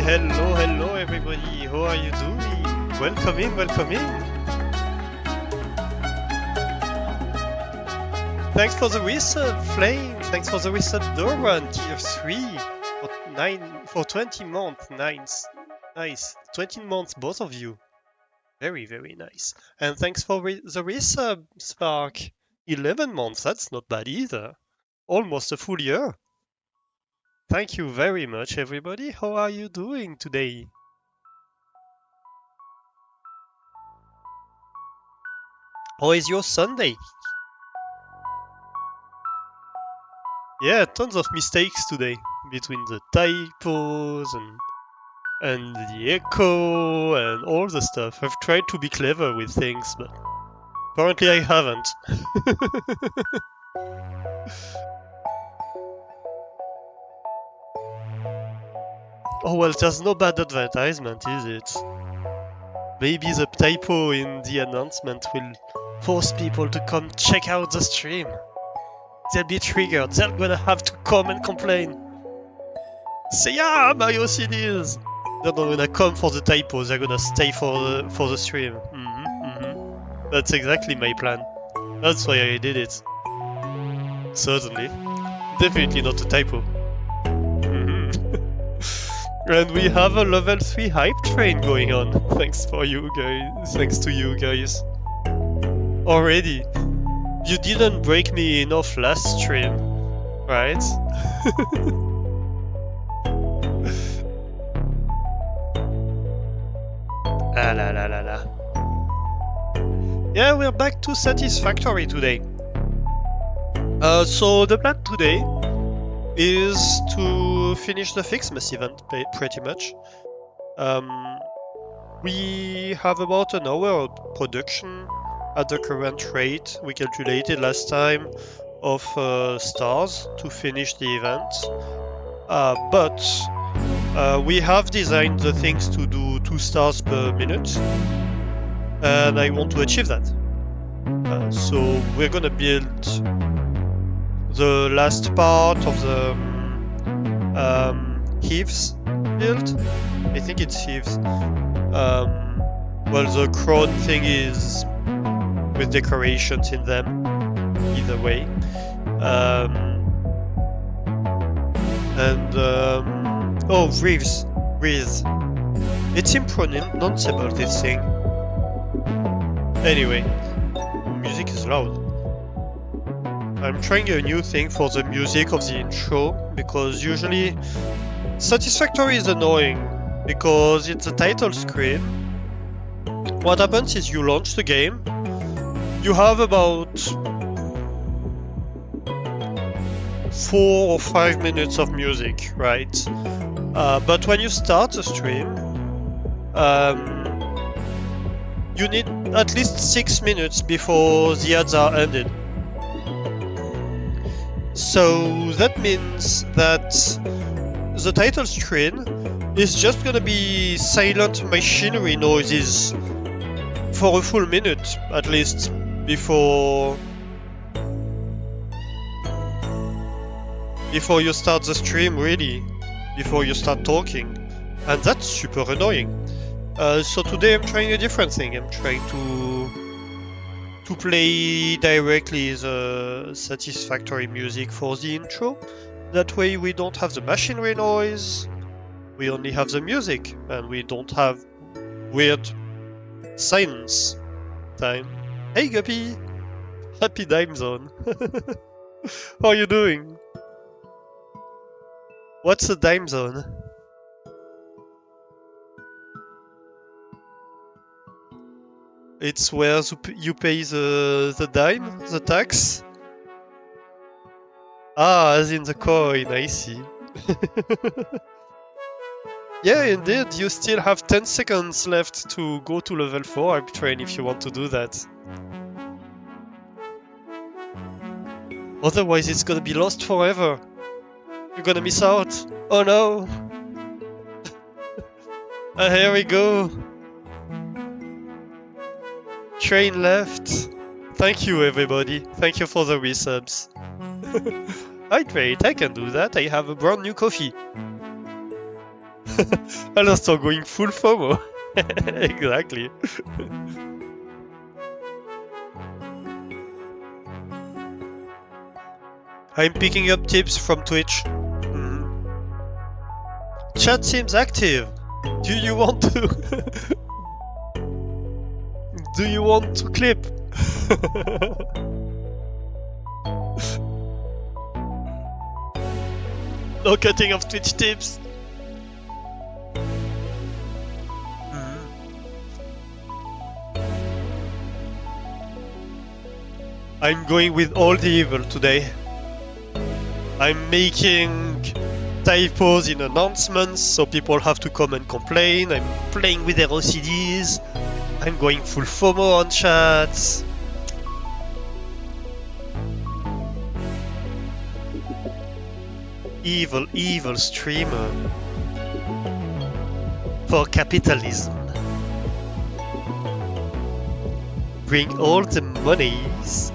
hello everybody, how are you doing? Welcome in, welcome in. Thanks for the resub, Flame, thanks for the resub, Doran, tier 3, for 20 months, nice, 20 months, both of you. Very, very nice. And thanks for the resub, Spark, 11 months, that's not bad either. Almost a full year. Thank you very much, everybody. How are you doing today? How is your Sunday? Yeah, tons of mistakes today between the typos and the echo and all the stuff. I've tried to be clever with things, but apparently I haven't. Oh well, there's no bad advertisement, is it? Maybe the typo in the announcement will force people to come check out the stream. They'll be triggered, they're gonna have to come and complain. Say, yeah, my OCDs! They're not gonna come for the typo, they're gonna stay for the stream. That's exactly my plan. That's why I did it. Certainly. Definitely not a typo. And we have a level 3 hype train going on. Thanks to you guys. Already. You didn't break me enough last stream, right? La. Yeah, we're back to Satisfactory today. So the plan today is to finish the Fixmas event, pretty much. We have about an hour of production at the current rate we calculated last time of stars to finish the event. But we have designed the things to do 2 stars per minute, and I want to achieve that. So we're gonna build the last part of the Heaves build. I think it's Heaves. Well, the crown thing is with decorations in them, either way. Oh, Wreaths. It's impronounceable, this thing. Anyway, music is loud. I'm trying a new thing for the music of the intro, because usually Satisfactory is annoying, because it's a title screen. What happens is you launch the game, you have about 4 or 5 minutes of music, right? But when you start the stream, you need at least 6 minutes before the ads are ended. So that means that the title screen is just gonna be silent machinery noises for a full minute, at least, before you start the stream, really, before you start talking, and that's super annoying. So today I'm trying a different thing. I'm trying to play directly the Satisfactory music for the intro. That way we don't have the machinery noise, we only have the music, and we don't have weird silence time. Hey Guppy! Happy Dime Zone! How are you doing? What's a dime zone? It's where you pay the dime, the tax? Ah, as in the coin, I see. Yeah, indeed, you still have 10 seconds left to go to level 4 hype train if you want to do that. Otherwise it's gonna be lost forever. You're gonna miss out. Oh no! Here we go. Train left. Thank you everybody. Thank you for the resubs. Hydrate, I can do that. I have a brand new coffee. I'll start going full FOMO. Exactly. I'm picking up tips from Twitch. Chat seems active. Do you want to? Do you want to clip? No cutting of Twitch tips. I'm going with all the evil today. I'm making typos in announcements so people have to come and complain. I'm playing with their OCDs. I'm going full FOMO on chats. Evil, evil streamer. For capitalism. Bring all the monies.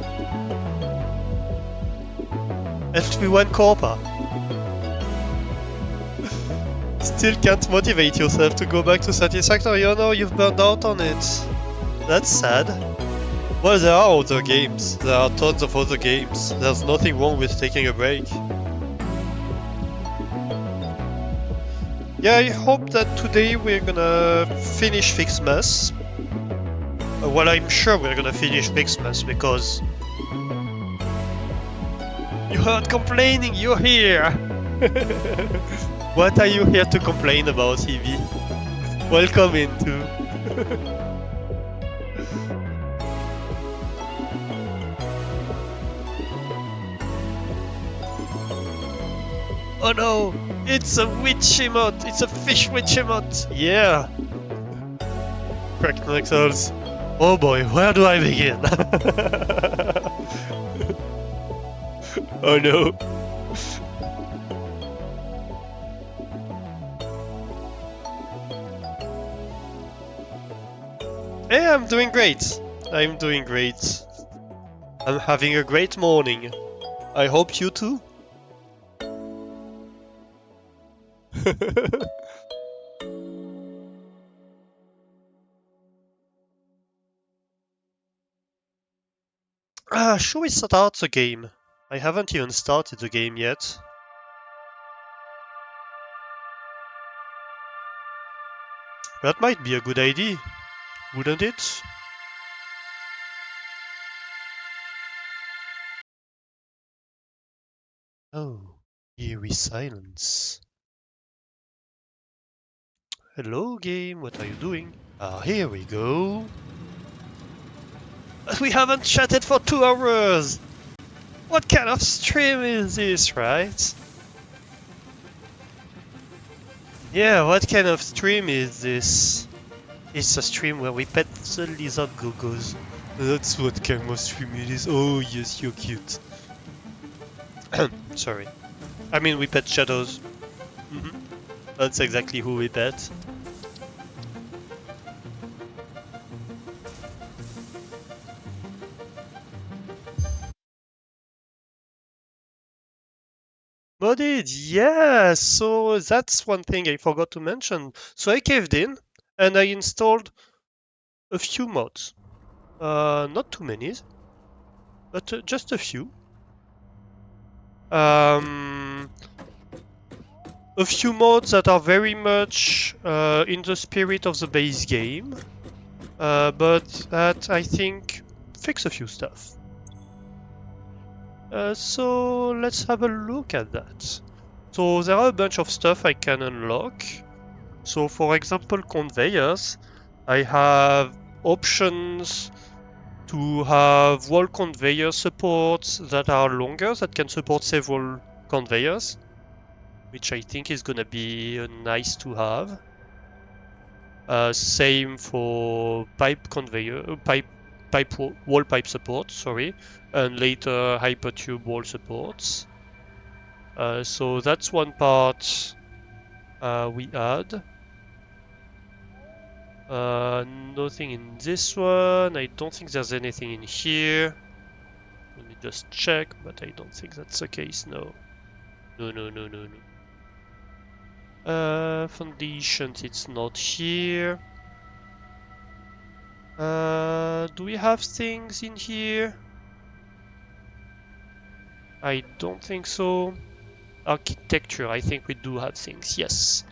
FP1 Corpa. Still can't motivate yourself to go back to Satisfactory. Oh no, you've burned out on it. That's sad. Well, there are other games. There are tons of other games. There's nothing wrong with taking a break. Yeah, I hope that today we're gonna finish Fixmas. Well, I'm sure we're gonna finish Fixmas because you heard complaining, you're here! What are you here to complain about, Evie? Welcome into. Oh no! It's a witch emote! It's a fish witch emote! Yeah! Cracked Nexels. Oh boy, where do I begin? Oh no. Hey, I'm doing great. I'm doing great. I'm having a great morning. I hope you too. Should we start the game? I haven't even started the game yet. That might be a good idea, wouldn't it? Oh, eerie silence. Hello game, what are you doing? Ah, here we go. We haven't chatted for 2 hours! What kind of stream is this, right? Yeah, what kind of stream is this? It's a stream where we pet the lizard gogos. That's what kind of stream it is. Oh yes, you're cute. Sorry. I mean, we pet shadows. That's exactly who we pet. Modded, yeah! So that's one thing I forgot to mention. So I caved in and I installed a few mods. Not too many, but just a few. A few mods that are very much in the spirit of the base game, but that I think fix a few stuff. So let's have a look at that. So there are a bunch of stuff I can unlock. So for example, conveyors. I have options to have wall conveyor supports that are longer, that can support several conveyors, which I think is gonna be nice to have. Same for pipe conveyor, wall pipe support, sorry, and later hypertube wall supports. So that's one part we add. Nothing in this one. I don't think there's anything in here. Let me just check, but I don't think that's the case. No. No. Foundations, it's not here. Do we have things in here? I don't think so. Architecture, I think we do have things, yes.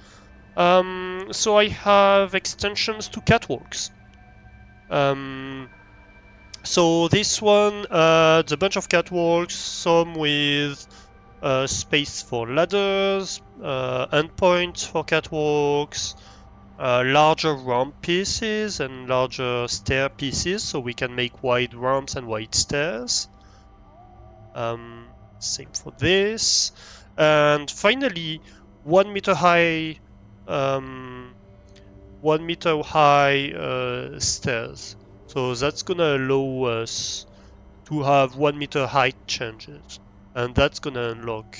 So I have extensions to catwalks. So this one, the bunch of catwalks, some with space for ladders, endpoints for catwalks, larger ramp pieces and larger stair pieces, so we can make wide ramps and wide stairs. Same for this. And finally, 1 meter high, 1 meter high stairs. So that's gonna allow us to have 1 meter height changes, and that's gonna unlock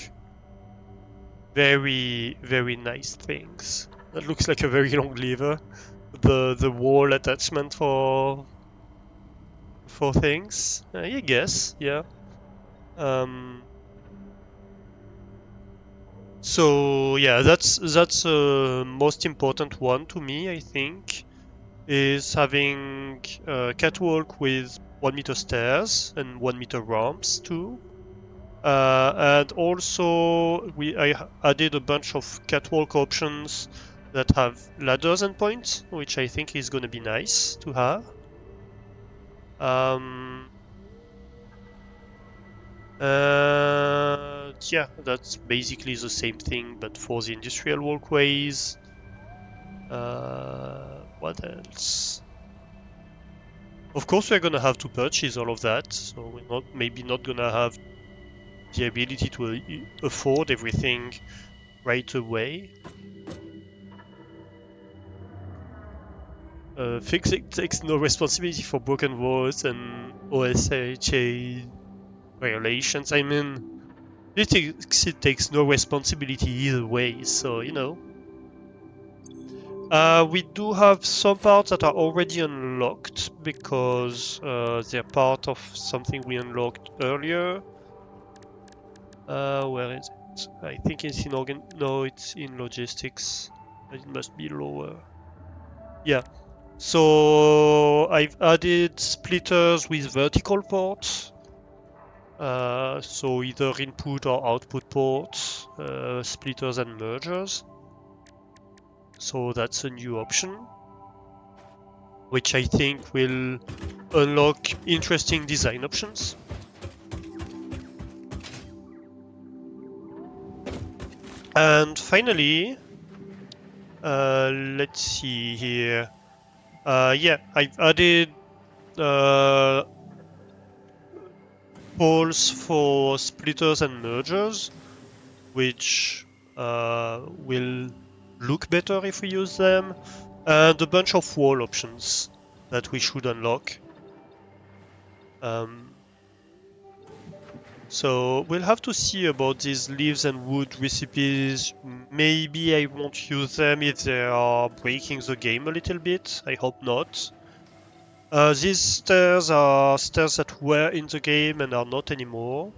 very, very nice things. That looks like a very long lever. The wall attachment for things. I guess, yeah. So yeah, that's most important one to me, I think, is having a catwalk with 1 meter stairs and 1 meter ramps too. And also I added a bunch of catwalk options that have ladders and points, which I think is gonna be nice to have. Yeah, that's basically the same thing, but for the industrial walkways. What else? Of course, we're gonna have to purchase all of that, so we're maybe not gonna have the ability to afford everything right away. Fixit takes no responsibility for broken walls and OSHA violations. I mean, Fixit takes no responsibility either way, so you know. We do have some parts that are already unlocked because they're part of something we unlocked earlier. Where is it? I think it's in organ. No, it's in logistics. It must be lower. Yeah. So I've added splitters with vertical ports. So either input or output ports, splitters and mergers. So that's a new option, which I think will unlock interesting design options. And finally, let's see here. Yeah, I've added poles for splitters and mergers, which will look better if we use them, and a bunch of wall options that we should unlock. So we'll have to see about these leaves and wood recipes. Maybe I won't use them if they are breaking the game a little bit. I hope not. These stairs are stairs that were in the game and are not anymore.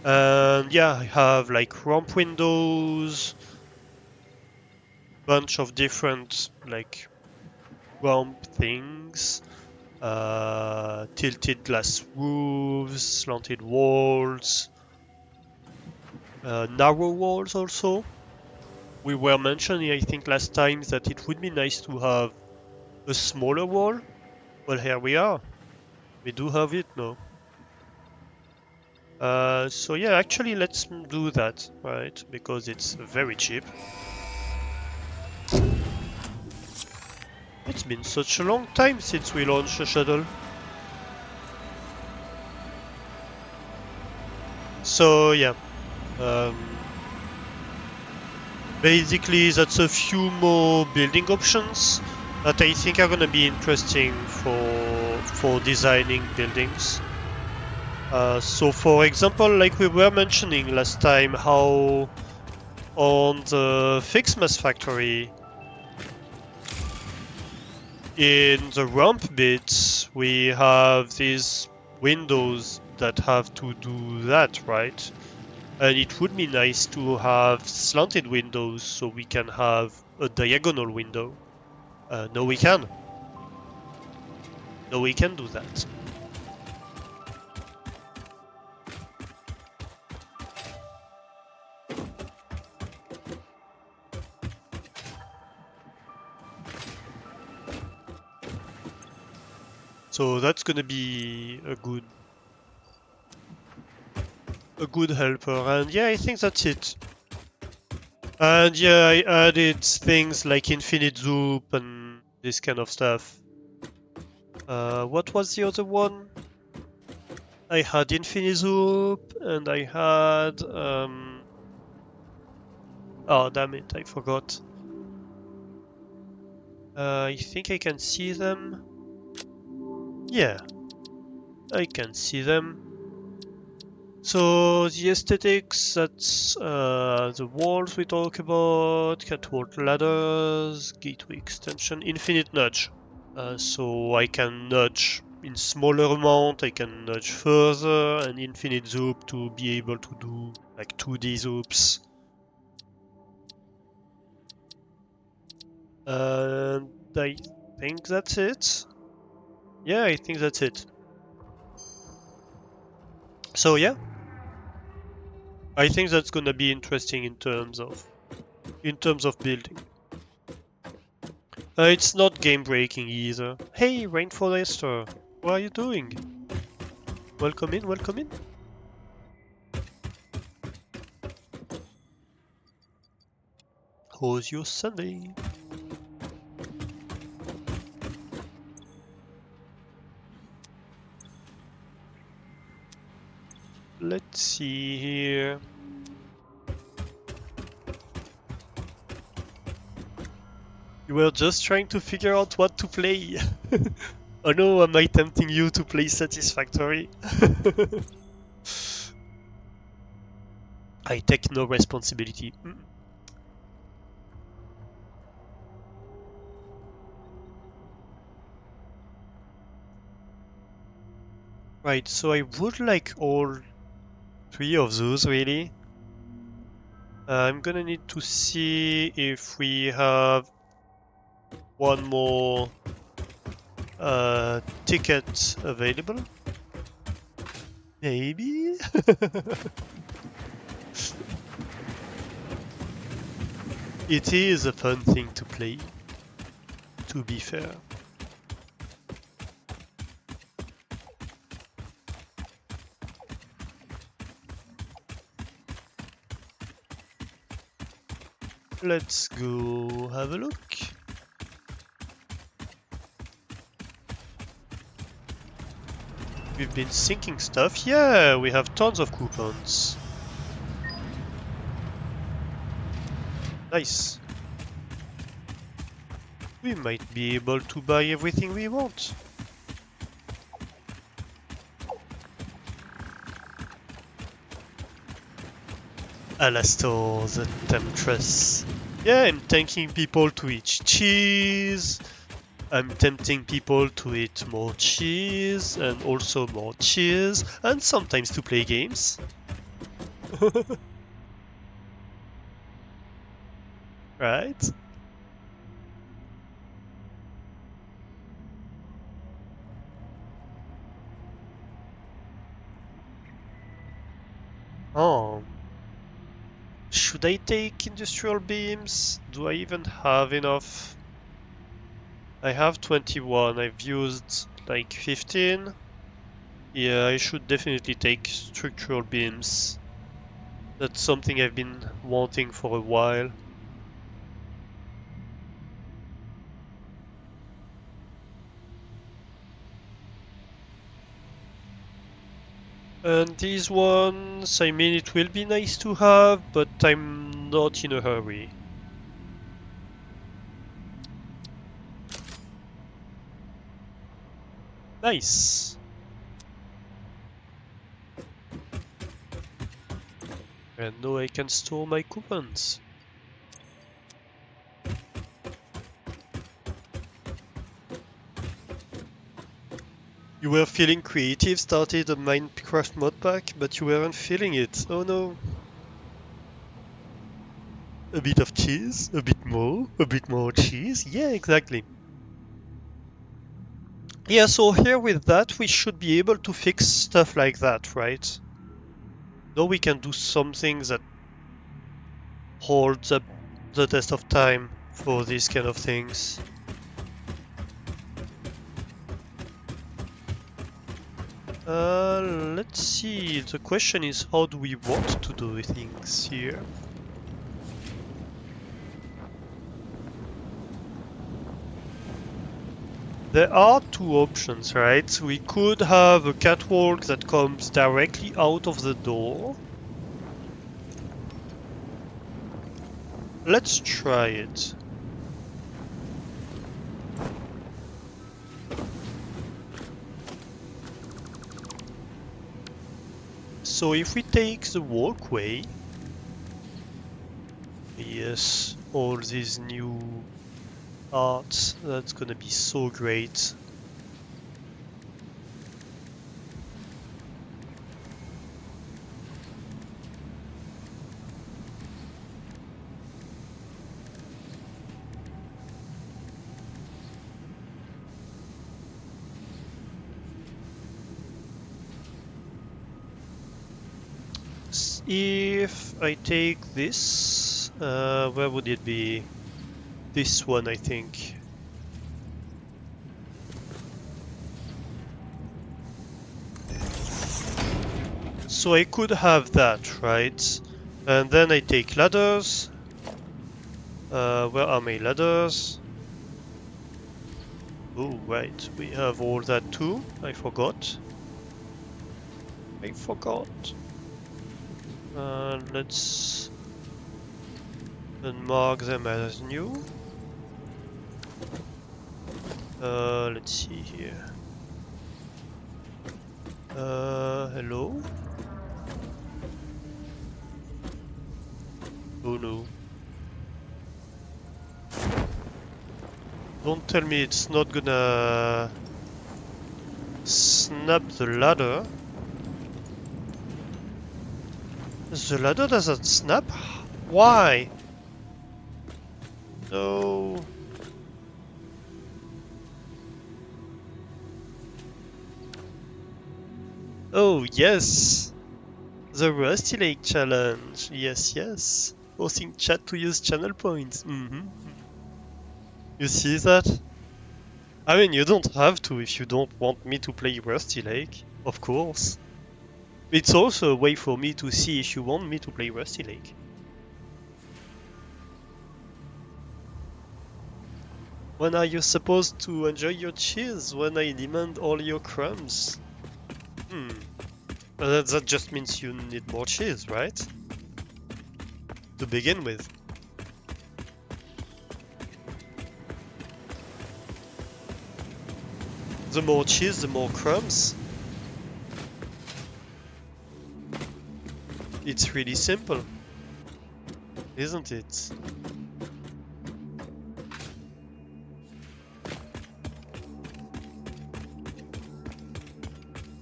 And yeah, I have like ramp windows, bunch of different like ramp things, tilted glass roofs, slanted walls, narrow walls also. We were mentioning, I think, last time that it would be nice to have a smaller wall. Well, here we are. We do have it now. So yeah, actually, let's do that, right? Because it's very cheap. It's been such a long time since we launched a shuttle. So yeah, basically that's a few more building options that I think are gonna be interesting for designing buildings. So for example, like we were mentioning last time, how on the Fixmas factory, in the ramp bits, we have these windows that have to do that, right? And it would be nice to have slanted windows so we can have a diagonal window. No, we can. No, we can do that. So that's gonna be a good helper. And yeah, I think that's it. And yeah, I added things like infinite zoop and this kind of stuff. What was the other one? I had infinite zoop and I had oh damn it, I forgot. I think I can see them. Yeah, I can see them. So the aesthetics, that's the walls we talk about, catwalk ladders, gateway extension, infinite nudge. So I can nudge in smaller amount, I can nudge further, and infinite zoop to be able to do like 2D zoops. And I think that's it. Yeah, I think that's it. So yeah, I think that's gonna be interesting in terms of building. It's not game breaking either. Hey, Rainforester, what are you doing? Welcome in, welcome in. How's your Sunday? Let's see here. You were just trying to figure out what to play. Oh no, am I tempting you to play Satisfactory? I take no responsibility. Right, so I would like all three of those really. I'm gonna need to see if we have one more ticket available. Maybe? It is a fun thing to play, to be fair. Let's go have a look. We've been syncing stuff. Yeah, we have tons of coupons. Nice. We might be able to buy everything we want. Alastor the Temptress. Yeah, I'm tempting people to eat cheese. I'm tempting people to eat more cheese and also more cheese and sometimes to play games. Right? Oh. Should I take industrial beams? Do I even have enough? I have 21. I've used like 15. Yeah, I should definitely take structural beams. That's something I've been wanting for a while. And these ones, I mean, it will be nice to have, but I'm not in a hurry. Nice. And now I can store my coupons. You were feeling creative, started a Minecraft mod pack, but you weren't feeling it. Oh no. A bit of cheese, a bit more cheese. Yeah, exactly. Yeah, so here with that, we should be able to fix stuff like that, right? Though we can do something that holds up the test of time for these kind of things. Let's see. The question is, how do we want to do things here? There are two options, right? We could have a catwalk that comes directly out of the door. Let's try it. So if we take the walkway, yes, all these new art, that's gonna be so great. If I take this, where would it be? This one, I think. So I could have that, right? And then I take ladders. Where are my ladders? Oh, right, we have all that too. I forgot. Let's unmark them as new. Let's see here. Hello? Oh no. Don't tell me it's not gonna snap the ladder. The ladder doesn't snap? Why? No. Oh, yes! The Rusty Lake challenge. Yes, yes. Forcing chat to use channel points. You see that? I mean, you don't have to if you don't want me to play Rusty Lake, of course. It's also a way for me to see if you want me to play Rusty Lake. When are you supposed to enjoy your cheese? When I demand all your crumbs? That just means you need more cheese, right? To begin with. The more cheese, the more crumbs. It's really simple, isn't it?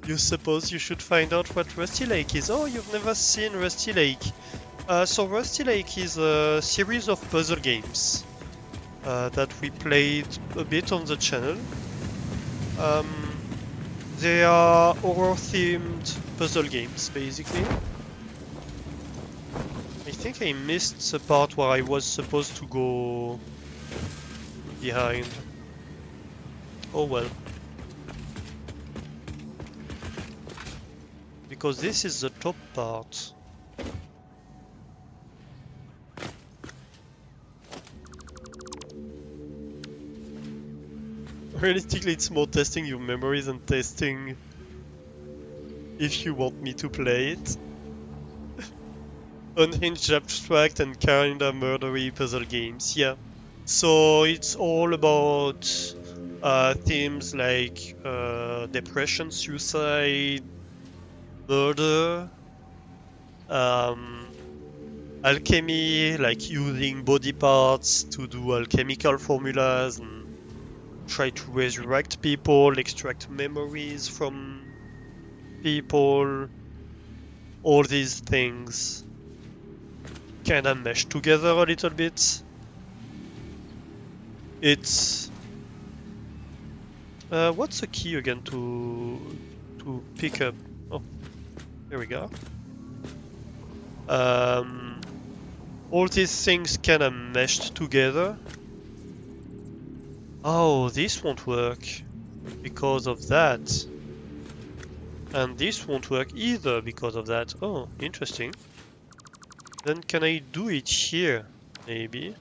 You suppose you should find out what Rusty Lake is. Oh, you've never seen Rusty Lake. So Rusty Lake is a series of puzzle games that we played a bit on the channel. They are horror-themed puzzle games, basically. I think I missed the part where I was supposed to go behind. Oh well. Because this is the top part. Realistically, it's more testing your memories and testing if you want me to play it. Unhinged, abstract, and kinda murdery puzzle games, yeah. So it's all about themes like depression, suicide, murder, alchemy, like using body parts to do alchemical formulas and try to resurrect people, extract memories from people, all these things. kinda meshed together a little bit. It's what's the key again to pick up? Oh, there we go. All these things kinda meshed together. Oh, this won't work because of that. And this won't work either because of that. Oh, interesting. Then can I do it here? Maybe.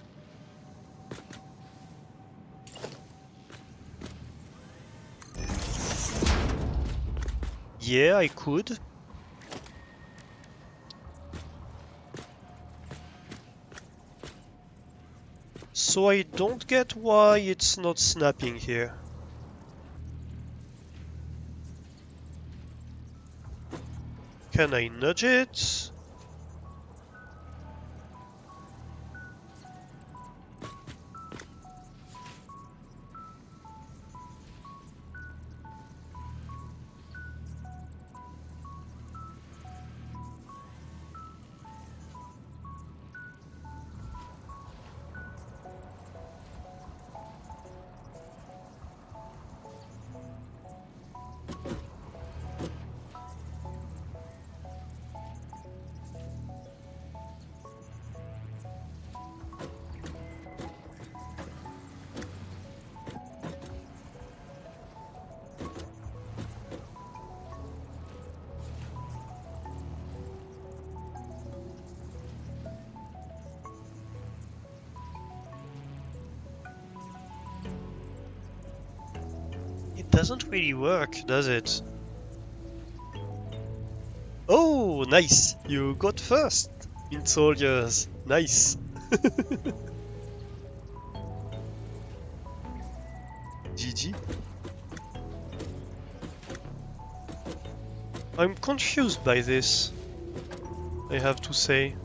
Yeah, I could. So I don't get why it's not snapping here. Can I nudge it? It doesn't really work, does it? Oh, nice! You got first in soldiers. Nice. GG. I'm confused by this, I have to say.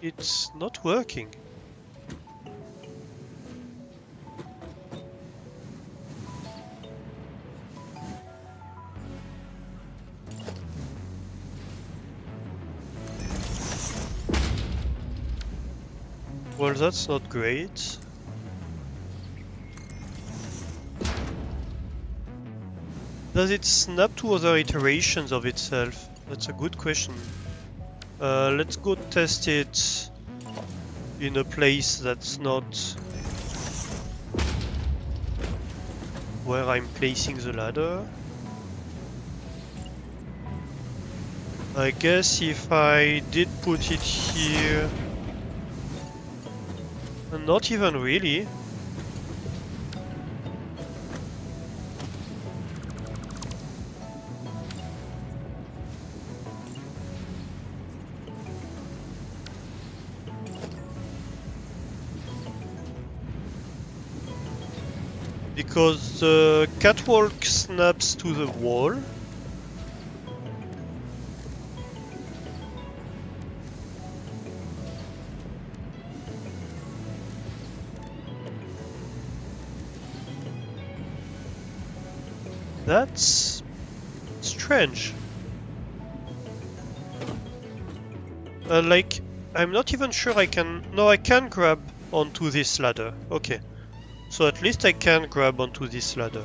It's not working. Well, that's not great. Does it snap to other iterations of itself? That's a good question. Let's go test it in a place that's not where I'm placing the ladder. I guess if I did put it here... Not even really. Because the catwalk snaps to the wall. That's strange. Like, I'm not even sure I can... No, I can grab onto this ladder. Okay. So at least I can grab onto this ladder.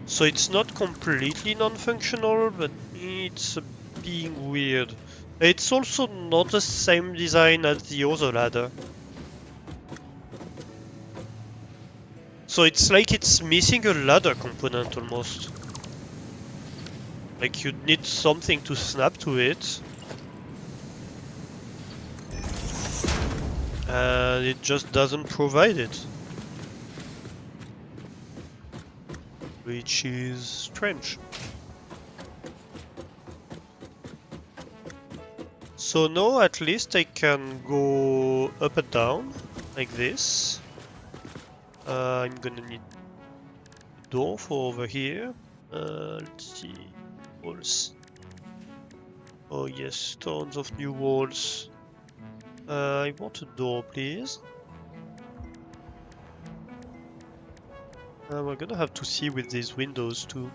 So it's not completely non-functional, but it's being weird. It's also not the same design as the other ladder. So it's like it's missing a ladder component almost. Like you'd need something to snap to it. And it just doesn't provide it. Which is strange. So now at least I can go up and down like this. I'm gonna need door for over here. Let's see. Walls. Oh yes, tons of new walls. I want a door, please. We're gonna have to see with these windows too.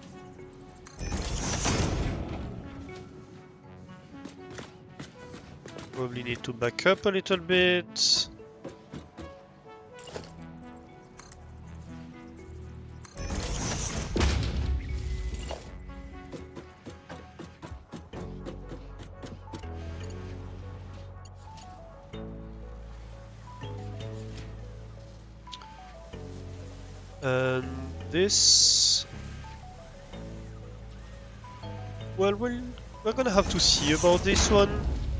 Probably need to back up a little bit. And this... Well, we're gonna have to see about this one.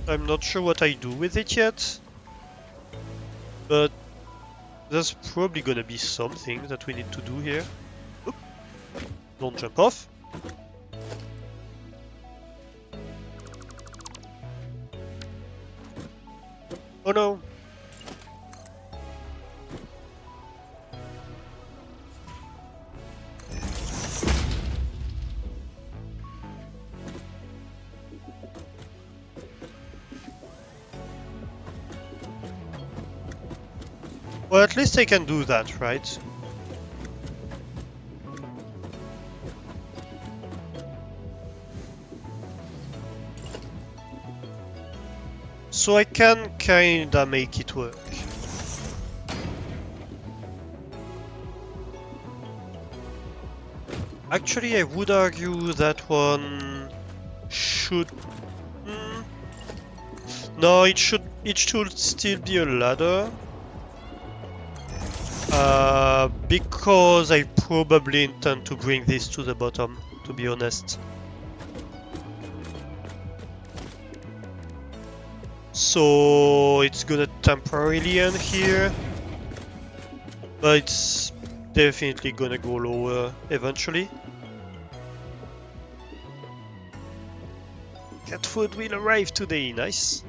I'm not sure what I do with it yet. But there's probably gonna be something that we need to do here. Oop. Don't jump off. Oh no! Well, at least I can do that, right? So I can kinda make it work. Actually, I would argue that one should... No, it should still be a ladder. Because I probably intend to bring this to the bottom, to be honest. So it's gonna temporarily end here, but it's definitely gonna go lower eventually. Cat food will arrive today, nice.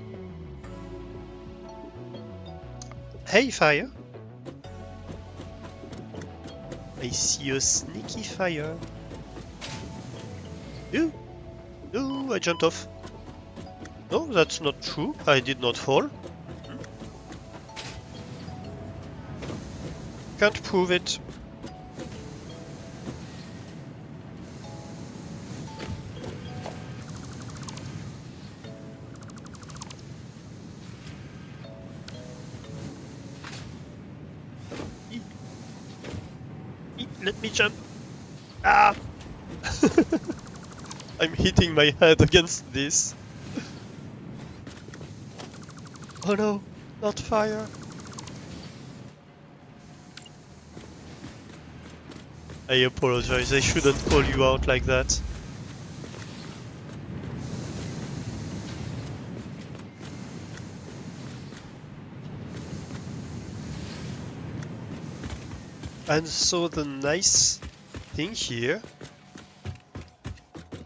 Hey, fire! I see a sneaky fire. Ooh! Ooh, I jumped off. No, that's not true. I did not fall. Can't prove it. Let me jump. Ah! I'm hitting my head against this. Oh no, not fire. I apologize, I shouldn't call you out like that. And so the nice thing here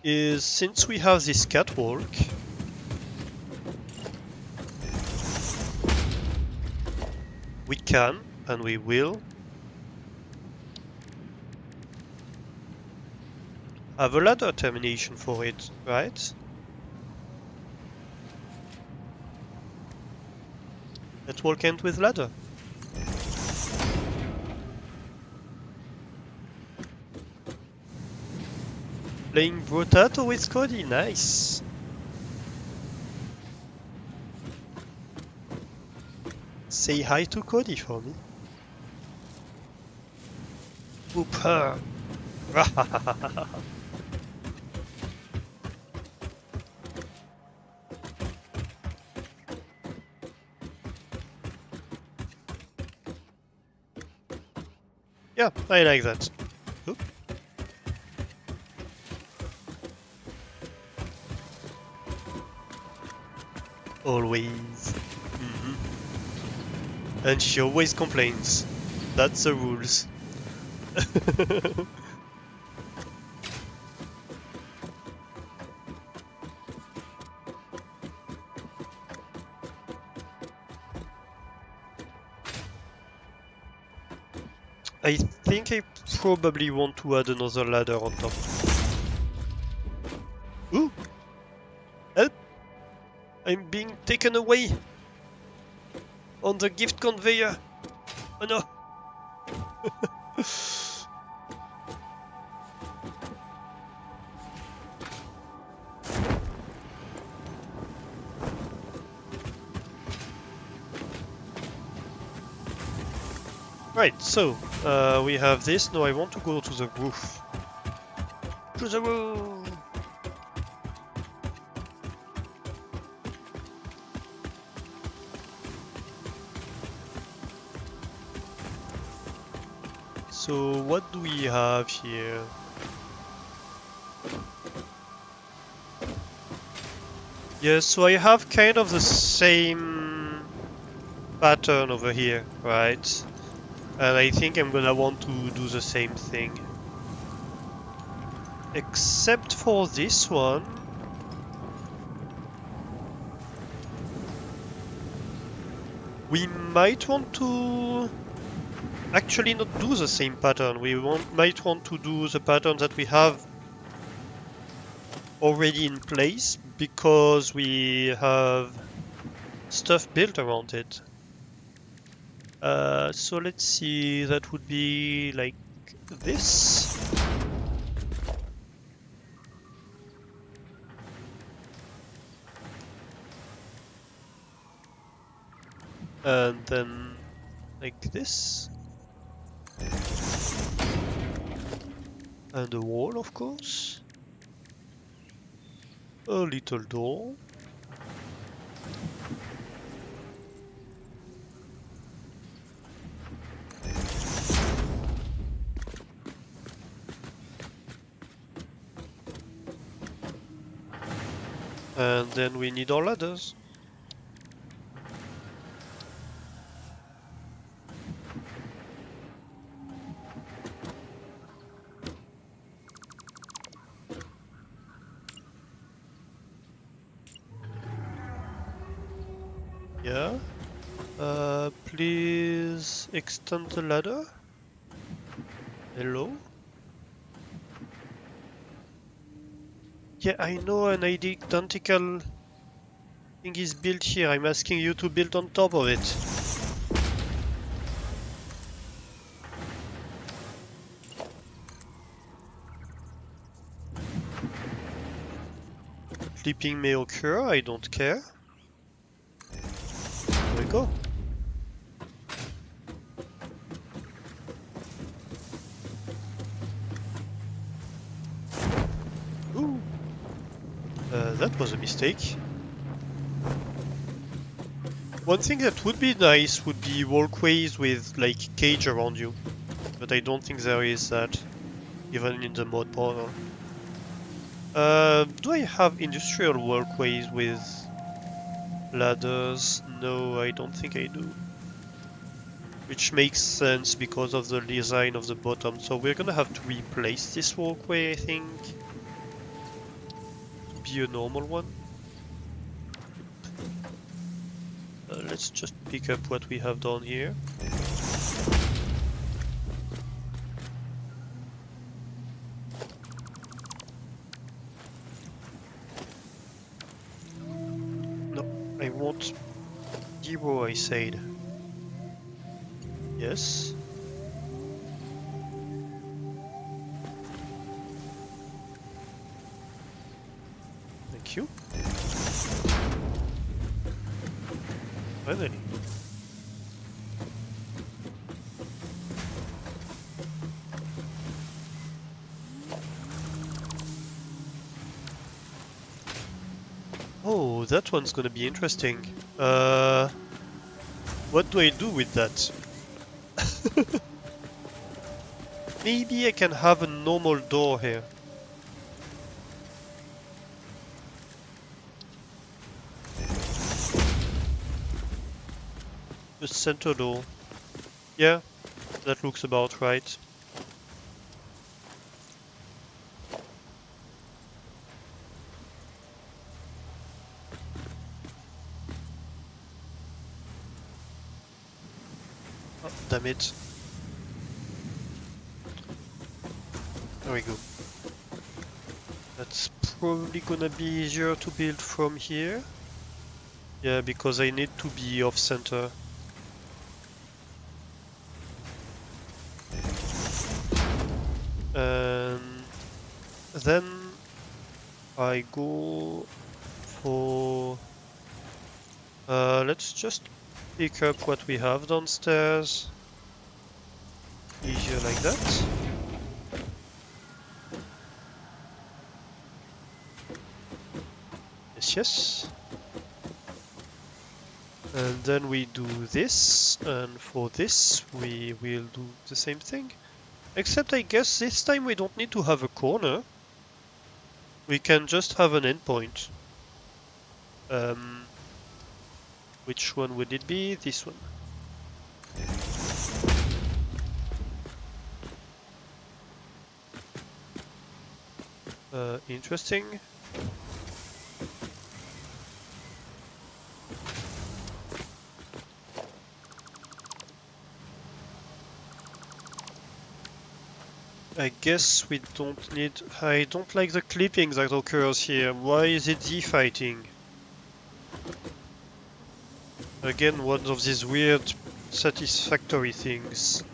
is, since we have this catwalk, we can, and we will, have a ladder termination for it, right? Catwalk end with ladder. Playing Brotato with Cody, nice. Say hi to Cody for me. Whoop her. Yeah, I like that. Oop. Always. And she always complains. That's the rules. I think I probably want to add another ladder on top. Ooh! Help! I'm being taken away! On the gift conveyor! Oh no! Right, so we have this. Now I want to go to the roof. To the roof! So what do we have here? Yes, so I have kind of the same pattern over here, right? And I think I'm gonna want to do the same thing. Except for this one. We might want to actually not do the same pattern. We might want to do the pattern that we have already in place because we have stuff built around it. So let's see, that would be like this. And then like this. And a wall, of course. A little door. And then we need our ladders. Yeah. Please extend the ladder. Hello? Yeah, I know an identical thing is built here. I'm asking you to build on top of it. Flipping may occur, I don't care. There we go. Ooh. That was a mistake. One thing that would be nice would be walkways with like cage around you. But I don't think there is that, even in the mod portal. Do I have industrial walkways with ladders? No, I don't think I do. Which makes sense because of the design of the bottom. So we're gonna have to replace this walkway, I think, to be a normal one. Let's just pick up what we have down here. No, I want 0, I said. Yes. Thank you. Finally. Oh, that one's gonna be interesting. What do I do with that? Maybe I can have a normal door here. The center door. Yeah, that looks about right. Oh, damn it. There we go. That's probably gonna be easier to build from here. Yeah, because I need to be off center. And then I go for... let's just pick up what we have downstairs. Easier like that. Yes, yes. And then we do this, and for this we will do the same thing. Except I guess this time we don't need to have a corner. We can just have an endpoint. Which one would it be? This one. Interesting. I guess we don't need... I don't like the clipping that occurs here. Why is it Z-fighting? Again, one of these weird satisfactory things.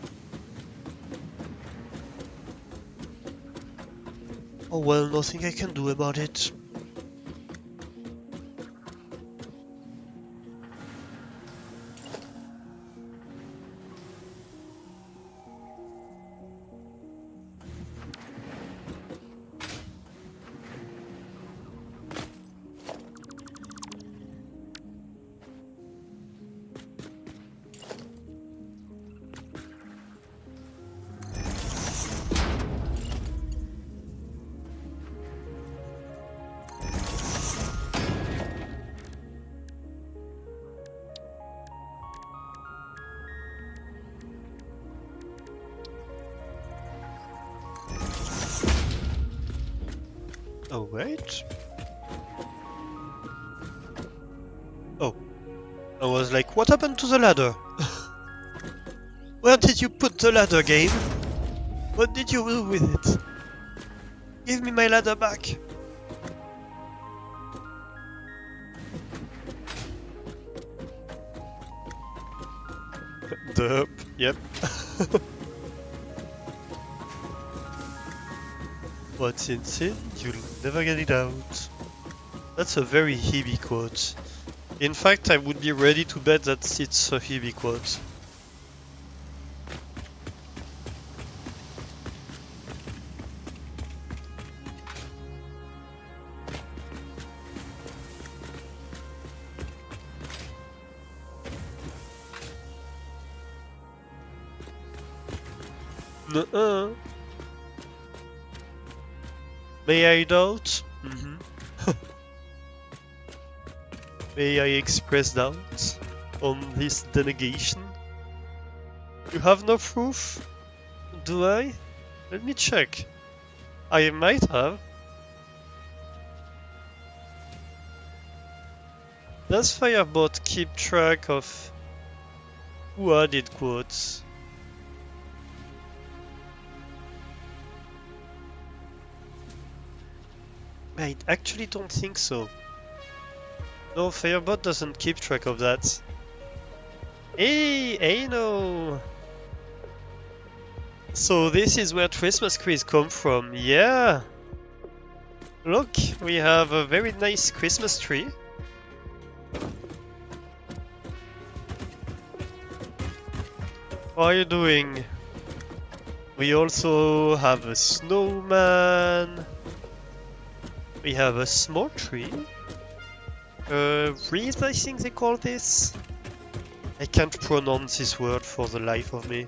Oh well, nothing I can do about it. Oh, wait. Oh. I was like, what happened to the ladder? Where did you put the ladder, game? What did you do with it? Give me my ladder back. Derp. Yep. What's in sin, you'll never get it out. That's a very Hebe quote. In fact, I would be ready to bet that it's a Hebe quote. Nuh-uh. May I doubt? May I express doubt on this denegation? You have no proof? Do I? Let me check. I might have. Does Firebot keep track of who added quotes? I actually don't think so. No, Firebot doesn't keep track of that. Hey, no. So this is where Christmas trees come from, yeah! Look, we have a very nice Christmas tree. How are you doing? We also have a snowman. We have a small tree. Wreath, I think they call this. I can't pronounce this word for the life of me.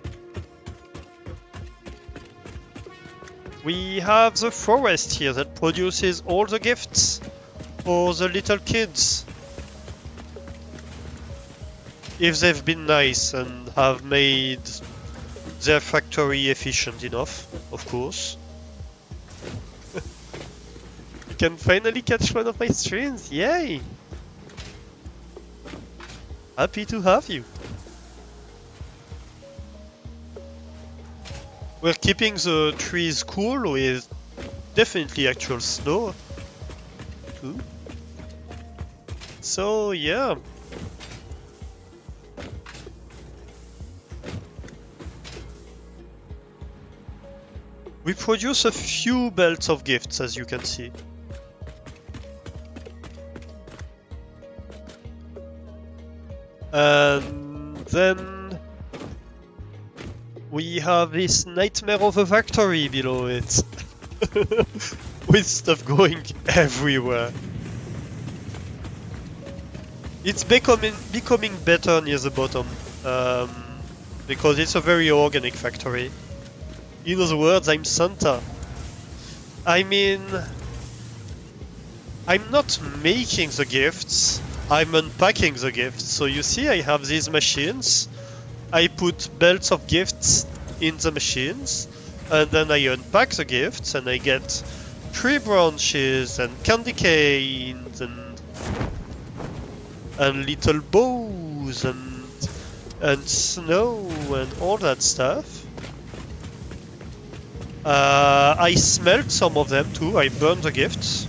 We have the forest here that produces all the gifts for the little kids. If they've been nice and have made their factory efficient enough, of course. You can finally catch one of my streams, yay! Happy to have you. We're keeping the trees cool with definitely actual snow too. So yeah. We produce a few belts of gifts, as you can see. And then we have this nightmare of a factory below it. With stuff going everywhere. It's becoming better near the bottom. Because it's a very organic factory. In other words, I'm Santa. I mean, I'm not making the gifts, I'm unpacking the gifts. So you see I have these machines, I put belts of gifts in the machines, and then I unpack the gifts and I get tree branches and candy canes and little bows and snow and all that stuff. I smelt some of them too, I burned the gifts.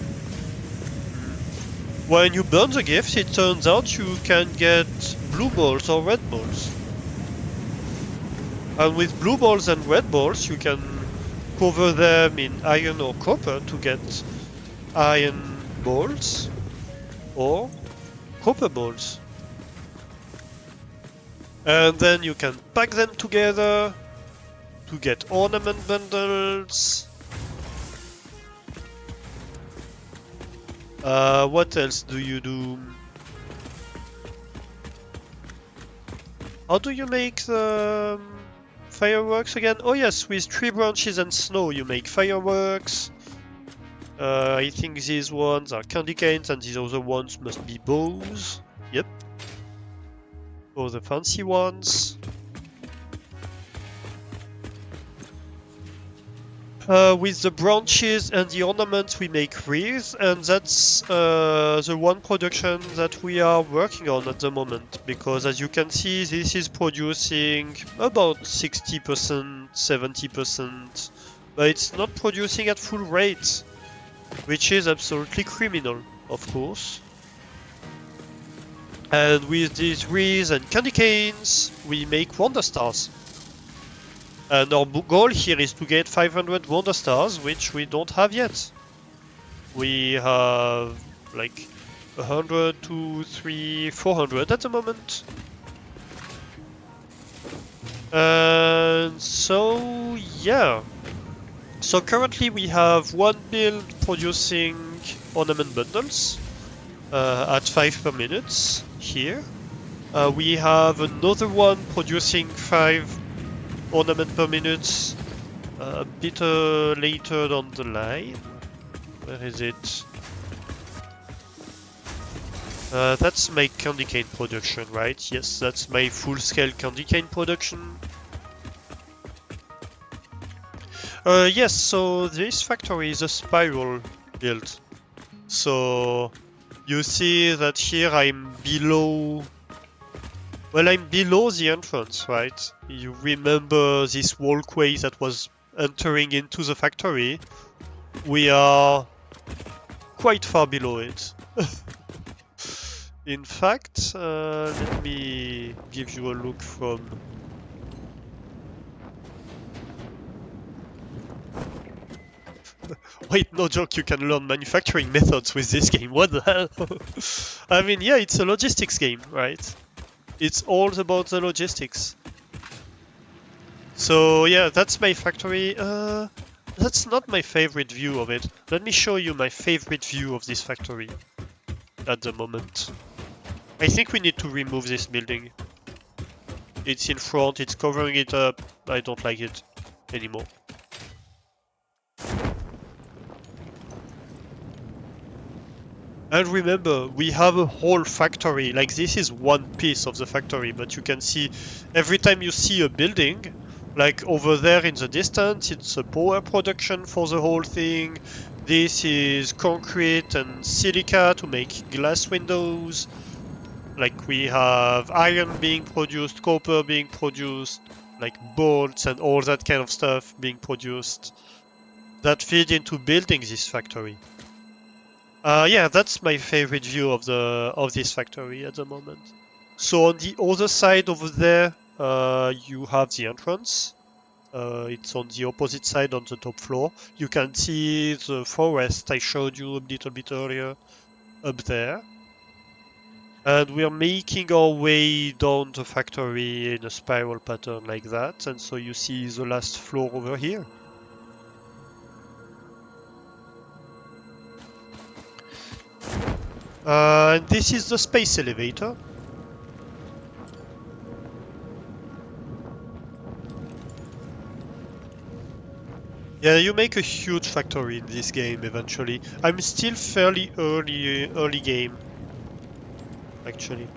When you burn the gift, it turns out you can get blue balls or red balls. And with blue balls and red balls, you can cover them in iron or copper to get iron balls or copper balls. And then you can pack them together to get ornament bundles. What else do you do? How do you make the fireworks again? Oh yes, with tree branches and snow you make fireworks. I think these ones are candy canes and these other ones must be bows. Yep. Oh, the fancy ones. With the branches and the ornaments we make wreaths, and that's the one production that we are working on at the moment, because as you can see this is producing about 60%, 70%, but it's not producing at full rate, which is absolutely criminal, of course. And with these wreaths and candy canes we make wonder stars. And our goal here is to get 500 Wonder Stars, which we don't have yet. We have like 100, 2, 3, 400 at the moment. And so, yeah. So currently we have one build producing ornament bundles at 5 per minute here. We have another one producing 5 ornament per minute a bit later down the line. Where is it? That's my candy cane production, right? Yes, that's my full-scale candy cane production. Yes, so this factory is a spiral build. So you see that here I'm below. Well, I'm below the entrance, right? You remember this walkway that was entering into the factory? We are quite far below it. In fact, let me give you a look from... Wait, no joke, you can learn manufacturing methods with this game, what the hell? I mean, yeah, it's a logistics game, right? It's all about the logistics. So yeah, that's my factory. That's not my favorite view of it. Let me show you my favorite view of this factory at the moment. I think we need to remove this building. It's in front, it's covering it up. I don't like it anymore. And remember, we have a whole factory. Like, this is one piece of the factory, but you can see every time you see a building, like over there in the distance, it's a power production for the whole thing. This is concrete and silica to make glass windows. Like, we have iron being produced, copper being produced, like bolts and all that kind of stuff being produced that feed into building this factory. Yeah, that's my favorite view of this factory at the moment. So on the other side over there, you have the entrance. It's on the opposite side on the top floor. You can see the forest I showed you a little bit earlier up there. And we are making our way down the factory in a spiral pattern like that. And so you see the last floor over here. And this is the space elevator. Yeah, you make a huge factory in this game eventually. I'm still fairly early game, actually.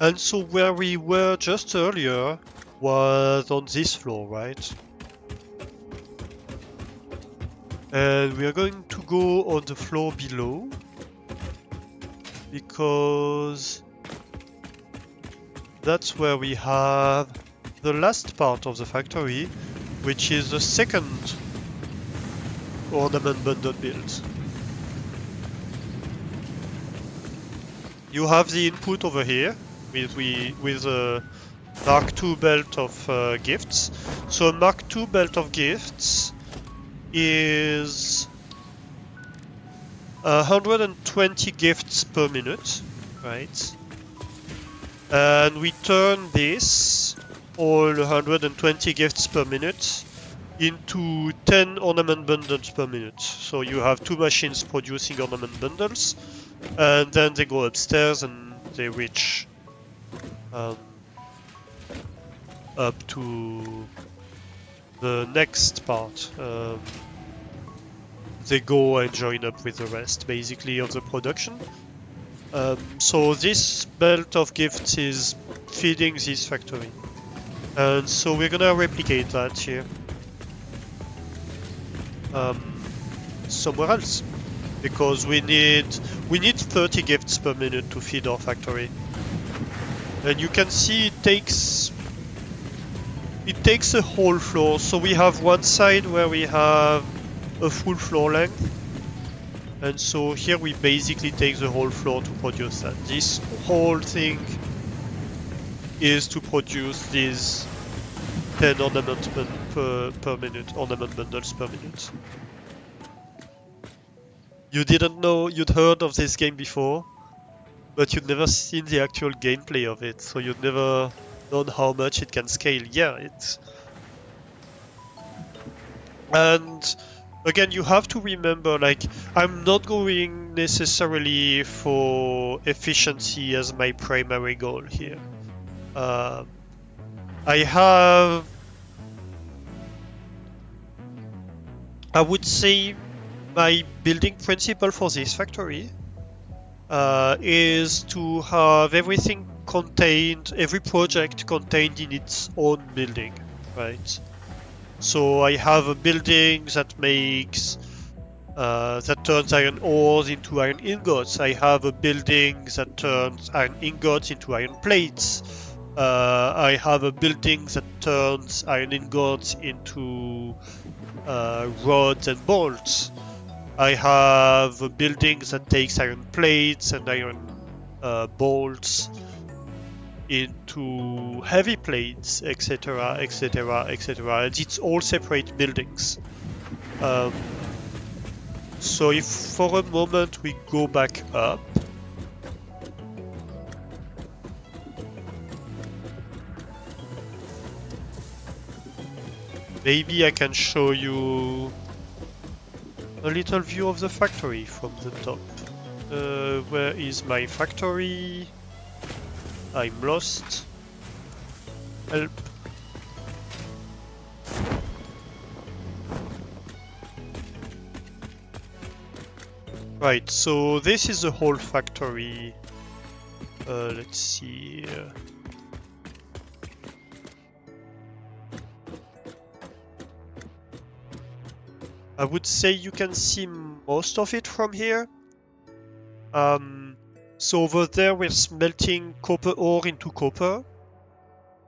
And so where we were just earlier was on this floor, right? And we are going to go on the floor below because that's where we have the last part of the factory, which is the second ornament bundle build. You have the input over here with a Mark II belt of gifts. So a Mark II belt of gifts is 120 gifts per minute, right? And we turn this, all 120 gifts per minute, into 10 ornament bundles per minute. So you have two machines producing ornament bundles, and then they go upstairs and they reach up to the next part. They go and join up with the rest, basically, of the production. So this belt of gifts is feeding this factory. And so we're gonna replicate that here. Somewhere else. Because we need 30 gifts per minute to feed our factory. And you can see it takes a whole floor. So we have one side where we have a full floor length. And so here we basically take the whole floor to produce that. This whole thing is to produce these 10 ornament per minute, ornament bundles per minute. You didn't know, you'd heard of this game before, but you'd never seen the actual gameplay of it, so you'd never known how much it can scale. Yeah, it's... And again, you have to remember, like, I'm not going necessarily for efficiency as my primary goal here. I would say my building principle for this factory is to have everything contained, every project contained in its own building, right? So I have a building that makes that turns iron ores into iron ingots. I have a building that turns iron ingots into iron plates. I have a building that turns iron ingots into rods and bolts. I have a building that takes iron plates and iron bolts into heavy plates, etc., etc., etc. And it's all separate buildings. So if for a moment we go back up, maybe I can show you a little view of the factory from the top. Where is my factory? I'm lost. Help. Right, so this is the whole factory. Let's see. I would say you can see most of it from here. So over there we're smelting copper ore into copper.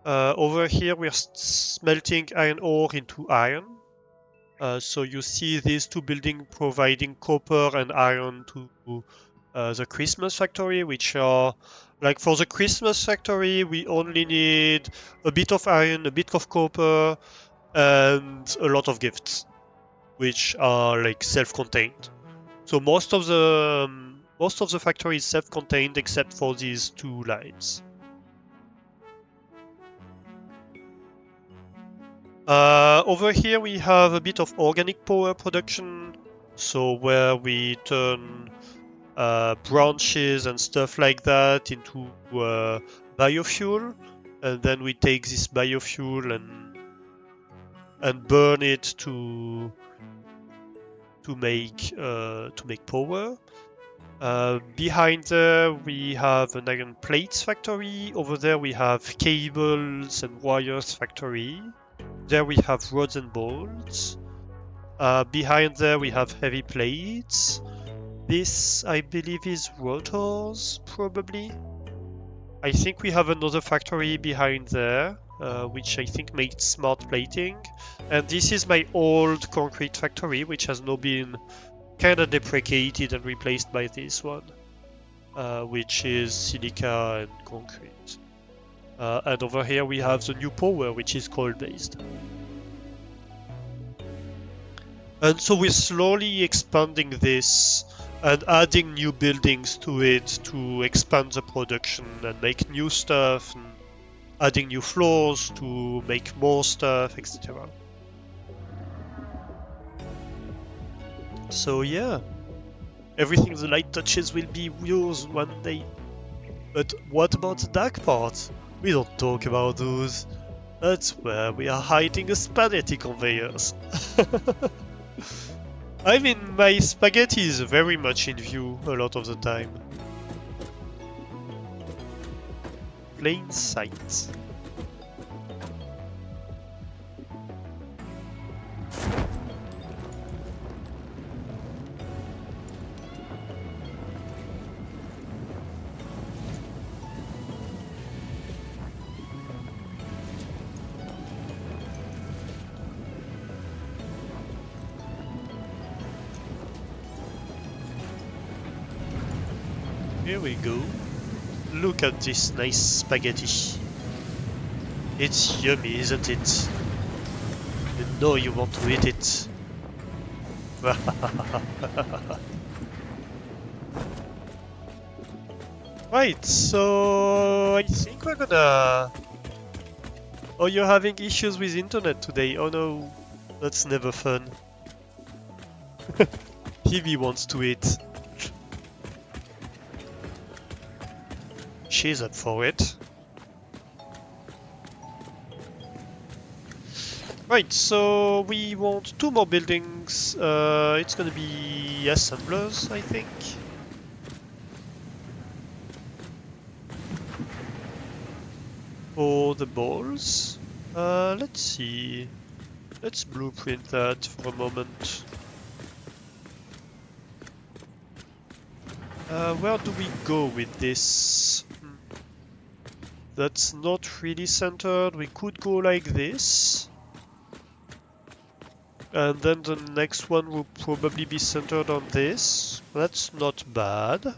Over here we're smelting iron ore into iron. So you see these two buildings providing copper and iron to the Christmas factory, which are like for the Christmas factory we only need a bit of iron, a bit of copper, and a lot of gifts, which are like self-contained. So most of the factory is self-contained except for these two lines. Over here we have a bit of organic power production, so where we turn branches and stuff like that into biofuel, and then we take this biofuel and burn it to make power. Behind there we have an iron plates factory. Over there we have cables and wires factory. There we have rods and bolts. Behind there we have heavy plates. This, I believe, is rotors, probably. I think we have another factory behind there, which I think makes smart plating. And this is my old concrete factory, which has now been kind of deprecated and replaced by this one, which is silica and concrete. And over here we have the new power, which is coal-based. And so we're slowly expanding this and adding new buildings to it to expand the production and make new stuff, and adding new floors to make more stuff, etc. So yeah, everything the light touches will be yours one day. But what about the dark part? We don't talk about those. That's where we are hiding the spaghetti conveyors. I mean, my spaghetti is very much in view a lot of the time. Plain sight. Here we go. Look at this nice spaghetti. It's yummy, isn't it? You know you want to eat it. Right, so I think we're gonna... Oh, you're having issues with internet today. Oh no, that's never fun. Phoebe wants to eat. She's up for it. Right, so we want 2 more buildings. It's gonna be assemblers, I think. For the balls. Let's see. Let's blueprint that for a moment. Where do we go with this? That's not really centered. We could go like this. And then the next one will probably be centered on this. That's not bad.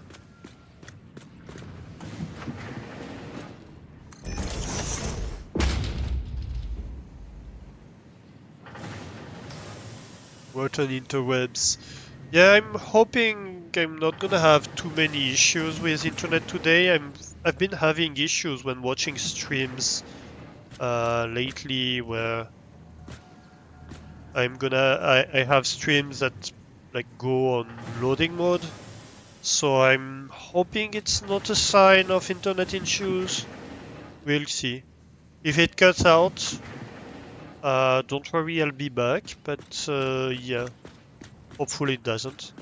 Rotten interwebs. Yeah, I'm hoping I'm not gonna have too many issues with internet today. I've been having issues when watching streams lately where I have streams that like go on loading mode. So I'm hoping it's not a sign of internet issues. We'll see. If it cuts out, don't worry, I'll be back, but yeah, hopefully it doesn't.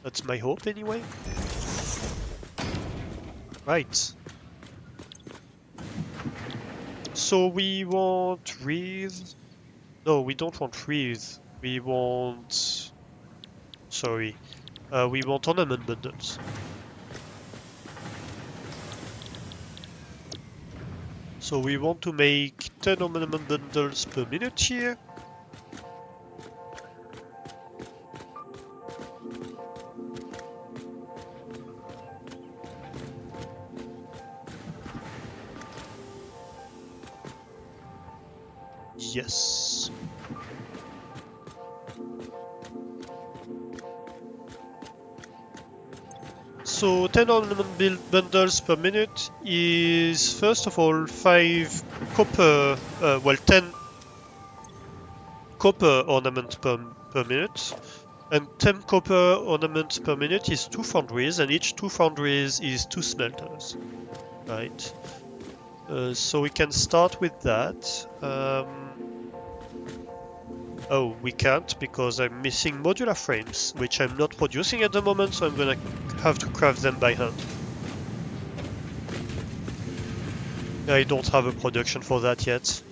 That's my hope anyway. Right. So we want wreath. No, we don't want wreath. we want... Sorry. We want ornament bundles. So we want to make 10 ornament bundles per minute here. Yes. So 10 ornament bundles per minute is first of all 5 copper, 10 copper ornaments per minute, and 10 copper ornaments per minute is 2 foundries, and each 2 foundries is 2 smelters, right? So we can start with that. Oh, we can't because I'm missing modular frames, which I'm not producing at the moment, so I'm gonna have to craft them by hand. I don't have a production for that yet.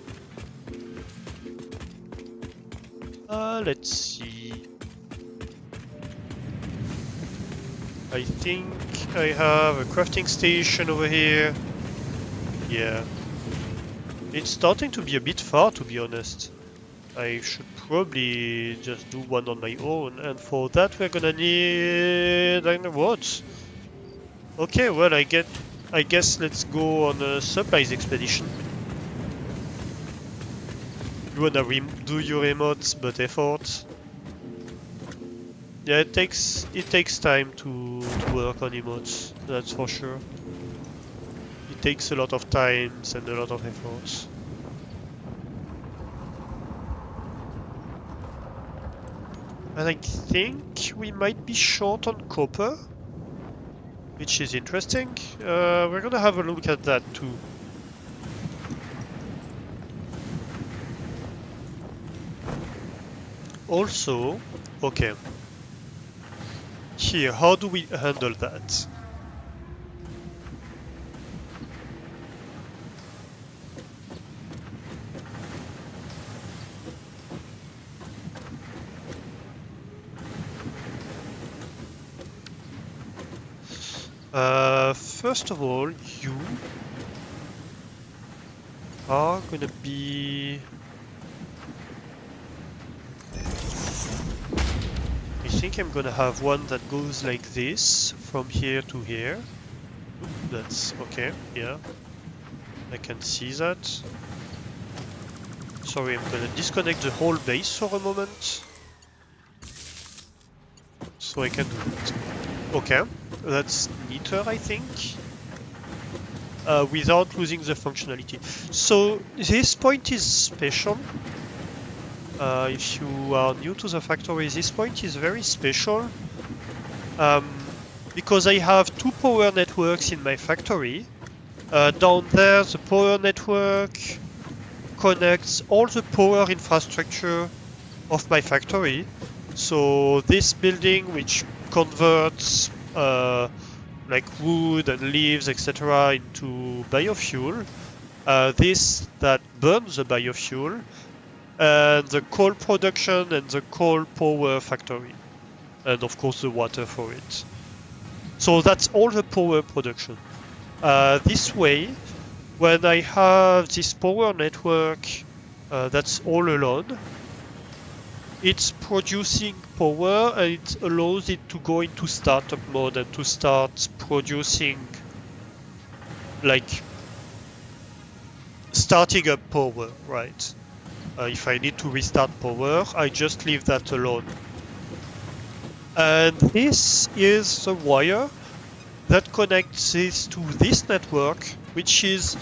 Let's see. I think I have a crafting station over here. Yeah. It's starting to be a bit far, to be honest. I should probably just do one on my own, and for that we're gonna need wood. Okay, well I guess let's go on a supplies expedition. You wanna do your emotes, but effort. Yeah, it takes time to work on emotes, that's for sure. It takes a lot of time and a lot of efforts. And I think we might be short on copper, which is interesting. We're gonna have a look at that too. Also, okay. Here, how do we handle that? First of all, you are gonna be... I think I'm gonna have one that goes like this, from here to here. Oop, that's okay, yeah. I can see that. Sorry, I'm gonna disconnect the whole base for a moment. So I can do that. Okay, that's neater, I think. Without losing the functionality. So this point is special. If you are new to the factory, this point is very special. Because I have 2 power networks in my factory. Down there, the power network connects all the power infrastructure of my factory. So this building, which converts like wood and leaves, etc., into biofuel, this that burns the biofuel, and the coal production and the coal power factory, and of course the water for it. So that's all the power production. This way, when I have this power network that's all alone, it's producing power and it allows it to go into startup mode and to start producing, like, starting up power, right? If I need to restart power, I just leave that alone. And this is the wire that connects this to this network, which is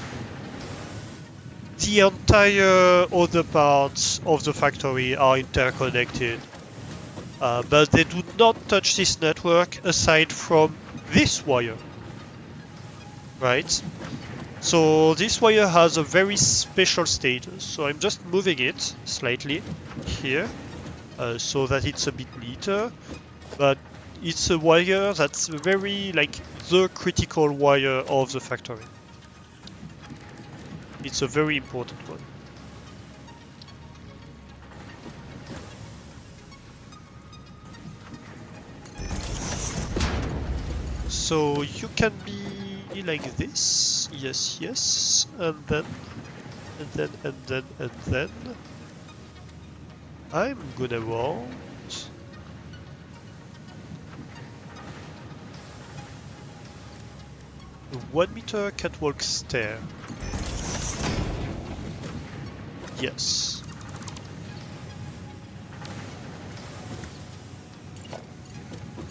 the entire other parts of the factory are interconnected. But they do not touch this network aside from this wire. Right? So this wire has a very special status. So I'm just moving it slightly here so that it's a bit neater. But it's a wire that's very, like, the critical wire of the factory. It's a very important one. So you can be like this. Yes, yes. And then, and then, and then, and then. I'm gonna want a 1 meter catwalk stair. Yes.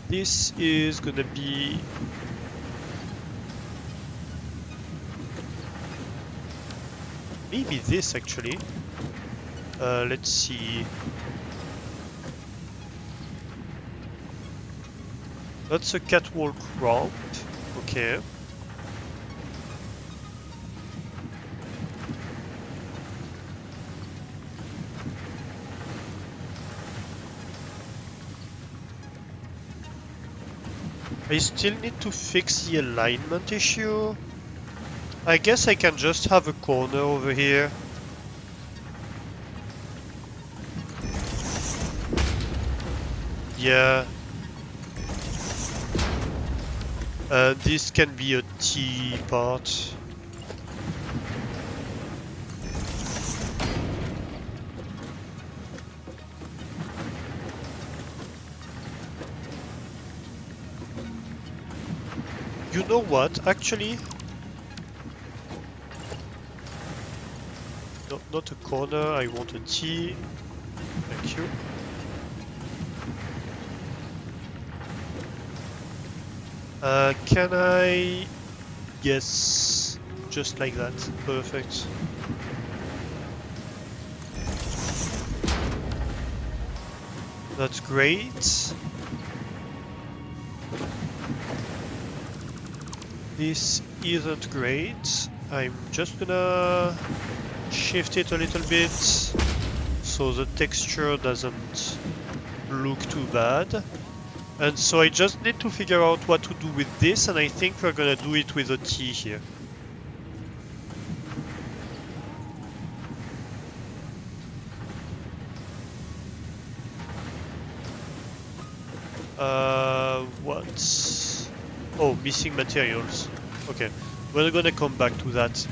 This is gonna be maybe this actually. Let's see. That's a catwalk ramp. Okay. I still need to fix the alignment issue. I guess I can just have a corner over here. Yeah. This can be a T part. You know what, actually? No, not a corner, I want a T. Thank you. Can I... Yes, just like that. Perfect. That's great. This isn't great. I'm just gonna shift it a little bit so the texture doesn't look too bad. And so I just need to figure out what to do with this, and I think we're gonna do it with a T here. What? Oh, missing materials. Okay, we're gonna come back to that.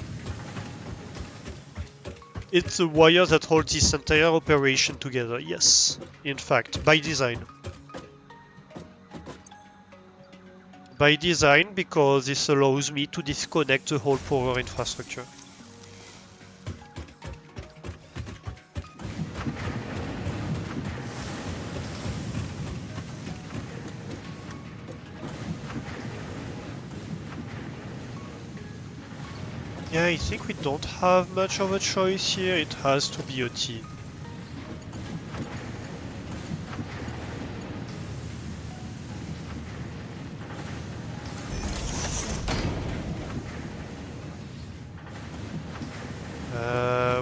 It's a wire that holds this entire operation together, yes. In fact, by design. By design, because this allows me to disconnect the whole power infrastructure. Yeah, I think we don't have much of a choice here. It has to be a T.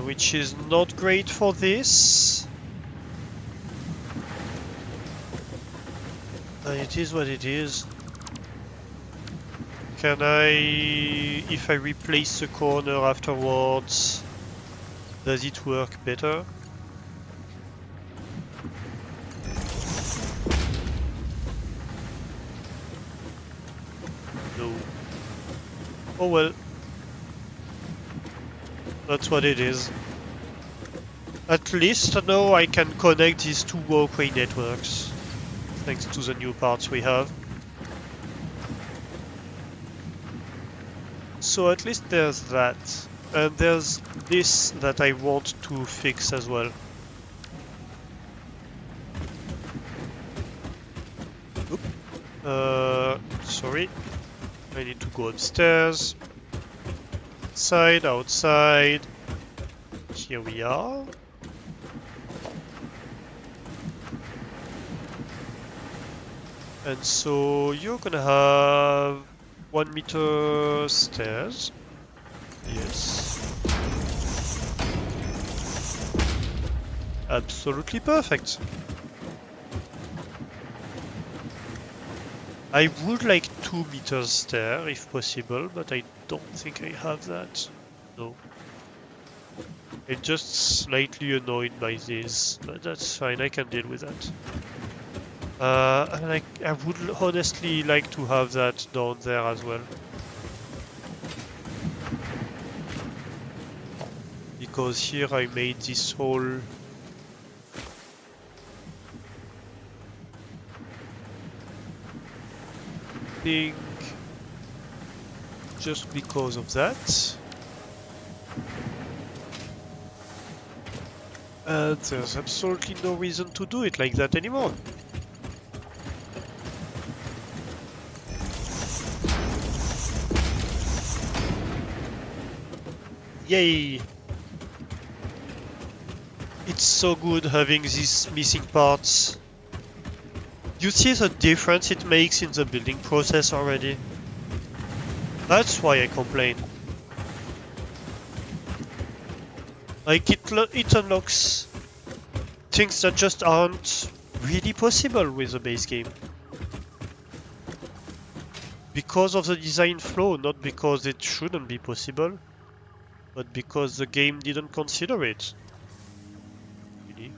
Which is not great for this. It is what it is. Can I... if I replace the corner afterwards, does it work better? No. Oh well. That's what it is. At least now I can connect these two walkway networks, thanks to the new parts we have. So at least there's that. And there's this that I want to fix as well. Oop. Sorry. I need to go upstairs. Outside, outside. Here we are. And so you're gonna have 1 meter stairs. Yes. Absolutely perfect. I would like 2 meters stair if possible, but I don't think I have that. No. I'm just slightly annoyed by this, but that's fine, I can deal with that. I would honestly like to have that down there as well. Because here I made this whole thing just because of that. And there's absolutely no reason to do it like that anymore. Yay! It's so good having these missing parts. You see the difference it makes in the building process already? That's why I complain. Like it unlocks things that just aren't really possible with the base game. Because of the design flaw, not because it shouldn't be possible, but because the game didn't consider it. Really.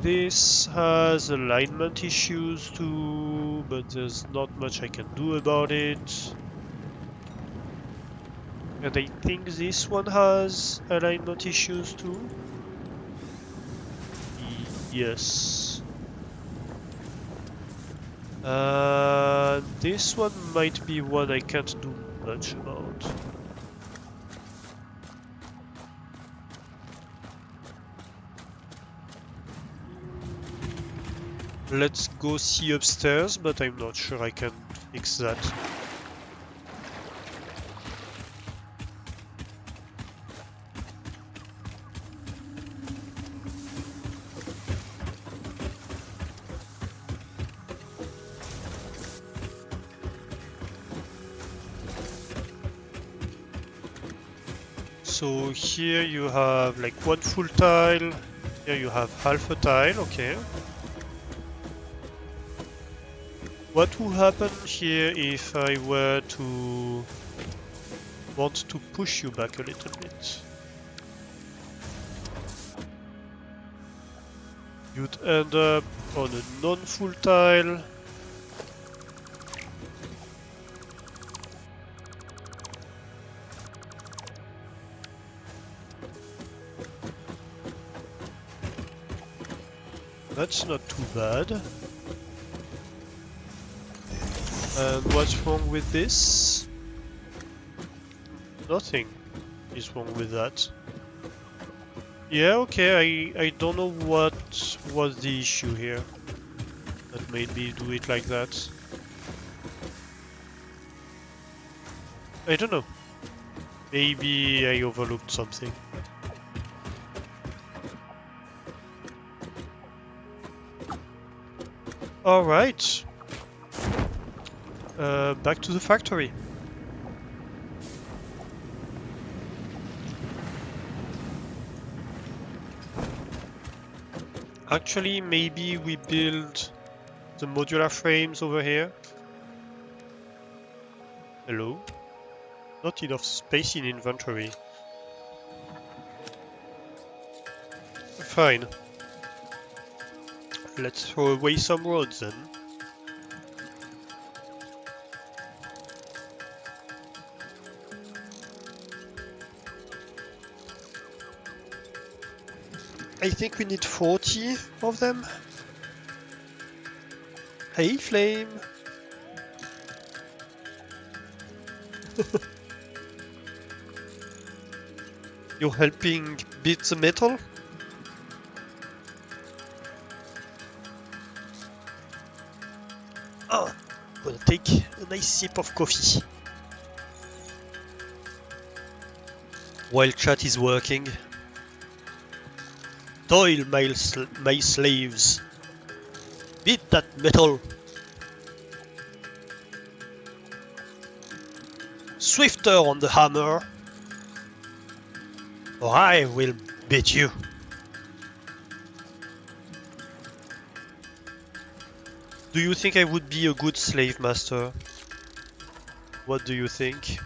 This has alignment issues too, but there's not much I can do about it. And I think this one has alignment issues too. Yes. This one might be one I can't do much about. Let's go see upstairs, but I'm not sure I can fix that. So here you have like one full tile, here you have half a tile, okay. What would happen here if I were to want to push you back a little bit? You'd end up on a non-full tile. That's not too bad. And what's wrong with this? Nothing is wrong with that. Yeah, okay, I don't know what was the issue here that made me do it like that. I don't know. Maybe I overlooked something. Alright. Back to the factory. Actually, maybe we build the modular frames over here. Hello? Not enough space in inventory. Fine. Let's throw away some roads then. I think we need 40 of them. Hey, Flame! You're helping beat the metal? Oh, gonna take a nice sip of coffee. While chat is working. Toil, my slaves. Beat that metal. Swifter on the hammer, or I will beat you. Do you think I would be a good slave master? What do you think?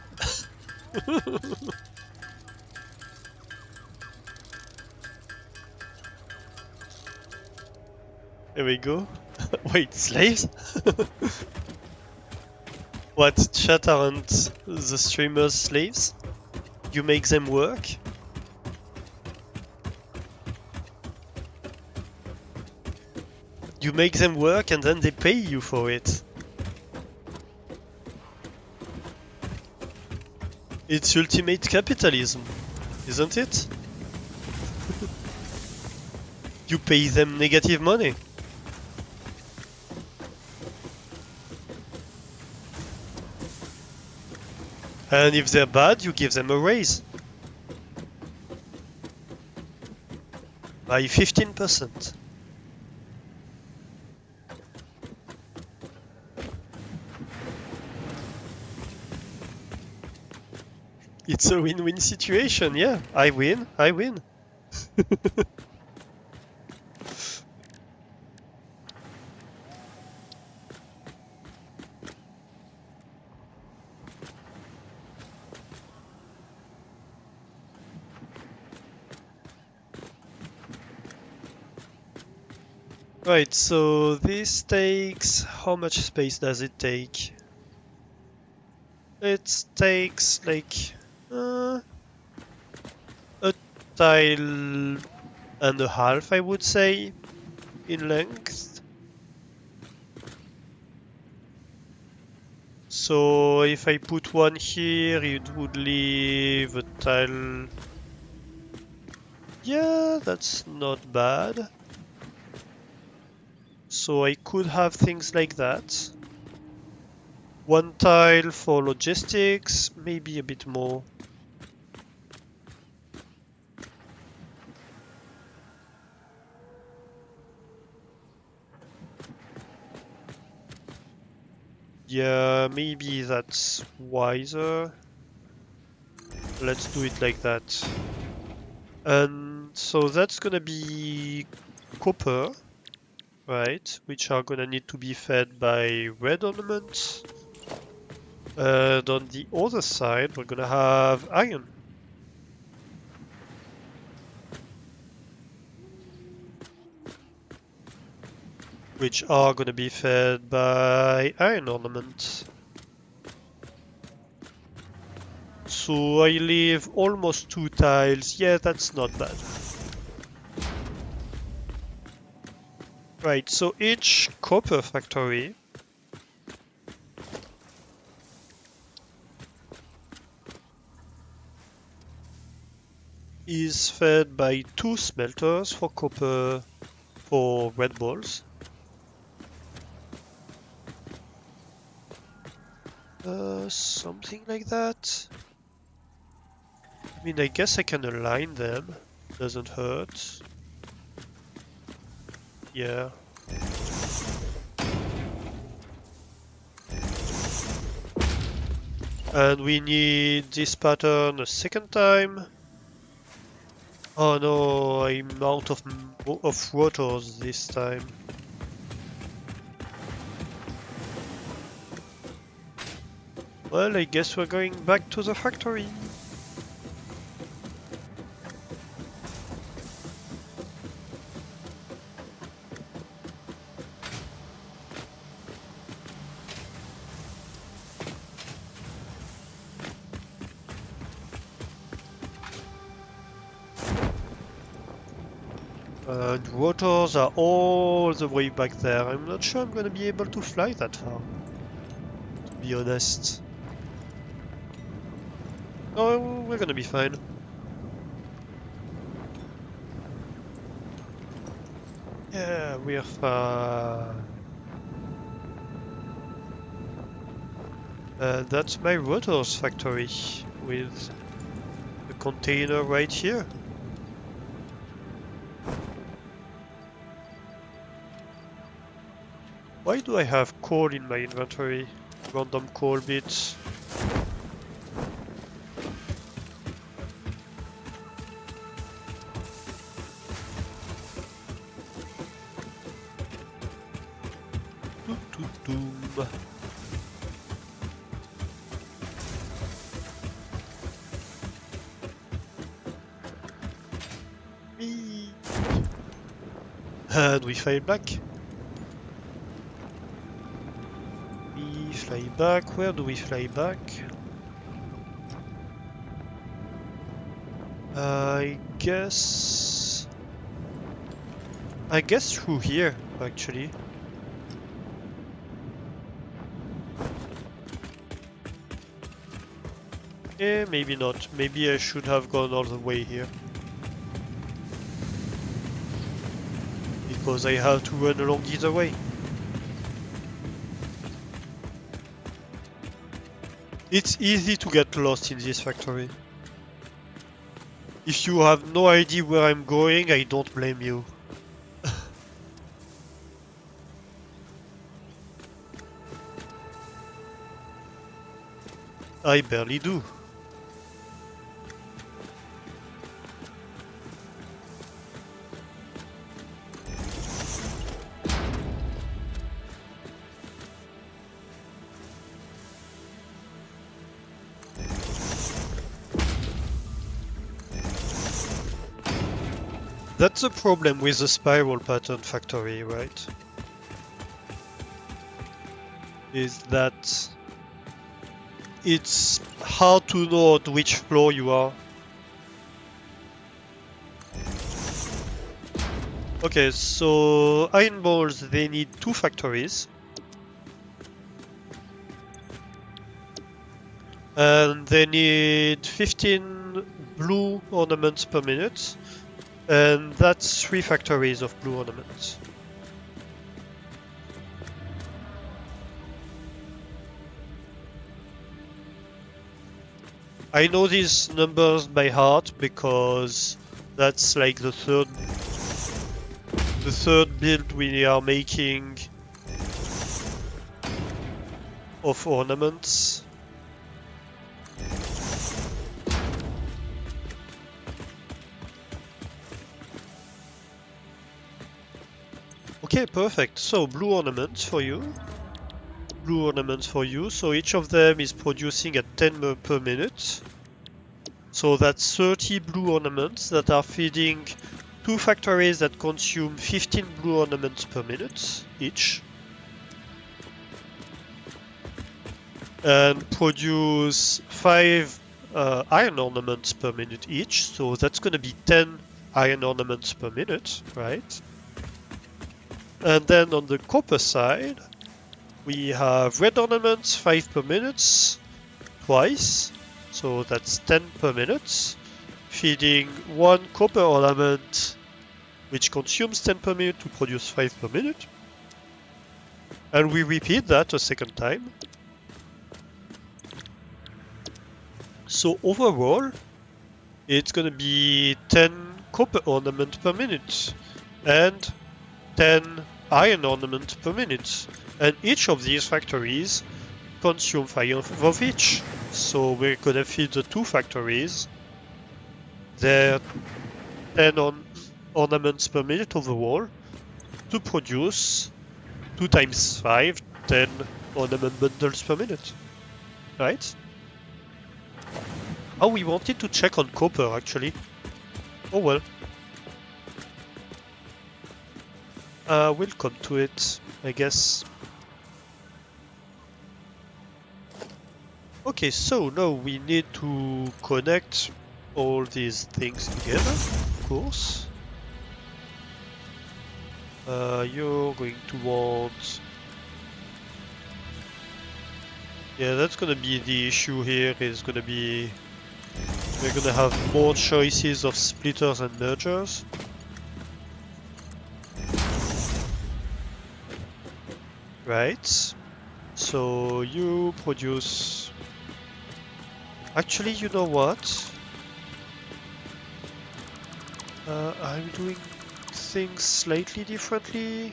Here we go. Wait, slaves? What, chat aren't the streamers slaves? You make them work? You make them work and then they pay you for it. It's ultimate capitalism, isn't it? You pay them negative money. And if they're bad, you give them a raise. By 15%. It's a win-win situation, yeah. I win, I win. Right, so this takes... How much space does it take? It takes like a tile and a half, I would say, in length. So if I put one here, it would leave a tile. Yeah, that's not bad. So I could have things like that. One tile for logistics, maybe a bit more. Yeah, maybe that's wiser. Let's do it like that. And so that's gonna be copper, right? Which are gonna need to be fed by red ornaments. And on the other side, we're gonna have iron. Which are gonna be fed by iron ornaments. So I leave almost 2 tiles. Yeah, that's not bad. Right, so each copper factory is fed by 2 smelters for copper for red balls. Something like that. I mean, I guess I can align them. Doesn't hurt. Yeah. And we need this pattern a second time. Oh no, I'm out of rotors this time. Well, I guess we're going back to the factory. And rotors are all the way back there. I'm not sure I'm gonna be able to fly that far, to be honest. Oh, we're gonna be fine. Yeah, we're fine. That's my rotors factory with the container right here. Why do I have coal in my inventory? Random coal bits. Doom. And we file back. we fly back? Where do we fly back? I guess through here, actually. Eh, maybe not. Maybe I should have gone all the way here. Because I have to run along either way. It's easy to get lost in this factory. If you have no idea where I'm going, I don't blame you. I barely do. That's the problem with the spiral pattern factory, right? Is that it's hard to know at which floor you are. Okay, so iron balls, they need 2 factories. And they need 15 blue ornaments per minute. And that's 3 factories of blue ornaments. I know these numbers by heart because that's like the third build we are making of ornaments. Okay, perfect. So blue ornaments for you. Blue ornaments for you. So each of them is producing at 10 per minute. So that's 30 blue ornaments that are feeding 2 factories that consume 15 blue ornaments per minute each. And produce 5 iron ornaments per minute each. So that's gonna be 10 iron ornaments per minute, right? And then on the copper side, we have red ornaments, 5 per minute, twice. So that's 10 per minute, feeding 1 copper ornament, which consumes 10 per minute to produce 5 per minute. And we repeat that a second time. So overall, it's gonna be 10 copper ornament per minute and 10 iron ornament per minute. And each of these factories consume 5 of each. So we're gonna feed the 2 factories their 10 ornaments per minute overall to produce 2 times 5, 10 ornament bundles per minute. Right? Oh, we wanted to check on copper actually. Oh well. We'll come to it, I guess. Okay, so now we need to connect all these things together, of course. You're going to want... Yeah, that's gonna be the issue here, is gonna be... We're gonna have more choices of splitters and mergers. Right. So you produce... Actually, you know what? I'm doing things slightly differently.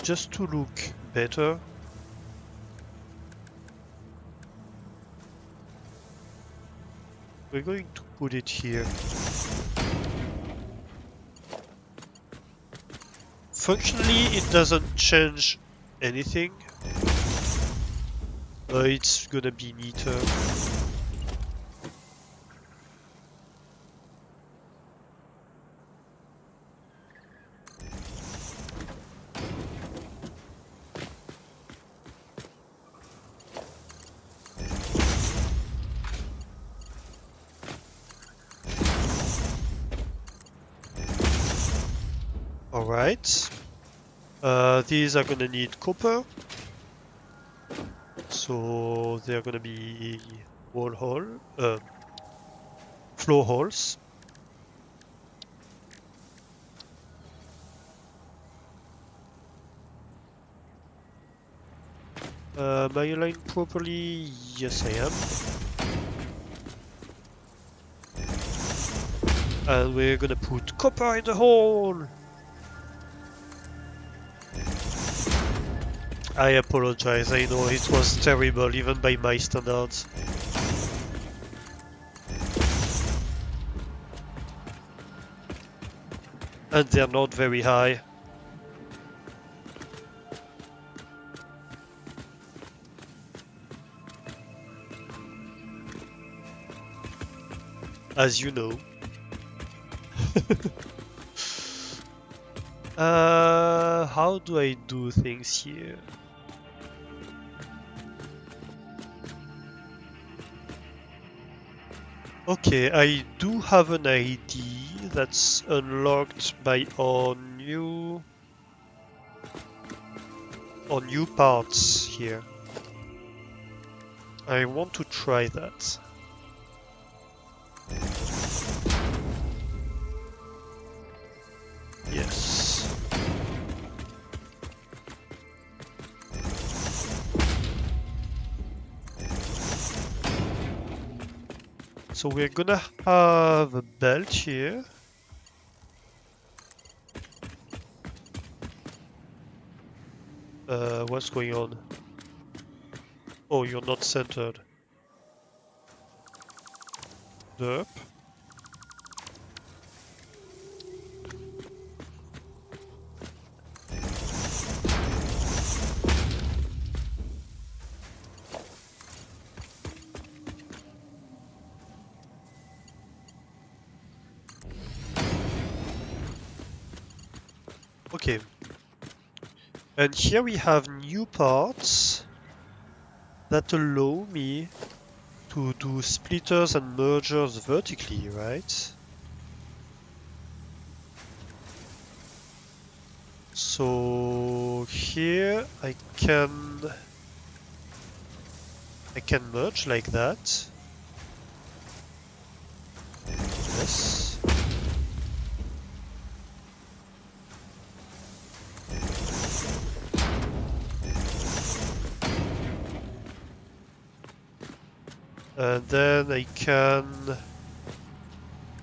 Just to look better. We're going to put it here. Functionally, it doesn't change anything. It's gonna be neater. Alright. These are gonna need copper. So they're gonna be floor holes. Am I aligned properly? Yes, I am. And we're gonna put copper in the hole! I apologize, I know it was terrible even by my standards. And they're not very high. As you know. How do I do things here? Okay, I do have an ID that's unlocked by our new parts here. I want to try that. Yes. So we're gonna have a belt here. What's going on? Oh, you're not centered. Derp. Okay. And here we have new parts that allow me to do splitters and mergers vertically, right? So here I can merge like that. Yes. And then I can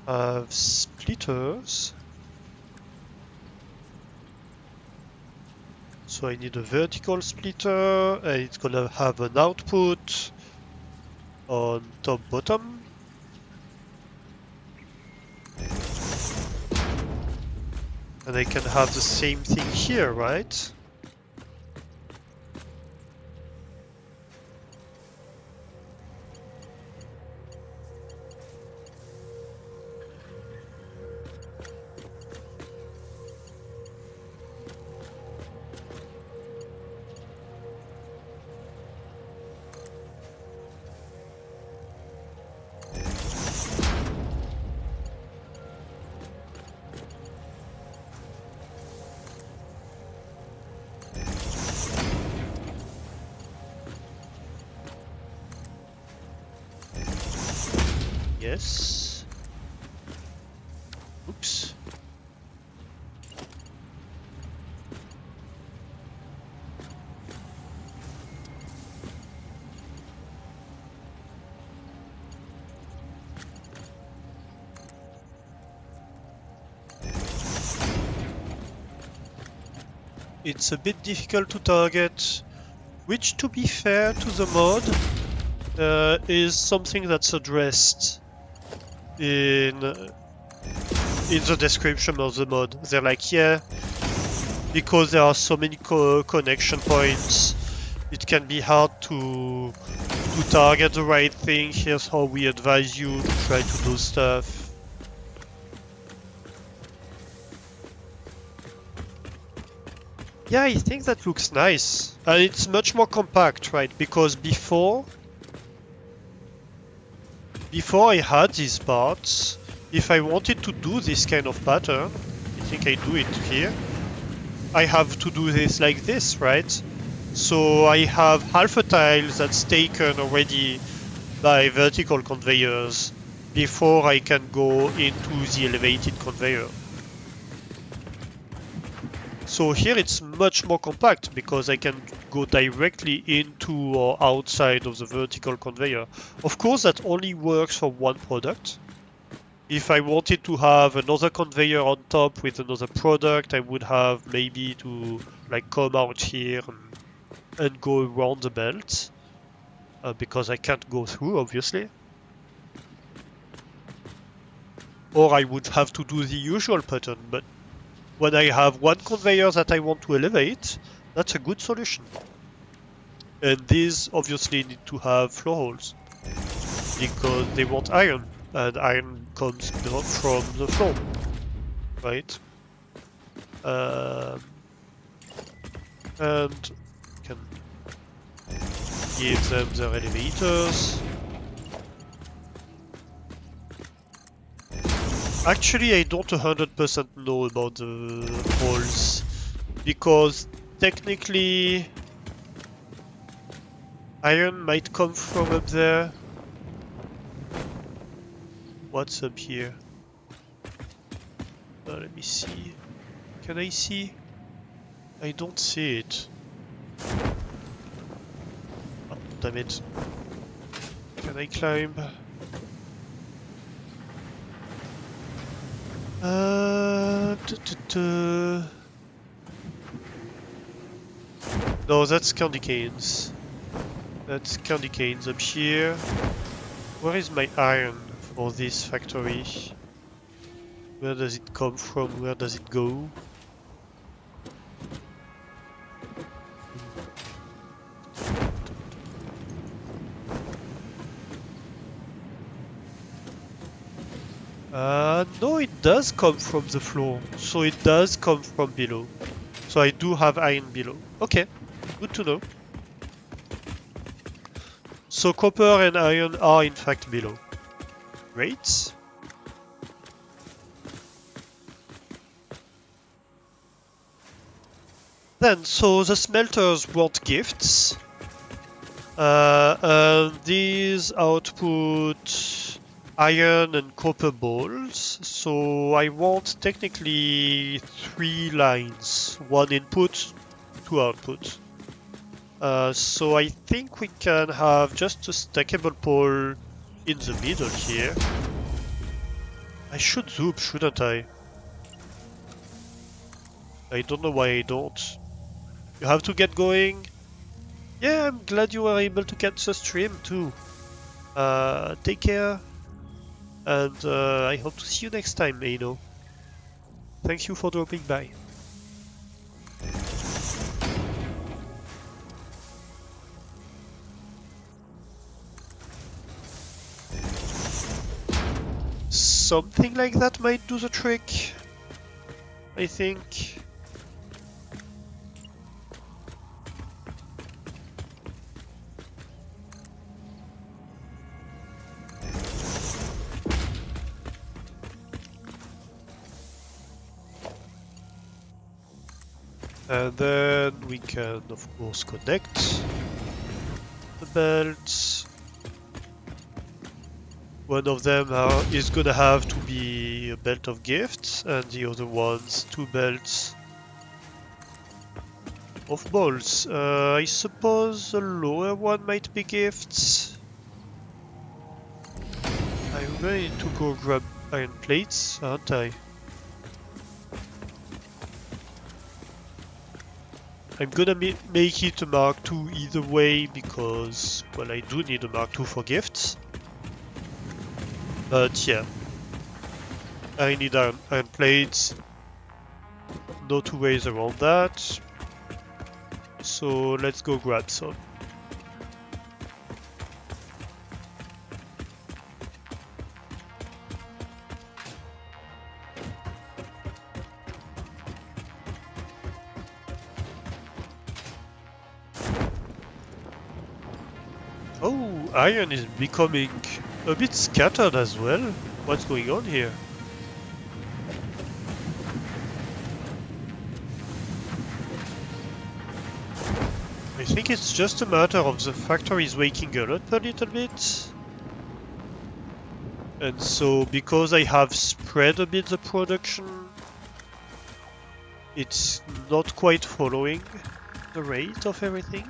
have splitters. So I need a vertical splitter, and it's gonna have an output on top bottom. And I can have the same thing here, right? Yes. Oops. It's a bit difficult to target, which, to be fair to the mod, is something that's addressed in the description of the mod. They're like, yeah, because there are so many connection points, it can be hard to target the right thing. Here's how we advise you to try to do stuff. Yeah, I think that looks nice. And it's much more compact, right? Because before I had these parts, if I wanted to do this kind of pattern, it think I do it here. I have to do this like this, right? So I have half a tile that's taken already by vertical conveyors before I can go into the elevated conveyor. So here it's much more compact because I can go directly into or outside of the vertical conveyor. Of course, that only works for one product. If I wanted to have another conveyor on top with another product, I would have maybe to like come out here and go around the belt because I can't go through, obviously. Or I would have to do the usual pattern, but when I have one conveyor that I want to elevate, that's a good solution. And these obviously need to have floor holes because they want iron, and iron comes from the floor, right? And can give them their elevators. Actually, I don't 100% know about the holes because technically iron might come from up there. What's up here? Let me see. Can I see? I don't see it. Oh, damn it. Can I climb? No, that's candy canes. That's candy canes up here. Where is my iron for this factory? Where does it come from? Where does it go? No, it does come from the floor. So it does come from below. So I do have iron below. Okay, good to know. So copper and iron are in fact below. Great. Then, so the smelters want gifts. These output iron and copper balls. So I want technically 3 lines. 1 input, 2 output. So I think we can have just a stackable pole in the middle here. I should zoom, shouldn't I? I don't know why I don't. You have to get going. Yeah, I'm glad you were able to catch the stream too. Take care. And I hope to see you next time, Eino. Thank you for dropping by. Something like that might do the trick, I think. And then we can, of course, connect the belts. One of them is gonna have to be a belt of gifts, and the other ones 2 belts of balls. I suppose the lower one might be gifts. I'm going to go grab iron plates, aren't I? I'm gonna make it a Mark II either way because, well, I do need a Mark II for gifts. But yeah, I need iron plates. No 2 ways around that. So let's go grab some. Oh, iron is becoming a bit scattered as well. What's going on here? think it's just a matter of the factories waking up a little bit. And so, because I have spread a bit the production, it's not quite following the rate of everything.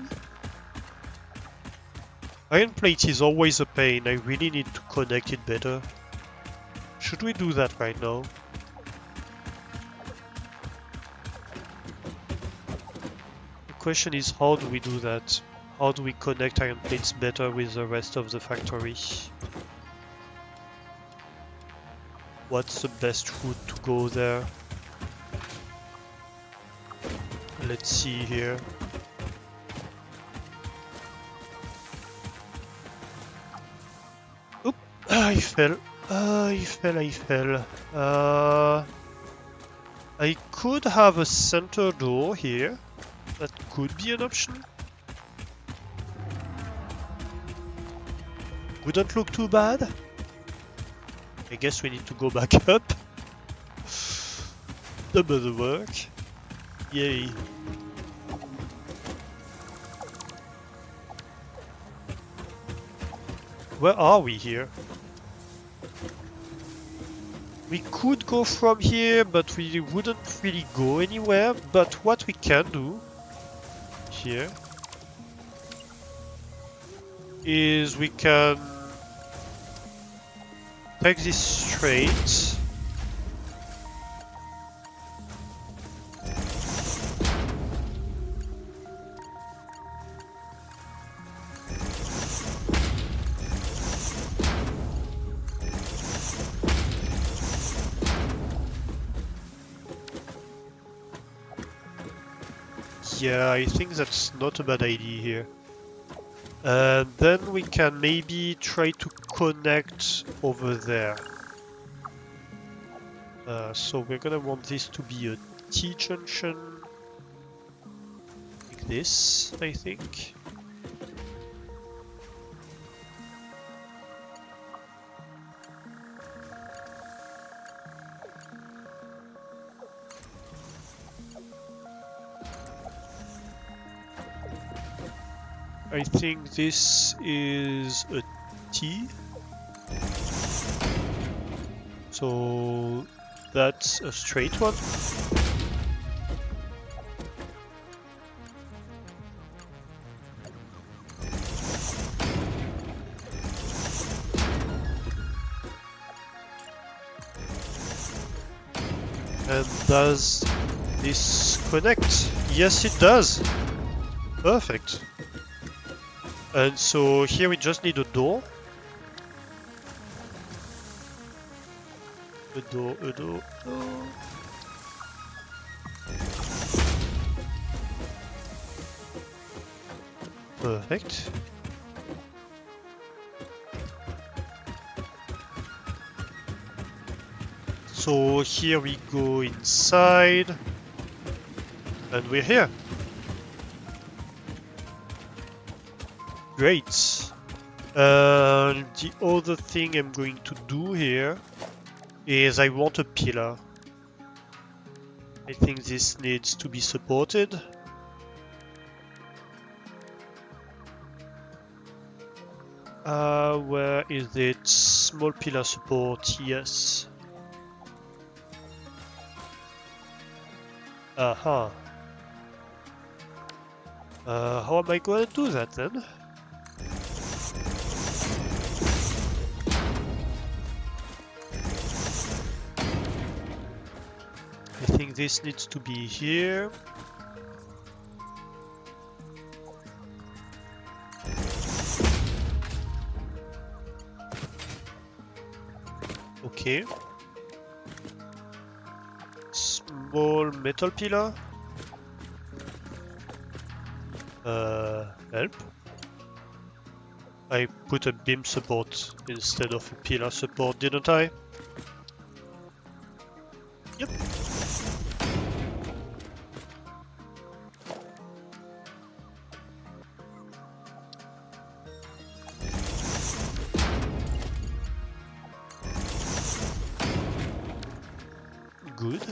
Iron plate is always a pain. I really need to connect it better. Should we do that right now? The question is, how do we do that? How do we connect iron plates better with the rest of the factory? What's the best route to go there? Let's see here. Oop! I fell. I fell. I could have a center door here. That could be an option. Wouldn't look too bad. I guess we need to go back up. Double the work. Yay. Where are we here? We could go from here, but we wouldn't really go anywhere. But what we can do here is we can take this straight. Yeah, I think that's not a bad idea here. And then we can maybe try to connect over there. So we're gonna want this to be a T-junction. Like this, I think. I think this is a T. So that's a straight one. And does this connect? Yes, it does. Perfect. And so here we just need a door. A door. Perfect. So here we go inside. And we're here. Great. The other thing I'm going to do here is I want a pillar. I think this needs to be supported. Where is it? Small pillar support, yes. Aha. How am I going to do that then? I think this needs to be here. Okay. Small metal pillar. Help. I put a beam support instead of a pillar support, didn't I? Yep. Good.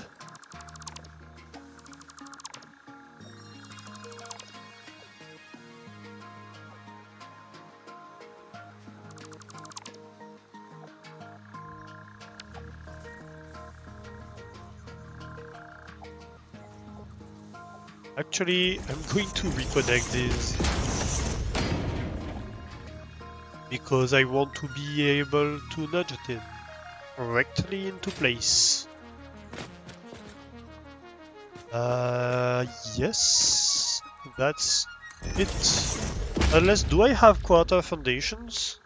Actually, I'm going to reconnect these because I want to be able to nudge them correctly into place. Yes, that's it. Unless, do I have quarter foundations?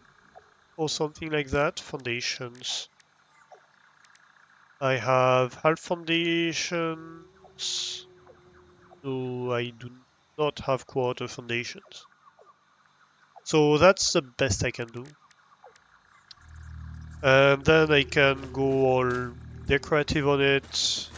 Or something like that? Foundations. I have half foundations. No, I do not have quarter foundations. So that's the best I can do. And then I can go all decorative on it.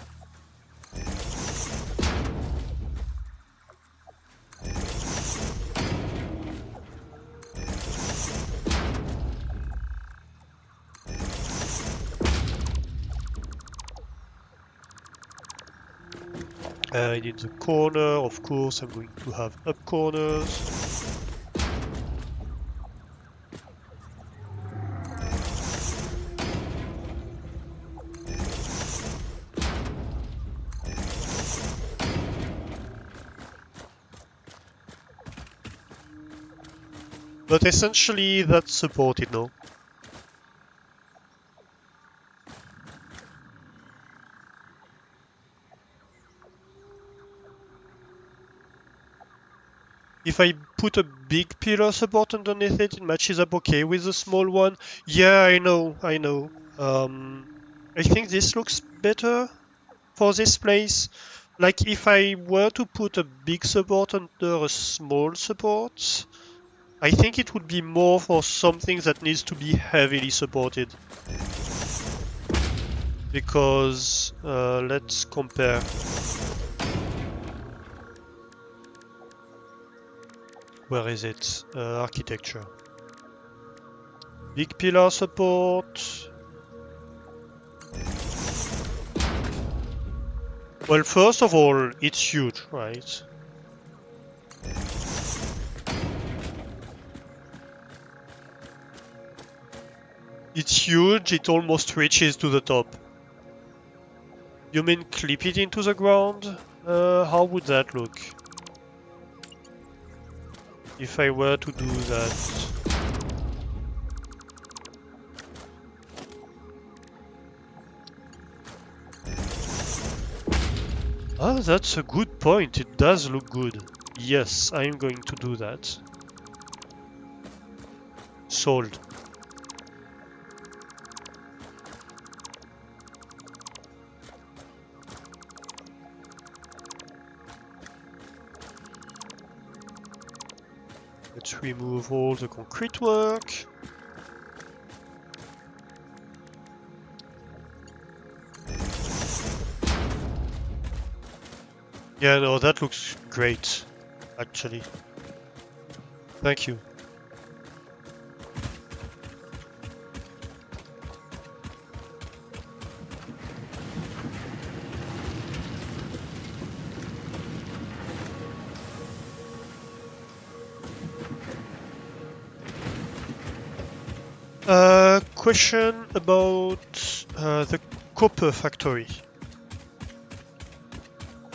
And in the corner, of course, I'm going to have up corners. But essentially, that's supported now. If I put a big pillar support underneath it, it matches up okay with the small one. Yeah, I know. I think this looks better for this place. Like if I were to put a big support under a small support, I think it would be more for something that needs to be heavily supported. Because let's compare. Where is it? Architecture. Big pillar support. Well, first of all, it's huge, right? It's huge, it almost reaches to the top. You mean clip it into the ground? How would that look? If I were to do that. Ah, that's a good point. It does look good. Yes, I'm going to do that. Sold. Let's remove all the concrete work. Yeah, no, that looks great, actually. Thank you. Question about the copper factory.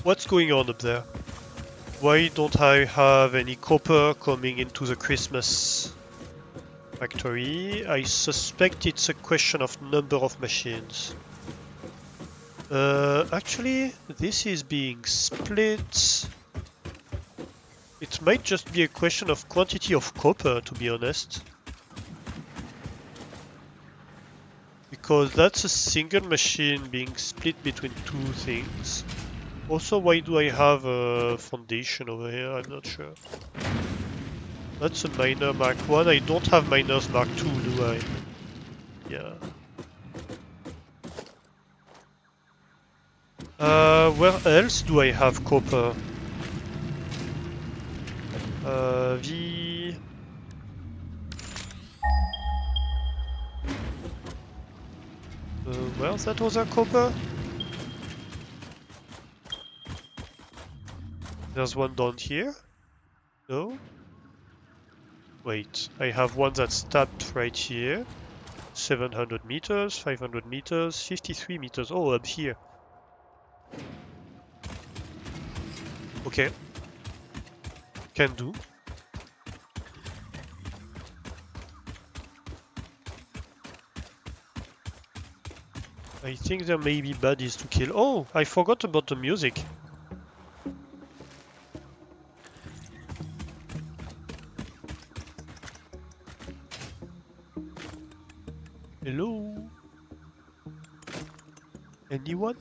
What's going on up there? Why don't I have any copper coming into the Christmas factory? I suspect it's a question of number of machines. Actually, this is being split. It might just be a question of quantity of copper, to be honest. Because that's a single machine being split between two things. Also, why do I have a foundation over here? I'm not sure. That's a miner Mark 1. I don't have miners Mark 2, do I? Yeah. Where else do I have copper? V... where's that other copper? There's one down here? No? Wait, I have one that's tapped right here. 700 meters, 500 meters, 53 meters. Oh, up here. Okay. Can do. I think there may be baddies to kill. Oh, I forgot about the music. Hello? Anyone?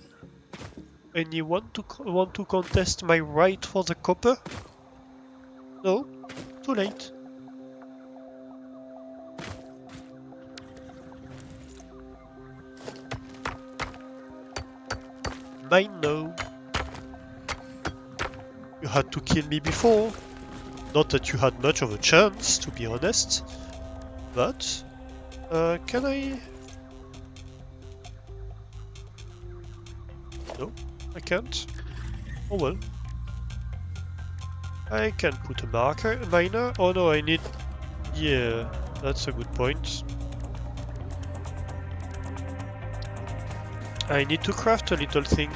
Anyone want to contest my right for the copper? No? Too late. Mine, no. You had to kill me before. Not that you had much of a chance, to be honest. But... can I... No, I can't. Oh well. I can put a miner. Oh no, I need... Yeah, that's a good point. I need to craft a little thing.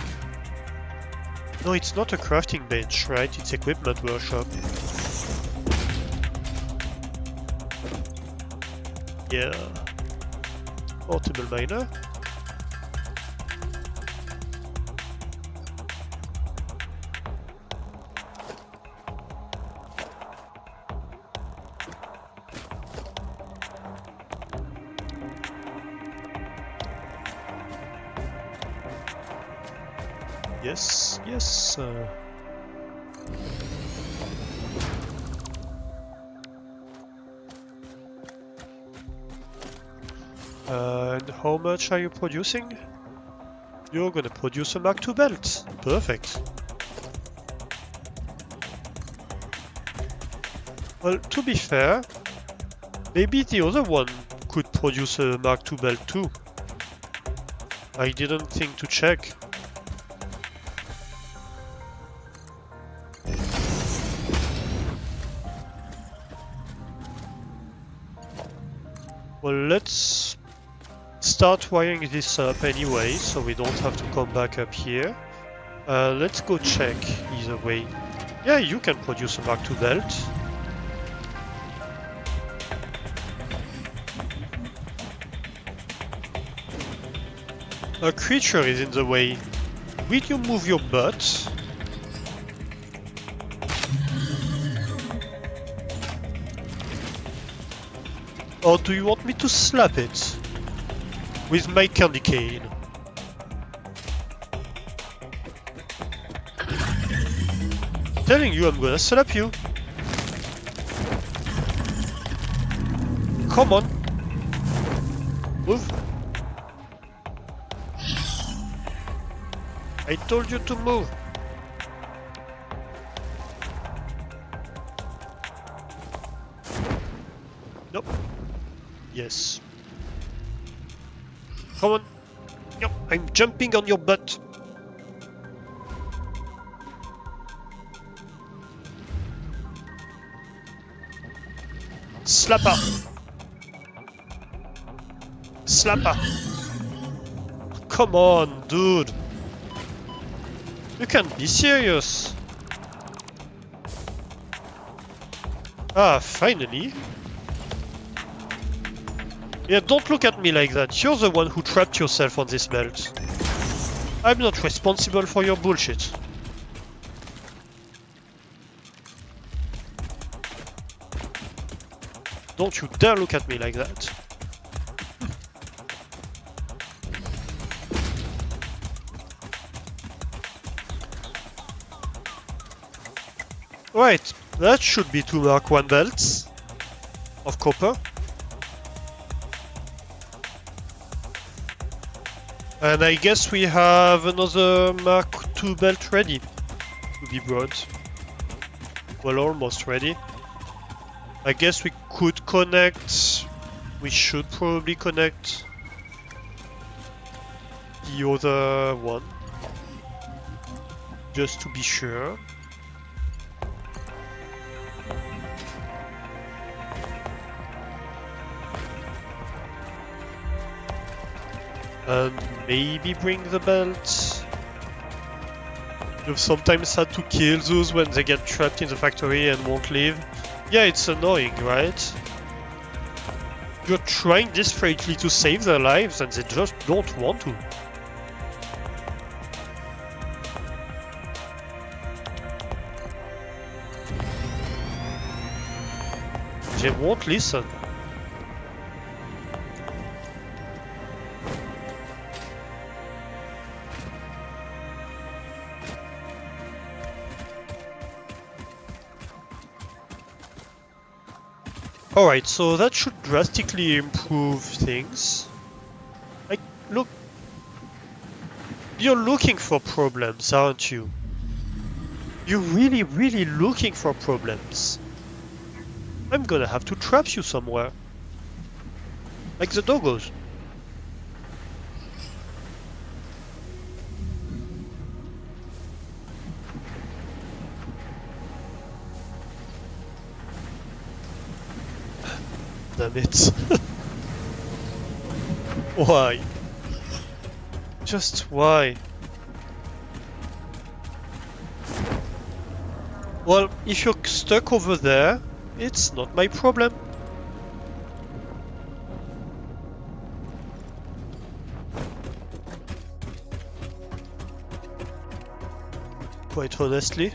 No, it's not a crafting bench, right? It's equipment workshop. Yeah. Portable miner. Yes, yes. And how much are you producing? You're gonna produce a Mark II belt. Perfect. Well, to be fair, maybe the other one could produce a Mark II belt too. I didn't think to check. Well, let's start wiring this up anyway, so we don't have to come back up here. Let's go check either way. Yeah, you can produce a Mark II belt. A creature is in the way. Will you move your butt? Or do you want me to slap it? With my candy cane? Telling you I'm gonna slap you. Come on. Move. I told you to move. Nope. Yes. Come on. Yep, I'm jumping on your butt. Slapper. Slapper. Come on, dude. You can't be serious. Ah, finally. Yeah, don't look at me like that. You're the one who trapped yourself on this belt. I'm not responsible for your bullshit. Don't you dare look at me like that. Right, that should be 2 Mark I belts of copper. And I guess we have another Mark II belt ready to be brought. Well, almost ready. I guess we could connect... We should probably connect the other one. Just to be sure. And maybe bring the belt You've sometimes had to kill those when they get trapped in the factory and won't leave. Yeah, it's annoying, right? You're trying desperately to save their lives and they just don't want to. They won't listen. Alright, so that should drastically improve things. Like, look, you're looking for problems, aren't you? You're really, really looking for problems. I'm gonna have to trap you somewhere. Like the doggos. Damn it. Why? Just why? Well, if you're stuck over there, it's not my problem. Quite honestly.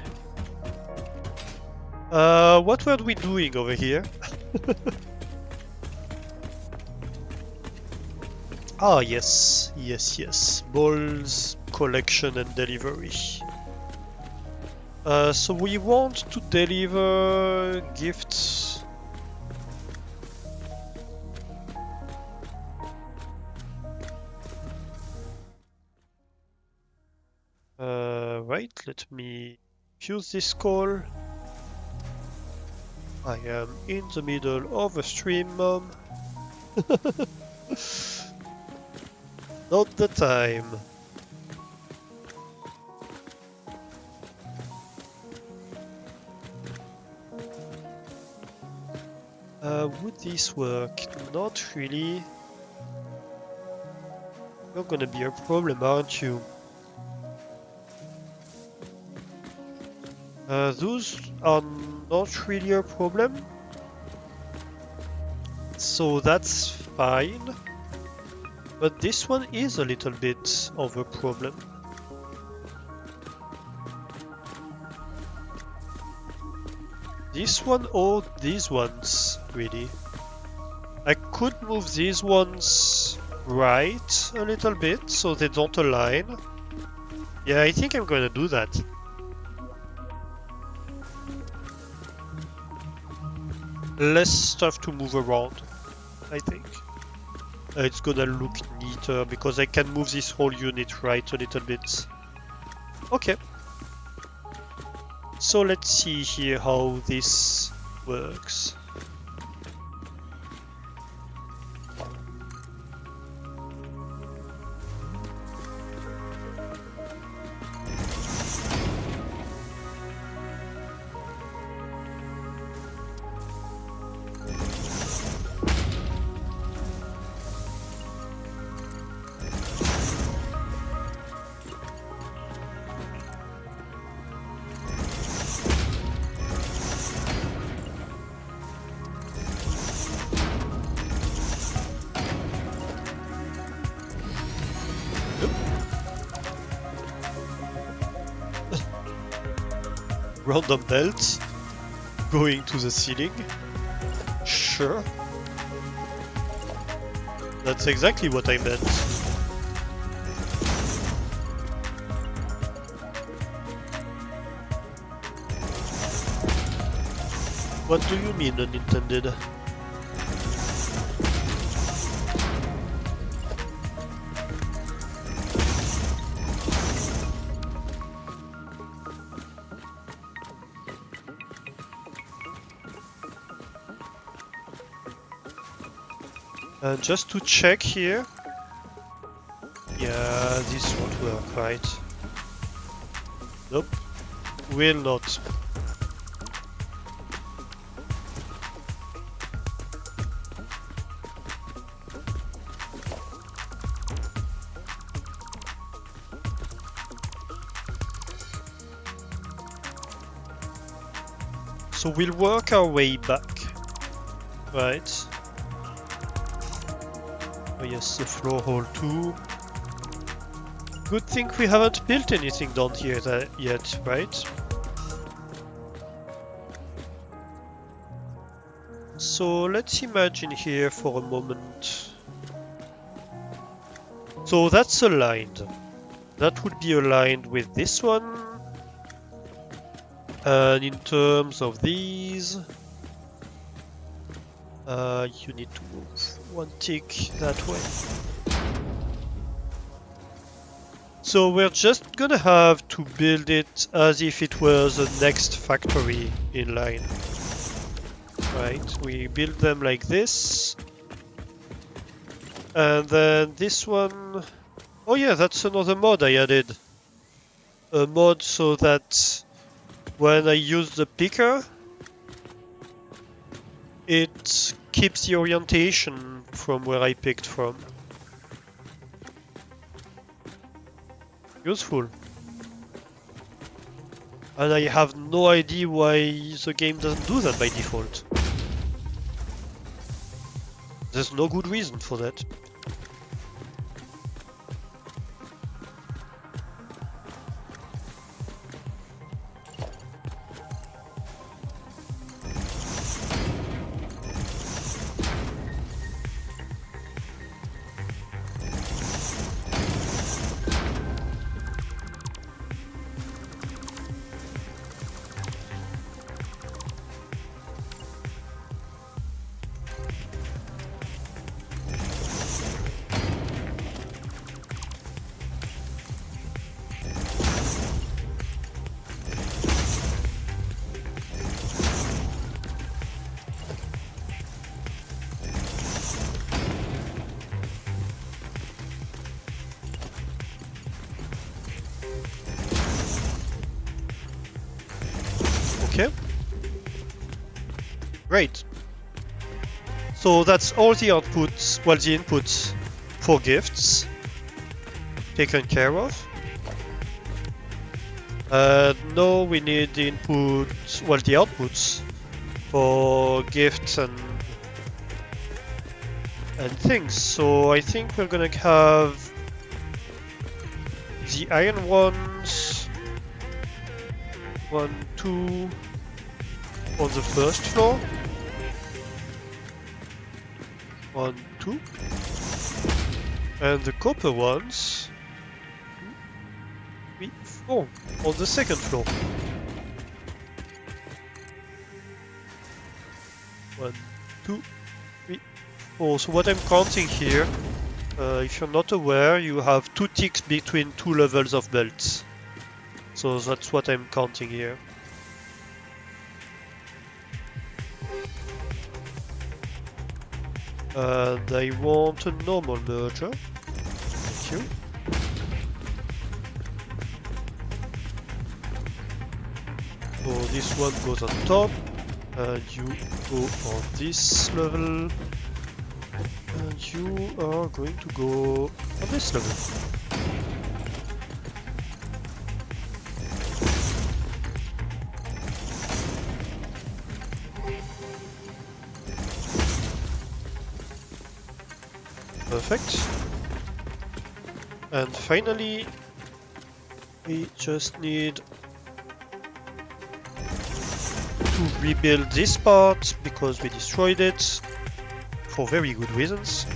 What were we doing over here? Ah, yes, yes, yes. Balls, collection and delivery. So we want to deliver gifts. Right, let me fuse this call. I am in the middle of a stream, Mom. Not the time. Would this work? Not really. You're gonna be a problem, aren't you? Those are not really a problem. So that's fine. But this one is a little bit of a problem. This one or these ones, really. I could move these ones right a little bit so they don't align. Yeah, I think I'm gonna do that. Less stuff to move around, I think. It's gonna look neater because I can move this whole unit right a little bit. Okay. So let's see here how this works. Random belts going to the ceiling. Sure. That's exactly what I meant. What do you mean unintended? Just to check here. Yeah, this won't work, right? Nope. Will not. So we'll work our way back. Right. Oh yes, the floor hole too. Good thing we haven't built anything down here yet, right? So let's imagine here for a moment. So that's aligned. That would be aligned with this one. And in terms of these, you need to move one tick that way. So we're just gonna have to build it as if it was the next factory in line. Right, we build them like this. And then this one... Oh yeah, that's another mod I added. A mod so that when I use the picker, it keeps the orientation from where I picked from. Useful. And I have no idea why the game doesn't do that by default. There's no good reason for that. Okay. Great. So that's all the outputs, well, the inputs for gifts taken care of. Now we need the inputs, well, the outputs for gifts and things. So I think we're gonna have the iron ones, 1, 2 on the first floor. 1, 2. And the copper ones, 2, 3, 4 on the second floor. 1, 2, 3, 4. So what I'm counting here, if you're not aware, you have 2 ticks between 2 levels of belts. So that's what I'm counting here. And I want a normal merger. Thank you. So this one goes on top, and you go on this level, and you are going to go on this level. Perfect. And finally, we just need to rebuild this part because we destroyed it for very good reasons.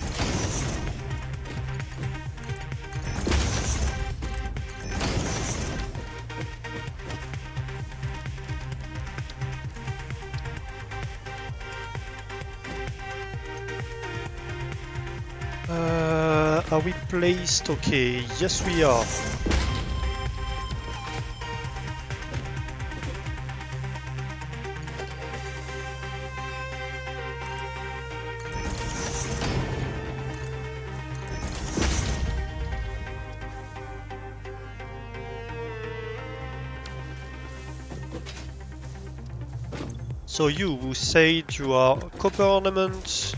Are we placed? Okay, yes we are. So you who said you are copper ornament,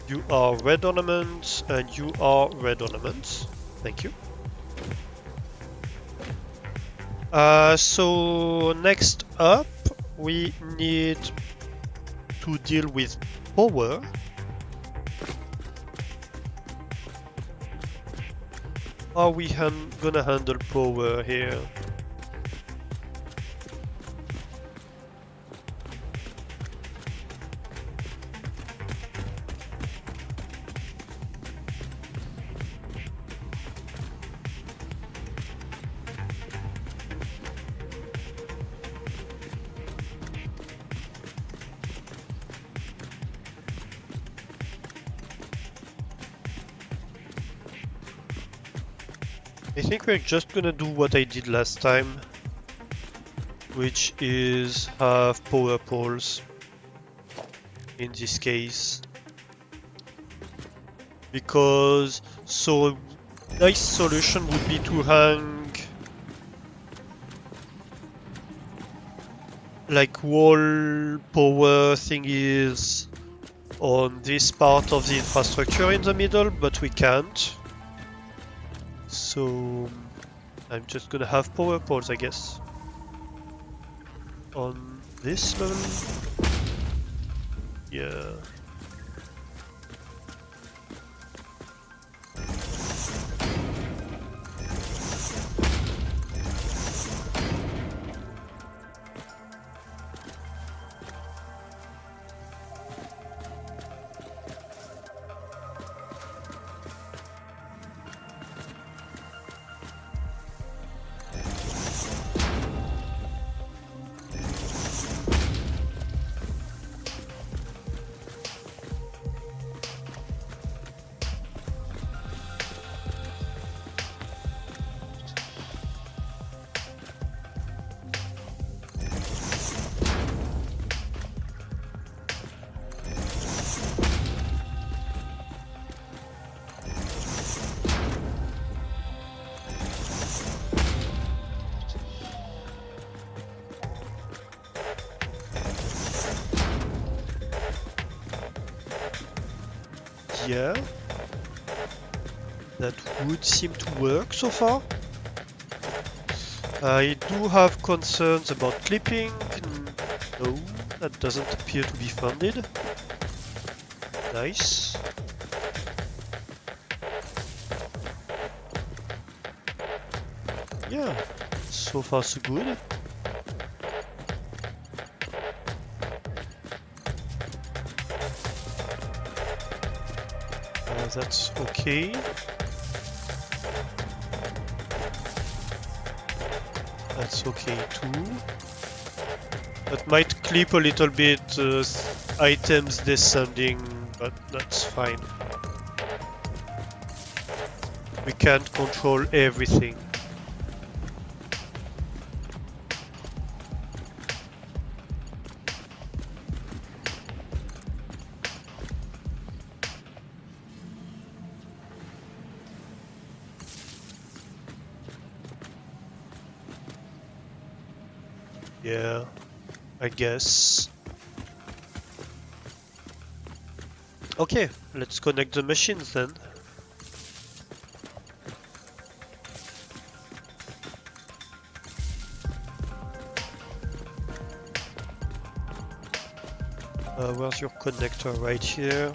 you are red ornament, and you are red ornament. Thank you. So next up, we need to deal with power. How are we gonna handle power here? I think we're just gonna do what I did last time, which is have power poles in this case. Because so a nice solution would be to hang like wall power thingies on this part of the infrastructure in the middle, but we can't. So I'm just gonna have power poles, I guess. On this level? Yeah. Yeah, that would seem to work so far. I do have concerns about clipping. No, that doesn't appear to be funded. Nice. Yeah, so far so good. That's okay. That's okay too. That might clip a little bit items descending, but that's fine. We can't control everything. Yeah, I guess. Okay, let's connect the machines then. Where's your connector? Right here.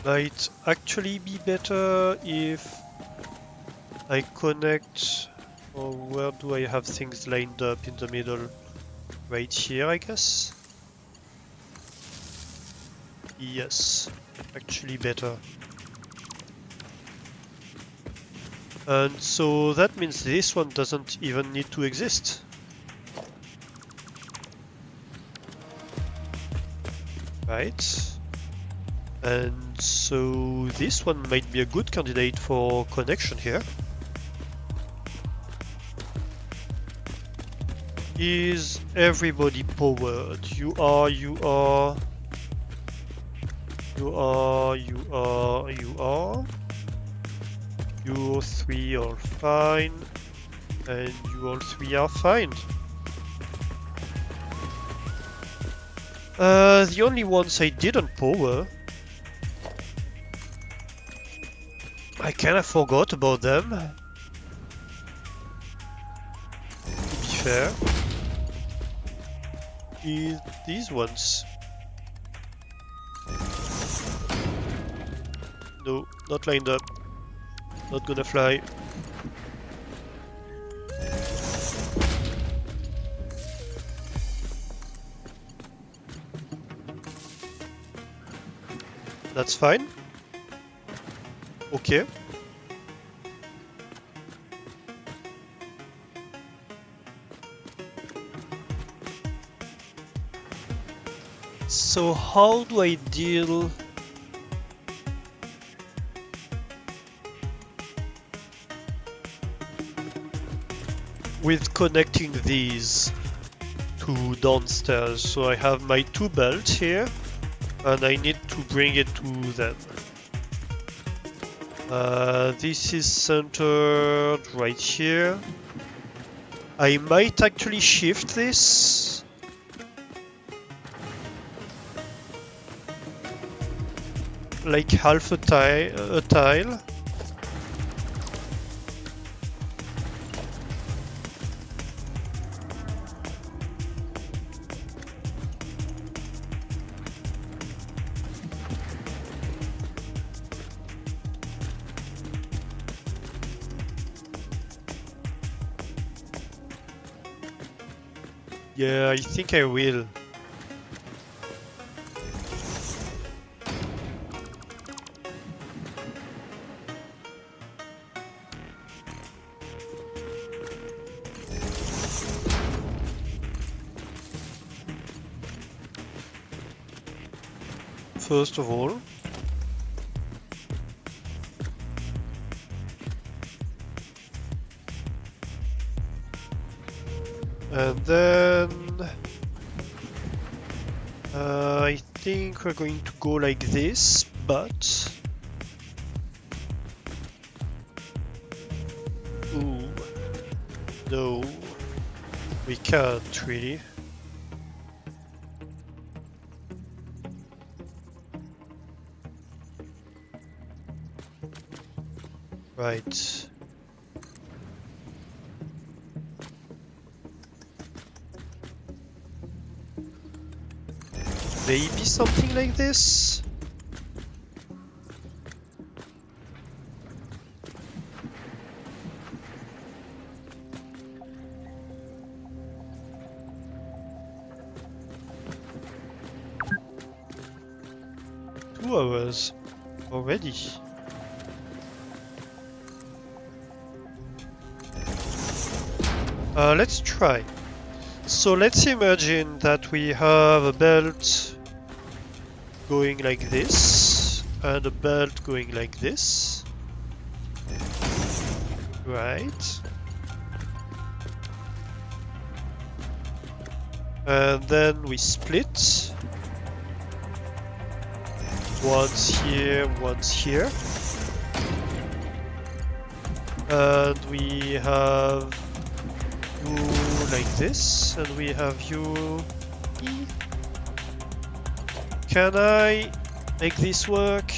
Might actually be better if I connect, or where do I have things lined up in the middle? Right here, I guess? Yes, actually better. And so that means this one doesn't even need to exist. Right? And so this one might be a good candidate for connection here. Is everybody powered? You are. You are, you are, you are. You three are fine. And you all three are fine. The only ones I didn't power. I kinda forgot about them. To be fair. Is these ones. No, not lined up. Not gonna fly. That's fine. Okay. So how do I deal with connecting these to downstairs? So I have my two belts here and I need to bring it to them. This is centered right here. I might actually shift this. Like half a tile. Yeah, I think I will. First of all. And then I think we're going to go like this, but ooh, no, we can't really. Right. Maybe something like this? 2 hours already. Let's try. So let's imagine that we have a belt going like this and a belt going like this. Right. And then we split. Once here, once here. And we have you like this, and we have you. Can I make this work?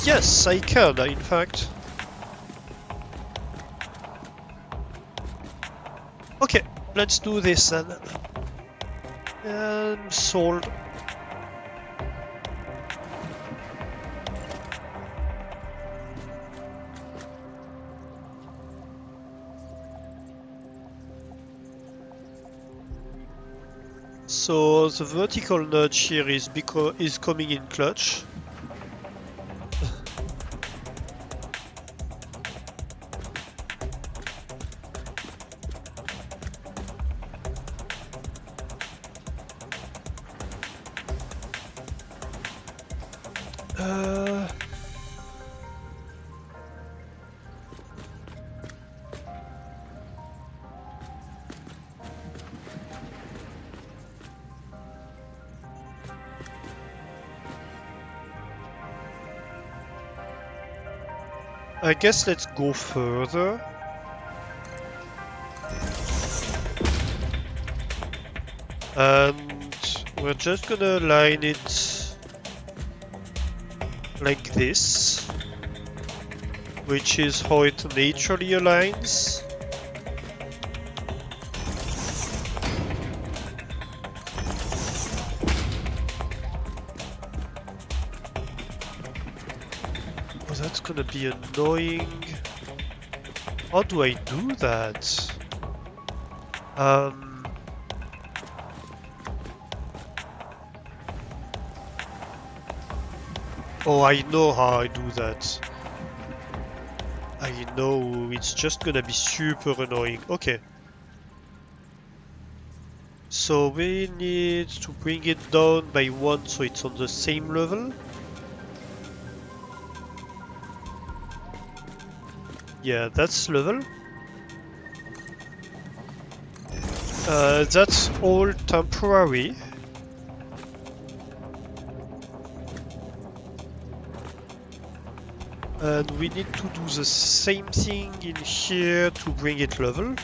Yes, I can, in fact. Okay, let's do this then. Sold. So the vertical nudge here is coming in clutch. I guess let's go further. And we're just gonna line it like this, which is how it naturally aligns. Oh, that's gonna be annoying. How do I do that? Oh, I know how I do that. I know, it's just gonna be super annoying. Okay. So we need to bring it down by 1 so it's on the same level. Yeah, that's level. That's all temporary. And we need to do the same thing in here to bring it level.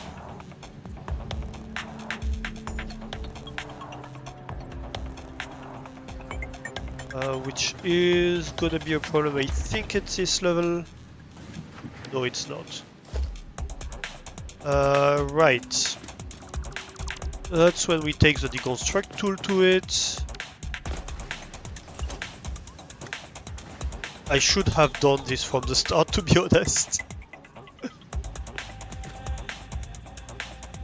Which is gonna be a problem. I think it's this level. No, it's not. Right. That's when we take the deconstruct tool to it. I should have done this from the start, to be honest.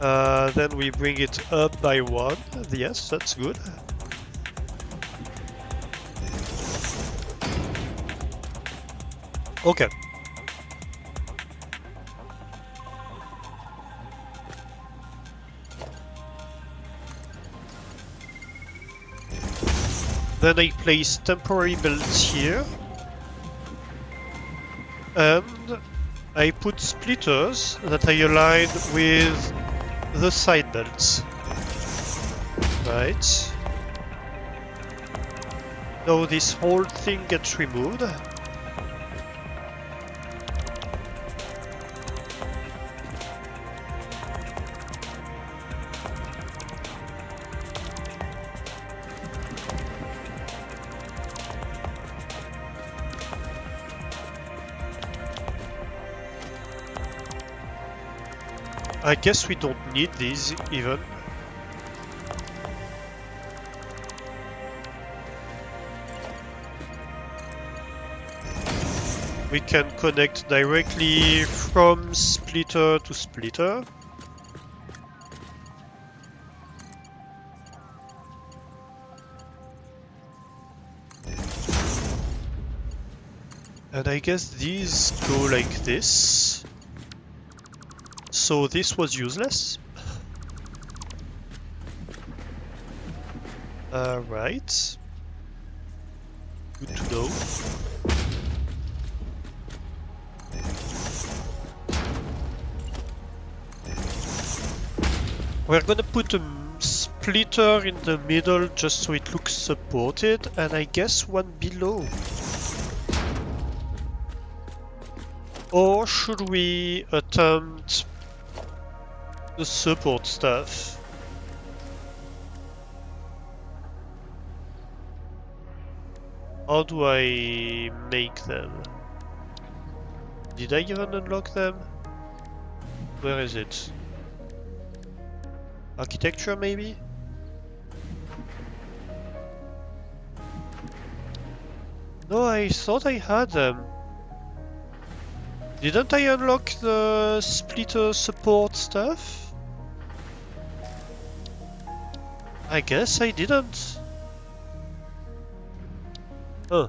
Then we bring it up by 1. Yes, that's good. Okay. Then I place temporary belts here. And I put splitters that I align with the side belts. Right. Now this whole thing gets removed. I guess we don't need these even. We can connect directly from splitter to splitter. And I guess these go like this. So this was useless. Right. Good to know. We're gonna put a splitter in the middle just so it looks supported, and I guess one below. Or should we attempt the support stuff? How do I make them? Did I even unlock them? Where is it? Architecture, maybe? No, I thought I had them. Didn't I unlock the splitter support stuff? I guess I didn't. Huh.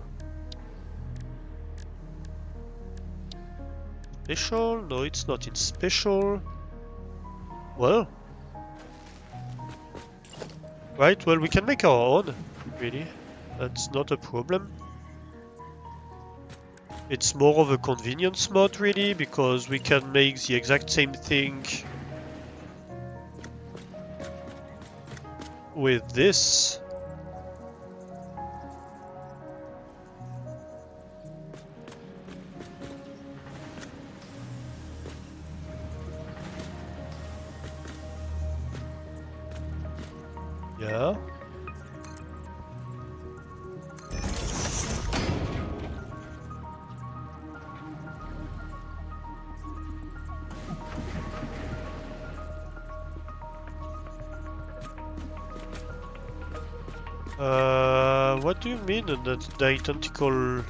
Special? No, it's not in special. Well. Right, well, we can make our own, really. That's not a problem. It's more of a convenience mod, really, because we can make the exact same thing with this. Yeah. What do you mean that the identical...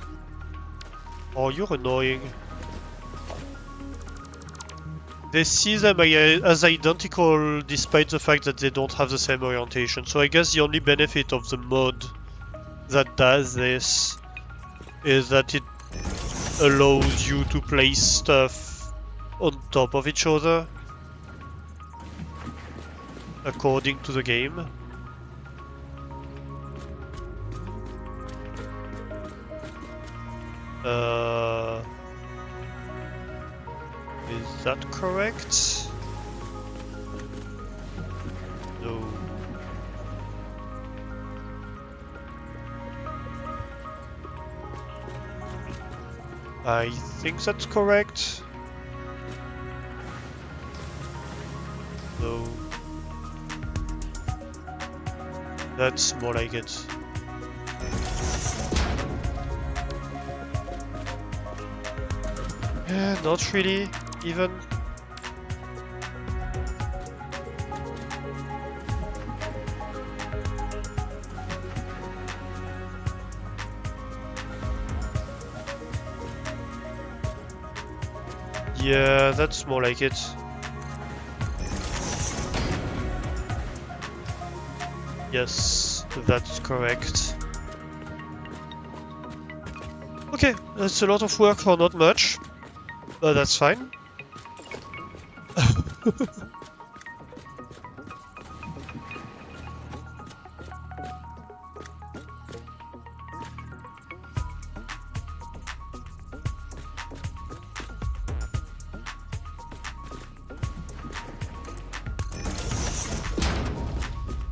Oh, you're annoying. They see them as identical despite the fact that they don't have the same orientation. So I guess the only benefit of the mod that does this is that it allows you to place stuff on top of each other according to the game. Is that correct? No. I think that's correct. No. That's more like it. Yeah, not really, even. Yeah, that's more like it. Yes, that's correct. Okay, that's a lot of work for not much. But that's fine.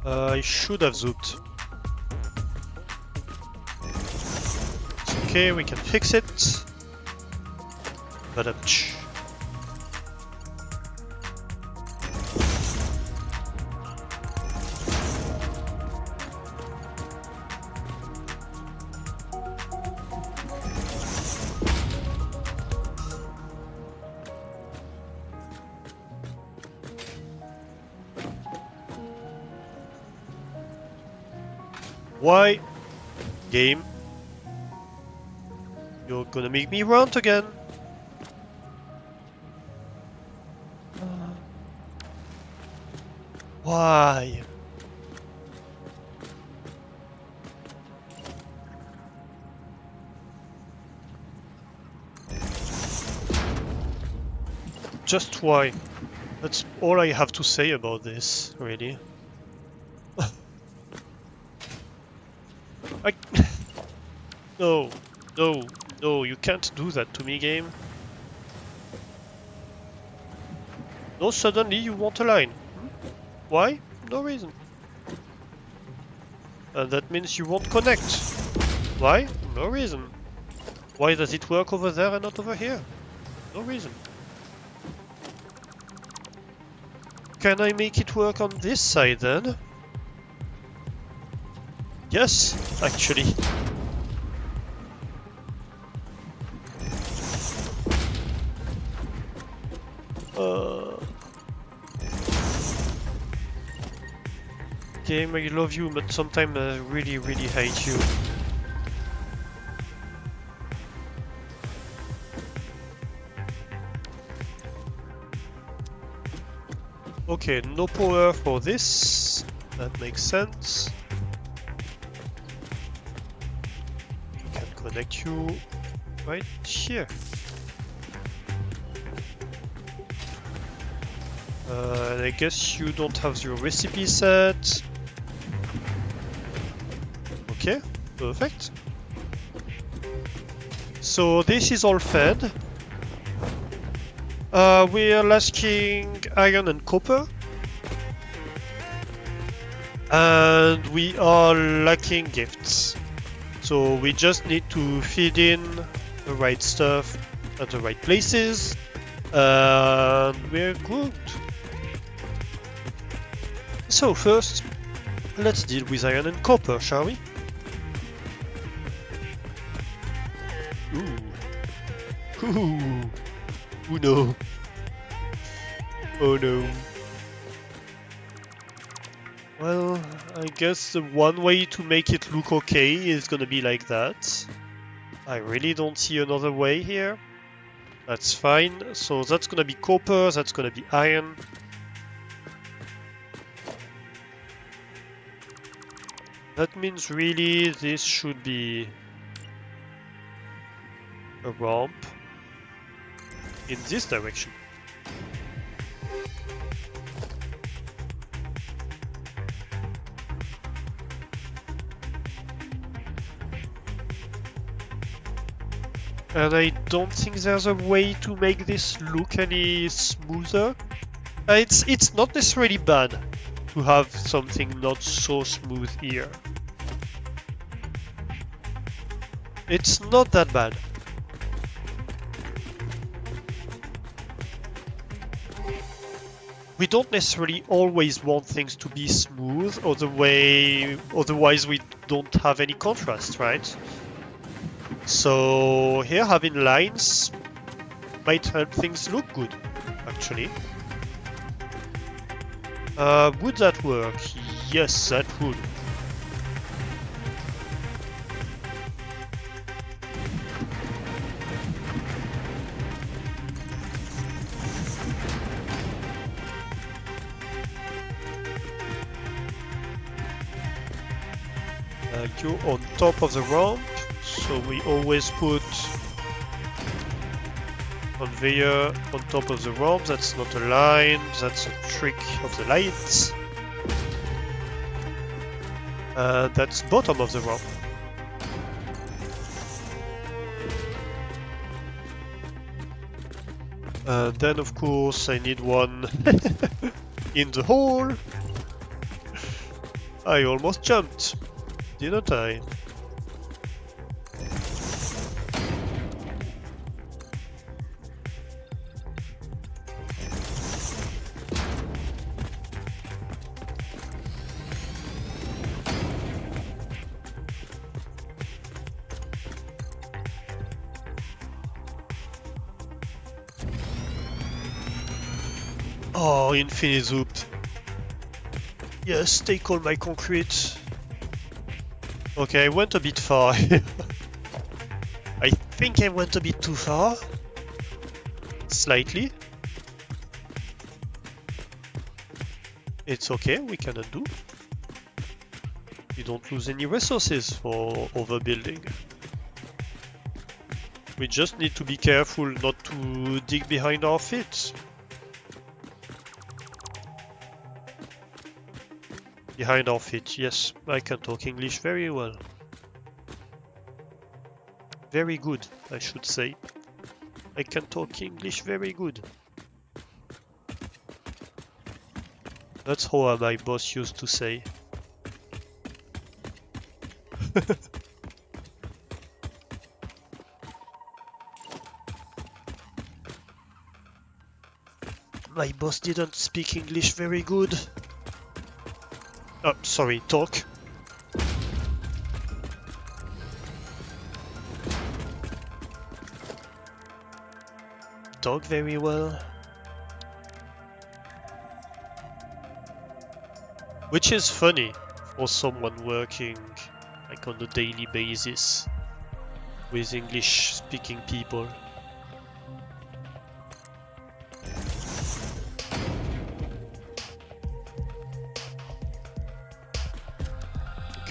I should have zooped. It's okay, we can fix it. But why? Game? You're gonna make me rant again. Why? Just why? That's all I have to say about this, really. No, no, no, you can't do that to me, game. No, suddenly you want a line. Why? No reason. And that means you won't connect. Why? No reason. Why does it work over there and not over here? No reason. Can I make it work on this side then? Yes, actually. Game, I love you, but sometimes I really, really hate you. Okay, no power for this. That makes sense. We can connect you right here. And I guess you don't have your recipe set. Okay, perfect. So this is all fed. We are lacking iron and copper. And we are lacking gifts. So we just need to feed in the right stuff at the right places. And we're good. So first, Let's deal with iron and copper, shall we? Ooh. Ooh. Oh no. Oh no. Well, I guess the one way to make it look okay is gonna be like that. I really don't see another way here. That's fine. So that's gonna be copper, that's gonna be iron. That means really this should be a ramp in this direction. And I don't think there's a way to make this look any smoother. It's not necessarily bad to have something not so smooth here. It's not that bad. We don't necessarily always want things to be smooth, otherwise we don't have any contrast, right? So here having lines might help things look good, actually. Would that work? Yes, that would. You're on top of the ramp, so we always put conveyor on top of the ramp. That's not a line, that's a trick of the lights. That's bottom of the ramp. Then of course I need one in the hole. I almost jumped, didn't I? Oh, infinite zoop. Yes, take all my concrete. Okay, I went a bit far. I think I went a bit too far. Slightly. It's okay, we can undo. You don't lose any resources for overbuilding. We just need to be careful not to dig behind our feet. Behind our feet, yes, I can talk English very well. Very good, I should say. I can talk English very good. That's how my boss used to say. My boss didn't speak English very good. Oh, sorry, talk. Talk very well. Which is funny for someone working like on a daily basis with English speaking people.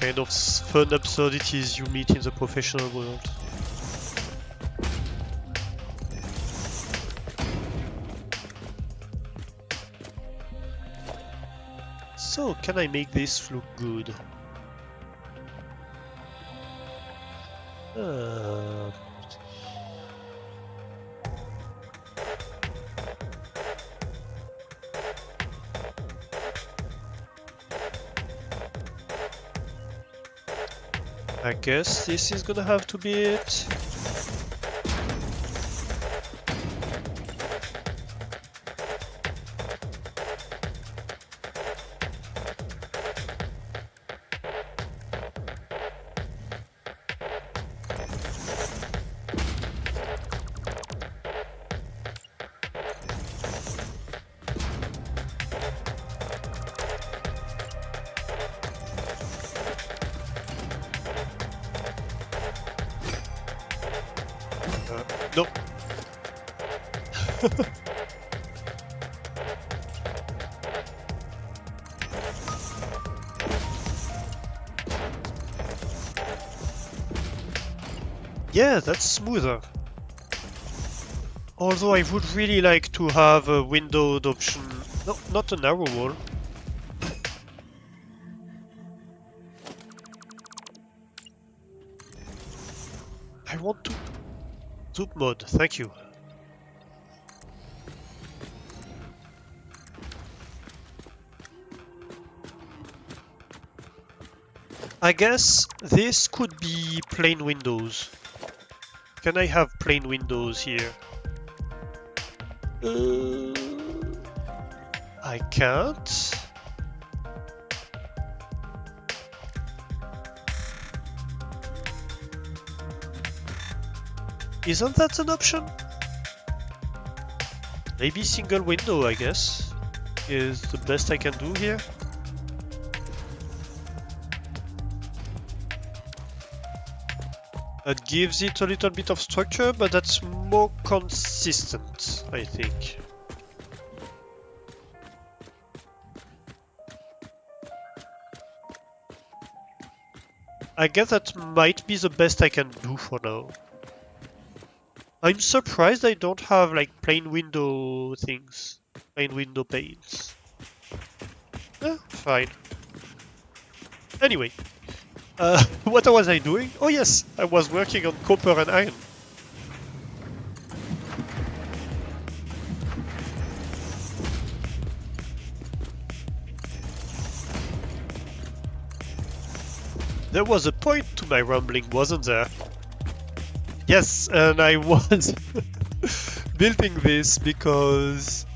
Kind of fun absurdities you meet in the professional world. So, can I make this look good? I guess this is gonna have to be it. Yeah, that's smoother. Although I would really like to have a windowed option. No, not a narrow wall. I want to... Zoom mode, thank you. I guess this could be plain windows. Can I have plain windows here? I can't. Isn't that an option? Maybe single window, I guess, is the best I can do here. That gives it a little bit of structure, but that's more consistent, I think. I guess that might be the best I can do for now. I'm surprised I don't have like plain window things, plain window panes. Fine. Anyway, what was I doing? Oh yes, I was working on copper and iron. There was a point to my rambling, wasn't there? Yes, and I was building this because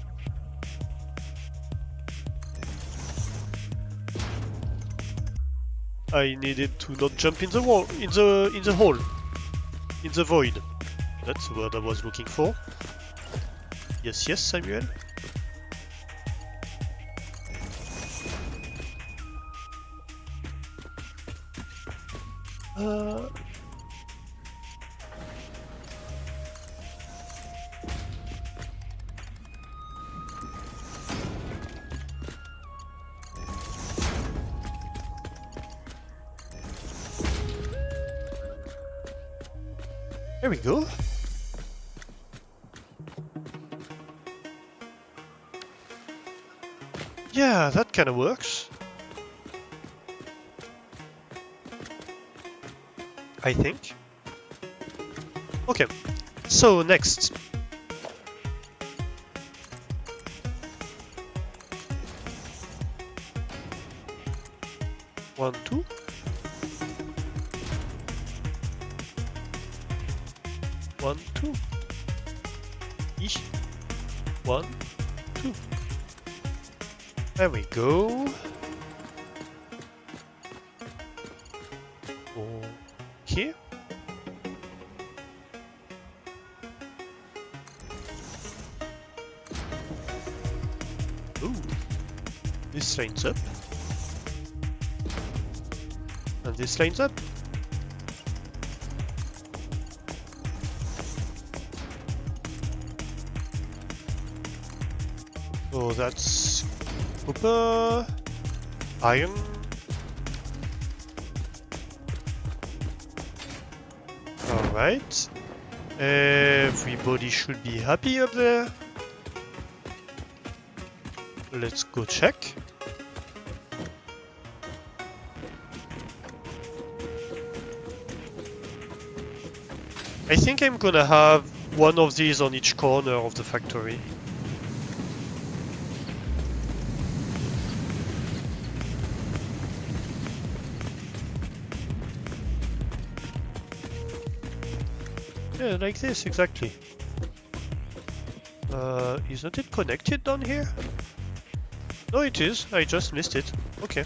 I needed to not jump in the wall, in the hole, in the void. That's the word I was looking for. Yes, yes, Samuel. There we go. Yeah, that kind of works. I think. Okay, so next. One, two. One, two. Eesh. One, two. There we go. Here. Ooh. This lines up. And this lines up. So that's copper, iron. Alright. Everybody should be happy up there. Let's go check. I think I'm gonna have one of these on each corner of the factory. Yeah, like this, exactly. Isn't it connected down here? No, it is. I just missed it. Okay.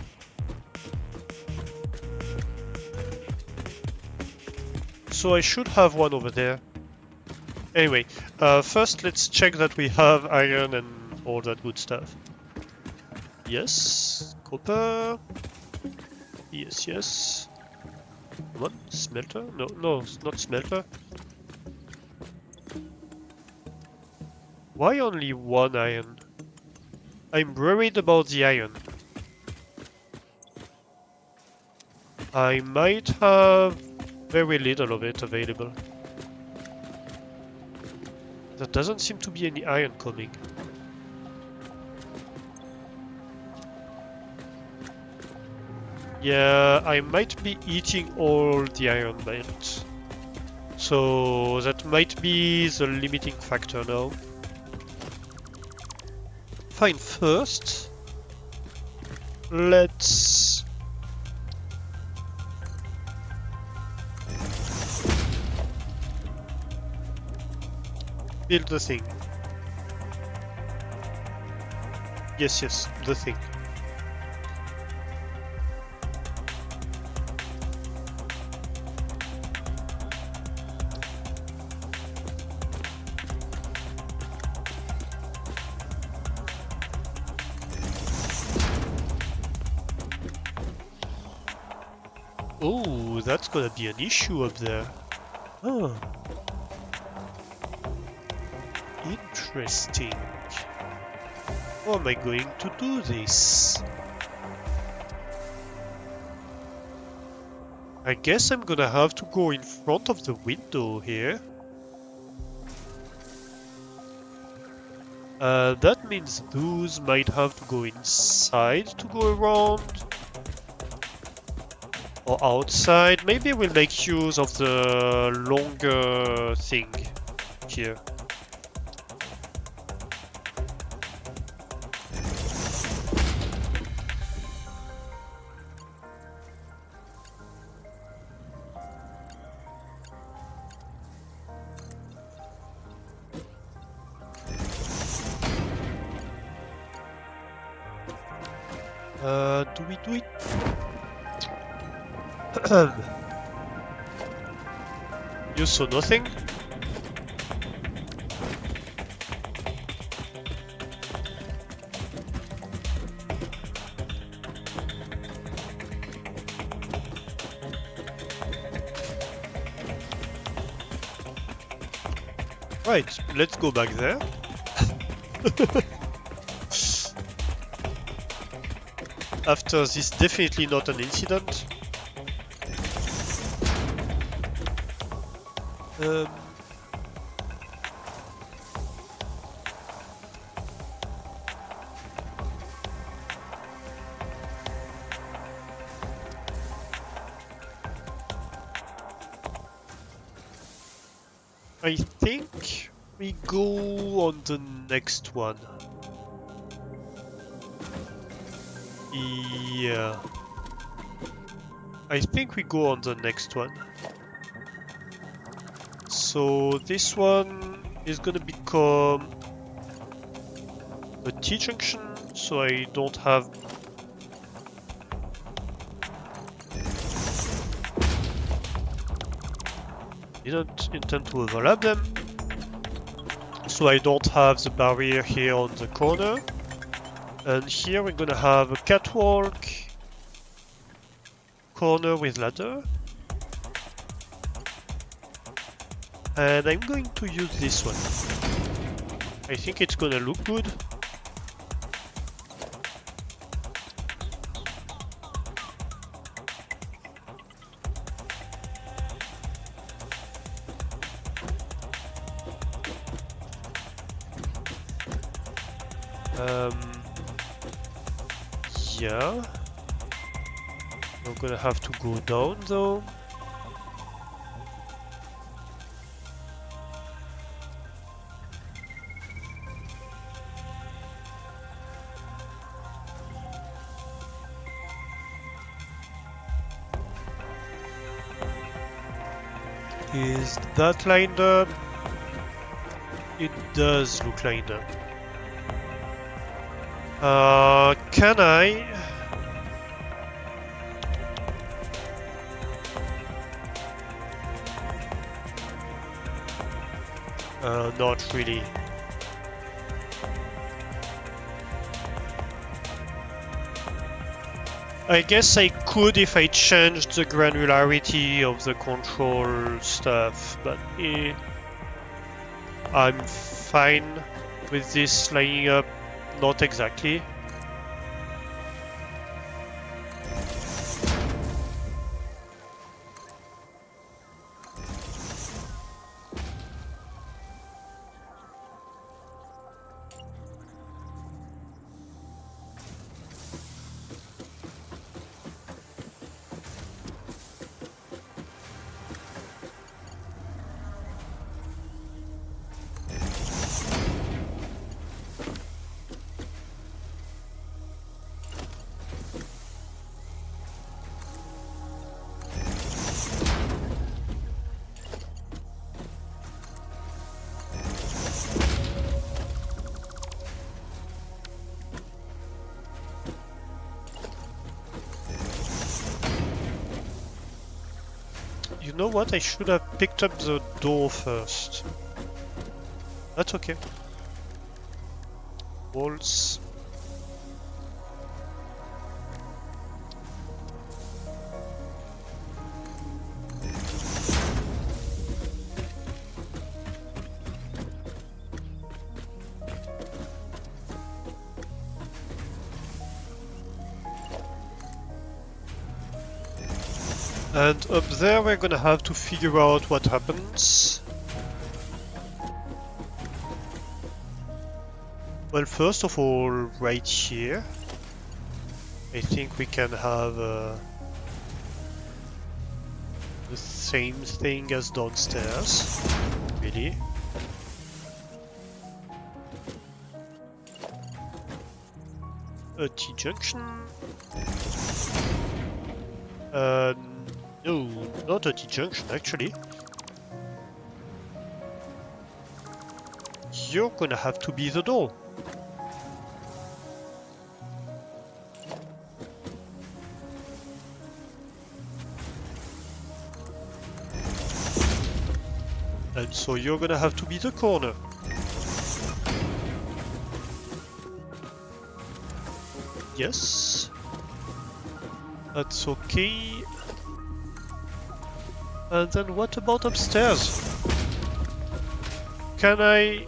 So I should have one over there. Anyway, first let's check that we have iron and all that good stuff. Yes, copper. Yes, yes. Come on, smelter? No, no, not smelter. Why only one iron? I'm worried about the iron. I might have very little of it available. There doesn't seem to be any iron coming. Yeah, I might be eating all the iron belt. So that might be the limiting factor now. Fine, first let's build the thing. Yes, the thing. Oh, that's gonna be an issue up there. Oh. Interesting. How am I going to do this? I guess I'm gonna have to go in front of the window here. That means those might have to go inside to go around. Or outside. Maybe we'll make use of the longer thing here. Do we do it? You saw nothing? Right, let's go back there. After this, definitely not an incident. I think we go on the next one. Yeah. I think we go on the next one. So this one is gonna become a T-junction, so I don't have... Didn't intend to overlap them. So I don't have the barrier here on the corner. And here we're gonna have a catwalk, corner with ladder. And I'm going to use this one. I think it's gonna look good. Yeah. We're gonna have to go down though. Is that lined up? It does look lined up. Can I? Not really. I guess I could if I changed the granularity of the control stuff, but I'm fine with this lining up not exactly. You know what? I should have picked up the door first. That's okay. Walls. And up there we're gonna have to figure out what happens. Well, first of all, right here, I think we can have the same thing as downstairs. Really? A T-junction? No, not a T-junction actually. You're gonna have to be the door. And so you're gonna have to be the corner. Yes. That's okay. And then what about upstairs? Can I...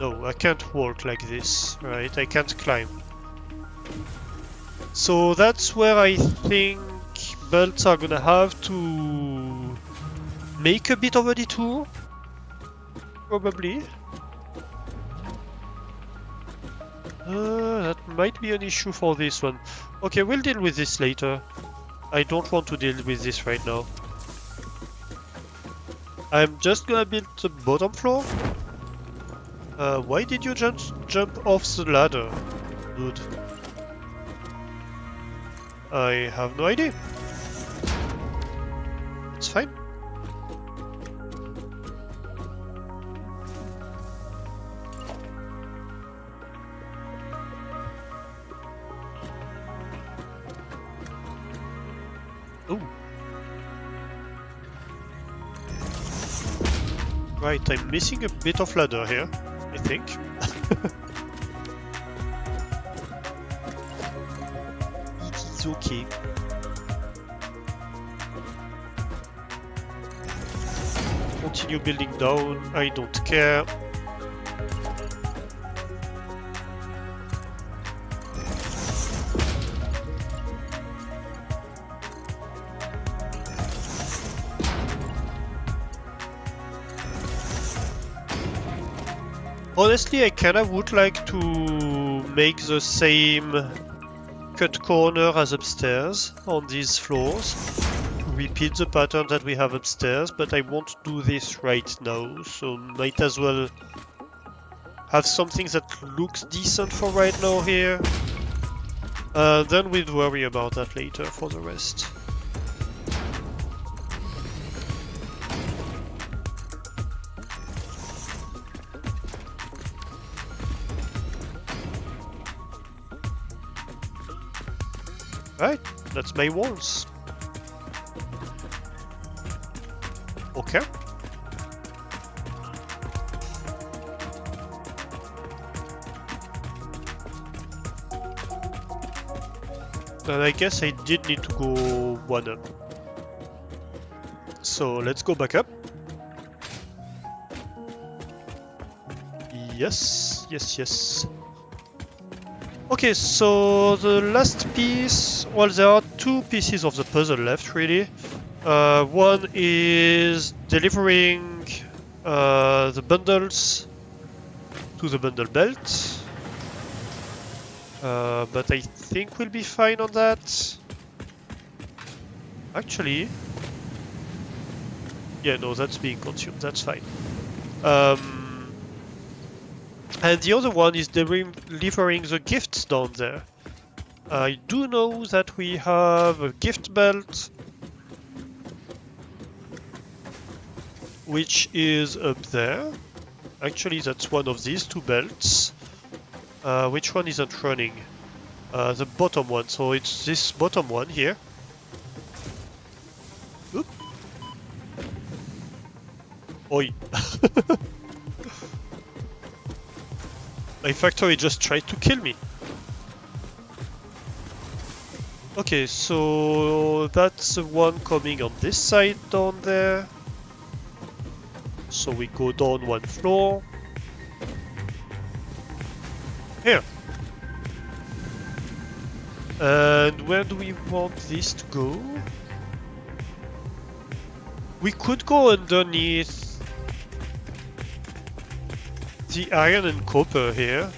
No, I can't walk like this, right? I can't climb. So that's where I think belts are gonna have to make a bit of a detour. Probably. That might be an issue for this one. Okay, we'll deal with this later. I don't want to deal with this right now. I'm just gonna build the bottom floor. Why did you jump off the ladder, dude? I have no idea. It's fine. Oh. Right, I'm missing a bit of ladder here, I think. It is okay. Continue building down, I don't care. Honestly, I kinda would like to make the same cut corner as upstairs on these floors. To repeat the pattern that we have upstairs, but I won't do this right now, so might as well have something that looks decent for right now here. Then we'll worry about that later for the rest. Right, that's my walls. Okay. And I guess I did need to go one up. So let's go back up. Yes, yes, yes. Okay, so the last piece... Well, there are two pieces of the puzzle left, really. One is delivering the bundles to the bundle belt. But I think we'll be fine on that. Actually... Yeah, no, that's being consumed, that's fine. And the other one is delivering the gifts down there. I do know that we have a gift belt, which is up there. Actually, that's one of these two belts. Which one isn't running? The bottom one, so it's this bottom one here. Oop. Oi. My factory just tried to kill me. Okay, so that's the one coming on this side down there. So we go down one floor. Here. And where do we want this to go? We could go underneath the iron and copper here.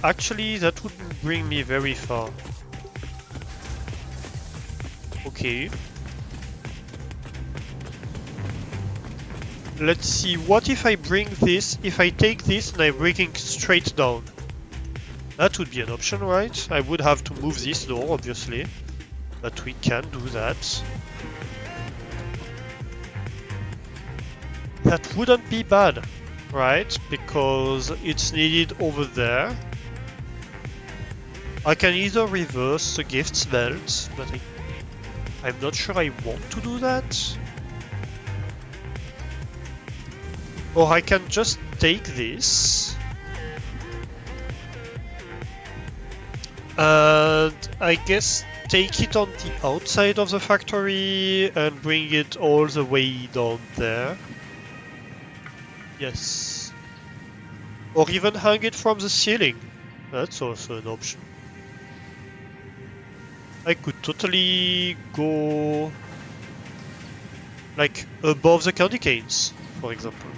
Actually, that wouldn't bring me very far. Okay. Let's see, what if I bring this, if I take this and I bring it straight down? That would be an option, right? I would have to move this door, obviously. But we can do that. That wouldn't be bad, right? Because it's needed over there. I can either reverse the gifts belt, but I'm not sure I want to do that. Or I can just take this. And I guess take it on the outside of the factory and bring it all the way down there. Yes. Or even hang it from the ceiling. That's also an option. I could totally go like above the candy canes, for example.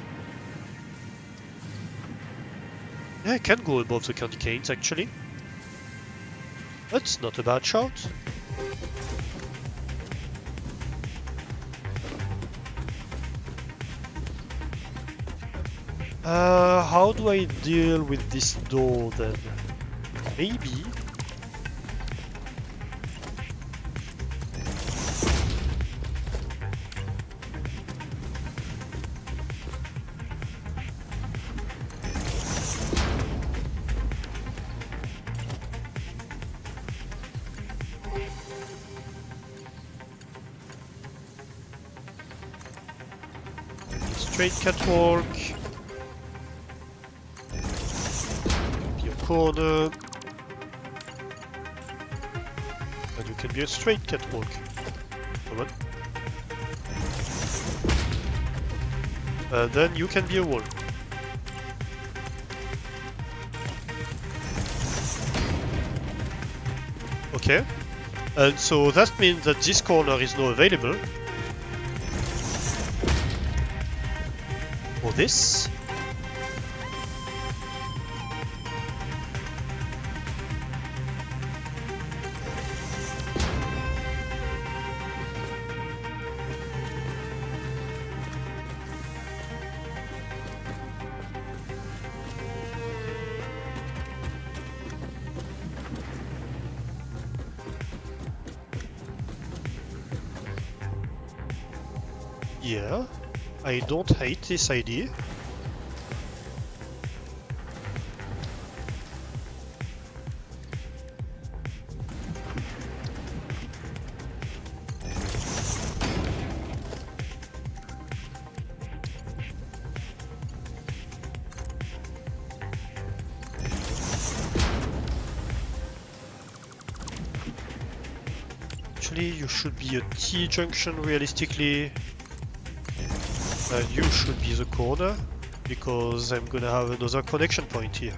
Yeah, I can go above the candy canes actually. That's not a bad shot. How do I deal with this door then? Maybe. Straight catwalk. Be a corner. And you can be a straight catwalk. Come on. Then you can be a wall. Okay. And so that means that this corner is now available. Or this. Yeah, I don't hate this idea. Actually, you should be a T-junction realistically. And you should be the corner, because I'm gonna have another connection point here.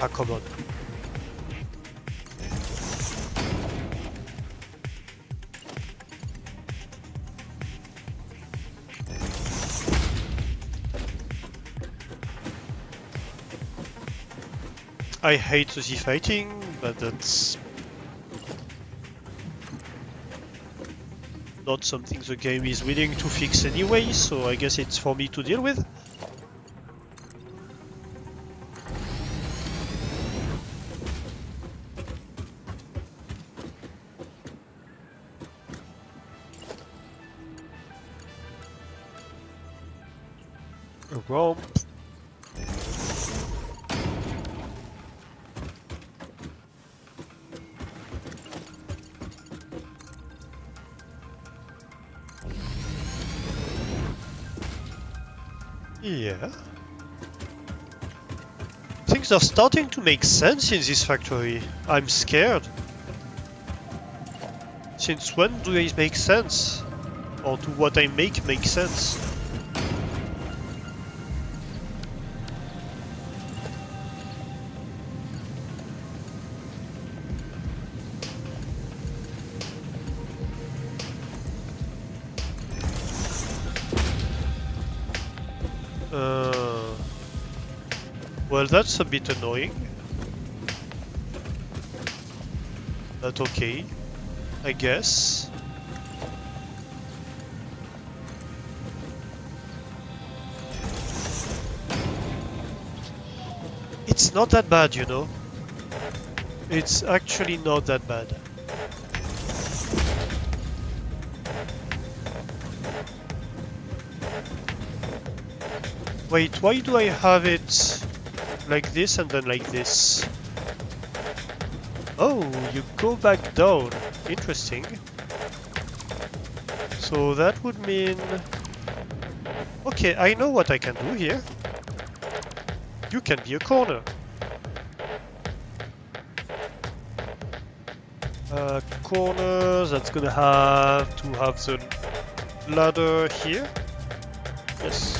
Ah, come on. I hate the fighting, but that's not something the game is willing to fix anyway, so I guess it's for me to deal with. A romp. Yeah. Things are starting to make sense in this factory. I'm scared. Since when do they make sense? Or do what I make sense? Well, that's a bit annoying. But okay, I guess. It's not that bad, you know. It's actually not that bad. Wait, why do I have it like this and then like this? Oh, you go back down. Interesting. So that would mean... Okay, I know what I can do here. You can be a corner. Corner, that's gonna have to have the ladder here. Yes.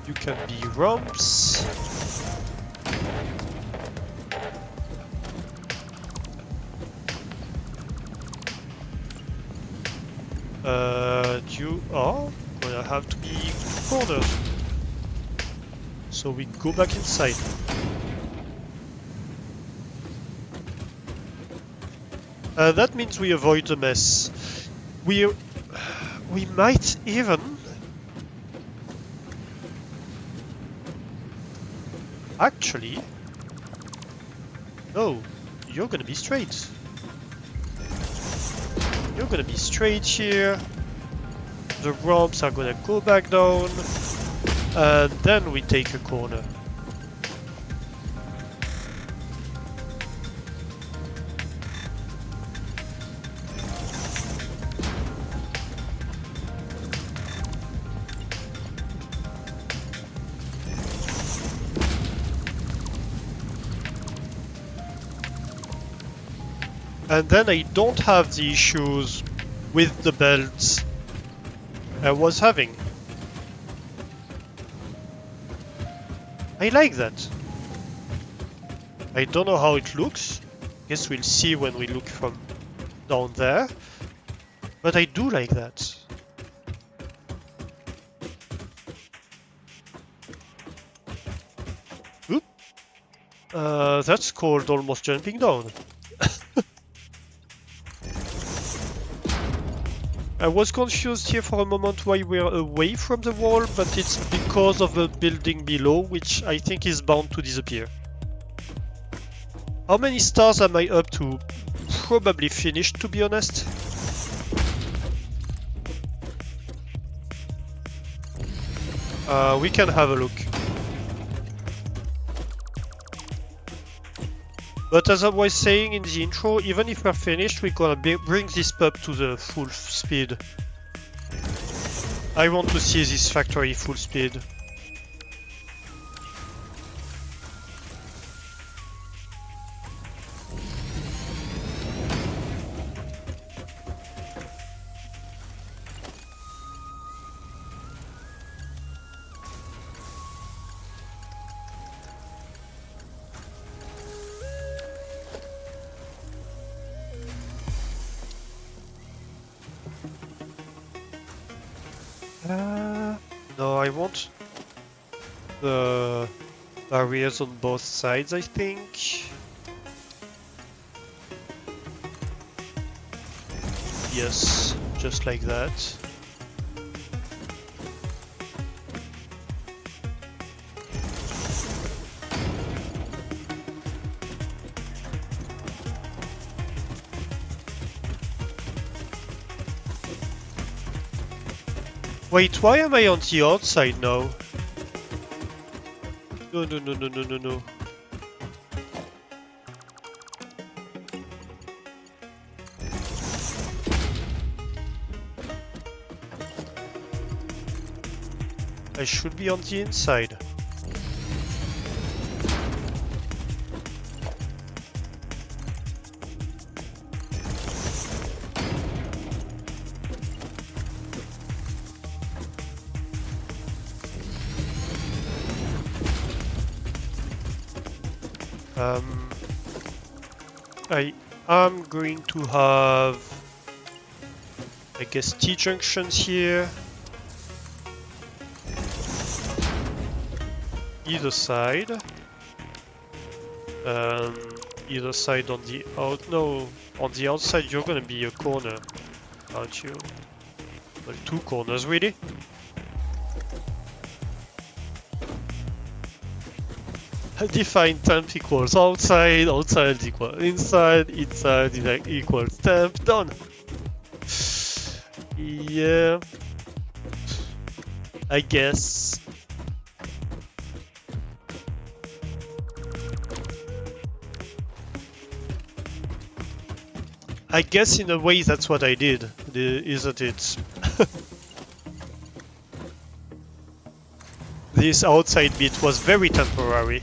You can be romps. You are gonna have to be corners. So we go back inside. That means we avoid the mess. We might even... Actually... No, you're gonna be straight. You're gonna be straight here. The ramps are gonna go back down. And then we take a corner. And then I don't have the issues with the belts I was having. I like that. I don't know how it looks. Guess we'll see when we look from down there. But I do like that. Oop. That's called almost jumping down. I was confused here for a moment why we're away from the wall, but it's because of the building below, which I think is bound to disappear. How many stars am I up to? Probably finished, to be honest. We can have a look. But as I was saying in the intro, even if we're finished, we're gonna bring this pub to the full speed. I want to see this factory full speed. No, I want the barriers on both sides, I think. Yes, just like that. Wait, why am I on the outside now? No, no, no, no, no, no, no. I should be on the inside. I am going to have, I guess, T-junctions here. Either side. Either side on the no, on the outside you're gonna be a corner, aren't you? Well, two corners, really? Define temp equals outside, outside equals inside, inside equals temp, done! Yeah... I guess... I guess in a way that's what I did, isn't it? This outside bit was very temporary.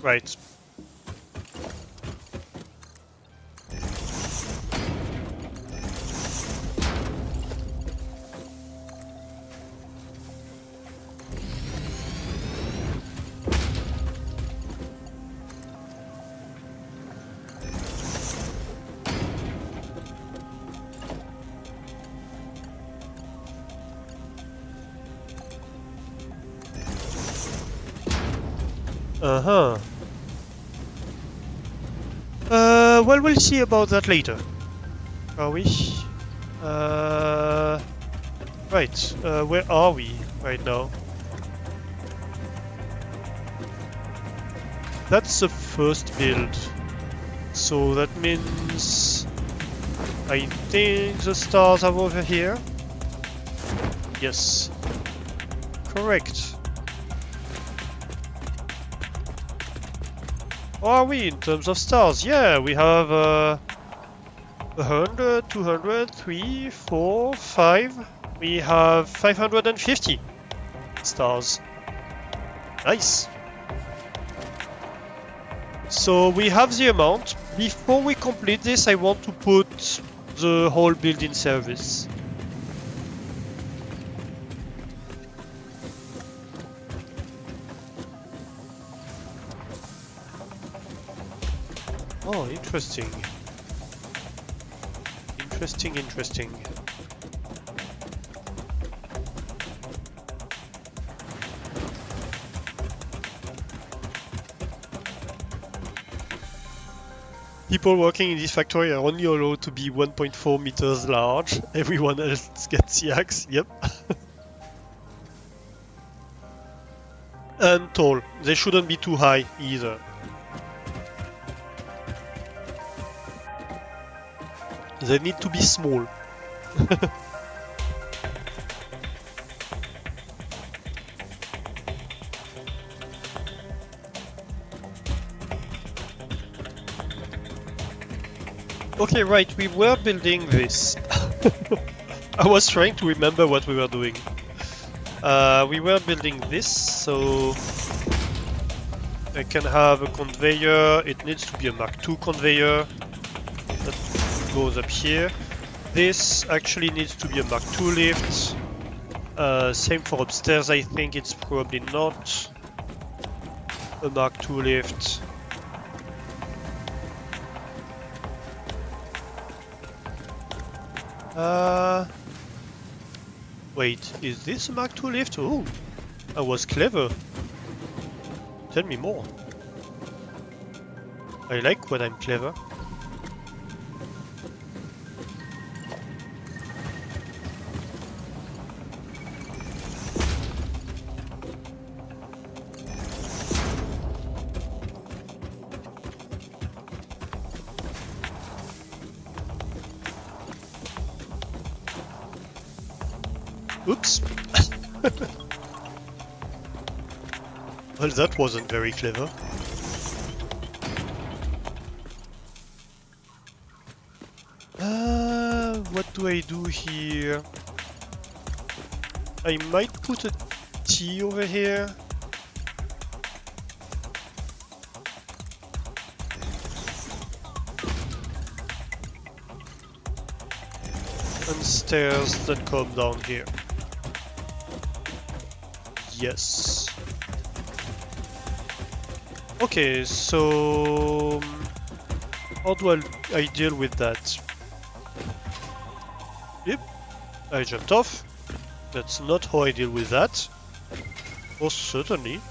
Right. Uh-huh. Well, we'll see about that later. Are we? Right. Where are we right now? That's the first build. So that means... I think the stars are over here. Yes. Correct. How are we in terms of stars? Yeah, we have 100, 200, 3, 4, 5. We have 550 stars. Nice. So we have the amount. Before we complete this, I want to put the whole build in service. Oh, interesting. Interesting. People working in this factory are only allowed to be 1.4 meters large. Everyone else gets the axe, yep. And tall. They shouldn't be too high either. They need to be small. Okay, right, we were building this. I was trying to remember what we were doing. We were building this, so I can have a conveyor. It needs to be a Mark II conveyor that goes up here. This actually needs to be a Mark II lift. Same for upstairs, I think it's probably not. a Mark II lift. Wait, is this a Mark II lift? Oh, I was clever. Tell me more. I like when I'm clever. Oops. Well, that wasn't very clever. What do I do here? I might put a T over here. And stairs that come down here. Yes. Okay, so how do I deal with that? Yep, I jumped off. That's not how I deal with that. Most certainly.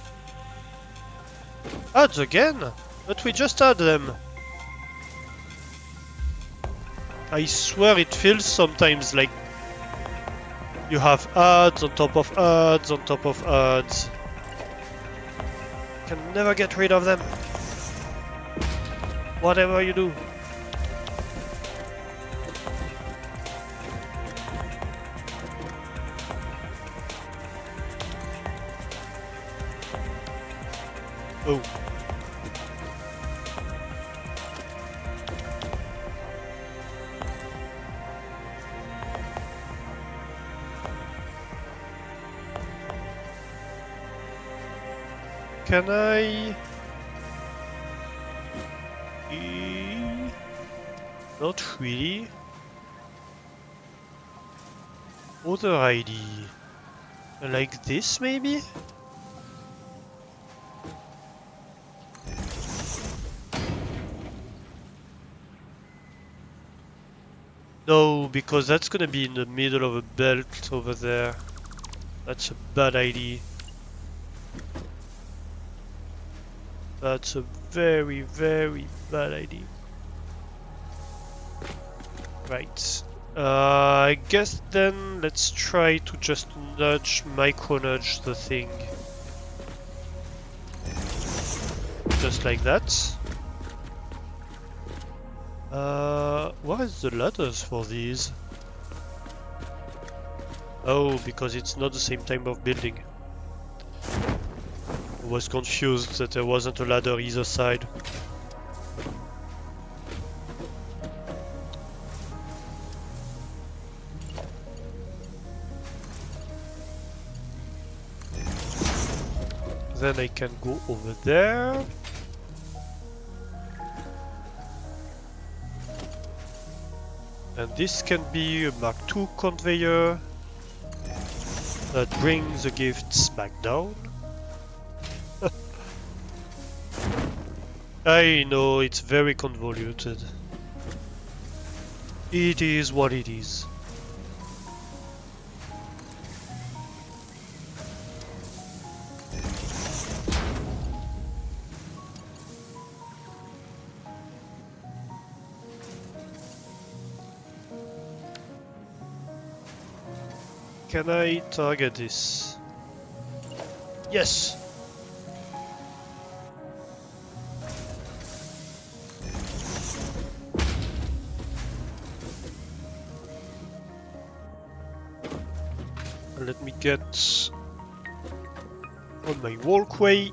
Ads again? But we just had them. I swear it feels sometimes like you have ads on top of ads on top of ads. Can never get rid of them. Whatever you do. Oh. Can I? Not really. Other ID. Like this, maybe? No, because that's gonna be in the middle of a belt over there. That's a bad idea. That's a very, very bad idea. Right. I guess then let's try to just micro nudge the thing. Just like that. What is the ladders for these? Oh, because it's not the same type of building. I was confused that there wasn't a ladder either side. Then I can go over there. And this can be a Mark II conveyor that brings the gifts back down. I know, it's very convoluted. It is what it is. Can I target this? Yes! Let me get on my walkway.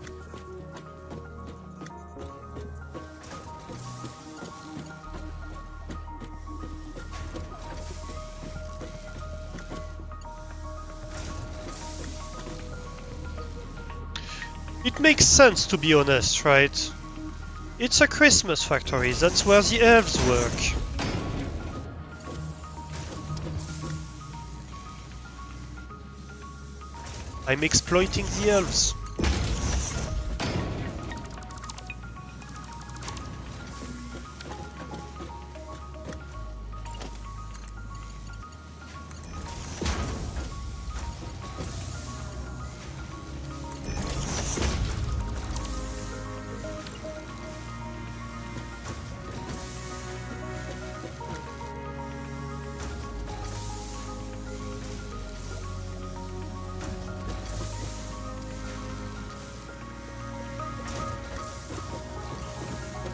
It makes sense, to be honest, right? It's a Christmas factory, that's where the elves work. I'm exploiting the elves.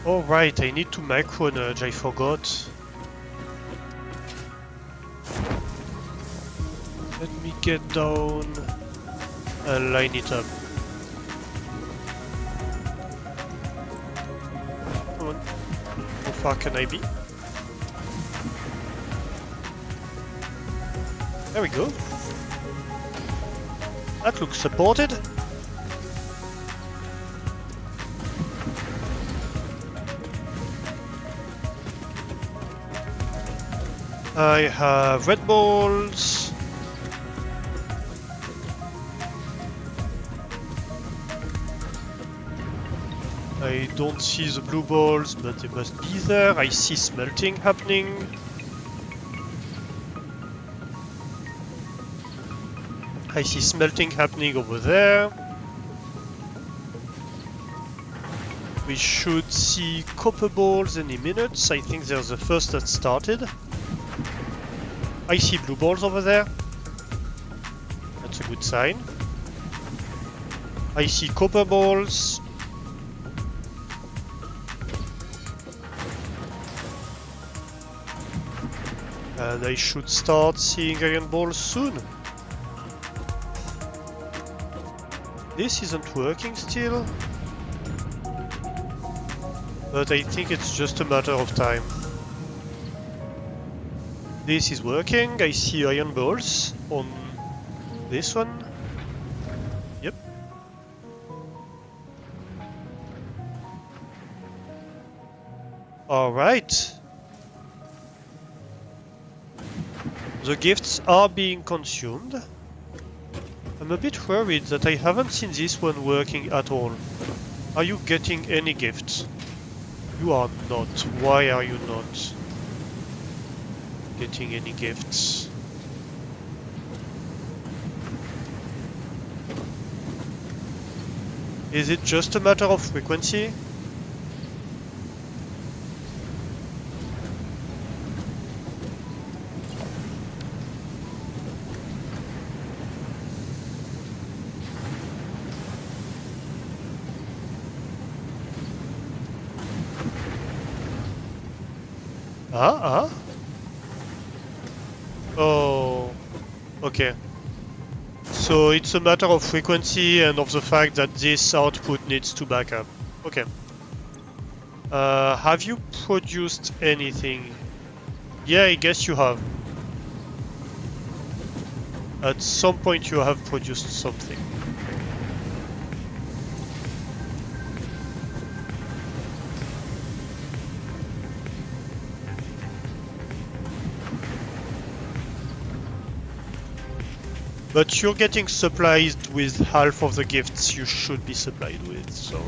Oh right, I need to micro nudge, I forgot. Let me get down and line it up. Come on. How far can I be? There we go. That looks supported. I have red balls. I don't see the blue balls, but they must be there. I see smelting happening. I see smelting happening over there. We should see copper balls any minute. I think there's the first that started. I see blue balls over there. That's a good sign. I see copper balls. And I should start seeing iron balls soon. This isn't working still. But I think it's just a matter of time. This is working. I see iron balls on this one. Yep. Alright. The gifts are being consumed. I'm a bit worried that I haven't seen this one working at all. Are you getting any gifts? You are not. Why are you not getting any gifts? Is it just a matter of frequency? Oh, okay. So it's a matter of frequency and of the fact that this output needs to back up. Okay. Have you produced anything? Yeah, I guess you have. At some point you have produced something. But you're getting supplied with half of the gifts you should be supplied with, so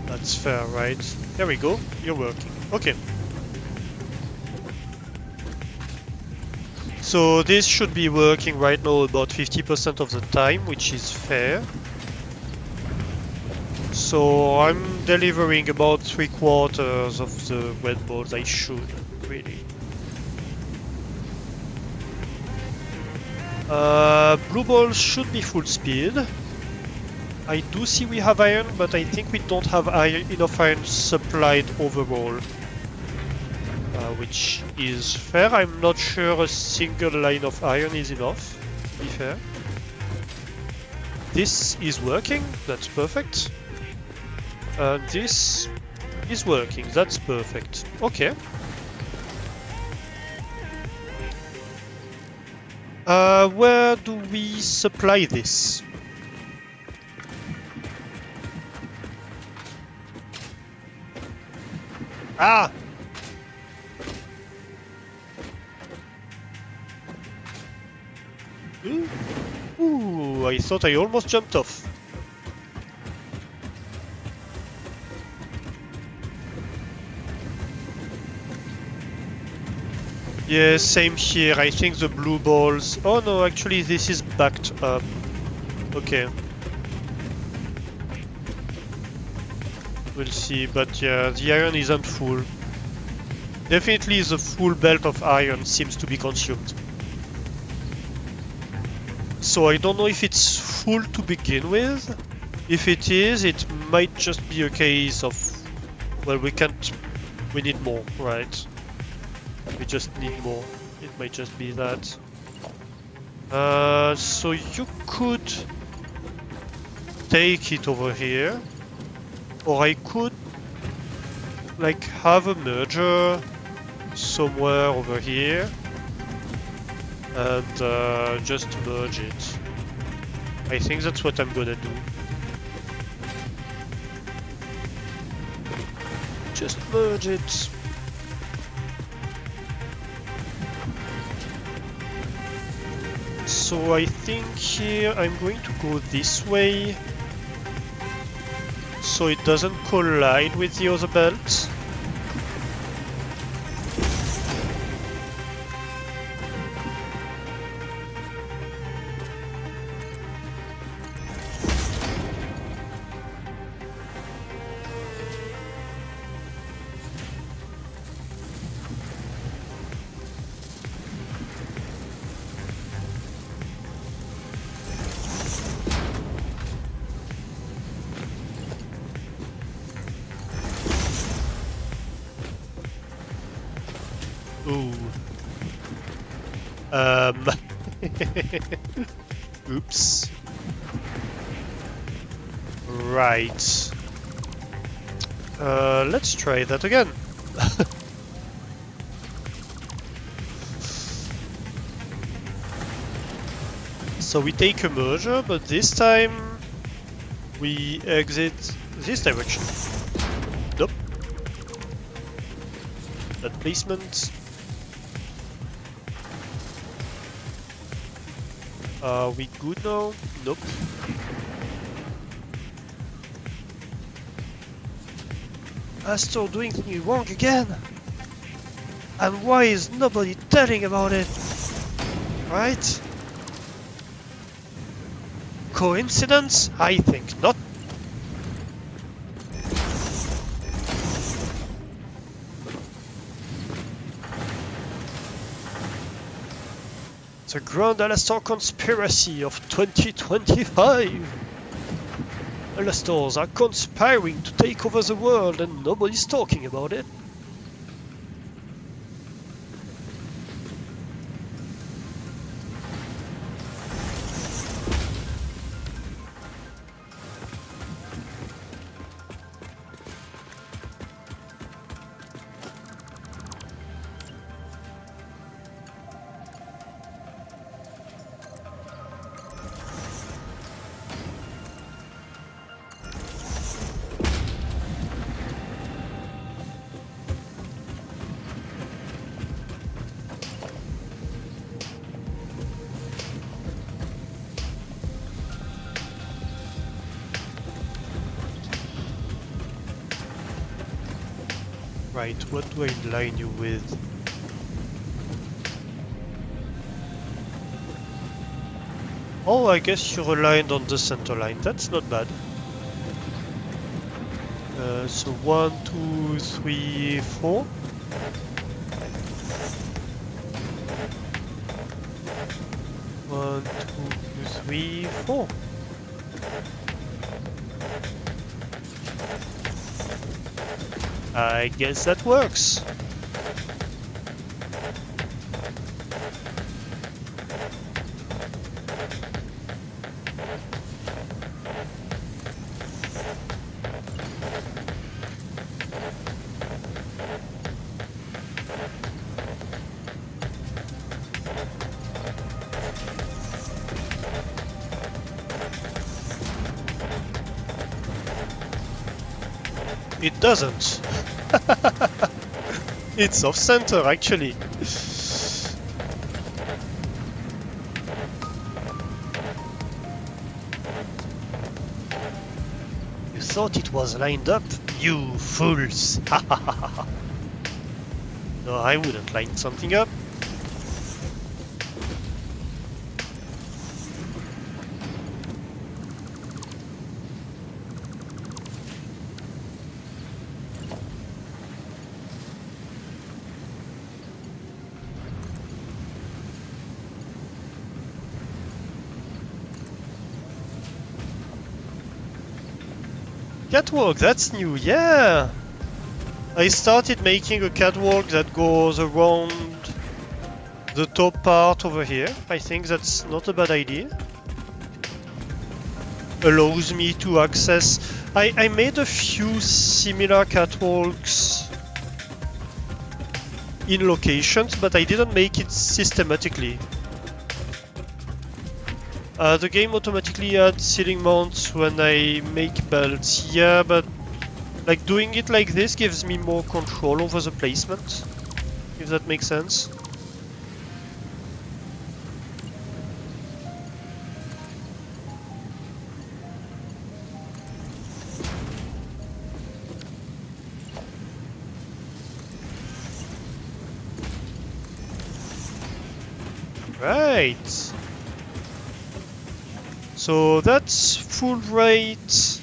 that's fair, right? There we go, you're working. Okay. So this should be working right now about 50% of the time, which is fair. So I'm delivering about 3/4 of the red balls I should, really. Blue balls should be full speed. I do see we have iron, but I think we don't have enough iron supplied overall. Which is fair. I'm not sure a single line of iron is enough, to be fair. This is working, that's perfect. This is working, that's perfect. Okay. Where do we supply this? Ah! Ooh, I thought I almost jumped off. Yeah, same here. I think the blue balls... Oh no, actually this is backed up. Okay. We'll see, but yeah, the iron isn't full. Definitely the full belt of iron seems to be consumed. So I don't know if it's full to begin with. If it is, it might just be a case of Well, we can't... We need more, right? We just need more. It might just be that. So you could take it over here. Or I could like have a merger somewhere over here and just merge it. I think that's what I'm gonna do. Just merge it. So I think here I'm going to go this way so it doesn't collide with the other belt. Ooh. Oops. Right. Let's try that again. So we take a merger, but this time we exit this direction. Nope. That placement. Are we good now? Nope. I still doing things wrong again. And why is nobody telling about it? Right? Coincidence? I think not. The Grand Alastor Conspiracy of 2025. Alastors are conspiring to take over the world and nobody's talking about it. Right, what do I line you with? Oh, I guess you're aligned on the center line. That's not bad. So 1, 2, 3, 4. One, two, three, four. I guess that works. It doesn't. It's off center actually. You thought it was lined up, you fools. No, I wouldn't line something up. Catwalk, that's new, yeah! I started making a catwalk that goes around the top part over here. I think that's not a bad idea. Allows me to access... I made a few similar catwalks in locations, but I didn't make it systematically. The game automatically adds ceiling mounts when I make belts. Yeah, but like doing it like this gives me more control over the placement, if that makes sense. Right. So that's full rate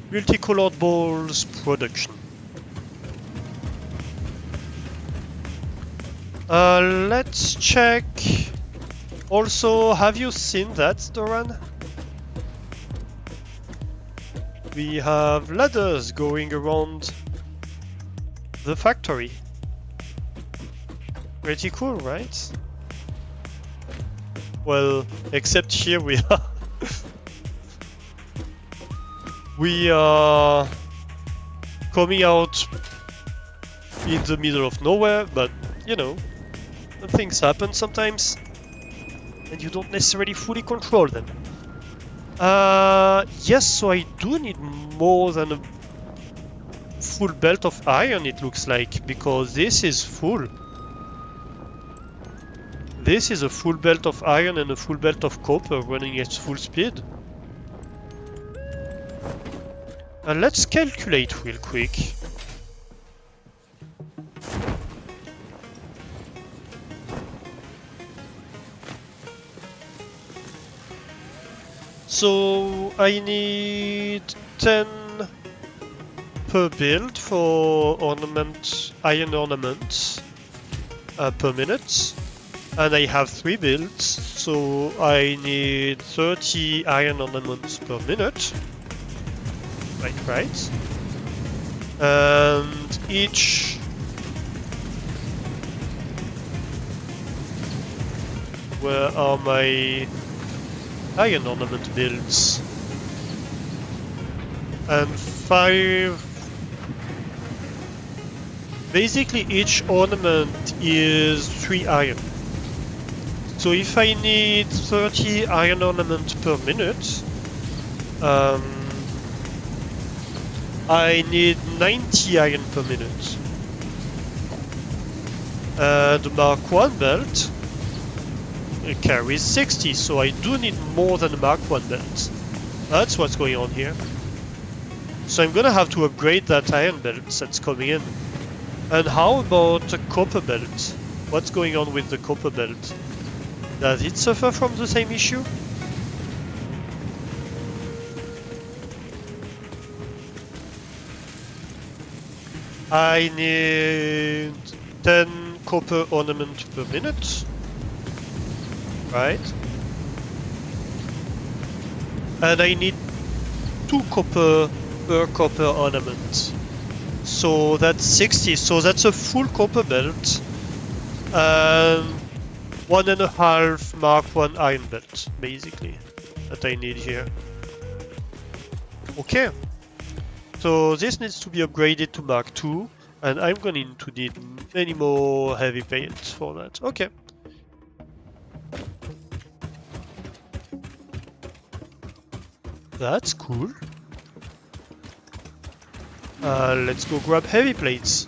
multicolored balls production. Let's check. Also, have you seen that, Doran? We have ladders going around the factory. Pretty cool, right? Well, except here we are. We are coming out in the middle of nowhere, but you know, things happen sometimes, and you don't necessarily fully control them. Yes, so I do need more than a full belt of iron, it looks like, because this is full. This is a full belt of iron and a full belt of copper running at full speed. Let's calculate real quick. So I need 10 per build for ornament, iron ornaments per minute. And I have 3 builds, so I need 30 iron ornaments per minute. Right. And each... Where are my iron ornament builds? And 5... Basically each ornament is 3 iron. So if I need 30 iron ornaments per minute, I need 90 iron per minute. The Mark 1 belt carries 60, so I do need more than the Mark 1 belt. That's what's going on here. So I'm gonna have to upgrade that iron belt that's coming in. And how about a copper belt? What's going on with the copper belt? Does it suffer from the same issue? I need 10 copper ornaments per minute. Right. And I need 2 copper per copper ornament. So that's 60. So that's a full copper belt. And 1.5 Mark 1 iron belt, basically, that I need here. Okay. So this needs to be upgraded to Mark 2, and I'm going to need many more heavy plates for that. Okay. That's cool. Let's go grab heavy plates.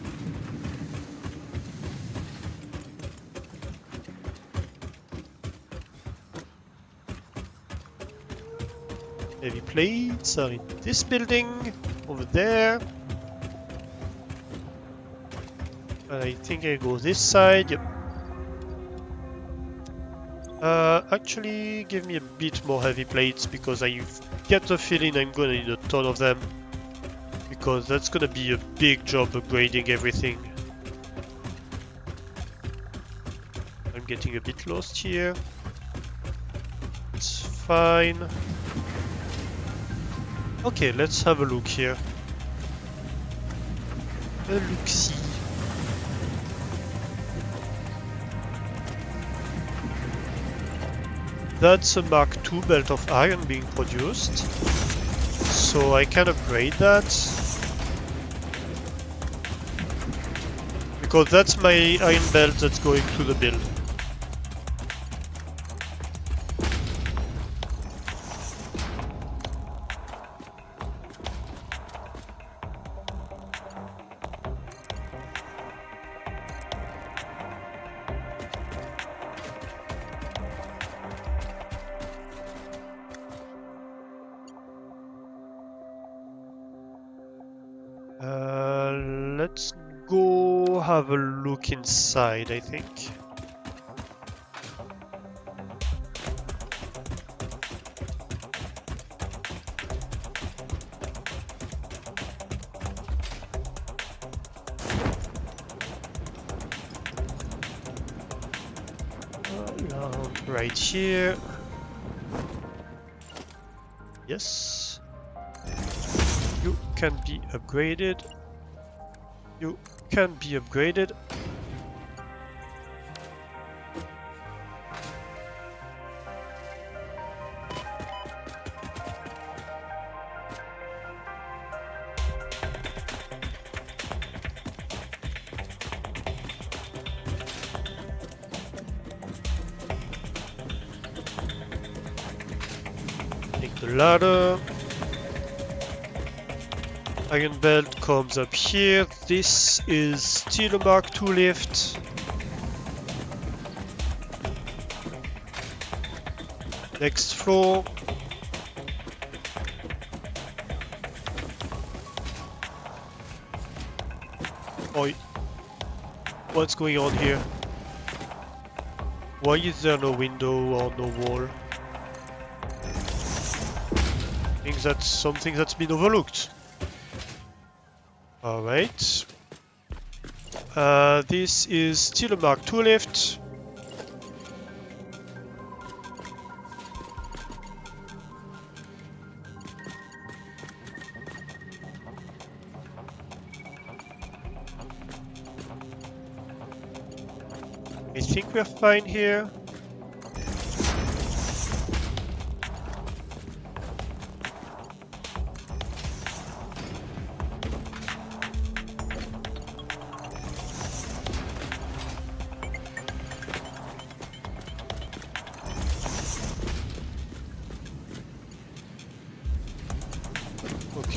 Heavy plates are in this building, over there. I think I go this side, yep. Actually, give me a bit more heavy plates, because I get the feeling I'm gonna need a ton of them. Because that's gonna be a big job upgrading everything. I'm getting a bit lost here. It's fine. Okay, let's have a look here. look-see. That's a Mark II belt of iron being produced, so I can upgrade that. Because that's my iron belt that's going to the build. Let's go have a look inside, I think. Right here. Yes. You can be upgraded. You can be upgraded. Take the ladder. Iron belt comes up here. This is still a Mark II lift. Next floor. Oi. What's going on here? Why is there no window or no wall? I think that's something that's been overlooked. Alright. This is still a Mark II lift. I think we're fine here.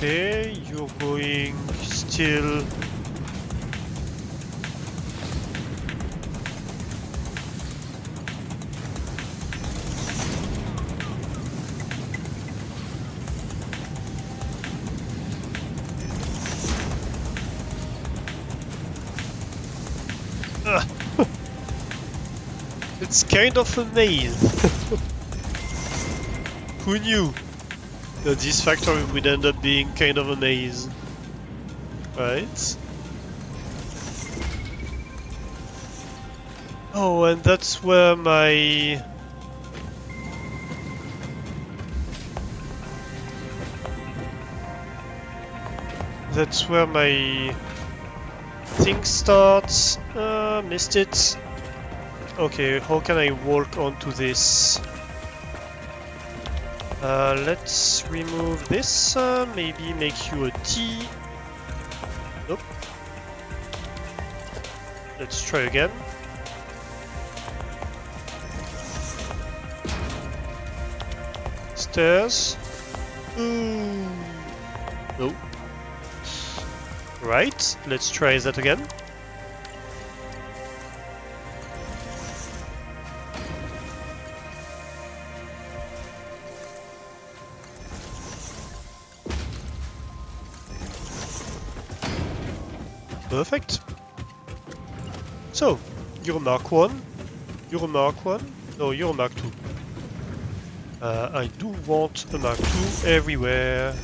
Okay, you're going still. It's kind of a maze. Who knew that this factory would end up being kind of a maze? Right? Oh, and that's where my... That's where my thing starts. Missed it. Okay, how can I walk onto this? Let's remove this. Maybe make you a T. Nope. Let's try again. Stairs. Ooh. Nope. Right, let's try that again. Perfect. So, you're a Mark 1. You're a Mark 1. No, you're a Mark 2. I do want a Mark 2 everywhere.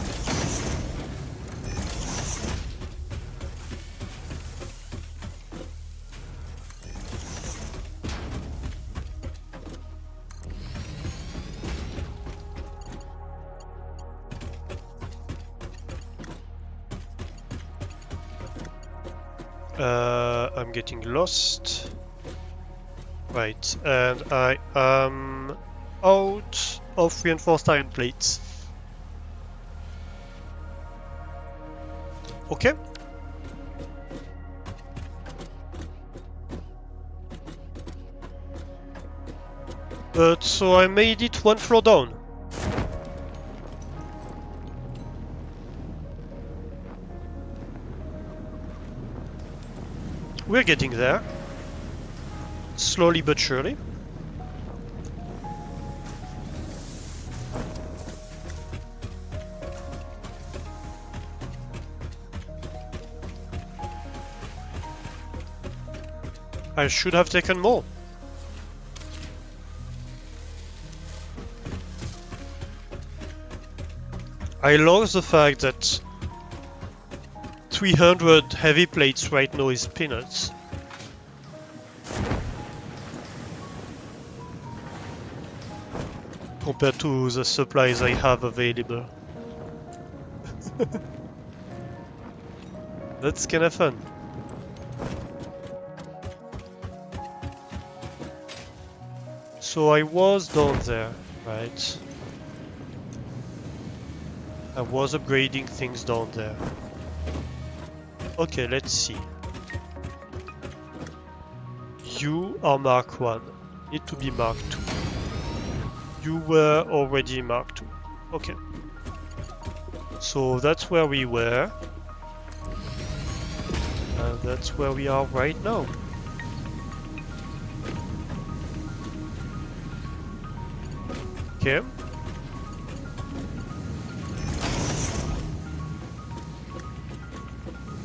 I'm getting lost. Right, and I am out of reinforced iron plates. Okay. But so I made it one floor down. We're getting there. Slowly but surely. I should have taken more. I love the fact that 300 heavy plates right now is peanuts. Compared to the supplies I have available. That's kinda fun. So I was down there, right? I was upgrading things down there. Okay, let's see. You are Mark 1. Need to be Mark 2. You were already Mark 2. Okay. So that's where we were. And that's where we are right now. Okay.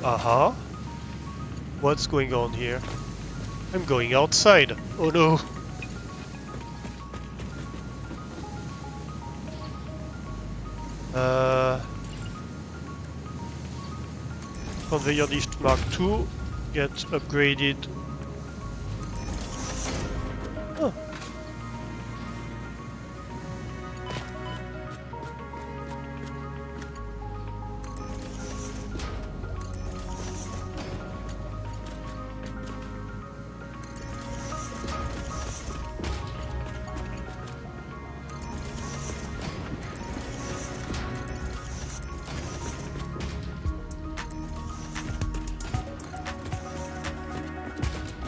Aha. What's going on here? I'm going outside. Oh no. Conveyor lift Mark 2 get upgraded. Oh.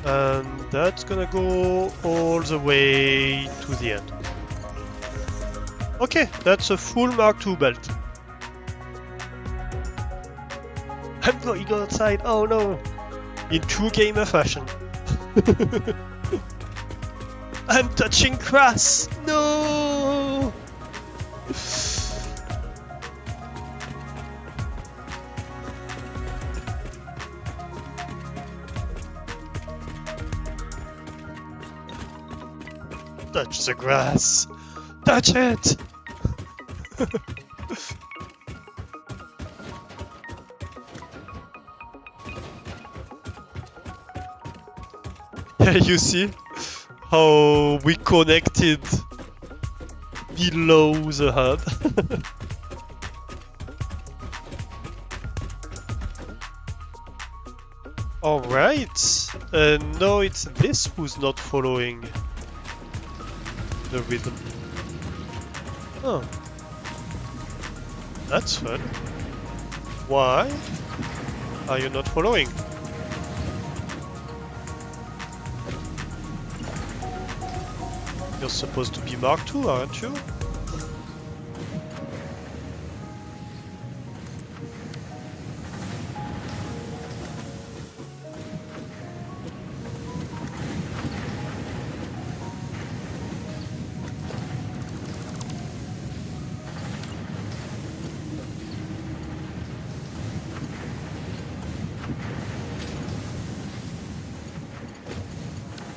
And that's gonna go all the way to the end. Okay, that's a full Mark II belt. I'm going outside, oh no! In true gamer fashion. I'm touching grass! No! Touch the grass! Touch it! You see how we connected below the hub? Alright, and now it's this who's not following the rhythm. Oh. That's fun. Why are you not following? You're supposed to be Mark II, aren't you?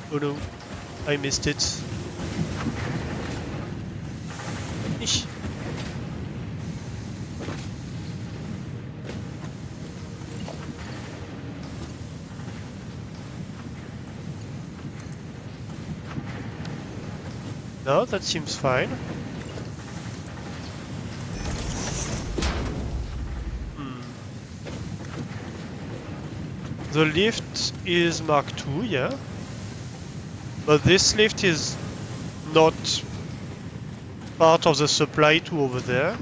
Oh no, I missed it. Eesh. No, that seems fine. The lift is Mark II, yeah. But this lift is not part of the supply to over there.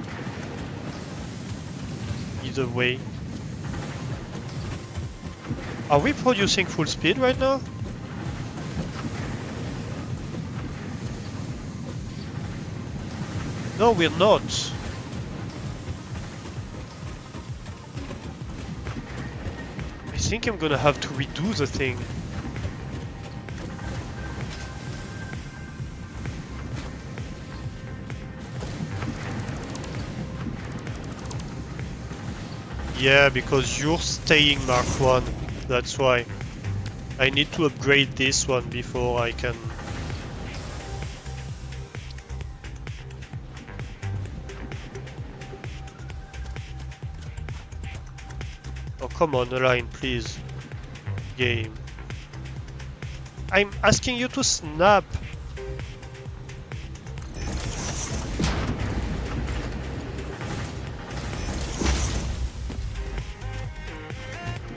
Either way. Are we producing full speed right now? No, we're not. I think I'm gonna have to redo the thing. Yeah, because you're staying Mark 1, that's why. I need to upgrade this one before I can... Oh, come on, align, please. Game. I'm asking you to snap!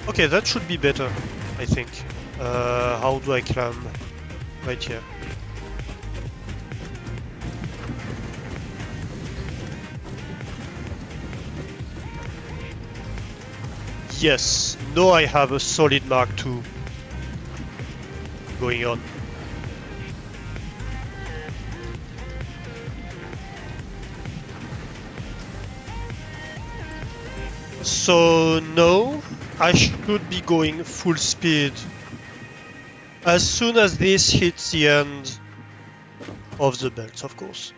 Okay, that should be better, I think. How do I climb? Right here. Yes, now I have a solid Mark II going on. So now I should be going full speed as soon as this hits the end of the belt, of course.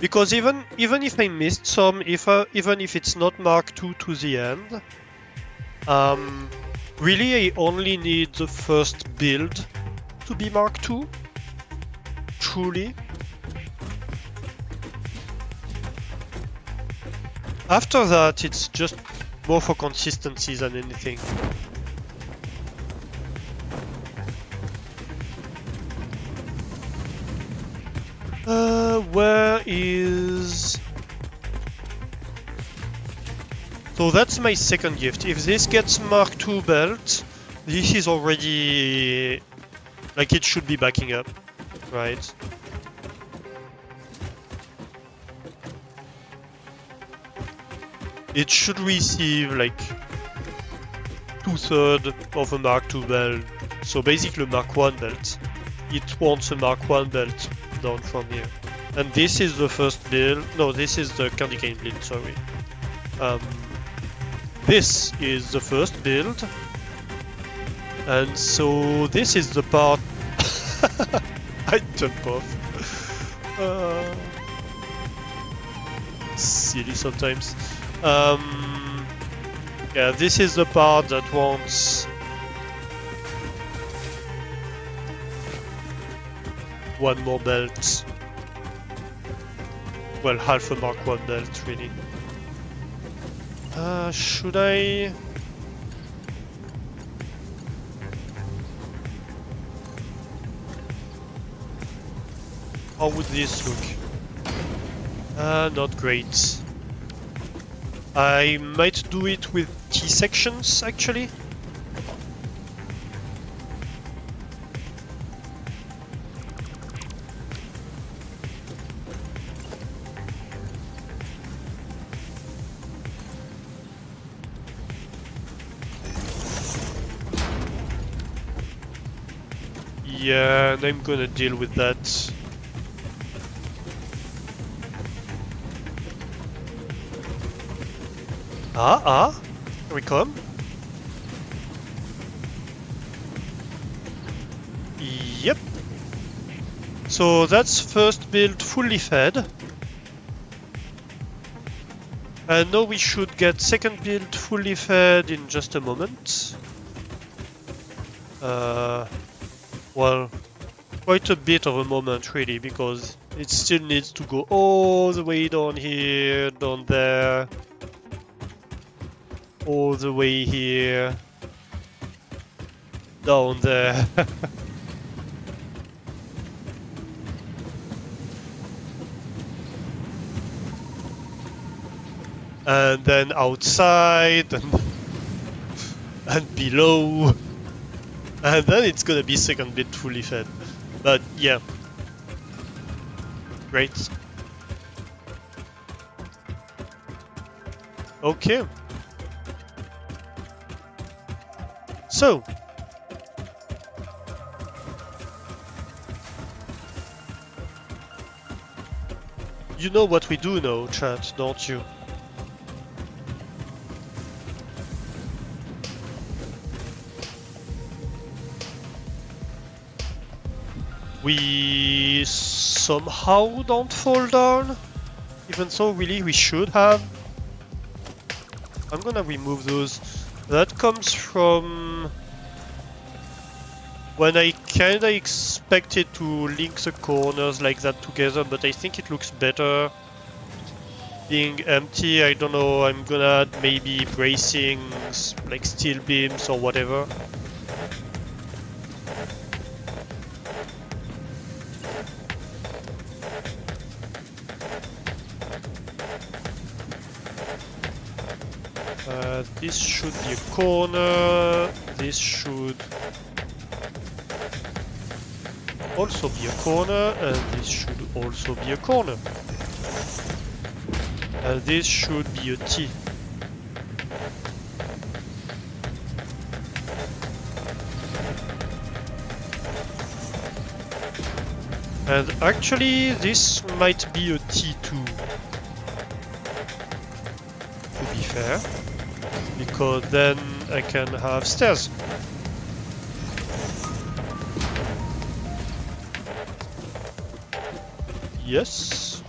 Because even if I missed some, even if it's not Mark II to the end, really I only need the first build to be Mark II. Truly. After that, it's just more for consistency than anything. Where is... So that's my second gift. If this gets Mark II belt, this is already... like it should be backing up, right? It should receive like 2/3 of a Mark II belt. So basically a Mark I belt. It wants a Mark I belt down from here. And this is the first build. No, this is the candy cane build, sorry. This is the first build. And so this is the part... I jump off. Silly sometimes. Yeah, this is the part that wants... one more belt. Well, half a Mark I belt, really. Should I... How would this look? Not great. I might do it with T-sections, actually. Yeah, and I'm gonna deal with that. Here we come. Yep. So that's first build fully fed. And now we should get second build fully fed in just a moment. Well, quite a bit of a moment really, because it still needs to go all the way down here, down there, all the way here, down there. and then outside, and below, and then it's gonna be second bit fully fed. But yeah, great. Okay. So, you know what we do now, chat, don't you? We somehow don't fall down, even though really we should have. I'm gonna remove those. That comes from when I kinda expected to link the corners like that together, but I think it looks better being empty. I don't know, I'm gonna add maybe bracings, like steel beams or whatever. This should be a corner, this should also be a corner, and this should also be a corner. And this should be a T. And actually, this might be a T2. To be fair. Because then I can have stairs. Yes.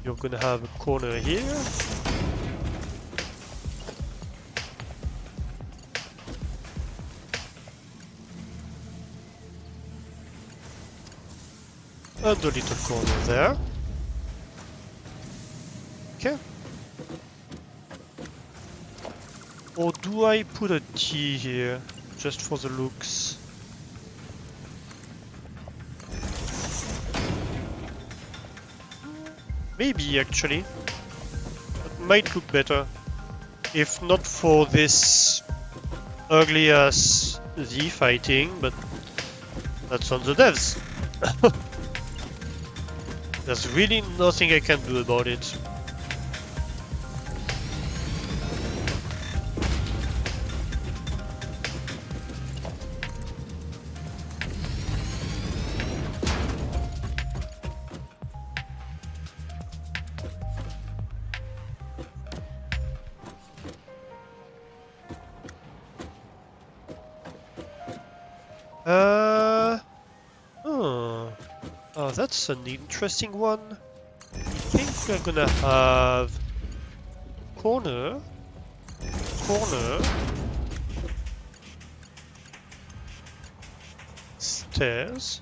You're gonna have a corner here. And a little corner there. Okay. Or do I put a T here, just for the looks? Maybe, actually. It might look better. If not for this ugly-ass Z fighting, but that's on the devs. There's really nothing I can do about it. Oh, that's an interesting one. I think we're gonna have corner, corner, stairs,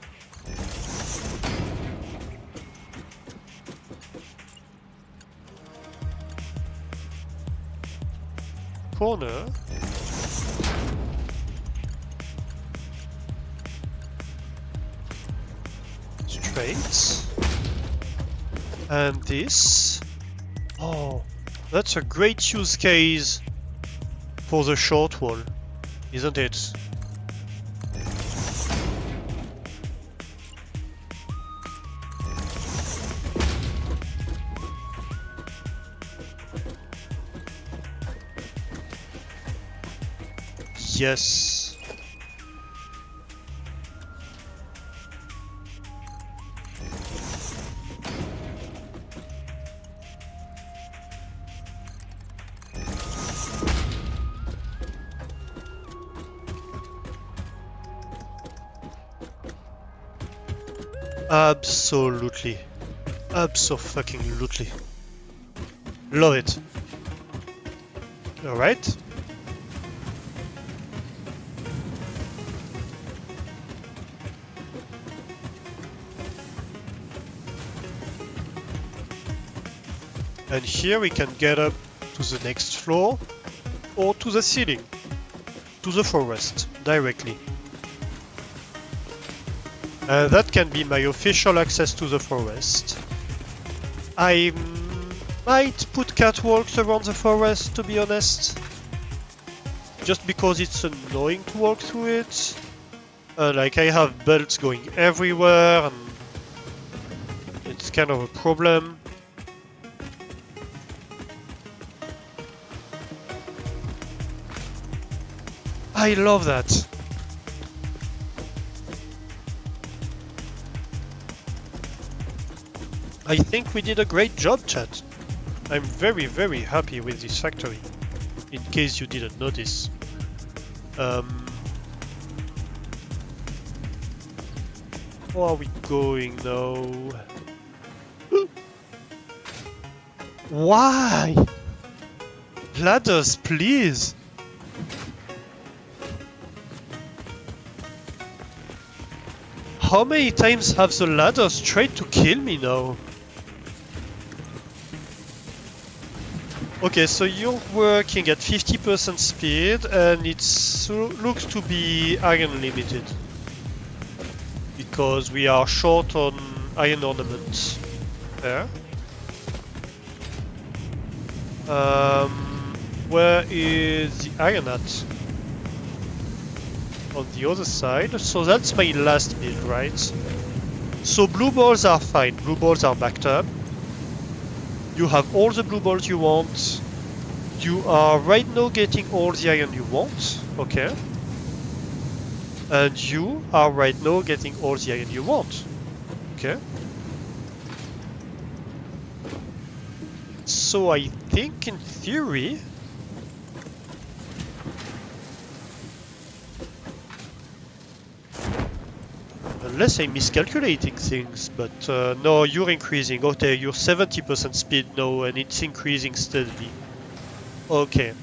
corner, straight, and this. Oh, that's a great use case for the short wall, isn't it? Yes. Absolutely. Abso-fucking-lutely. Love it. Alright. And here we can get up to the next floor or to the ceiling, to the forest directly. That can be my official access to the forest. I'm Might put catwalks around the forest, to be honest. Just because it's annoying to walk through it. Like, I have belts going everywhere, and it's kind of a problem. I love that. I think we did a great job, chat. I'm very, very happy with this factory, in case you didn't notice. Where are we going now? Why? Ladders, please! How many times have the ladders tried to kill me now? Okay, so you're working at 50% speed and it looks to be iron limited. Because we are short on iron ornaments. There. Where is the iron at? On the other side. So that's my last build, right? So blue balls are fine. Blue balls are backed up. You have all the blue balls you want. You are right now getting all the iron you want. Okay. And you are right now getting all the iron you want. Okay. So I think in theory... Unless I'm miscalculating things, but no, you're increasing. Okay, you're 70% speed now and it's increasing steadily. Okay.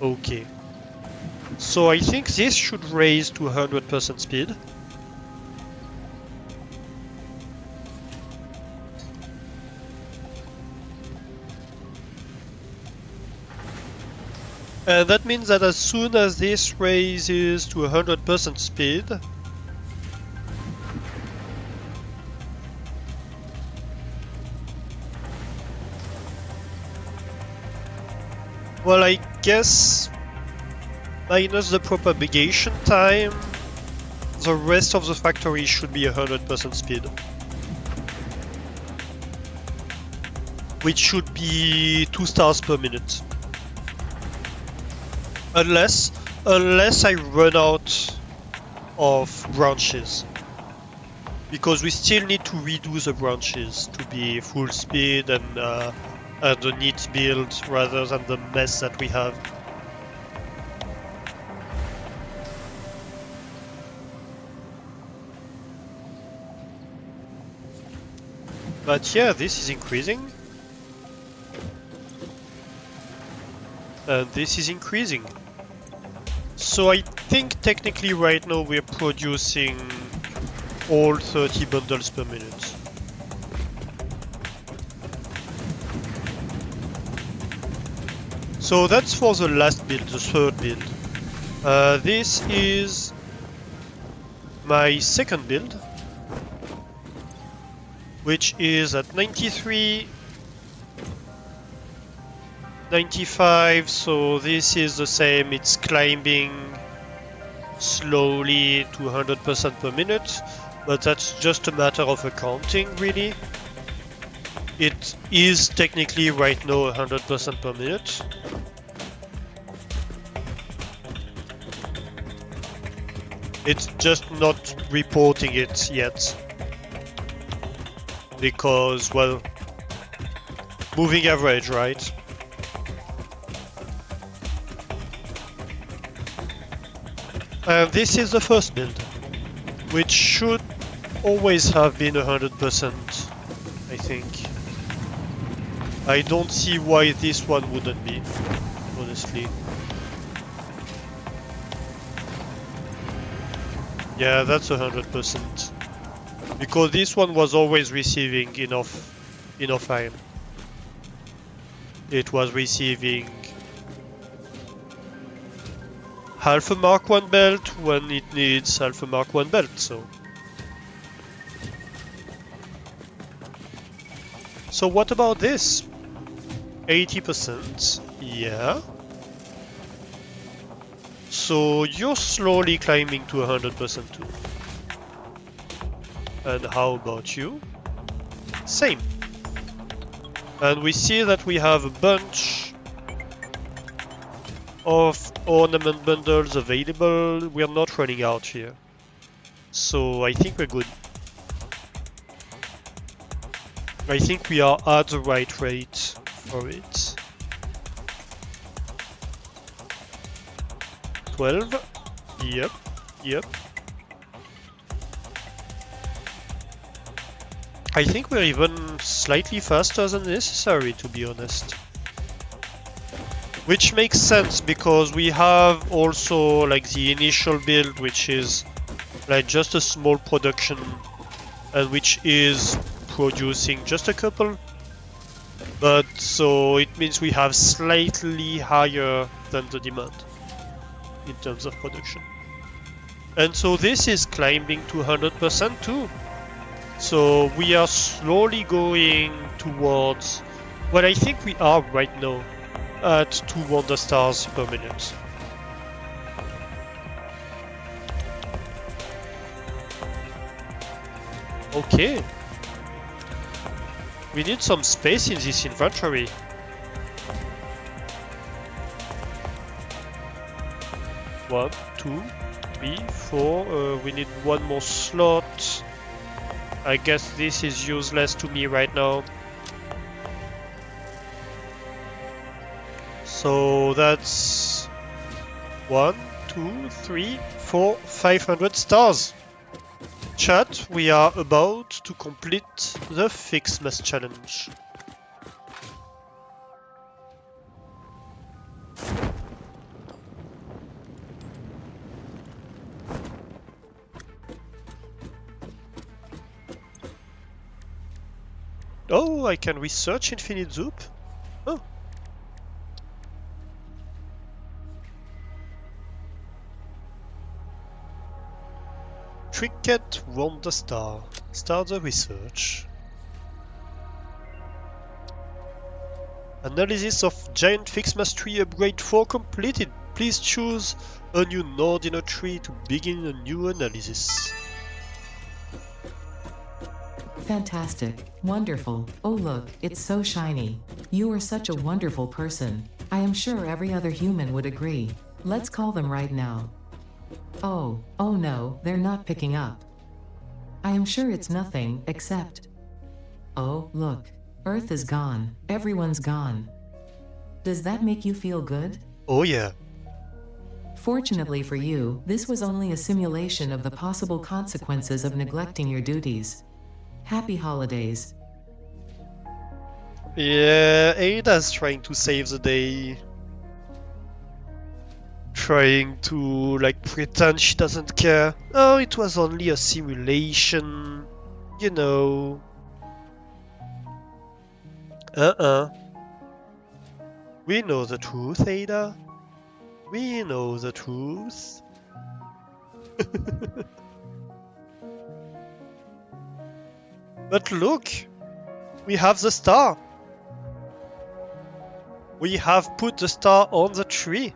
Okay. So I think this should raise to 100% speed. And that means that as soon as this raises to 100% speed, well, I guess minus the propagation time, the rest of the factory should be 100% speed. Which should be 2 stars per minute. Unless I run out of branches. Because we still need to redo the branches to be full speed and a neat build rather than the mess that we have. But yeah, this is increasing. And this is increasing. So I think technically right now we're producing all 30 bundles per minute. So that's for the last build, the third build. This is my second build, which is at 93, 95, so this is the same, it's climbing slowly to 100% per minute, but that's just a matter of accounting, really. It is technically right now 100% per minute. It's just not reporting it yet. Because, well, moving average, right? And this is the first build, which should always have been 100%, I think. I don't see why this one wouldn't be, honestly. Yeah, that's 100%. Because this one was always receiving enough iron. It was receiving half a Mark 1 belt when it needs half a Mark 1 belt, so. So what about this? 80%, yeah. So you're slowly climbing to 100% too. And how about you? Same. And we see that we have a bunch of ornament bundles available. We are not running out here. So I think we're good. I think we are at the right rate for it. 12. Yep. Yep. I think we're even slightly faster than necessary, to be honest. Which makes sense because we have also like the initial build, which is like just a small production and which is producing just a couple. But so it means we have slightly higher than the demand in terms of production. And so this is climbing to 100% too. So we are slowly going towards what I think we are right now at 2 Wonder Stars per minute. Okay. We need some space in this inventory. One, two, three, four. We need one more slot. I guess this is useless to me right now. So that's 1, 2, 3, 4, 500 stars. Chat, we are about to complete the Fixmas challenge. Oh, I can research Infinite Zoop? Oh. Trinket Wonder Star. Start the research. Analysis of Giant Fixmas Tree Upgrade 4 completed. Please choose a new node in a tree to begin a new analysis. Fantastic. Wonderful. Oh look, it's so shiny. You are such a wonderful person. I am sure every other human would agree. Let's call them right now. Oh no, they're not picking up. I am sure it's nothing, except... Oh, look. Earth is gone. Everyone's gone. Does that make you feel good? Oh yeah. Fortunately for you, this was only a simulation of the possible consequences of neglecting your duties. Happy holidays. Yeah, Ada's trying to save the day. Trying to, like, pretend she doesn't care. Oh, it was only a simulation. You know. We know the truth, Ada. We know the truth. But look! We have the star! We have put the star on the tree!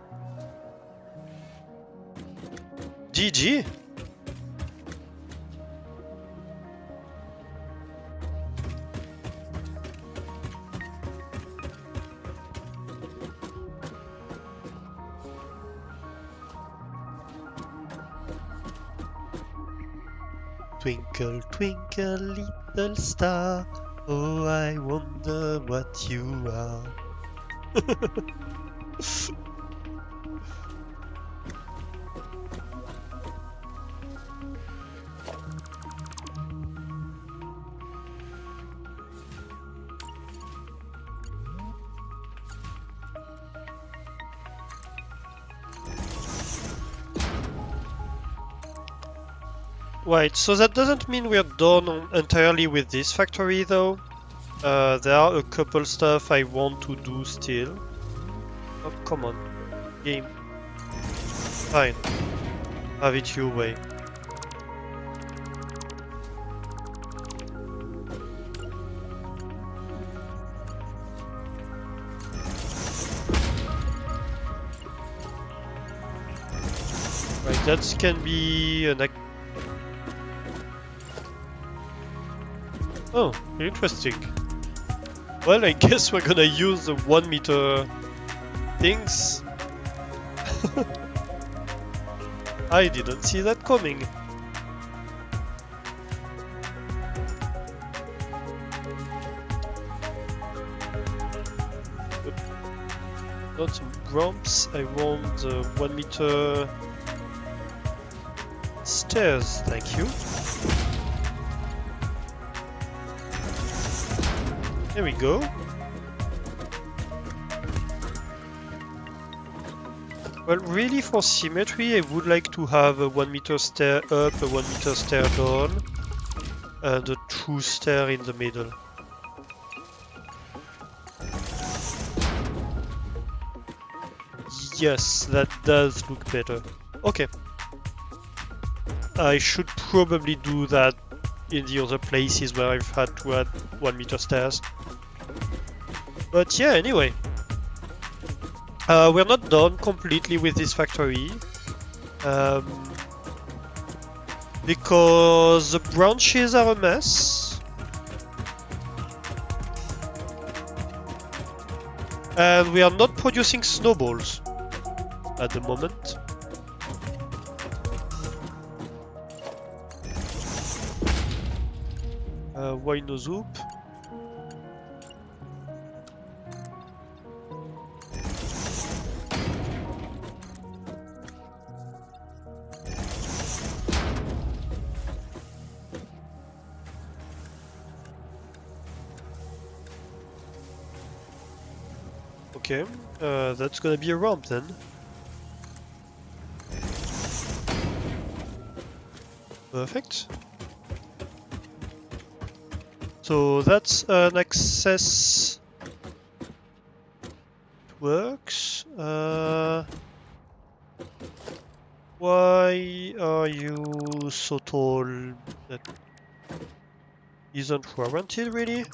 GG! Twinkle, twinkle, little star, oh, I wonder what you are. Right, so that doesn't mean we're done entirely with this factory though. There are a couple stuff I want to do still. Oh, come on. Game. Fine. Have it your way. Right, that can be an oh, interesting. Well, I guess we're gonna use the 1 meter things. I didn't see that coming. Not ramps, I want the 1 meter stairs, thank you. There we go. Well, really for symmetry, I would like to have a 1 meter stair up, a 1 meter stair down, and a true stair in the middle. Yes, that does look better. Okay. I should probably do that in the other places where I've had to add 1 meter stairs. But yeah, anyway. We're not done completely with this factory. Because the branches are a mess. And we are not producing snowballs at the moment. Why no soup? Okay, that's gonna be a ramp then. Perfect. So that's an access. It works. Why are you so tall? That isn't warranted, really?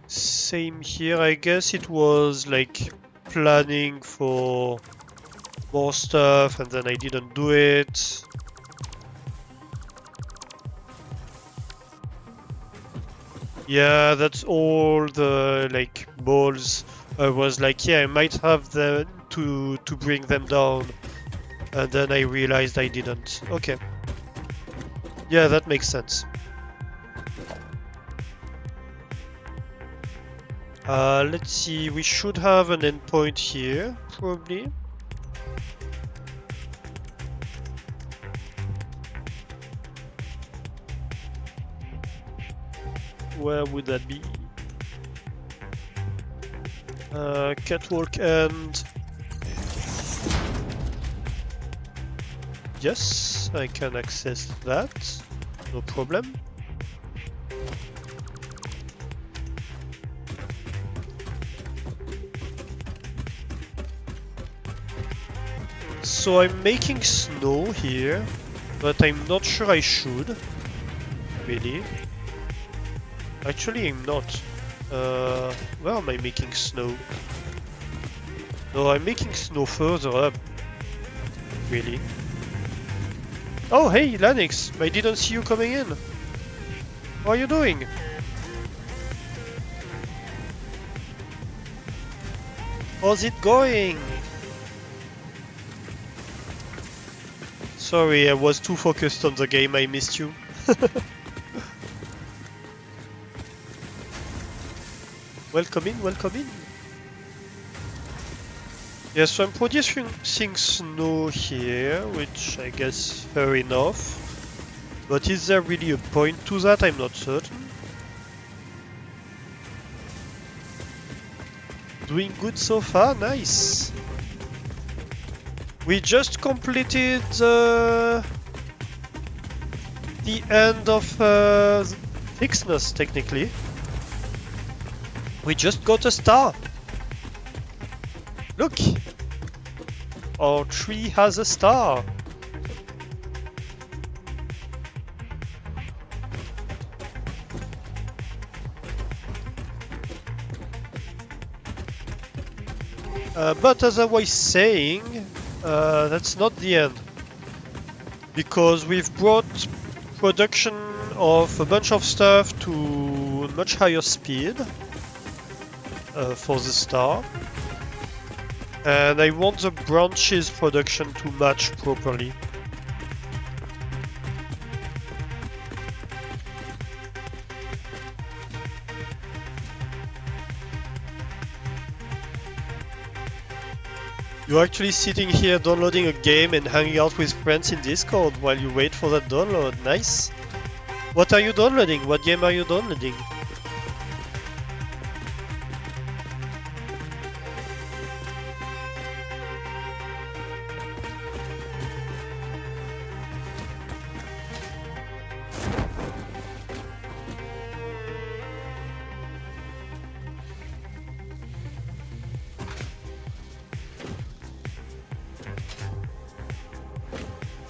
Same here, I guess it was like planning for more stuff and then I didn't do it. Yeah, that's all the like balls. I was like, yeah, I might have them to bring them down, and then I realized I didn't. Okay. Yeah, that makes sense. Let's see, we should have an endpoint here, probably. Where would that be? Catwalk and... Yes, I can access that, no problem. So I'm making snow here, but I'm not sure I should, really. Actually, I'm not. Where am I making snow? No, I'm making snow further up. Really? Oh, hey, Lanix! I didn't see you coming in. How are you doing? How's it going? Sorry, I was too focused on the game, I missed you. Welcome in, welcome in. Yes, so I'm producing snow here, which I guess fair enough. But is there really a point to that? I'm not certain. Doing good so far, nice. We just completed the end of Fixness, technically. We just got a star. Look! Our tree has a star. But as I was saying, that's not the end. Because we've brought production of a bunch of stuff to a much higher speed for the star. And I want the branches production to match properly. You're actually sitting here downloading a game and hanging out with friends in Discord while you wait for that download. Nice. What are you downloading? What game are you downloading?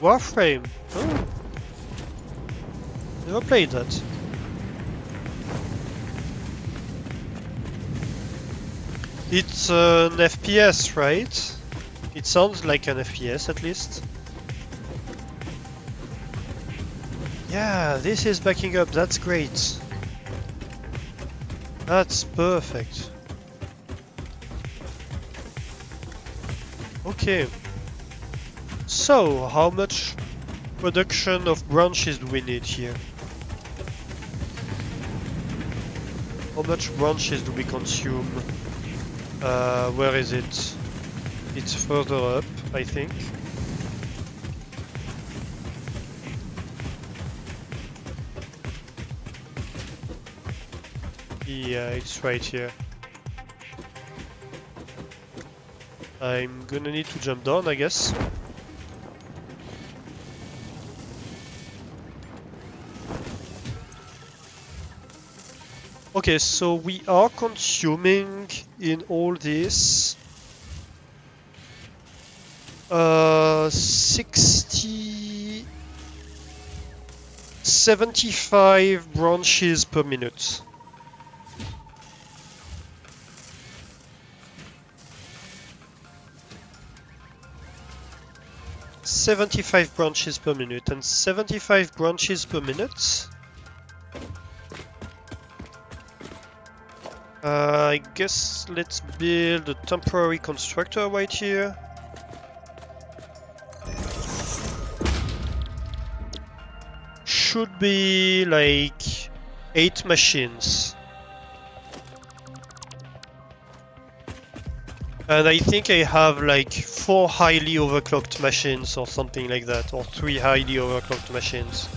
Warframe. Oh. Never played that. It's an FPS, right? It sounds like an FPS at least. Yeah, this is backing up. That's great. That's perfect. Okay. So, how much production of branches do we need here? How much branches do we consume? Where is it? It's further up, I think. Yeah, it's right here. I'm gonna need to jump down, I guess. Okay, so we are consuming in all this 75 branches per minute. .75 branches per minute, and 75 branches per minute. I guess let's build a temporary constructor right here. Should be like 8 machines. And I think I have like 4 highly overclocked machines or something like that, or 3 highly overclocked machines.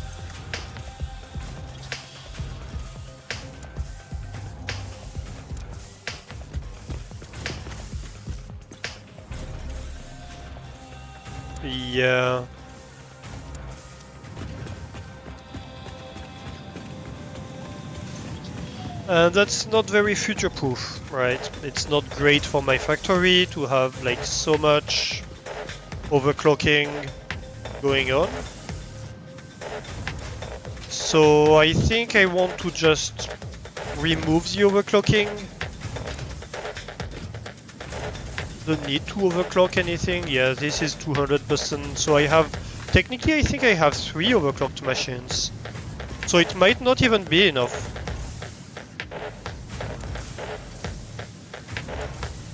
Yeah. And that's not very future-proof, right? It's not great for my factory to have like so much overclocking going on. So I think I want to just remove the overclocking. Don't need to overclock anything. Yeah, this is 200%. So I have, technically I think I have 3 overclocked machines. So it might not even be enough.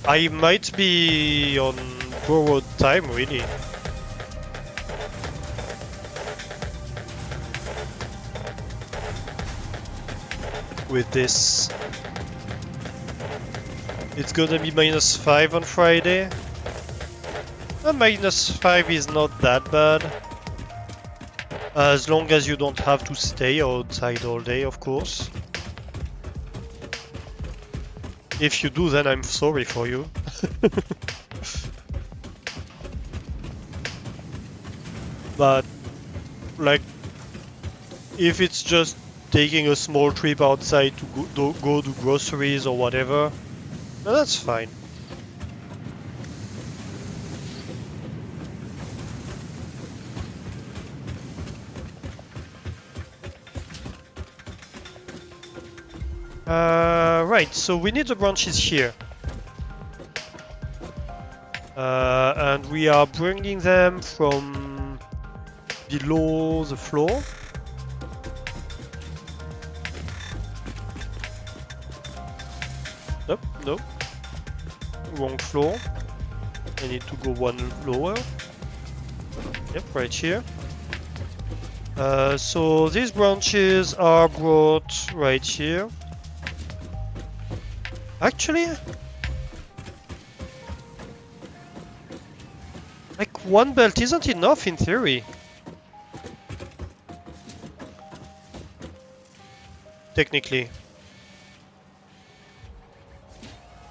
I might be on borrowed time, really. With this. It's gonna be -5 on Friday. -5 is not that bad. As long as you don't have to stay outside all day, of course. If you do, then I'm sorry for you. But, like, if it's just taking a small trip outside to go to groceries or whatever, no, that's fine. Right, so we need the branches here. And we are bringing them from below the floor. Nope, nope. Wrong floor. I need to go one lower. Yep, right here. So these branches are brought right here. Actually, like one belt isn't enough in theory. Technically.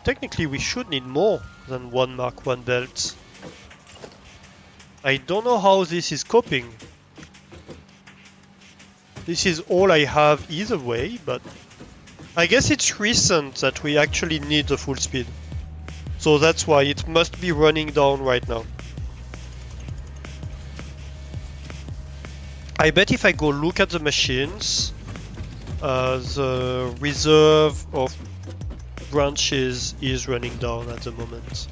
Technically we should need more than one Mark 1 belt. I don't know how this is coping. This is all I have either way, but I guess it's recent that we actually need the full speed. So that's why it must be running down right now. I bet if I go look at the machines, the reserve of branches is running down at the moment.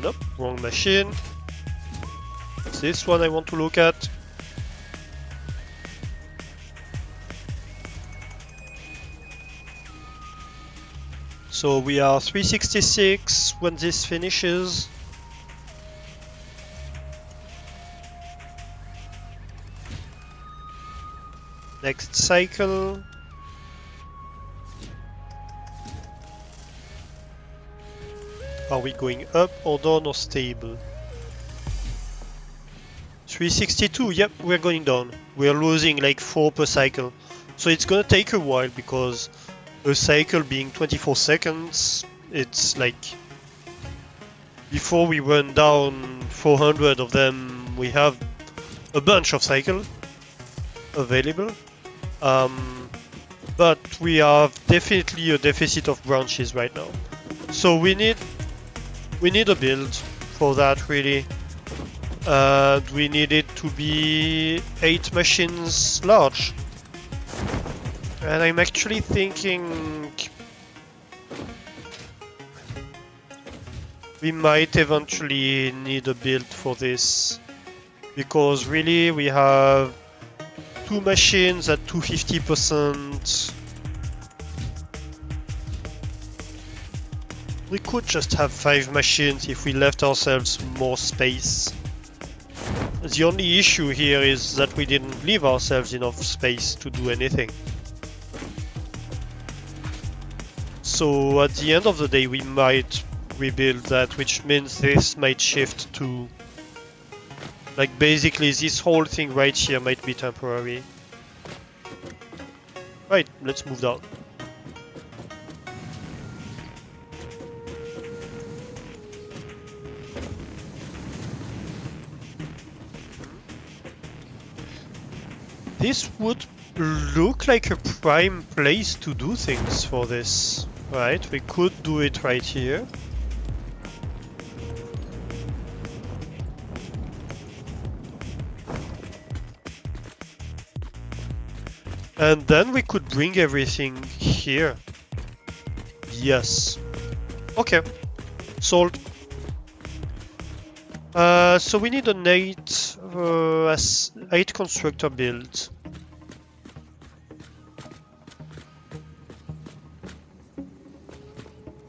Nope, wrong machine. It's this one I want to look at. So we are 366 when this finishes. Next cycle. Are we going up or down or stable? 362, yep, we're going down. We're losing like 4 per cycle. So it's gonna take a while because a cycle being 24 seconds, it's like before we run down 400 of them, we have a bunch of cycles available. But we have definitely a deficit of branches right now. So we need a build for that really. We need it to be 8 machines large. And I'm actually thinking we might eventually need a build for this. Because really we have 2 machines at 250%. We could just have 5 machines if we left ourselves more space. The only issue here is that we didn't leave ourselves enough space to do anything. So at the end of the day we might rebuild that, which means this might shift to... like basically this whole thing right here might be temporary. Right, let's move down. This would look like a prime place to do things for this, right? We could do it right here. And then we could bring everything here. Yes. Okay. Sold. So we need an 8 constructor build.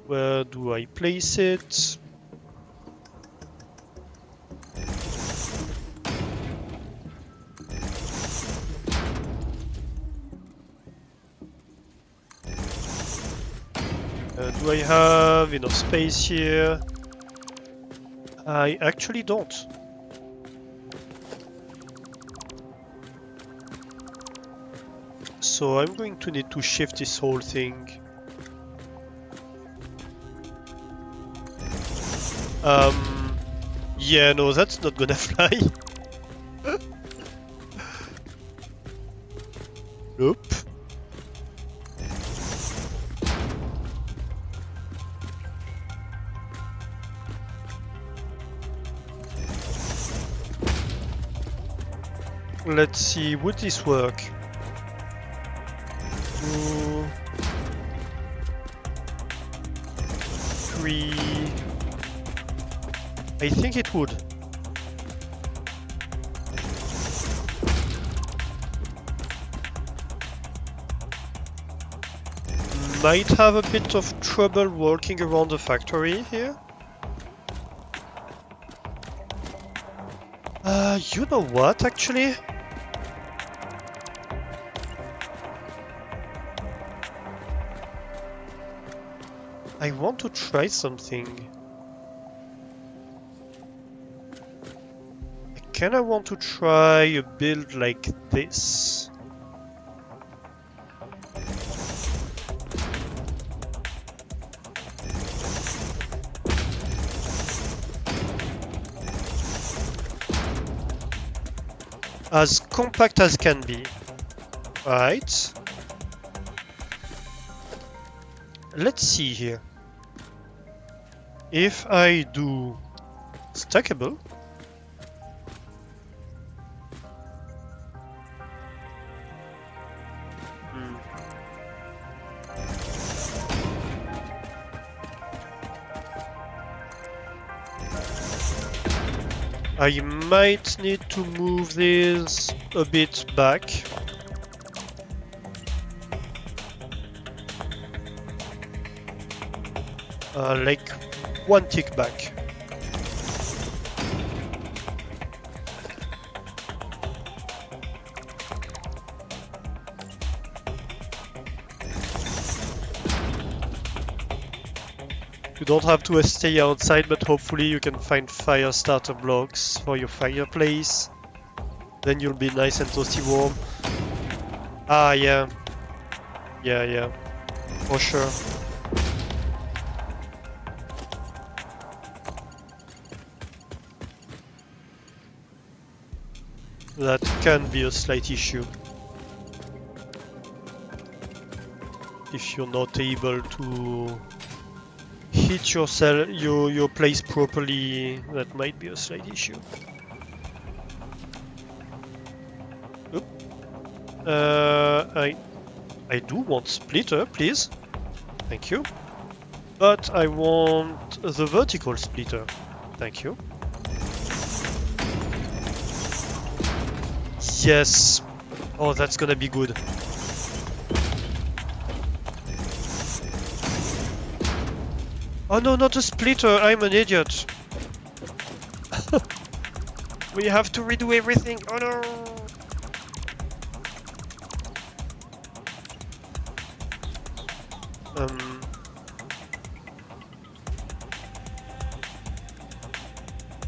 Where do I place it? Do I have enough space here? I actually don't. So I'm going to need to shift this whole thing. Yeah, no, that's not gonna fly. Nope. Let's see, would this work? 2, 3. I think it would. Might have a bit of trouble walking around the factory here. You know what, actually? I want to try something. I kinda want to try a build like this. As compact as can be. Right. Let's see here. If I do stackable, I might need to move this a bit back. Like one tick back. You don't have to stay outside, but hopefully you can find fire starter blocks for your fireplace. Then you'll be nice and toasty warm. Ah, yeah. Yeah, for sure. That can be a slight issue. If you're not able to hit your place properly, that might be a slight issue. Oop. I do want splitter, please. Thank you. But I want the vertical splitter. Thank you. Yes. Oh, that's gonna be good. Oh no, not a splitter, I'm an idiot. We have to redo everything, oh no!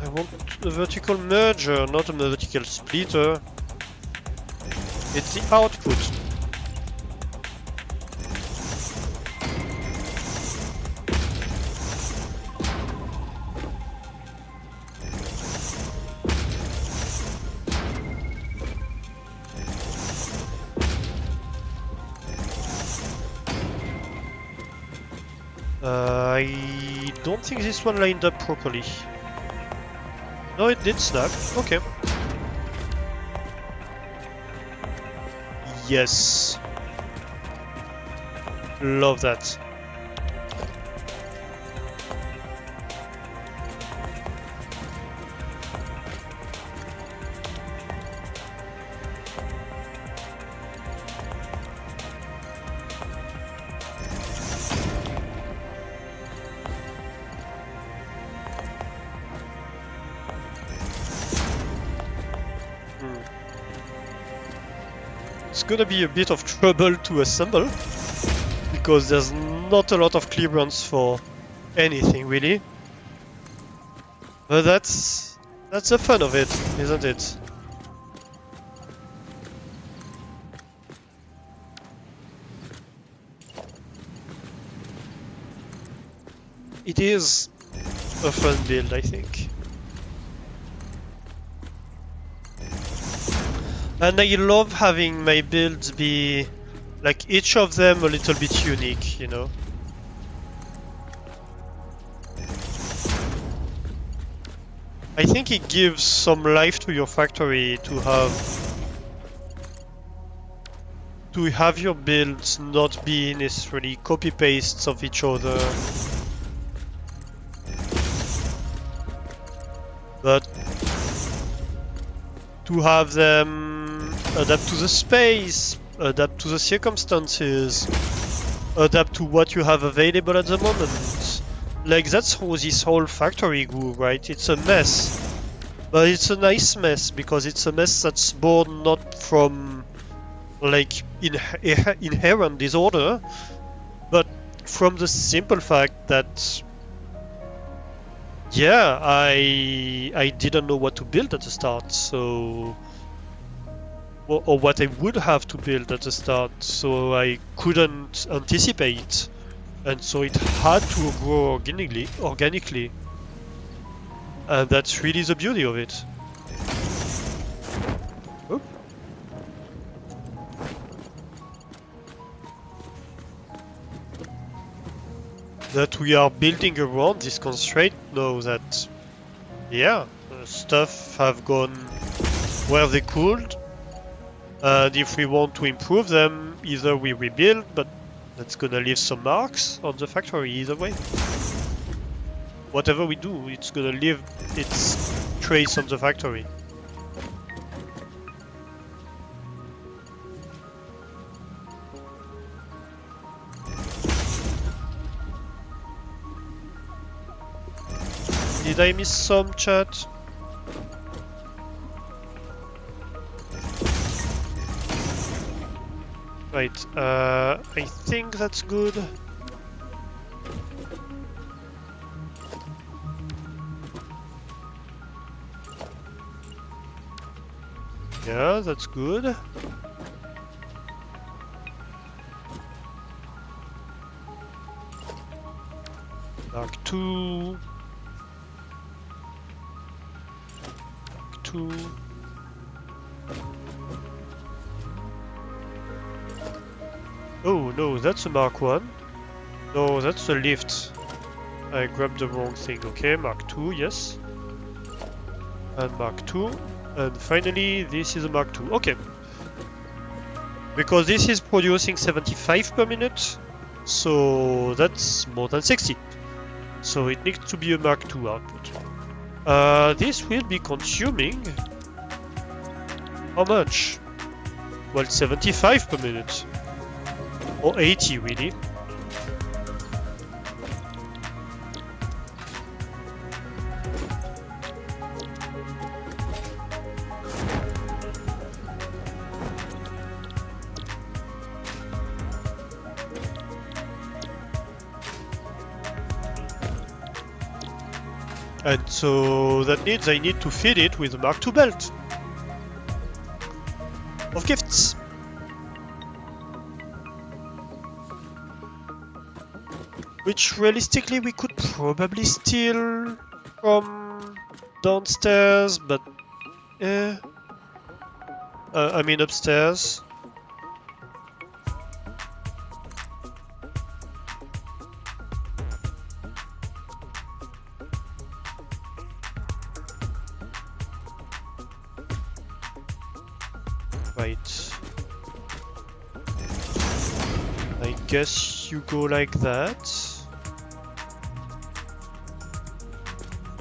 I want a vertical merger, not a vertical splitter. It's the output. I don't think this one lined up properly. No, it did snap. Okay. Yes. Love that. It's gonna be a bit of trouble to assemble, because there's not a lot of clearance for anything really. But that's the fun of it, isn't it? It is a fun build, I think. And I love having my builds be, like, each of them a little bit unique, you know? I think it gives some life to your factory to to have your builds not be necessarily copy-pastes of each other, but to have them adapt to the space, adapt to the circumstances, adapt to what you have available at the moment. Like, that's how this whole factory grew, right? It's a mess. But it's a nice mess, because it's a mess that's born not from, like, inherent disorder, but from the simple fact that, yeah, I didn't know what to build at the start, so... or what I would have to build at the start, so I couldn't anticipate. And so it had to grow organically. And that's really the beauty of it. Oh. That we are building around this constraint now that, yeah, stuff have gone where they could. And if we want to improve them, either we rebuild, but that's gonna leave some marks on the factory either way. Whatever we do, it's gonna leave its trace on the factory. Did I miss some, chat? Right, I think that's good. Yeah, that's good. Mark 2. Mark 2. Oh no, that's a Mark 1. No, that's a lift. I grabbed the wrong thing. Okay, Mark 2, yes. And Mark 2. And finally, this is a Mark 2. Okay. Because this is producing 75 per minute, so that's more than 60. So it needs to be a Mark 2 output. This will be consuming... how much? Well, 75 per minute. Or 80, really. And so that means I need to feed it with a Mark II belt of gifts. Which realistically we could probably steal from downstairs, but I mean upstairs. Right. I guess you go like that.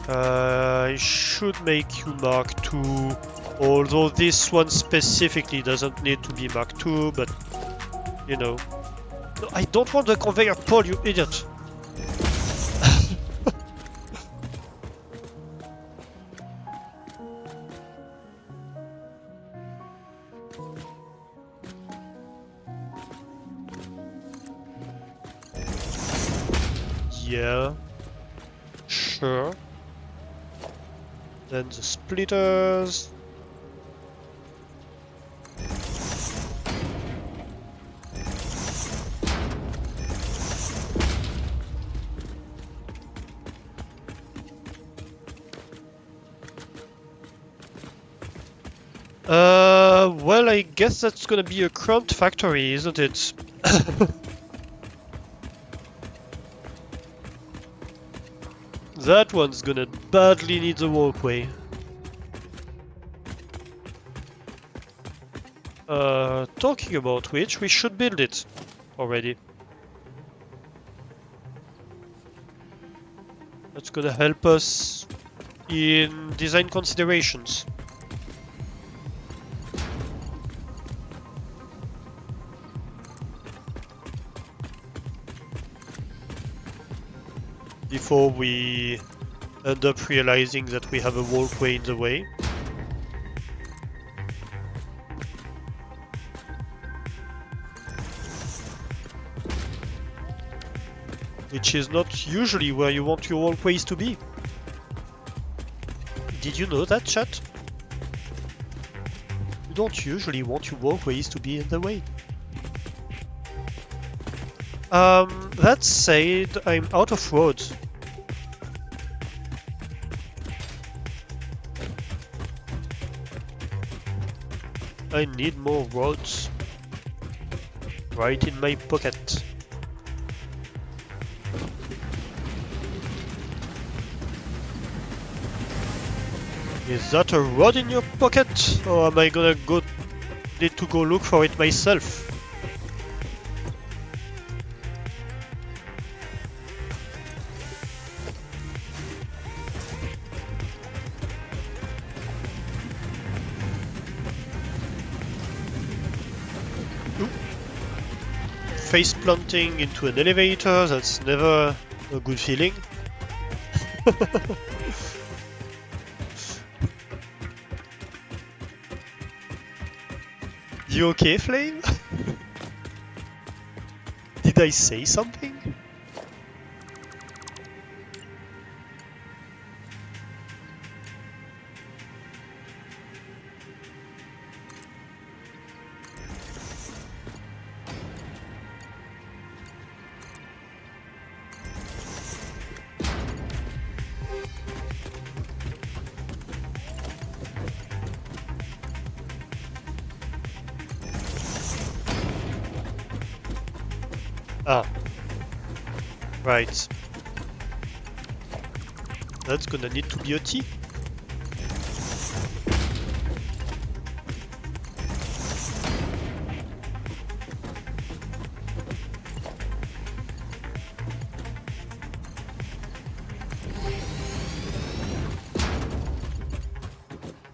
I should make you Mark II, although this one specifically doesn't need to be Mark II, but you know. No, I don't want the conveyor pole, you idiot! Yeah, sure. Then the splitters. Well, I guess that's gonna be a cramped factory, isn't it? That one's gonna badly need a walkway. Talking about which, we should build it already. That's gonna help us in design considerations. Before we end up realizing that we have a walkway in the way. Which is not usually where you want your walkways to be. Did you know that, chat? You don't usually want your walkways to be in the way. That said, I'm out of roads. I need more roads. Right in my pocket. Is that a rod in your pocket? Or am I gonna need to go look for it myself? Face planting into an elevator, that's never a good feeling. You okay, Flame? Did I say something? Ah. Right. That's gonna need to be a T.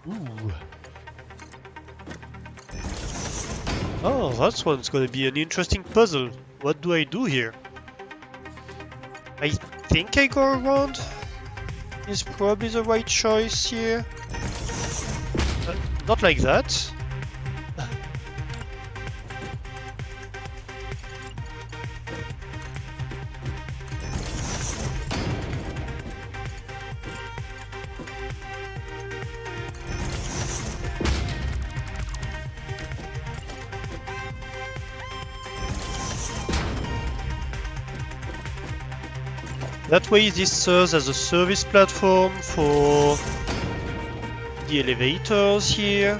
Ooh. Oh, that one's gonna be an interesting puzzle. What do I do here? I think I go around. Is probably the right choice here. Not like that. That way this serves as a service platform for the elevators here.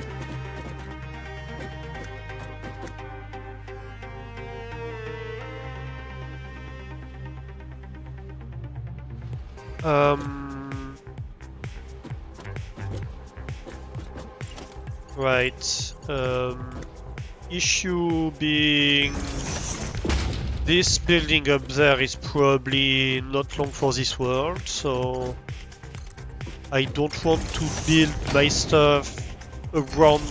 Right. Issue being this building up there is probably not long for this world, so I don't want to build my stuff around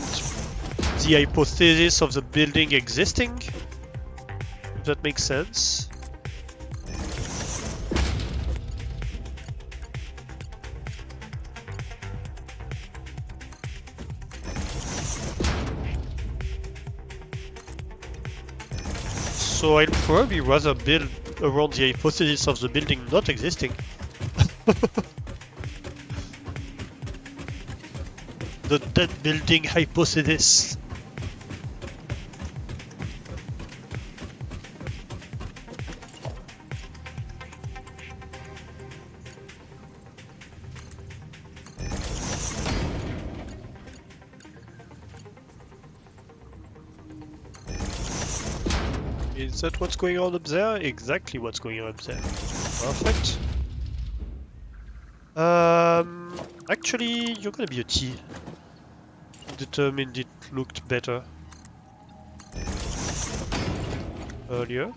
the hypothesis of the building existing, if that makes sense. So I'd probably rather build around the hypothesis of the building not existing. The dead building hypothesis. Is that what's going on up there? Exactly what's going on up there. Perfect. Actually, you're gonna be a T. Determined it looked better. earlier.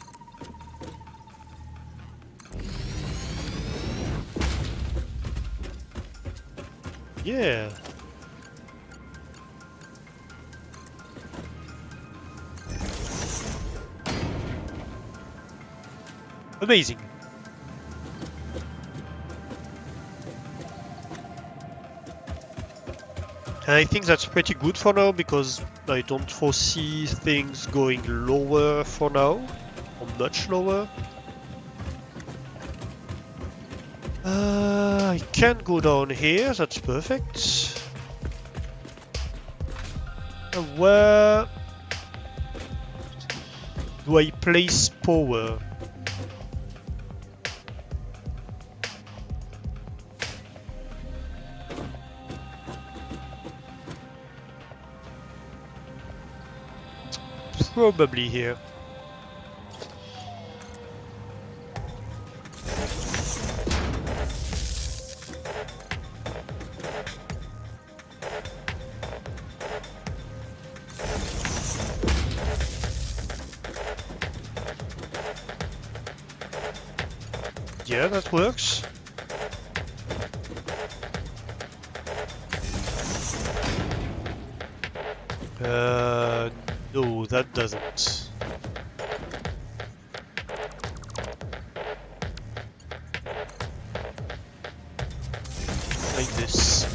Yeah. Amazing. And I think that's pretty good for now because I don't foresee things going lower for now, or much lower. I can go down here, that's perfect. Where do I place power? Probably here. Yeah, that works. No, that doesn't. Like this.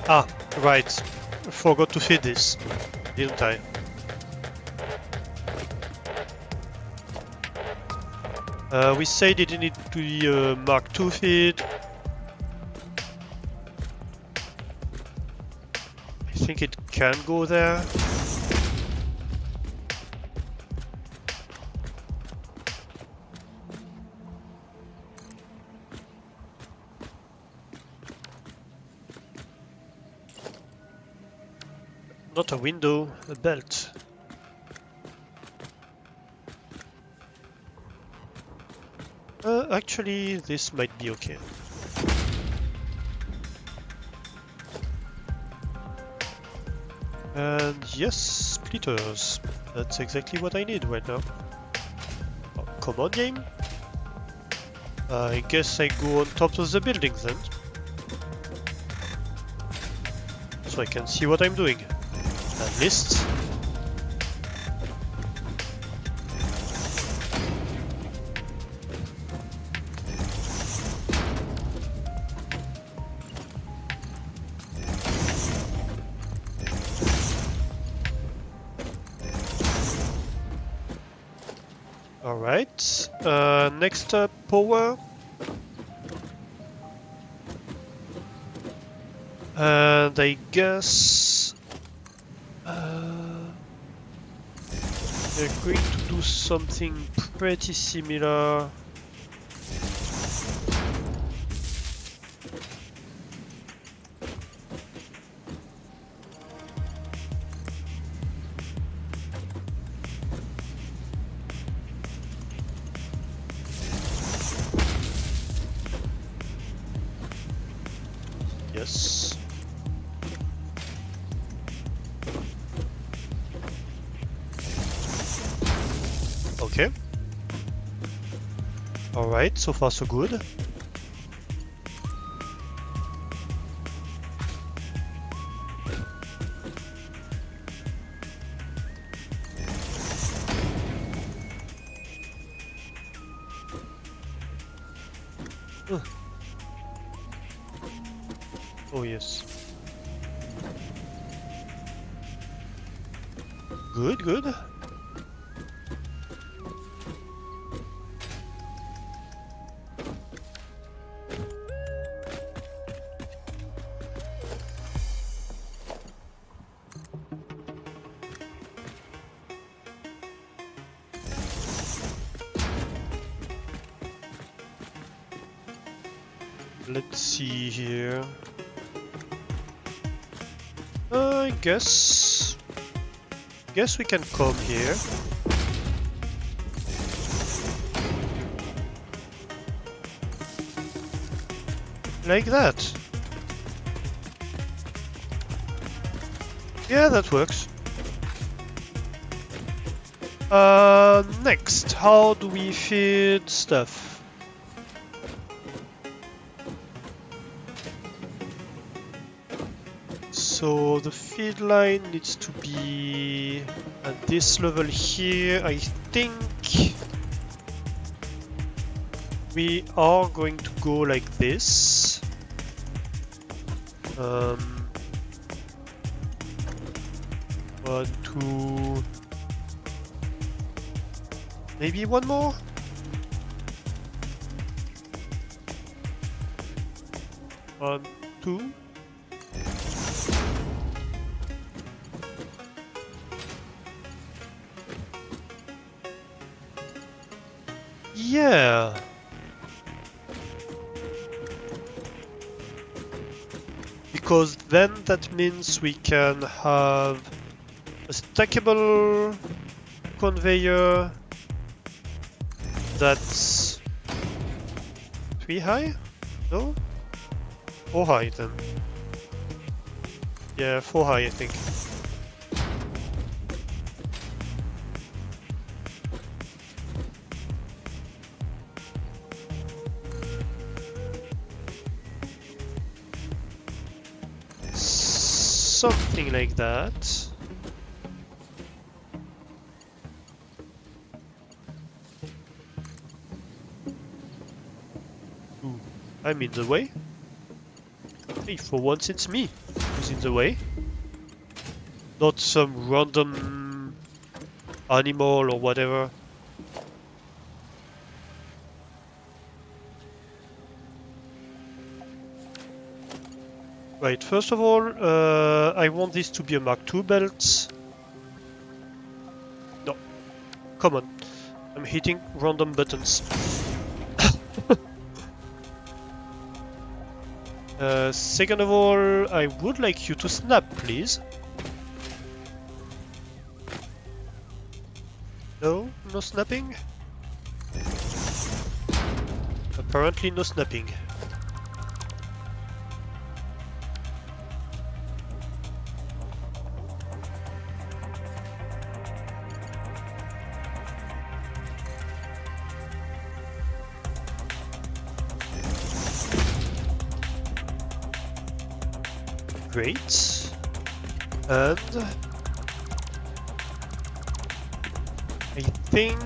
Ah, right. Forgot to feed this, didn't I? We said it needed to be a Mark II feed. I think it can go there. Not a window, a belt. Actually, this might be okay. And yes, splitters. That's exactly what I need right now. Oh, come on, game. I guess I go on top of the building then. So I can see what I'm doing. At least. Alright, next up, power. And I guess they're going to do something pretty similar. Yes. Okay. Alright, so far so good. Oh yes. Good, good. Let's see here. I guess we can come here. Like that. Yeah, that works. Next, how do we feed stuff? So the feed line needs to be at this level here. I think we are going to go like this. One, two, maybe one more? One, two. Yeah. Because then that means we can have a stackable conveyor that's 3 high? No? 4 high then. Yeah, 4 high I think. Something like that. Ooh, I'm in the way. Hey, for once it's me who's in the way. Not some random animal or whatever. Right, first of all, I want this to be a Mark II belt. No, come on. I'm hitting random buttons. Second of all, I would like you to snap, please. No? No snapping? Apparently no snapping. Great. And I think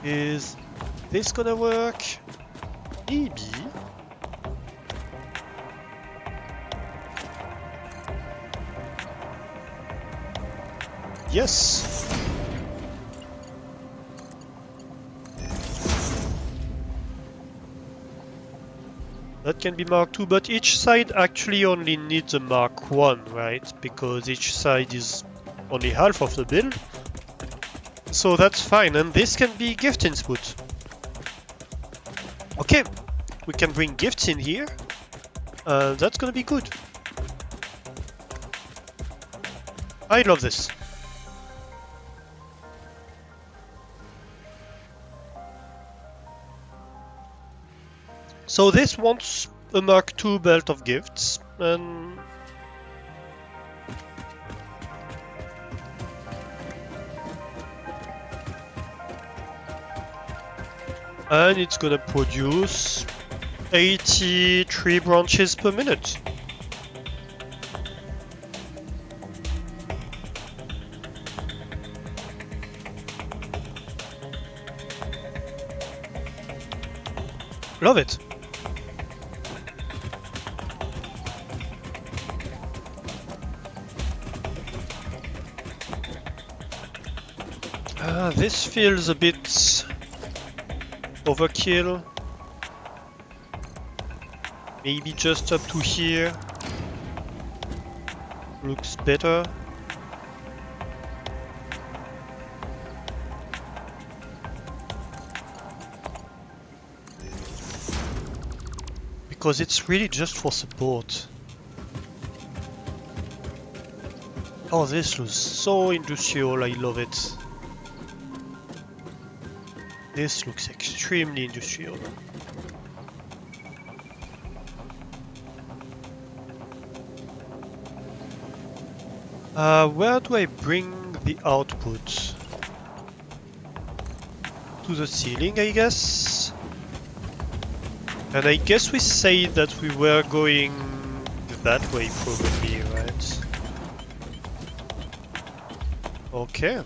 is this gonna work? Maybe. Yes. That can be Mark II, but each side actually only needs a Mark I, right? Because each side is only half of the build. So that's fine, and this can be gift input. Okay, we can bring gifts in here. That's gonna be good. I love this. So this wants a Mark II belt of gifts, and it's gonna produce 80 tree branches per minute. Love it. This feels a bit overkill. Maybe just up to here. Looks better. Because it's really just for support. Oh, this looks so industrial, I love it. This looks extremely industrial. Where do I bring the output? To the ceiling, I guess? And I guess we say that we were going that way probably, right? Okay.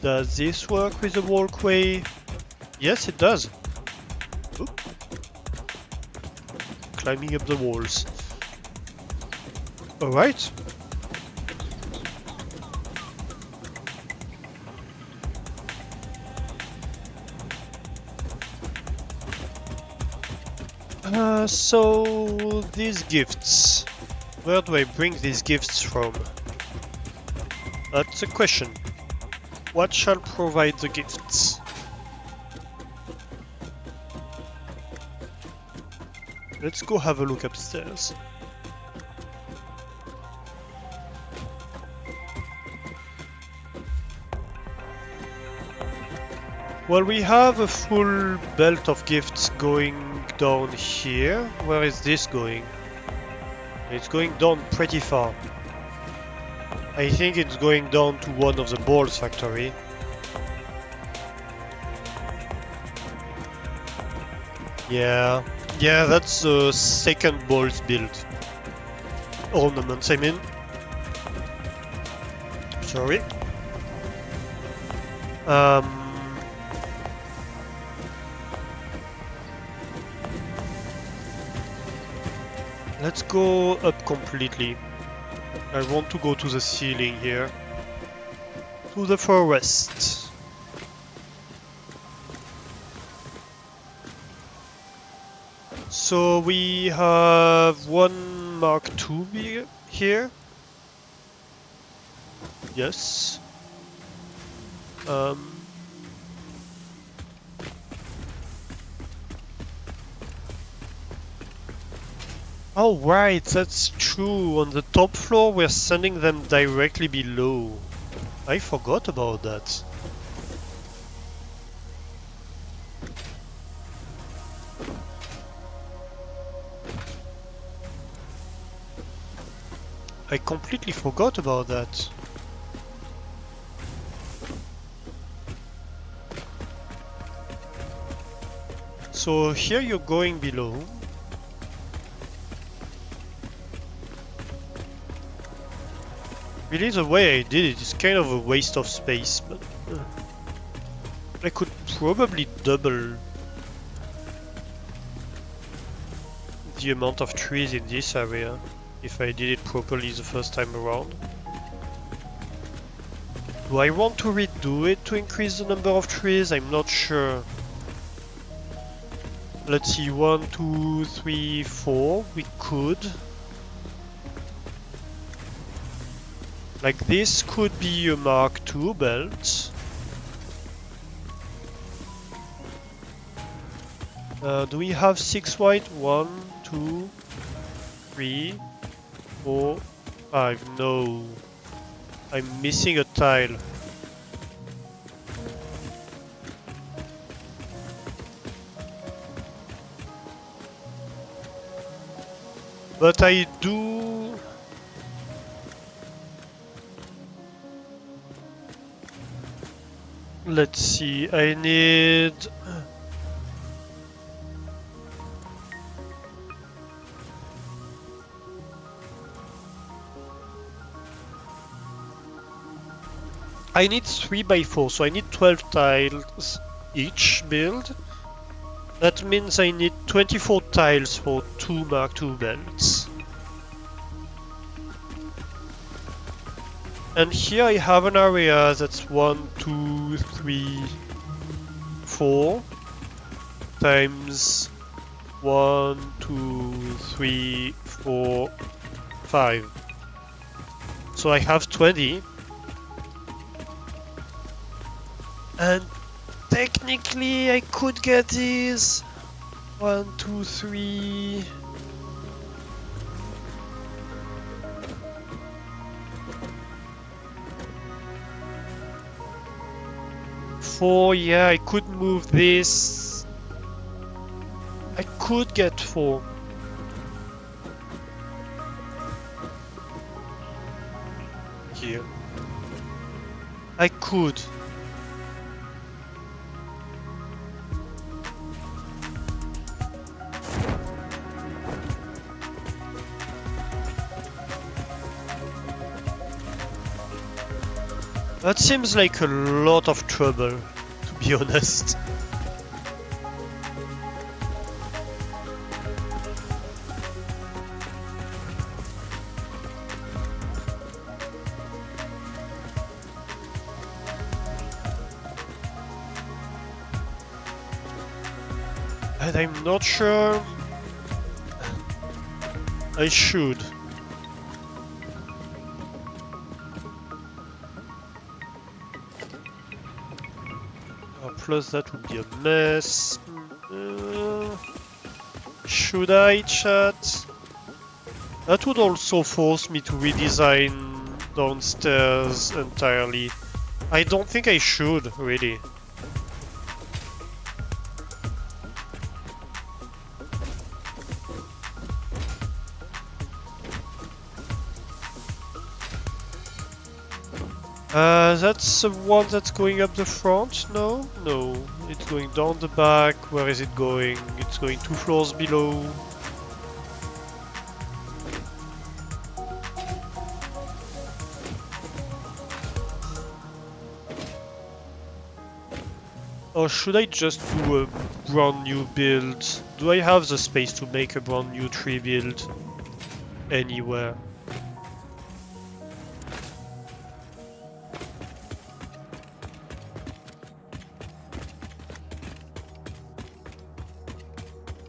Does this work with the walkway? Yes, it does. Oop. Climbing up the walls. Alright. So these gifts. Where do I bring these gifts from? That's the question. What shall provide the gifts? Let's go have a look upstairs. Well, we have a full belt of gifts going down here. Where is this going? It's going down pretty far. I think it's going down to one of the balls factory. Yeah, that's the second balls build. Ornaments, I mean. Sorry. Let's go up completely. I want to go to the ceiling here. To the forest. So we have one Mark II here. Yes. Oh right, that's true. On the top floor we're sending them directly below. I forgot about that. I completely forgot about that. So here you're going below. Really, the way I did it is kind of a waste of space, but I could probably double the amount of trees in this area if I did it properly the first time around. Do I want to redo it to increase the number of trees? I'm not sure. Let's see, 1, 2, 3, 4. We could. Like this could be a Mark II belt. Do we have 6 white? 1, 2, 3, 4, 5. No. I'm missing a tile. But I do... Let's see, I need... I need 3 by 4, so I need 12 tiles each build. That means I need 24 tiles for 2 Mark II belts. And here I have an area that's 1, 2, 3, 4 times 1, 2, 3, 4, 5. So I have 20. And technically I could get these 1, 2, 3. Four, yeah, I could move this. I could get 4. here. I could. That seems like a lot of trouble, to be honest. And I'm not sure I should. Plus that would be a mess. Should I, chat? That would also force me to redesign downstairs entirely. I don't think I should, really. That's the one that's going up the front? No? No. It's going down the back. Where is it going? It's going 2 floors below. Or should I just do a brand new build? Do I have the space to make a brand new tree build anywhere?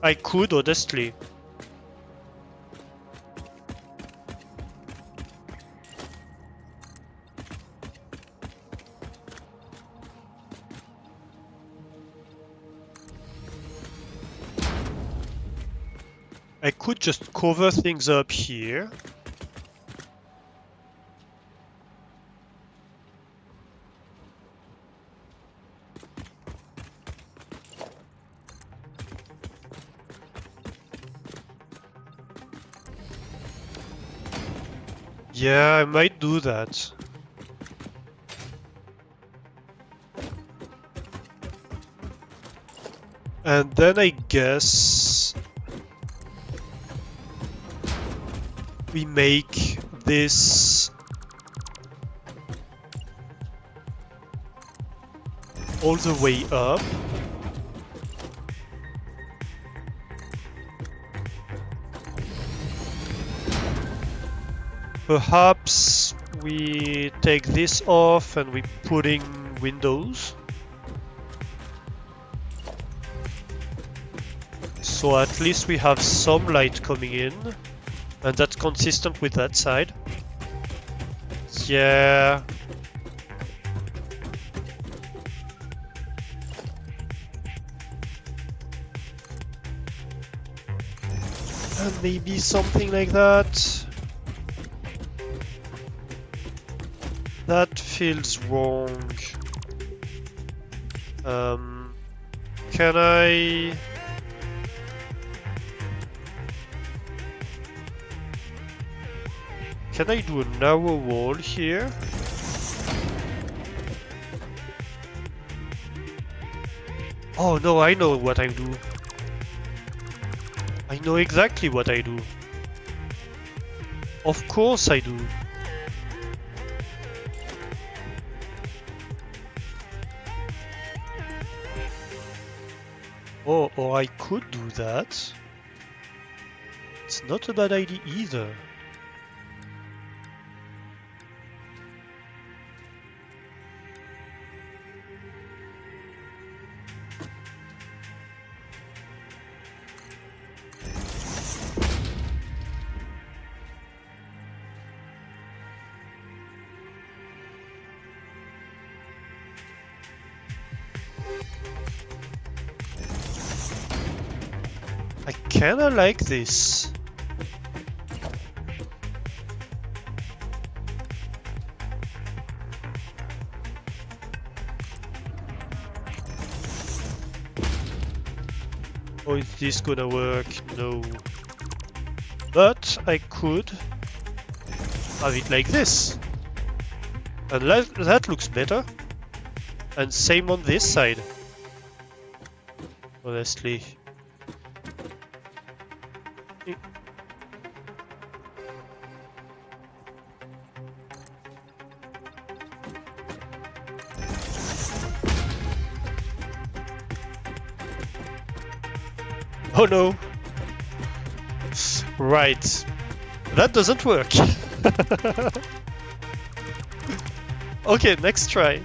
I could, honestly. I could just cover things up here. Yeah, I might do that. And then I guess we make this all the way up. Perhaps we take this off and we put in windows. So at least we have some light coming in. And that's consistent with that side. Yeah. And maybe something like that. That feels wrong. Can I... Can I do a narrow wall here? Oh no, I know what I do. I know exactly what I do. Of course I do. Oh, or I could do that. It's not a bad idea either. I kinda like this. Oh, is this gonna work? No. But I could have it like this. And that looks better. And same on this side. Honestly. Oh no! Right. That doesn't work. Okay, next try.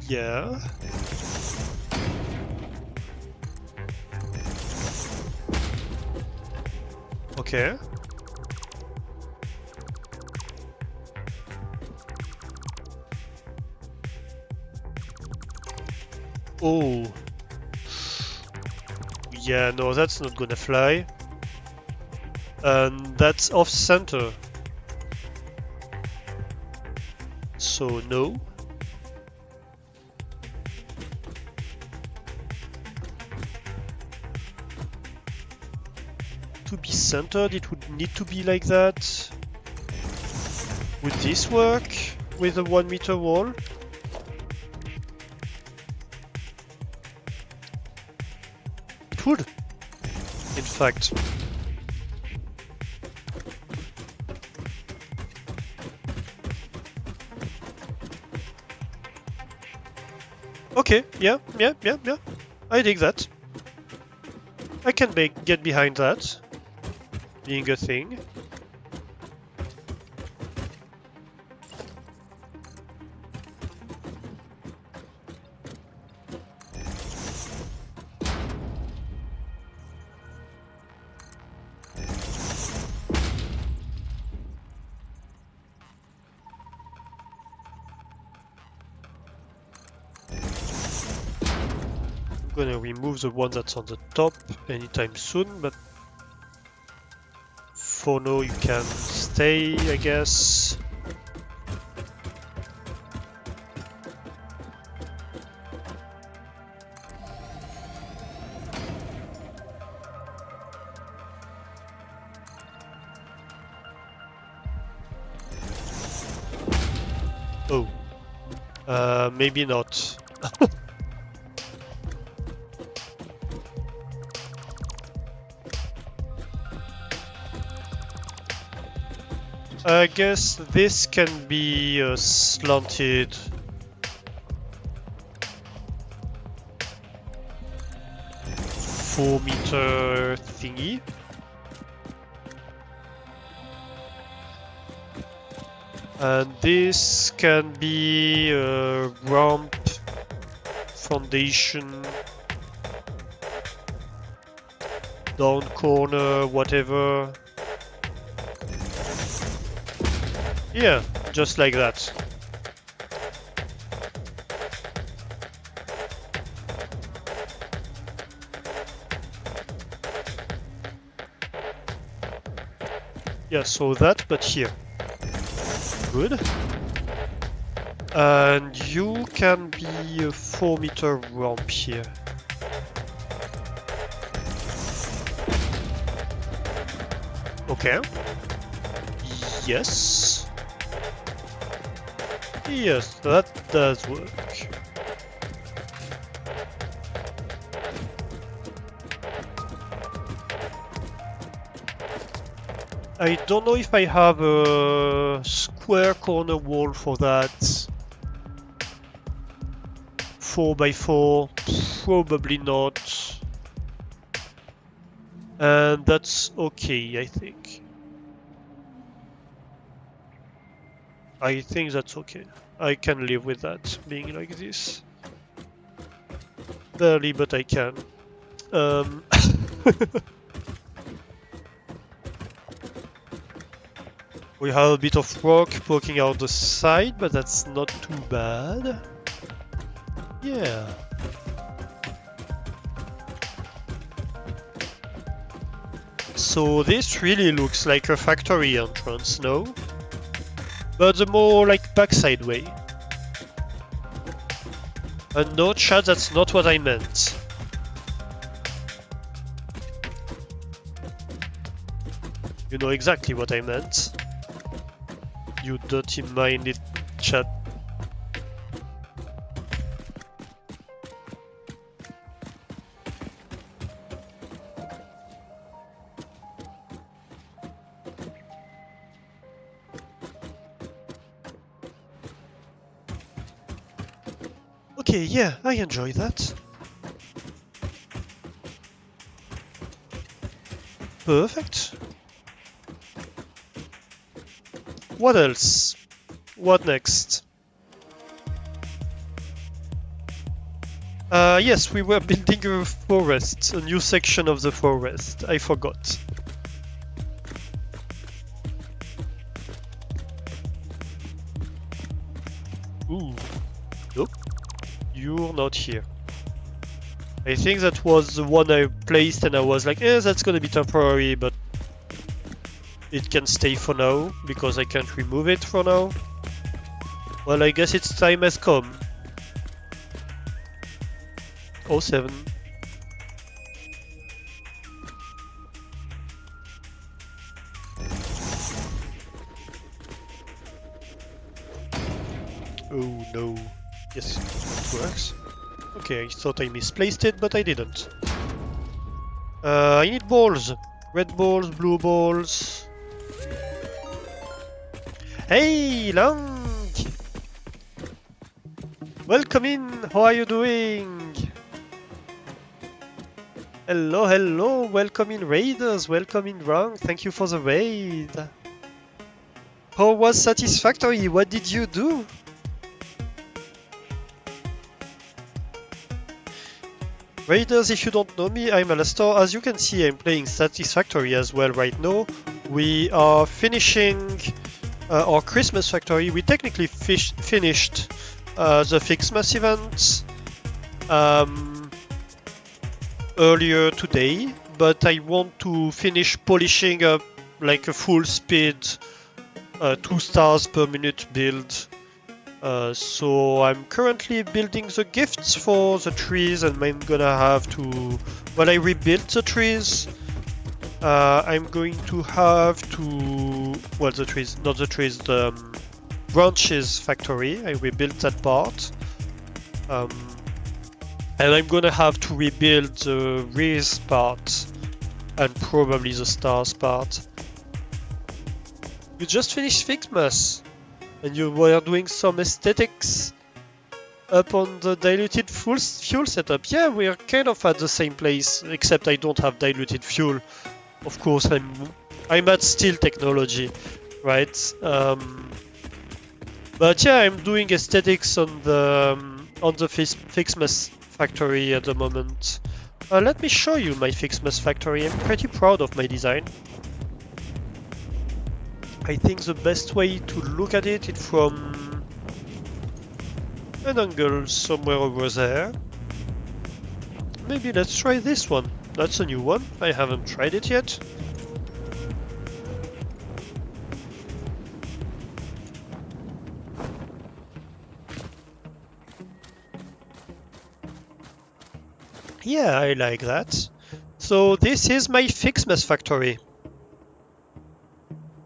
Yeah. Okay. Oh. Yeah, no, that's not gonna fly. And that's off center. So no. To be centered, it would need to be like that. Would this work with a 1 meter wall? It would, in fact. Okay, yeah. I dig that. I can get behind that being a thing. I'm gonna remove the one that's on the top anytime soon, but for now you can stay, I guess. Oh. Maybe not. I guess this can be a slanted. $4-meter thingy. And this can be a ramp, foundation, down corner, whatever. Yeah, just like that. Yeah, so that, but here. Good. And you can be a 4-meter ramp here. Okay. Yes. Yes, that does work. I don't know if I have a square corner wall for that. 4x4, probably not. And that's okay, I think. I think that's okay. I can live with that being like this. Barely, but I can. We have a bit of rock poking out the side, but that's not too bad. Yeah. So this really looks like a factory entrance, no? But the more like backside way. And no, chat, that's not what I meant. You know exactly what I meant. You dirty-minded chat. Okay, yeah, I enjoy that. Perfect. What else? What next? Yes, we were building a forest, a new section of the forest. I forgot. Ooh. Nope. You're not here. I think that was the one I placed and I was like, that's gonna be temporary, but it can stay for now, because I can't remove it for now. Well, I guess its time has come. 07. Oh no. Yes, it works. Okay, I thought I misplaced it, but I didn't. I need balls. Red balls, blue balls. Hey, Lang! Welcome in! How are you doing? Hello, hello! Welcome in, Raiders! Welcome in, Rang! Thank you for the raid! How was Satisfactory? What did you do? Raiders, if you don't know me, I'm Alastor. As you can see, I'm playing Satisfactory as well right now. We are finishing our Christmas factory. We technically finished the Fixmas event earlier today, but I want to finish polishing up like a full speed 2 stars per minute build. So I'm currently building the gifts for the trees, and I'm gonna have to, when I rebuild the trees, I'm going to have to, well, the trees, not the trees, the branches factory, I rebuilt that part. And I'm gonna have to rebuild the wreaths part, and probably the stars part. You just finished Fixmas! And you were doing some aesthetics up on the diluted fuel setup. Yeah, we're kind of at the same place, except I don't have diluted fuel. Of course, I'm at steel technology, right? But yeah, I'm doing aesthetics on the Fixmas factory at the moment. Let me show you my Fixmas factory. I'm pretty proud of my design. I think the best way to look at it is from an angle somewhere over there. Maybe let's try this one. That's a new one. I haven't tried it yet. Yeah, I like that. So this is my Fixmas factory.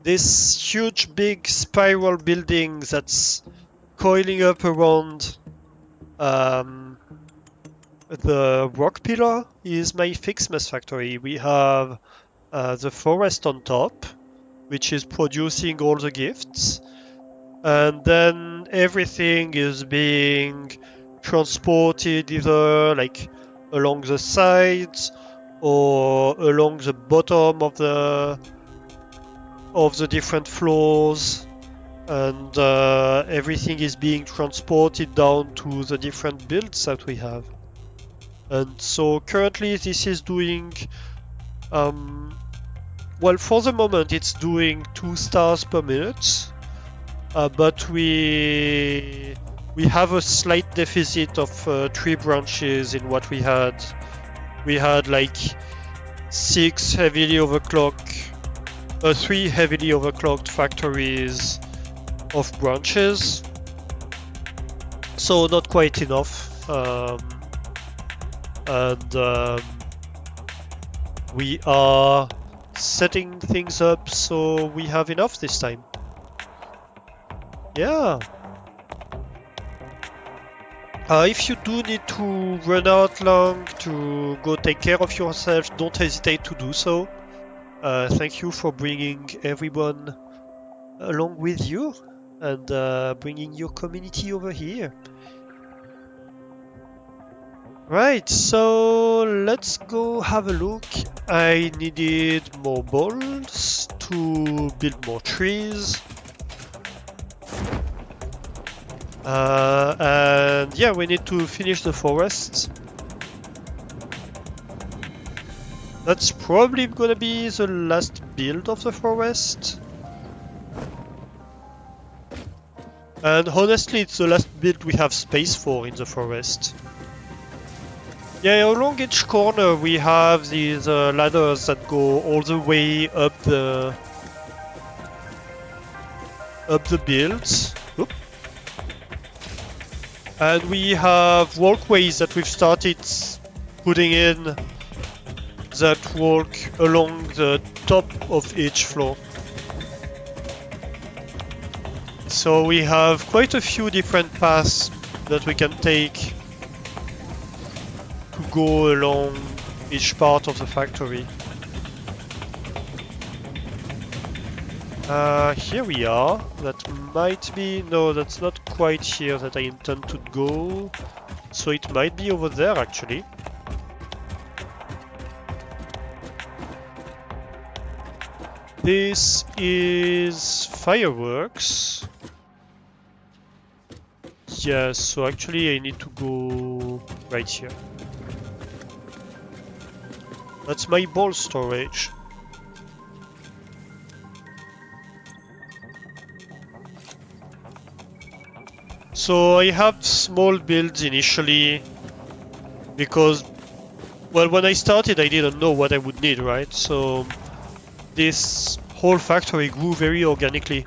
This huge big spiral building that's coiling up around the rock pillar is my Fixmas factory. We have the forest on top, which is producing all the gifts, and then everything is being transported either like along the sides or along the bottom of the different floors, and everything is being transported down to the different builds that we have. And so currently this is doing well, for the moment it's doing 2 stars per minute, but we have a slight deficit of 3 branches in what we had. We had like 6 heavily overclocked, 3 heavily overclocked factories of branches, so not quite enough. And we are setting things up so we have enough this time. Yeah. If you do need to run out long to go take care of yourself, don't hesitate to do so. Thank you for bringing everyone along with you and bringing your community over here. Right, so let's go have a look. I needed more bolts to build more trees. And yeah, we need to finish the forest. That's probably gonna be the last build of the forest. And honestly, it's the last build we have space for in the forest. Yeah, along each corner we have these ladders that go all the way up the builds. Oop. And we have walkways that we've started putting in that walk along the top of each floor. So we have quite a few different paths that we can take to go along each part of the factory. Here we are. That might be... no, that's not quite here that I intend to go. So it might be over there actually. This is fireworks. Yes, so actually I need to go right here. That's my ball storage. So I have small builds initially because, well, when I started I didn't know what I would need, right? So this whole factory grew very organically,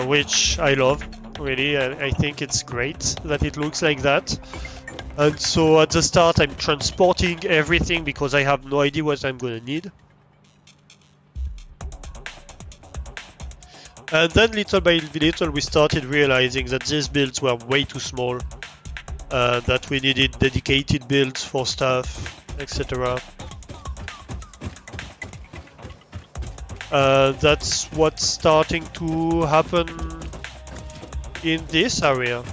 which I love, really. I think it's great that it looks like that. And so at the start I'm transporting everything because I have no idea what I'm gonna need. And then little by little we started realizing that these builds were way too small, that we needed dedicated builds for stuff, etc. That's what's starting to happen in this area.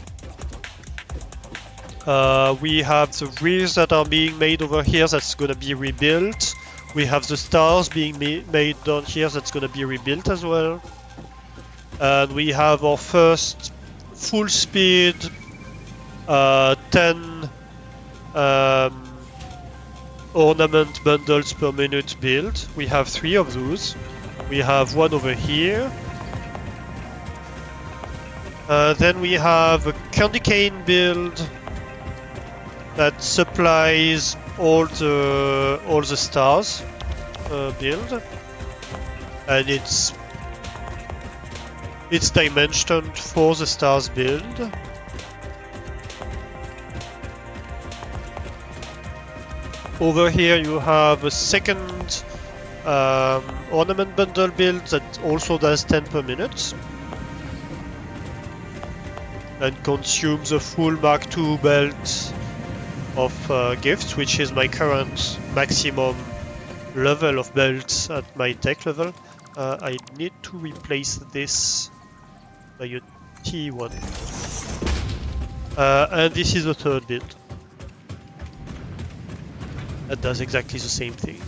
We have the rears that are being made over here that's gonna be rebuilt. We have the stars being made down here that's gonna be rebuilt as well. And we have our first full speed 10 ornament bundles per minute build. We have 3 of those. We have one over here. Then we have a candy cane build that supplies all the stars build, and it's dimensioned for the stars build. Over here you have a second ornament bundle build that also does 10 per minute and consumes a full Mark II belt of gifts, which is my current maximum level of belts at my tech level. I need to replace this by a T1. And this is the third build. That does exactly the same thing.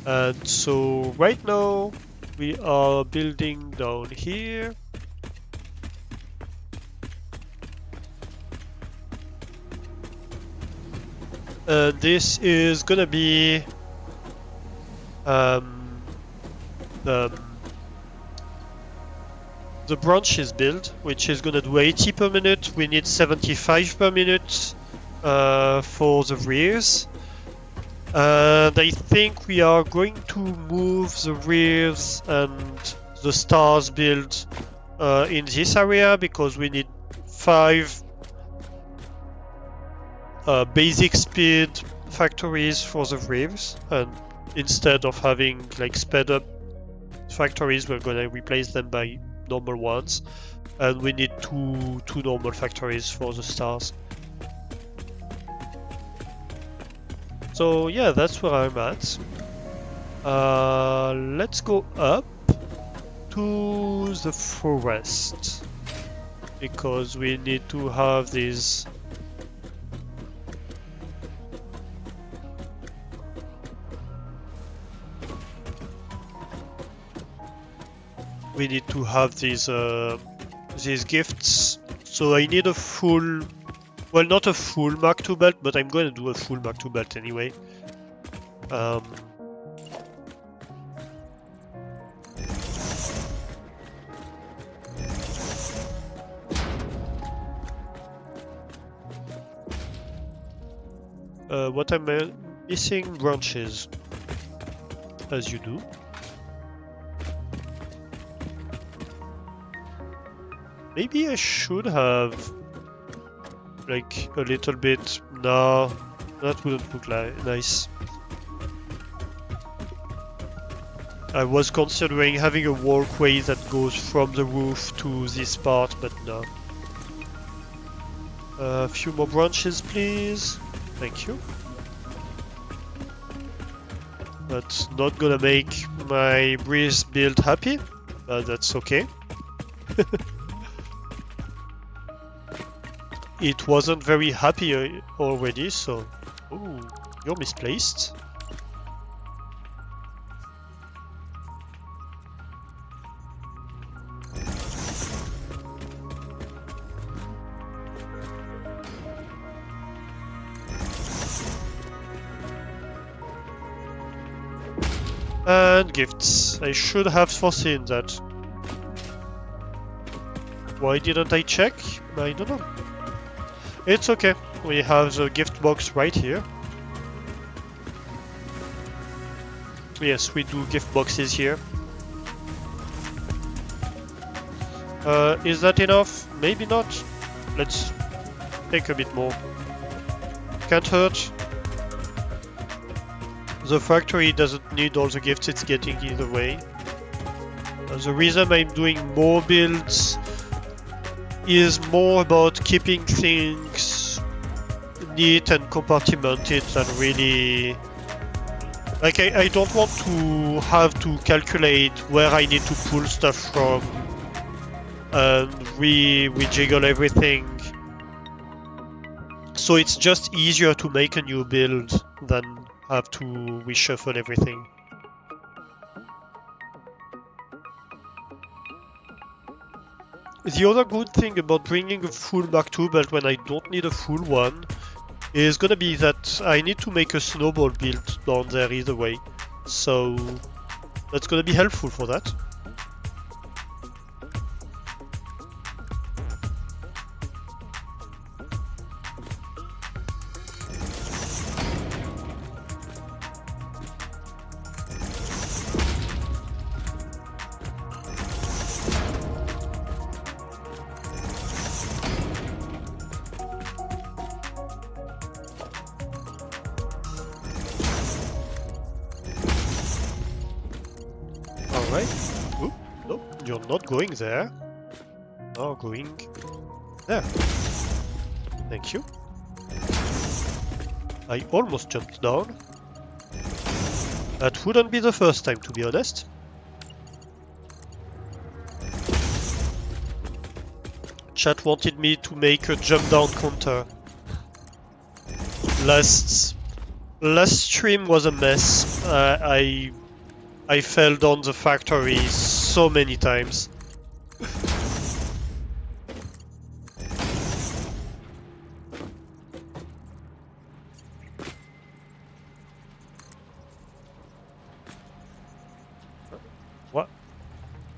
And so right now we are building down here. This is gonna be the branches build, which is gonna do 80 per minute. We need 75 per minute for the rears. And I think we are going to move the rears and the stars build in this area because we need 5 basic speed factories for the rears, and instead of having like sped up factories, we're gonna replace them by normal ones, and we need two normal factories for the stars. So yeah, that's where I'm at. Let's go up to the forest because we need to have these. We need to have these gifts. So I need a full, well, not a full Mark II belt, but I'm going to do a full Mark II belt anyway. What am I missing? Branches, as you do. Maybe I should have like a little bit. No, that wouldn't look like nice. I was considering having a walkway that goes from the roof to this part, but no. A few more branches, please. Thank you. That's not gonna make my breeze build happy, but that's okay. It wasn't very happy already, so... Oh, you're misplaced. And gifts. I should have foreseen that. Why didn't I check? I don't know. It's okay. We have the gift box right here. Yes, we do gift boxes here. Is that enough? Maybe not. Let's take a bit more. Can't hurt. The factory doesn't need all the gifts it's getting either way. The reason I'm doing more builds is more about keeping things neat and compartmented than really... Like, I don't want to have to calculate where I need to pull stuff from and we jiggle everything. So it's just easier to make a new build than have to reshuffle everything. The other good thing about bringing a full Mark II belt when I don't need a full one is gonna be that I need to make a snowball build down there either way. So that's gonna be helpful for that. Alright. Oop, nope, you're not going there. You're going there. Thank you. I almost jumped down. That wouldn't be the first time, to be honest. Chat wanted me to make a jump down counter. Last stream was a mess. I fell down the factory so many times. What?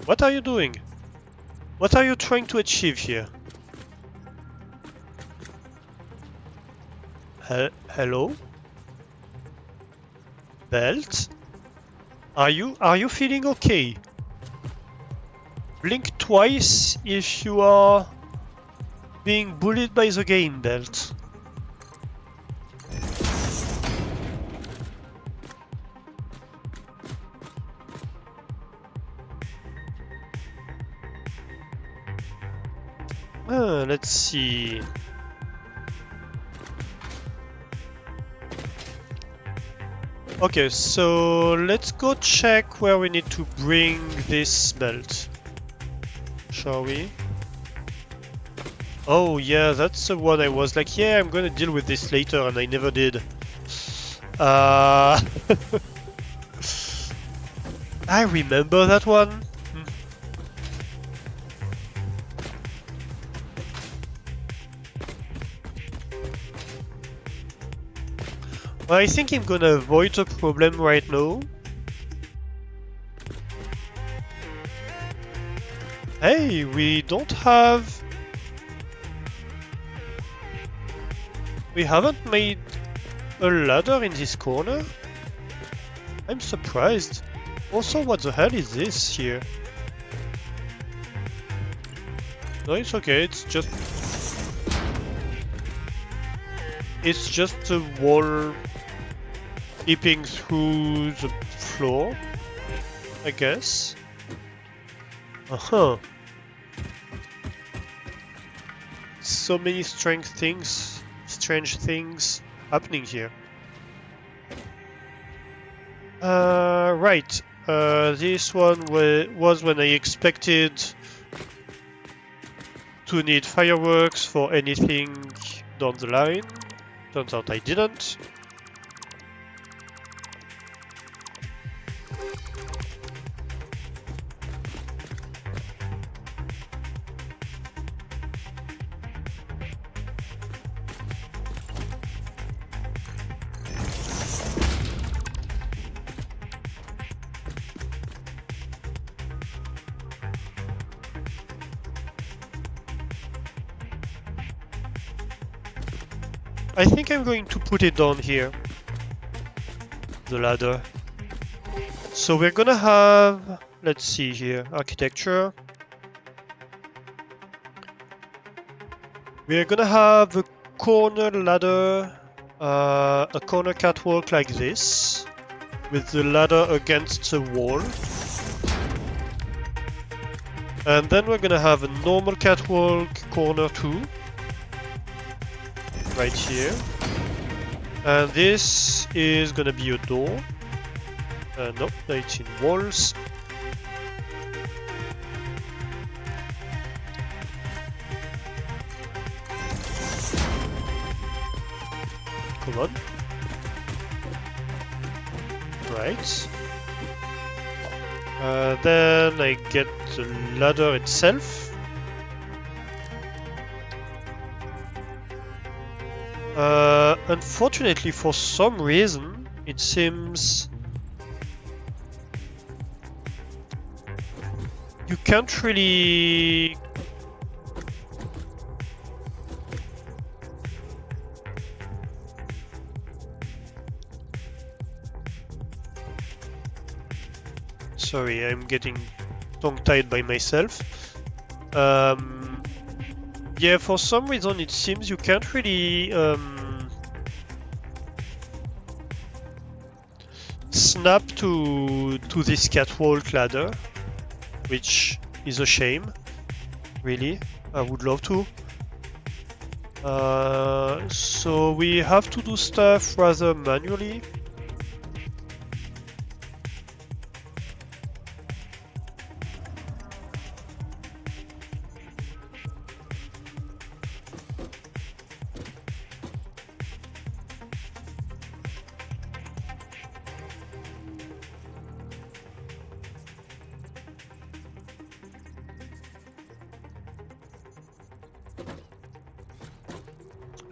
What are you doing? What are you trying to achieve here? Hello? Belt? Are you feeling okay? Blink twice if you are being bullied by the game, Belt. Let's see. Okay, so let's go check where we need to bring this belt. Shall we? Oh yeah, that's the one I was like, yeah, I'm gonna deal with this later, and I never did. I remember that one. Well, I think I'm gonna avoid the problem right now. Hey, we don't have... We haven't made a ladder in this corner? I'm surprised. Also, what the hell is this here? No, it's okay, it's just the wall peeping through the floor, I guess. Uh-huh. So many strange things happening here. Right. This one was when I expected to need fireworks for anything down the line. Turns out I didn't. I think I'm going to put it down here. The ladder. So we're gonna have... Let's see here. Architecture. We're gonna have a corner ladder. A corner catwalk like this. With the ladder against the wall. And then we're gonna have a normal catwalk corner too. Right here. And this is gonna be a door. Nope, it's in walls. Come on. Right. Then I get the ladder itself. Unfortunately, for some reason, it seems you can't really Sorry, I'm getting tongue-tied by myself. Yeah, for some reason it seems you can't really snap to this catwalk ladder, which is a shame. Really, I would love to. So we have to do stuff rather manually.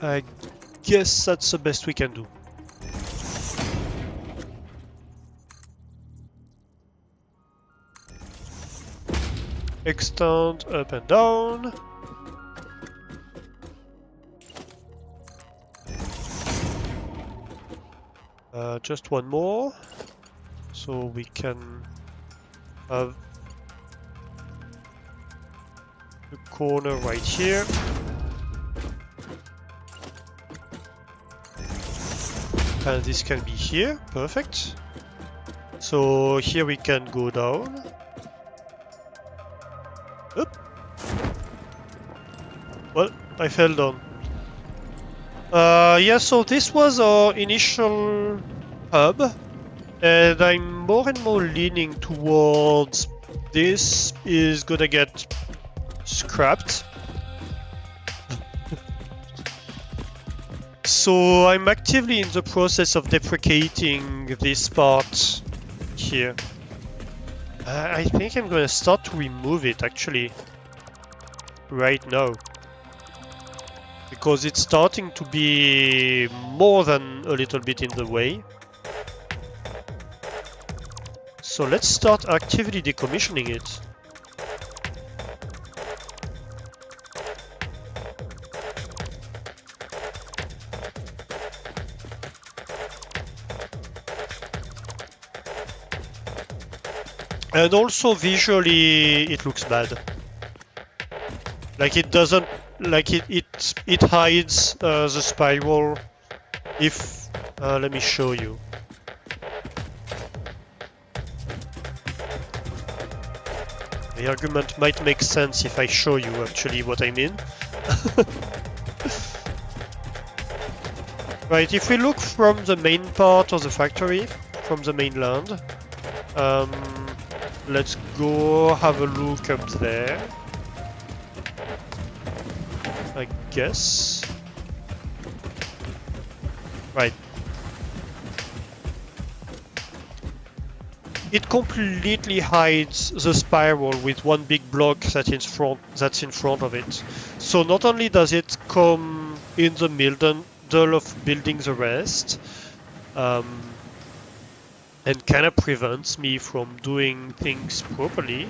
I guess that's the best we can do. Extend up and down. Just one more, so we can have the corner right here. And this can be here, perfect. So here we can go down. Up. Well, I fell down. Yeah, so this was our initial hub, and I'm more and more leaning towards this is gonna get scrapped. So I'm actively in the process of deprecating this part here. I think I'm gonna start to remove it actually right now, because it's starting to be more than a little bit in the way. So let's start actively decommissioning it. And also visually it looks bad. Like it doesn't, like it hides the spiral. If let me show you. The argument might make sense if I show you actually what I mean. Right, if we look from the main part of the factory, from the mainland, let's go have a look up there. I guess. Right. It completely hides the spiral with one big block that's in front of it. So not only does it come in the middle of building the rest, and kind of prevents me from doing things properly,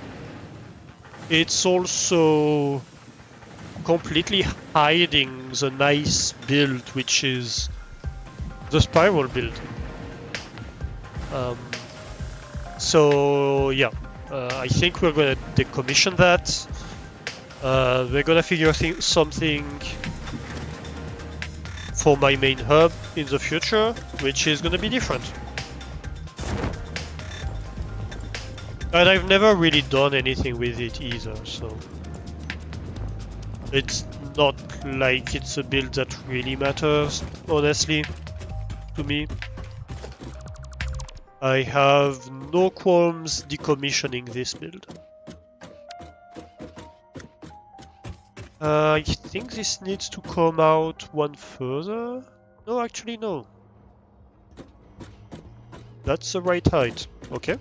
it's also completely hiding the nice build, which is the spiral build. So yeah, I think we're gonna decommission that. We're gonna figure something for my main hub in the future, which is gonna be different. And I've never really done anything with it either, so it's not like it's a build that really matters, honestly, to me. I have no qualms decommissioning this build. I think this needs to come out one further. No, actually no. That's the right height. Okay.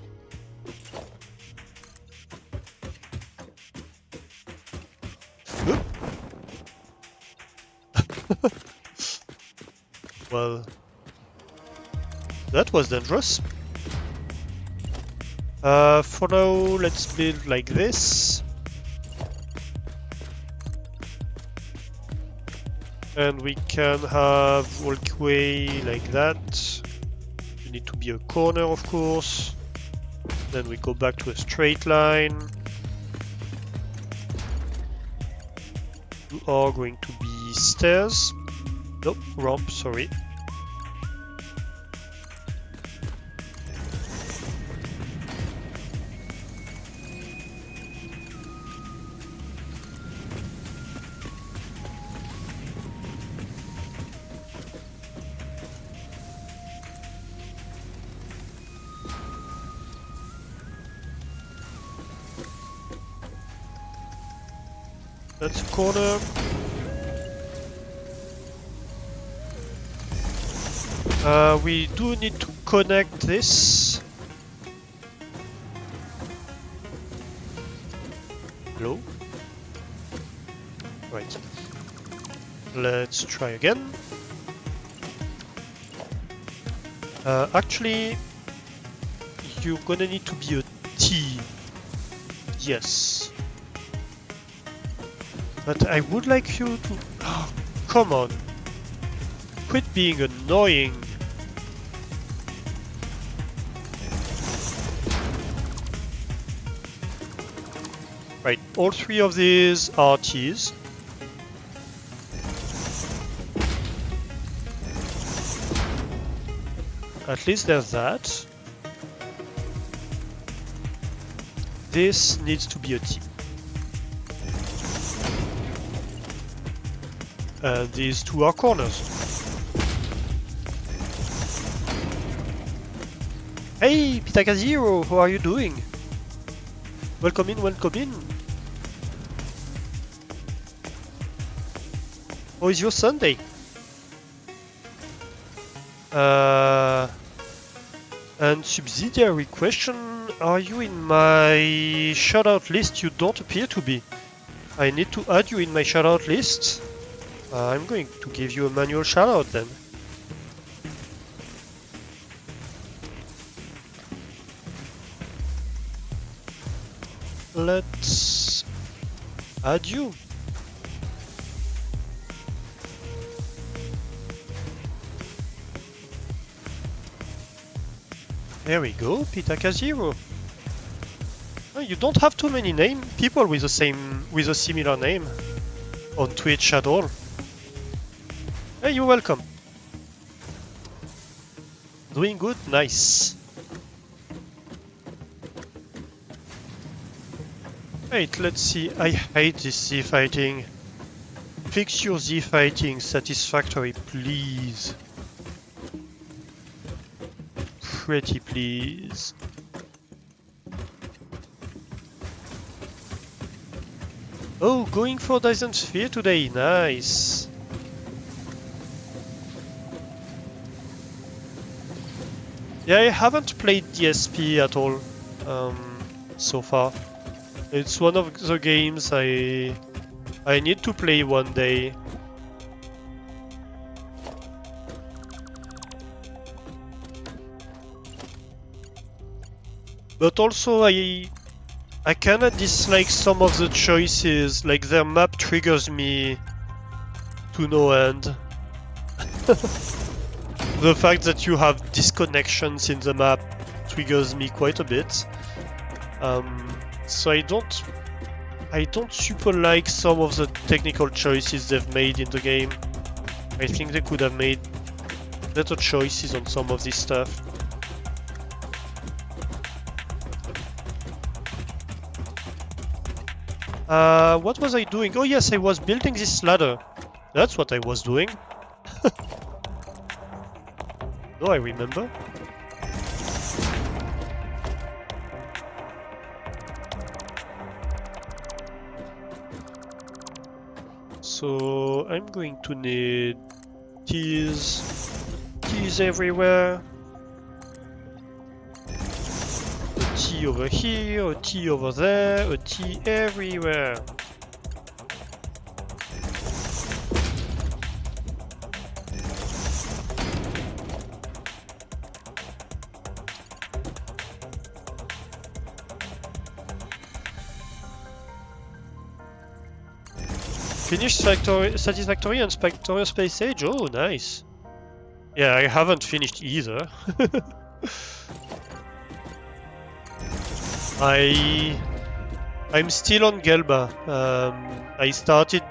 Well, that was dangerous. For now, let's build like this. And we can have walkway like that. You need to be a corner, of course. Then we go back to a straight line. You are going to be stairs. Nope, ramp, sorry. That's a corner. We do need to connect this. Hello? Right. Let's try again. Actually, you're gonna need to be a T. Yes. But I would like you to... Oh, come on. Quit being annoying. Right, all three of these are T's. At least there's that. This needs to be a T. And these two are corners. Hey, Pitakazero, how are you doing? Welcome in, welcome in. How is your Sunday? And subsidiary question, are you in my shoutout list? You don't appear to be. I need to add you in my shoutout list. I'm going to give you a manual shoutout then. Let's add you. There we go, Pitakazero. Oh, you don't have too many people with a similar name on Twitch at all. Hey, you're welcome. Doing good? Nice. Wait, let's see. I hate this Z fighting. Fix your Z fighting, Satisfactory, please. Pretty please. Oh, going for Dyson Sphere today, nice. Yeah, I haven't played DSP at all so far. It's one of the games I need to play one day. But also I kinda dislike some of the choices, like their map triggers me to no end. The fact that you have disconnections in the map triggers me quite a bit. So I don't super like some of the technical choices they've made in the game. I think they could have made better choices on some of this stuff. What was I doing? Oh yes, I was building this ladder. That's what I was doing. No, I remember. So I'm going to need T's everywhere. A T over here, a T over there, a T everywhere. Finished Satisfactory and Spectre Space Age? Oh, nice. Yeah, I haven't finished either. I'm still on Gelba. I started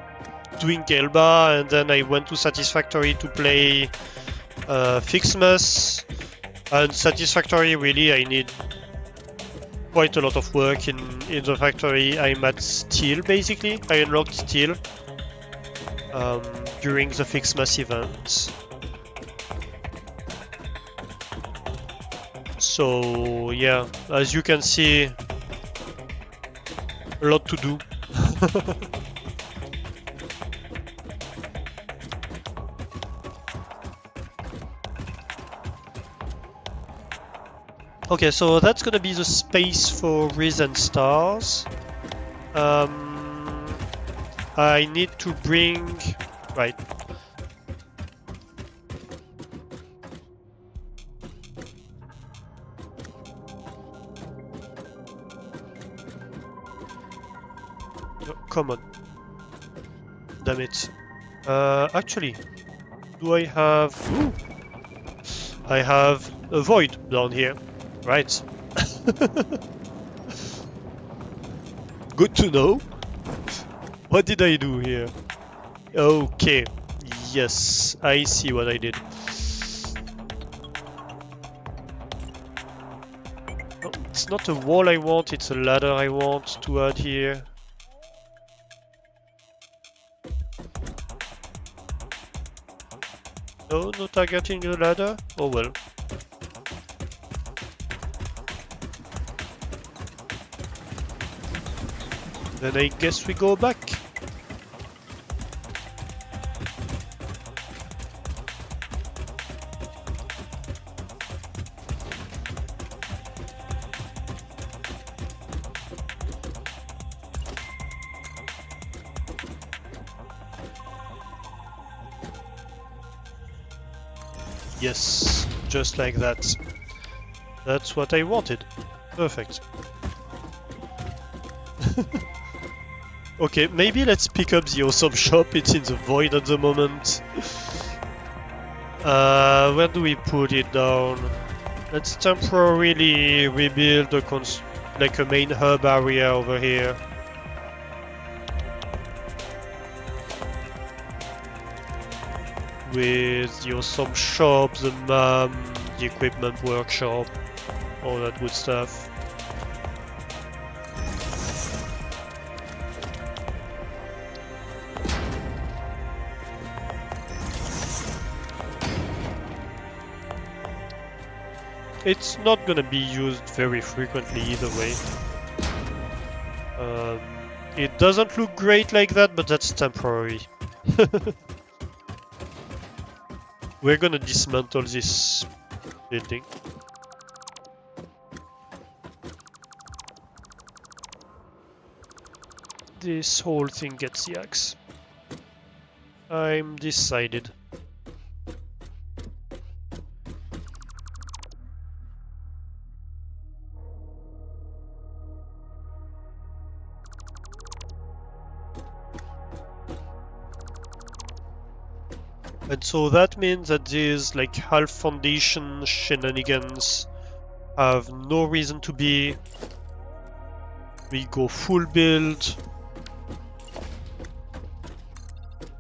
doing Gelba and then I went to Satisfactory to play Fixmas. And Satisfactory, really, I need quite a lot of work in the factory. I'm at Steel, basically. I unlocked Steel during the Fixmas event. So yeah, as you can see, a lot to do. Okay, so that's gonna be the space for risen stars. I need to bring... Right. No, come on. damn it. Actually, do I have... Ooh, I have a void down here. Right. Good to know. What did I do here? Okay. Yes, I see what I did. No, it's not a wall I want, it's a ladder I want to add here. No, no targeting the ladder? Oh well. Then I guess we go back. Yes, just like that. That's what I wanted. Perfect. Okay, maybe let's pick up the awesome shop. It's in the void at the moment. Where do we put it down? Let's temporarily rebuild like a main hub area over here. With the awesome shop, the MAM, the equipment workshop, all that good stuff. It's not gonna be used very frequently either way. It doesn't look great like that, but that's temporary. We're gonna dismantle this building. This whole thing gets the axe. I'm decided. And so that means that these like half foundation shenanigans have no reason to be. We go full build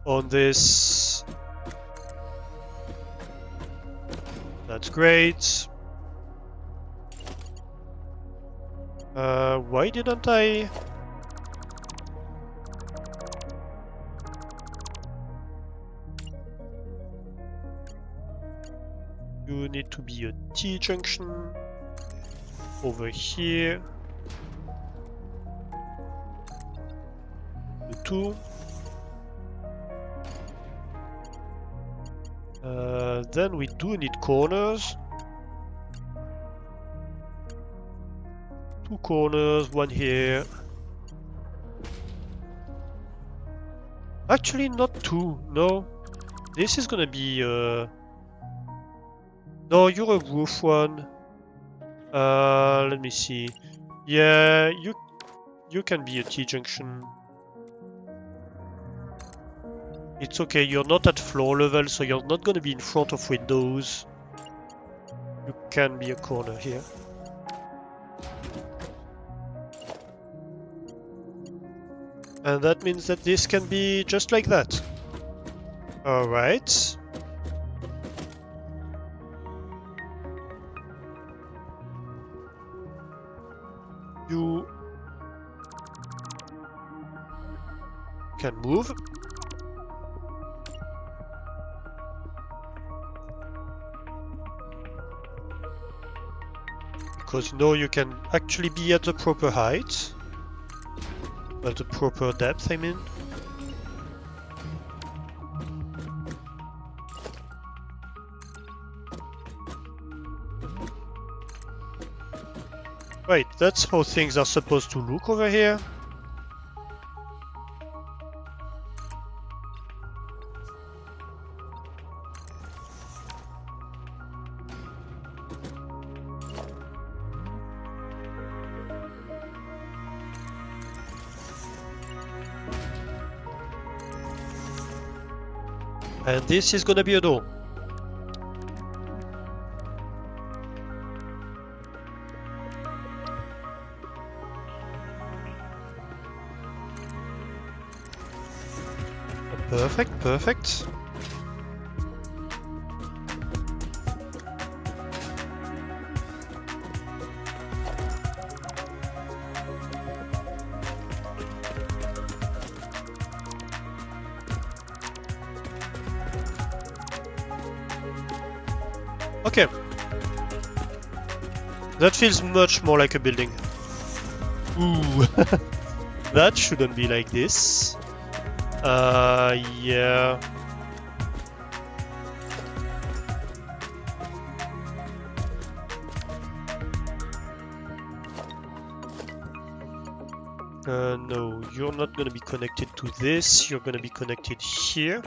on this. That's great. Why didn't I? You need to be a T-junction over here. The two. Then we do need corners. Two corners, one here. Actually, not two. No, this is gonna be. No, you're a roof one. Let me see. Yeah, you can be a T-junction. It's okay, you're not at floor level, so you're not gonna be in front of windows. You can be a corner here. And that means that this can be just like that. Alright. You can move. Because now you can actually be at the proper height. At the proper depth, I mean. Right, that's how things are supposed to look over here. And this is gonna be a door. Perfect, perfect. Okay. That feels much more like a building. Ooh. That shouldn't be like this. Yeah. No, you're not gonna be connected to this. You're gonna be connected here.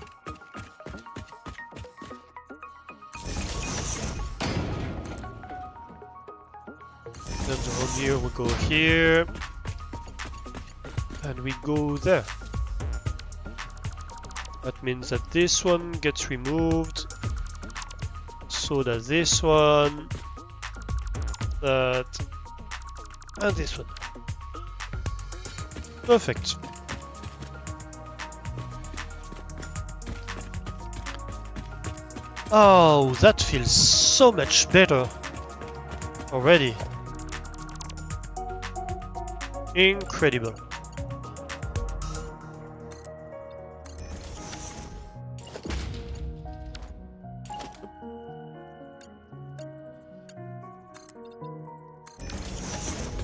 Then from here we go here. And we go there. That means that this one gets removed. So does this one. That. And this one. Perfect. Oh, that feels so much better already. Incredible.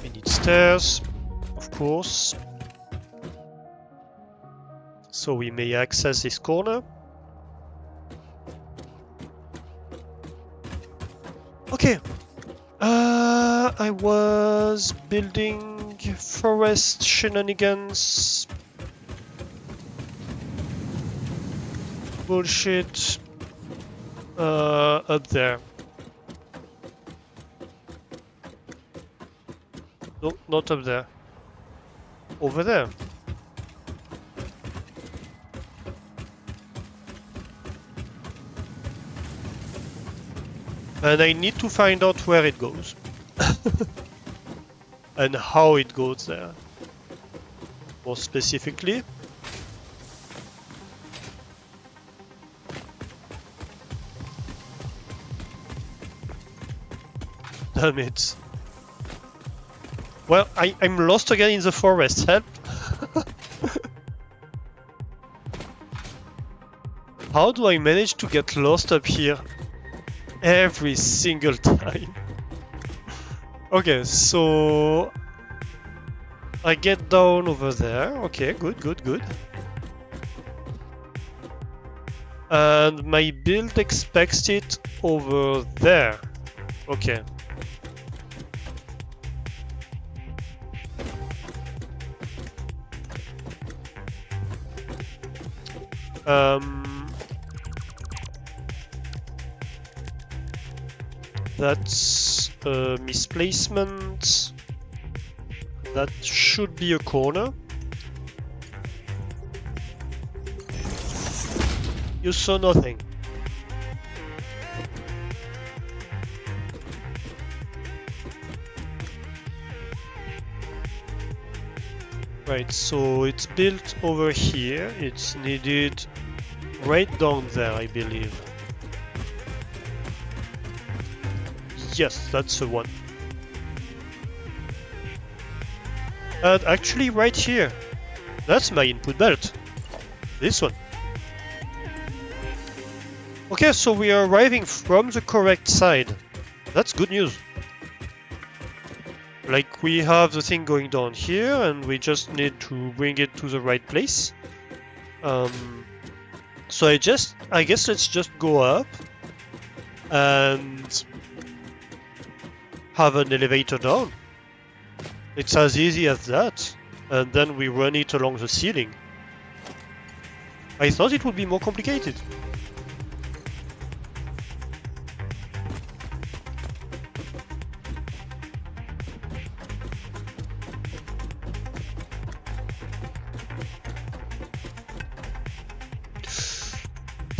We need stairs, of course. So we may access this corner. Okay. I was building forest shenanigans. Bullshit. Up there. No, not up there. Over there. And I need to find out where it goes. And how it goes there. More specifically. Damn it. Well, I'm lost again in the forest. Help! How do I manage to get lost up here? Every single time. Okay, so I get down over there. Okay, good, good, good. And my build expects it over there. Okay. That's a misplacement. That should be a corner. You saw nothing. Right, so it's built over here. It's needed right down there, I believe. Yes, that's the one. And actually right here. That's my input belt. This one. Okay, so we are arriving from the correct side. That's good news. Like, we have the thing going down here, and we just need to bring it to the right place. So I guess let's just go up and have an elevator down. It's as easy as that. And then we run it along the ceiling. I thought it would be more complicated.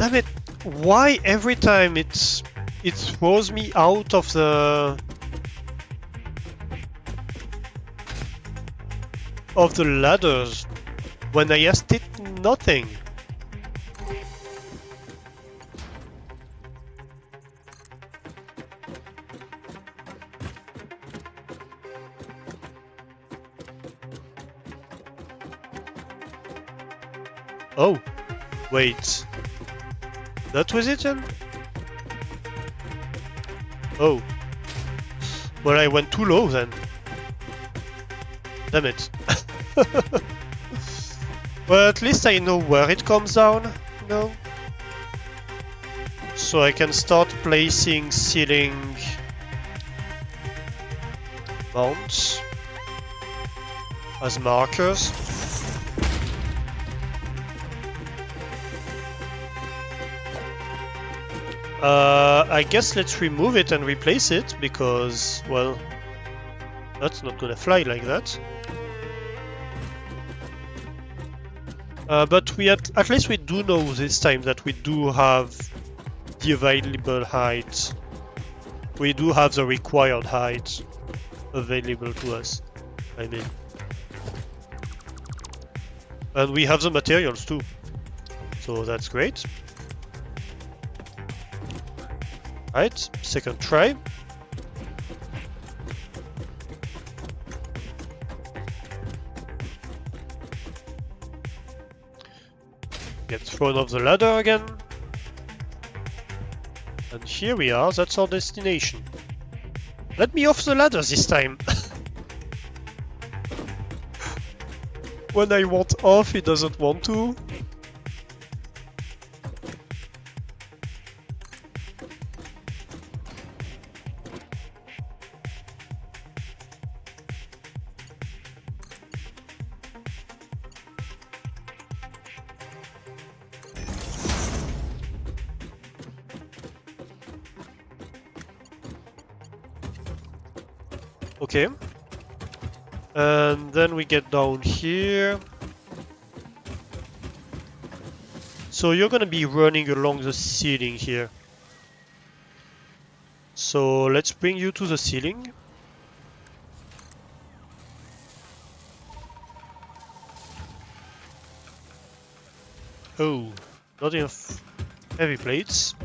Damn it! Why every time it throws me out of the ladders when I asked it nothing? Oh, wait. That was it then? Oh. Well, I went too low then. Damn it. Well, at least I know where it comes down now. So I can start placing ceiling mounts as markers. I guess let's remove it and replace it, because, well, that's not gonna fly like that. But at least we do know this time that we do have the available height. We do have the required height available to us, I mean. And we have the materials too, so that's great. Right, second try. Get thrown off the ladder again. And here we are, that's our destination. Let me off the ladder this time! When I want off, it doesn't want to. Okay. And then we get down here. So you're gonna be running along the ceiling here. So let's bring you to the ceiling. Oh, not enough heavy plates.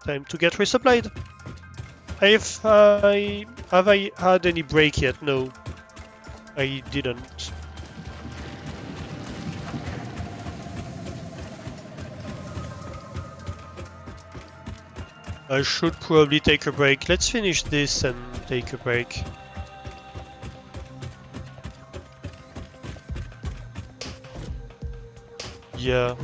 Time to get resupplied. Have I had any break yet? No, I didn't. I should probably take a break. Let's finish this and take a break. Yeah.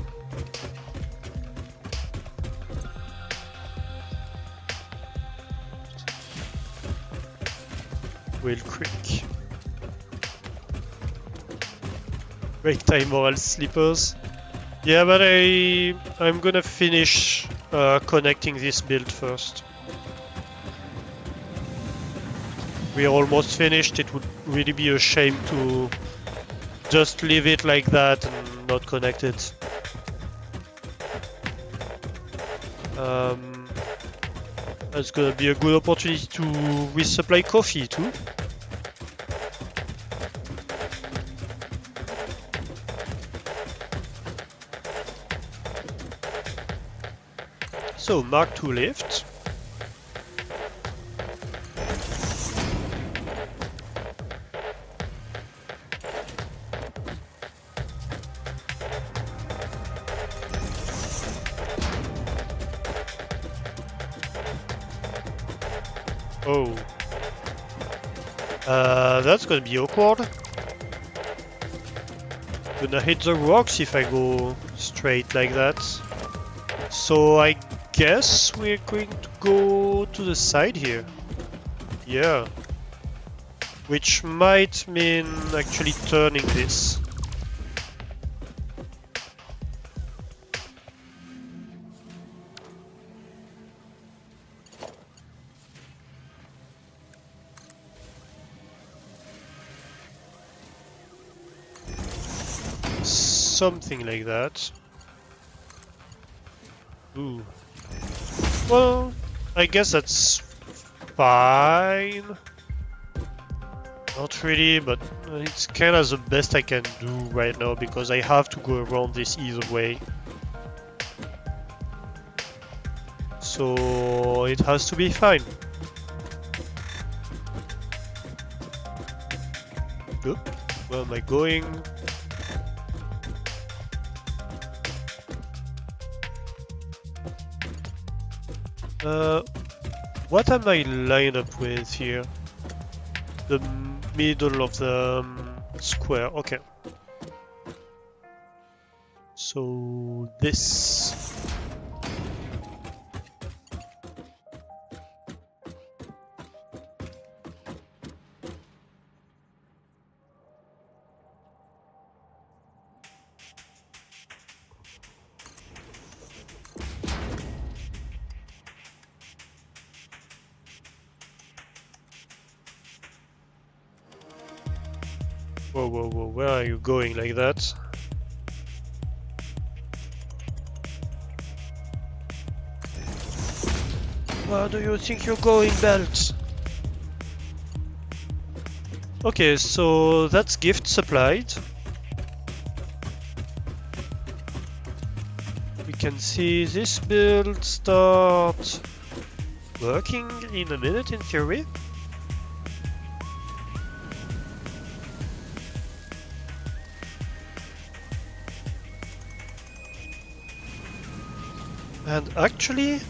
Real quick. Break time or else sleepers. Yeah, but I'm gonna finish connecting this build first. We're almost finished. It would really be a shame to just leave it like that and not connect it. That's gonna be a good opportunity to resupply coffee too. So, Mark II lift. Oh. That's gonna be awkward. Gonna hit the rocks if I go straight like that. So I guess we're going to go to the side here. Yeah. Which might mean actually turning this. something like that. Ooh. Well, I guess that's fine. Not really, but it's kind of the best I can do right now because I have to go around this either way. So it has to be fine. Oop, where am I going? What am I lined up with here? The middle of the square, okay. So this. Whoa, whoa, whoa, where are you going like that? Where do you think you're going, Belt? Okay, so that's gift supplied. We can see this build start working in a minute in theory. And actually,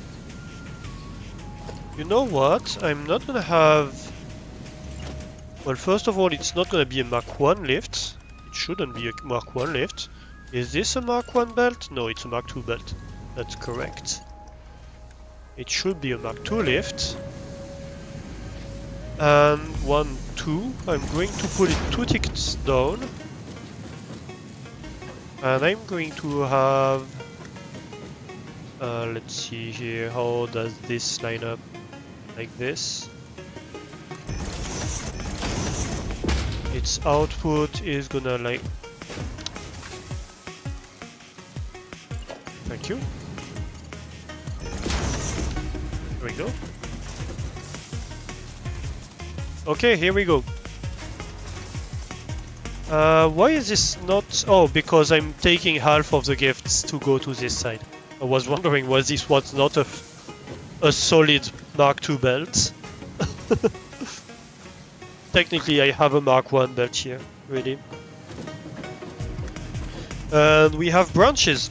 you know what? I'm not gonna have... Well, first of all, it's not gonna be a Mark 1 lift. It shouldn't be a Mark 1 lift. Is this a Mark 1 belt? No, it's a Mark 2 belt. That's correct. It should be a Mark 2 lift. And 1, 2. I'm going to put it 2 tickets down. And I'm going to have... let's see here, how does this line up? Like this. Its output is gonna like... Thank you. There we go. Okay, here we go. Why is this not... Oh, because I'm taking half of the gifts to go to this side. I was wondering, was this was not a solid Mark II belt? Technically, I have a Mark I belt here, really. And we have branches.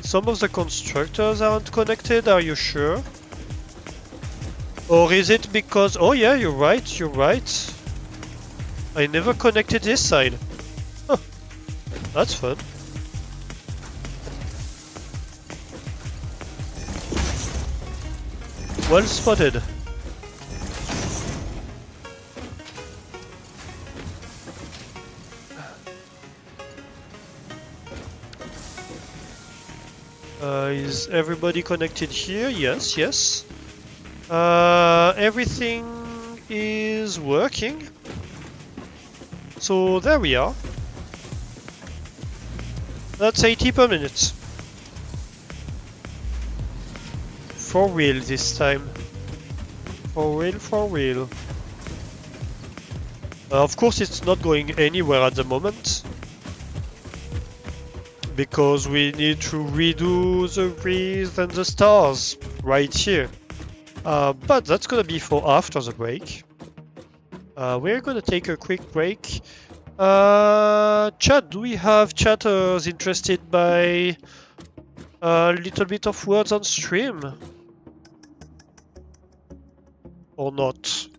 Some of the constructors aren't connected, are you sure? Or is it because... Oh yeah, you're right, you're right. I never connected this side. Huh. That's fun. Well spotted. Is everybody connected here? Yes, yes. Everything is working. So there we are. That's 80 per minute. For real this time. For real, for real. Of course it's not going anywhere at the moment. Because we need to redo the wreath and the stars right here. But that's gonna be for after the break. We're gonna take a quick break. Chat, do we have chatters interested by a little bit of words on stream? Or not?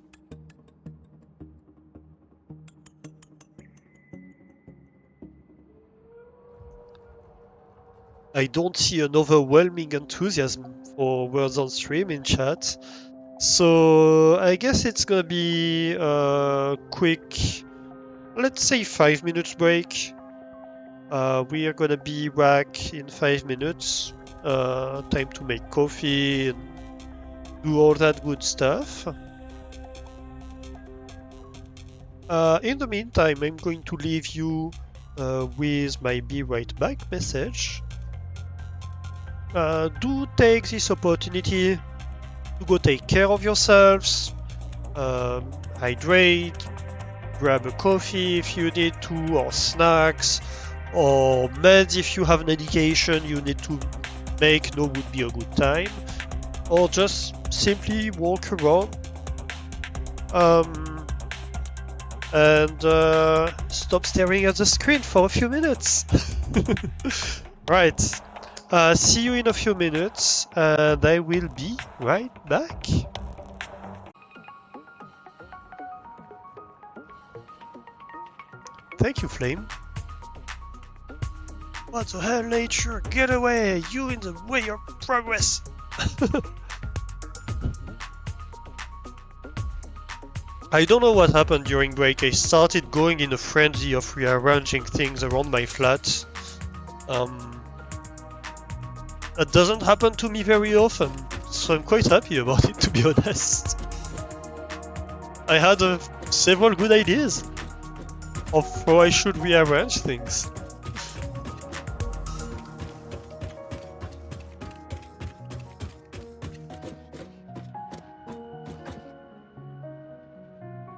I don't see an overwhelming enthusiasm for words on stream in chat. So I guess it's gonna be a quick, let's say 5 minutes break. We are gonna be back in 5 minutes. Time to make coffee and do all that good stuff. In the meantime, I'm going to leave you with my be right back message. Do take this opportunity to go take care of yourselves, hydrate, grab a coffee if you need to, or snacks, or meds if you have medication you need to make, no would be a good time, or just simply walk around and stop staring at the screen for a few minutes. Right. See you in a few minutes, and I will be right back. Thank you, Flame. What the hell, nature? Get away! You in the way of progress! I don't know what happened during break. I started going in a frenzy of rearranging things around my flat. That doesn't happen to me very often, so I'm quite happy about it, to be honest. I had several good ideas of how I should rearrange things.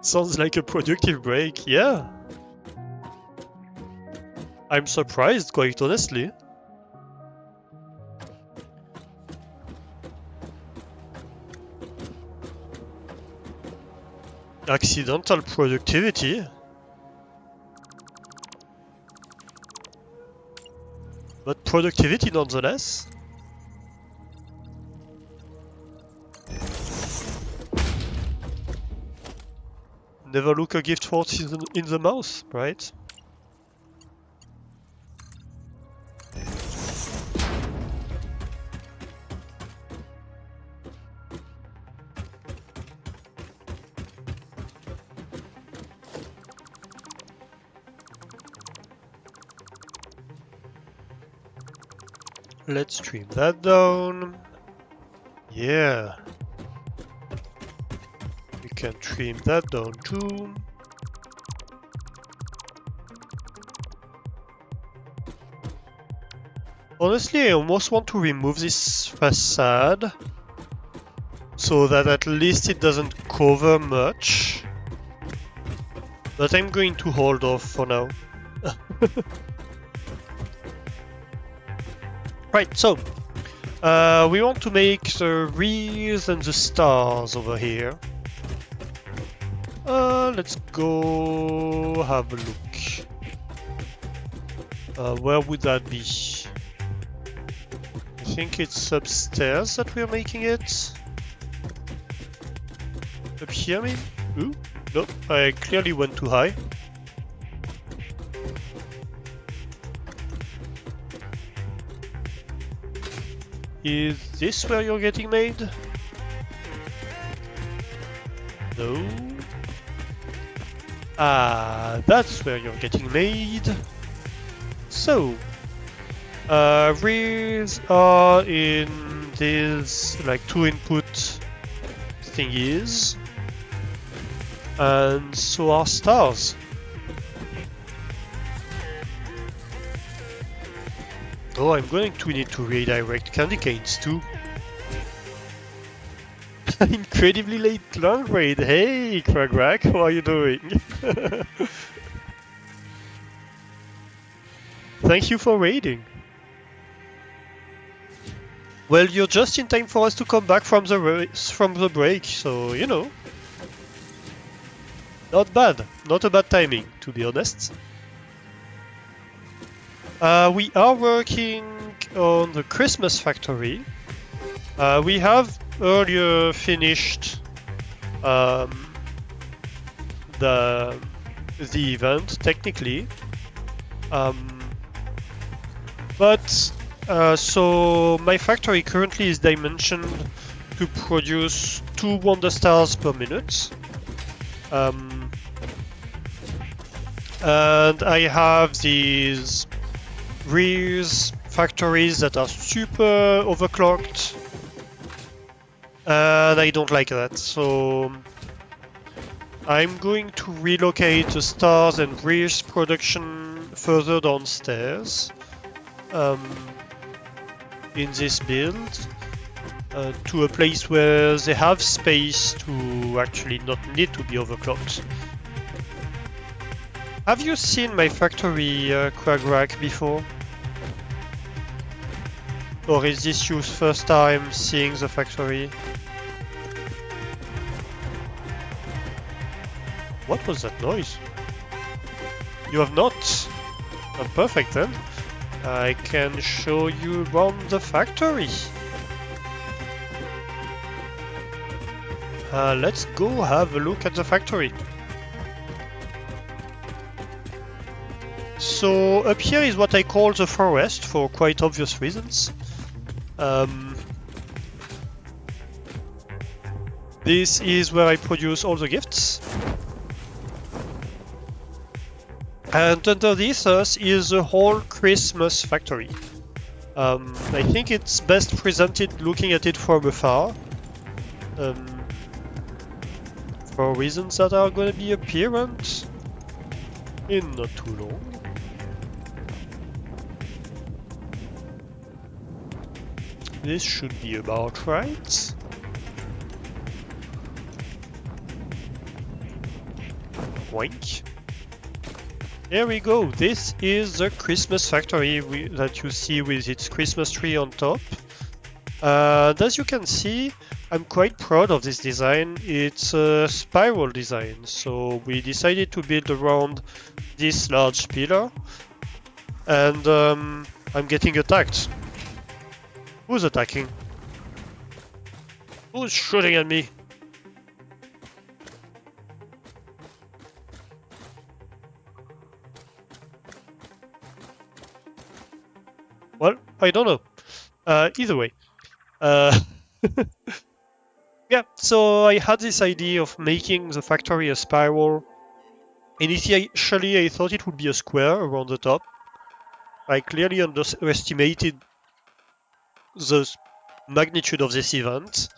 Sounds like a productive break, yeah. I'm surprised, quite honestly. Accidental productivity? But productivity nonetheless? Never look a gift horse in the mouth, right? Let's trim that down. Yeah. We can trim that down too. Honestly, I almost want to remove this facade so that at least it doesn't cover much. But I'm going to hold off for now. Right, so we want to make the rears and the stars over here. Let's go have a look. Where would that be? I think it's upstairs that we're making it. Up here, maybe? Ooh, nope, I clearly went too high. Is this where you're getting made? No. Ah, that's where you're getting made. So, rears are in these like 2 input thingies, and so are stars. Oh, I'm going to need to redirect candy canes too. Incredibly late long raid. Hey, Cragrack, how are you doing? Thank you for raiding. Well, you're just in time for us to come back from the break, so you know. Not bad. Not a bad timing, to be honest. We are working on the Christmas factory. We have earlier finished the event, technically. So my factory currently is dimensioned to produce 2 Wonder Stars per minute. And I have these rears factories that are super overclocked, and I don't like that. So I'm going to relocate the stars and bridge production further downstairs in this build to a place where they have space to actually not need to be overclocked. Have you seen my factory, Quagrack, before? Or is this your first time seeing the factory? What was that noise? You have not? Oh, perfect then. I can show you around the factory. Let's go have a look at the factory. So up here is what I call the forest for quite obvious reasons. This is where I produce all the gifts. And underneath us is the whole Christmas factory. I think it's best presented looking at it from afar. For reasons that are going to be apparent in not too long. This should be about right. Oink. There we go. This is the Christmas factory that you see with its Christmas tree on top. And as you can see, I'm quite proud of this design. It's a spiral design, so we decided to build around this large pillar. And I'm getting attacked. Who's attacking? Who's shooting at me? Well, I don't know. Either way. Yeah, so I had this idea of making the factory a spiral. Initially, I thought it would be a square around the top. I clearly underestimated the magnitude of this event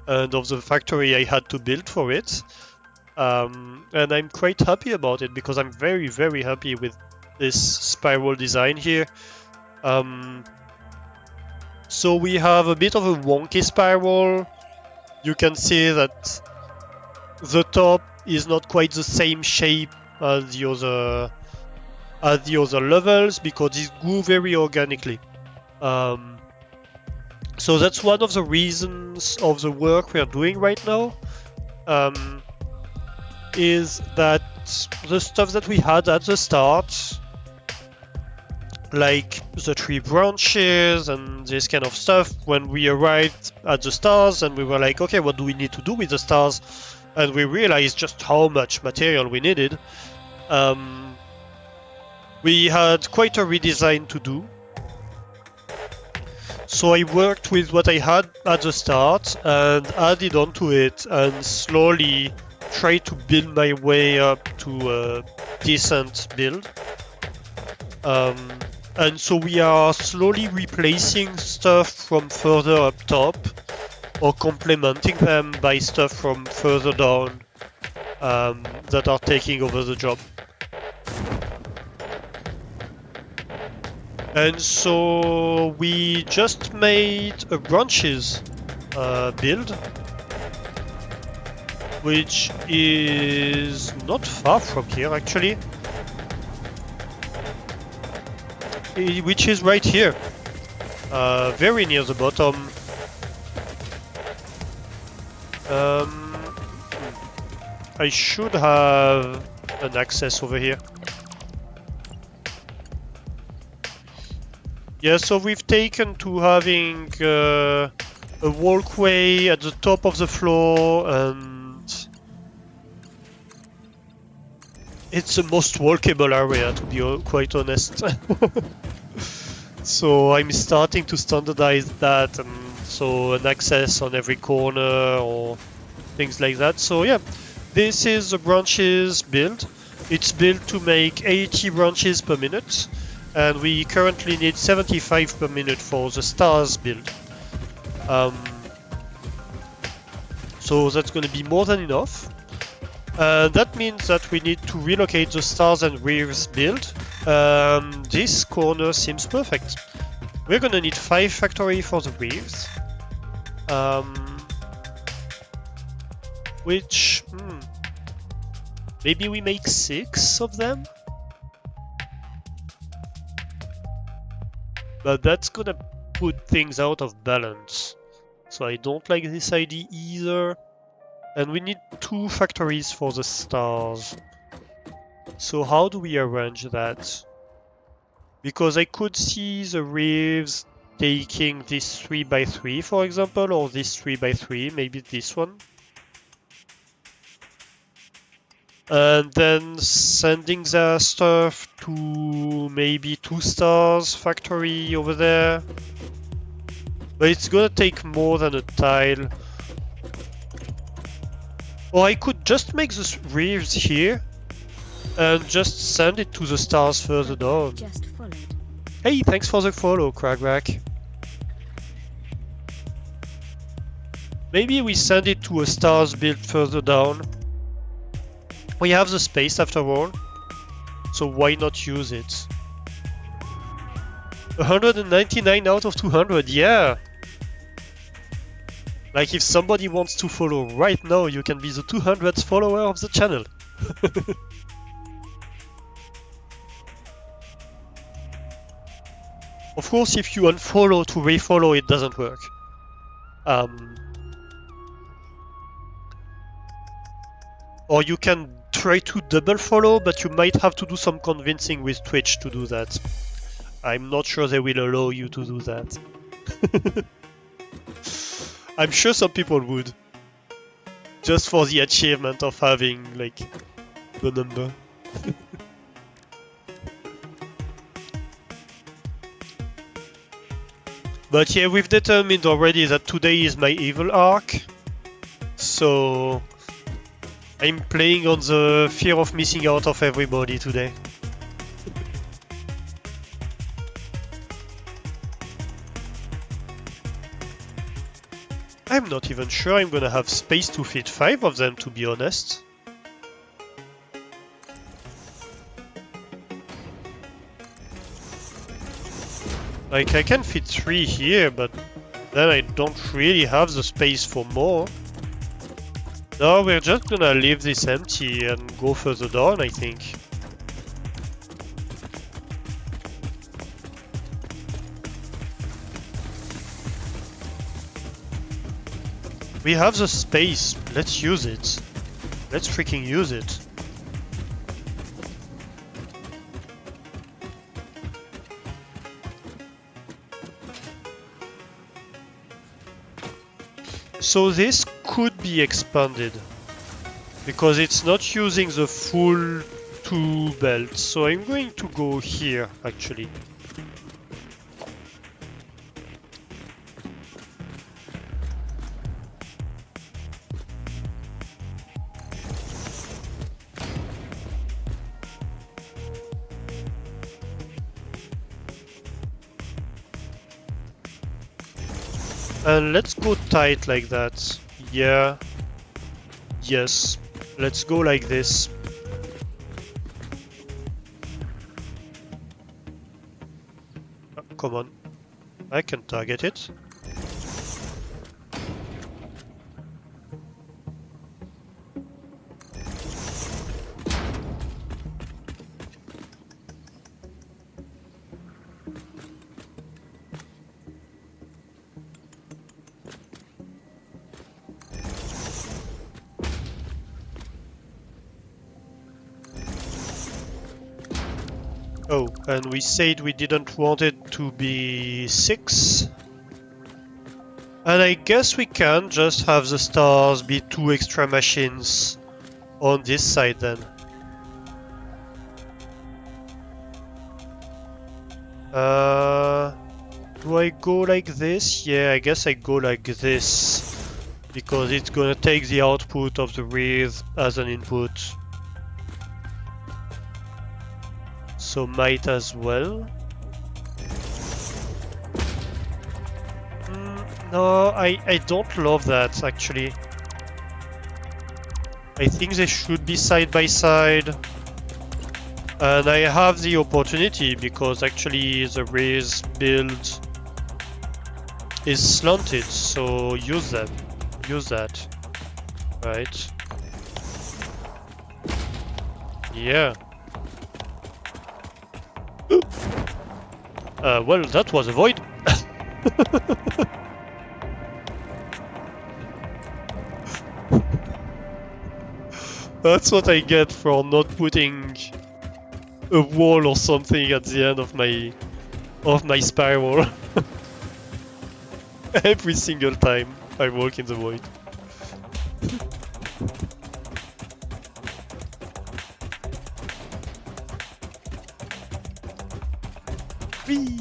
and of the factory I had to build for it. And I'm quite happy about it because I'm very, very happy with this spiral design here. So we have a bit of a wonky spiral. You can see that the top is not quite the same shape as the other levels because it grew very organically. So that's one of the reasons of the work we are doing right now. Is that the stuff that we had at the start, like the tree branches and this kind of stuff, when we arrived at the stars and we were like, okay, what do we need to do with the stars? And we realized just how much material we needed. We had quite a redesign to do. So I worked with what I had at the start and added onto it and slowly tried to build my way up to a decent build. And so we are slowly replacing stuff from further up top or complementing them by stuff from further down that are taking over the job. And so we just made a branches build, which is not far from here actually. Which is right here, very near the bottom. I should have an access over here. Yeah, so we've taken to having a walkway at the top of the floor, and it's the most walkable area, to be quite honest. So I'm starting to standardize that, and so an access on every corner or things like that. So yeah, this is the branches build. It's built to make 80 branches per minute, and we currently need 75 per minute for the stars build. So that's going to be more than enough. That means that we need to relocate the stars and reefs build. This corner seems perfect. We're gonna need 5 factory for the reefs. Which... maybe we make 6 of them? But that's gonna put things out of balance. So I don't like this idea either. And we need 2 factories for the stars. So how do we arrange that? Because I could see the reefs taking this 3x3 for example, or this 3x3, maybe this one. And then sending their stuff to maybe 2 stars factory over there. But it's gonna take more than a tile. Or I could just make the reefs here and just send it to the stars further down. Just followed. Hey, thanks for the follow, Cragrack. Maybe we send it to a stars built further down. We have the space after all, so why not use it? 199 out of 200, yeah! Like if somebody wants to follow right now, you can be the 200th follower of the channel. Of course, if you unfollow to refollow, it doesn't work. Or you can try to double follow, but you might have to do some convincing with Twitch to do that. I'm not sure they will allow you to do that. I'm sure some people would. Just for the achievement of having, like, the number. But yeah, we've determined already that today is my evil arc. So... I'm playing on the fear of missing out of everybody today. I'm not even sure I'm gonna have space to fit 5 of them, to be honest. Like, I can fit 3 here, but then I don't really have the space for more. No, we're just gonna leave this empty and go further down, I think. We have the space, let's use it. Let's freaking use it. So this could be expanded, because it's not using the full 2 belts, so I'm going to go here actually. And let's go tight like that. Yeah. Yes. Let's go like this. Oh, come on. I can target it. Oh, and we said we didn't want it to be 6. And I guess we can just have the stars be 2 extra machines on this side then. Do I go like this? Yeah, I guess I go like this. Because it's gonna take the output of the wreath as an input. So might as well. No, I don't love that actually. I think they should be side by side. And I have the opportunity because actually the race build is slanted, so use that. Use that. Right. Yeah. Well, that was a void. That's what I get for not putting a wall or something at the end of my spiral. Every single time I walk in the void. Whee!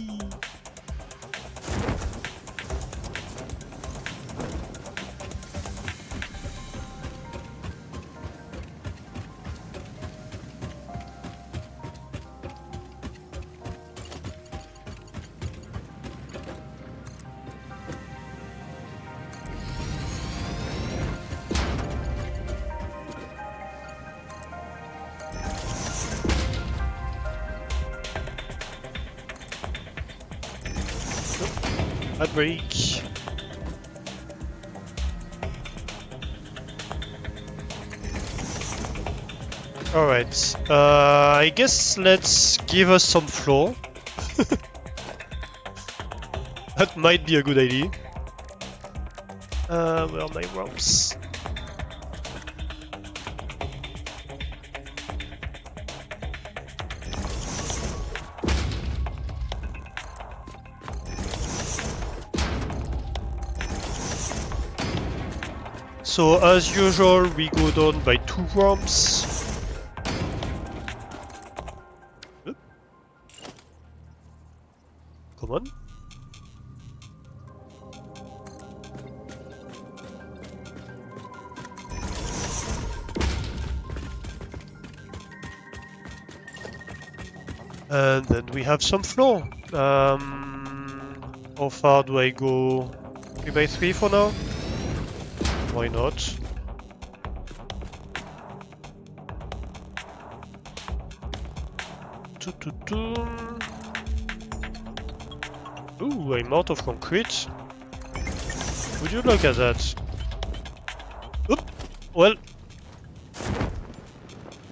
Bad break. Alright, I guess let's give us some floor. That might be a good idea. Where are my ropes? So as usual, we go down by 2 ramps. Oop. Come on. And then we have some floor. How far do I go? 3 by 3 for now? Why not? Ooh, I'm out of concrete. Would you look at that? Oop! Well,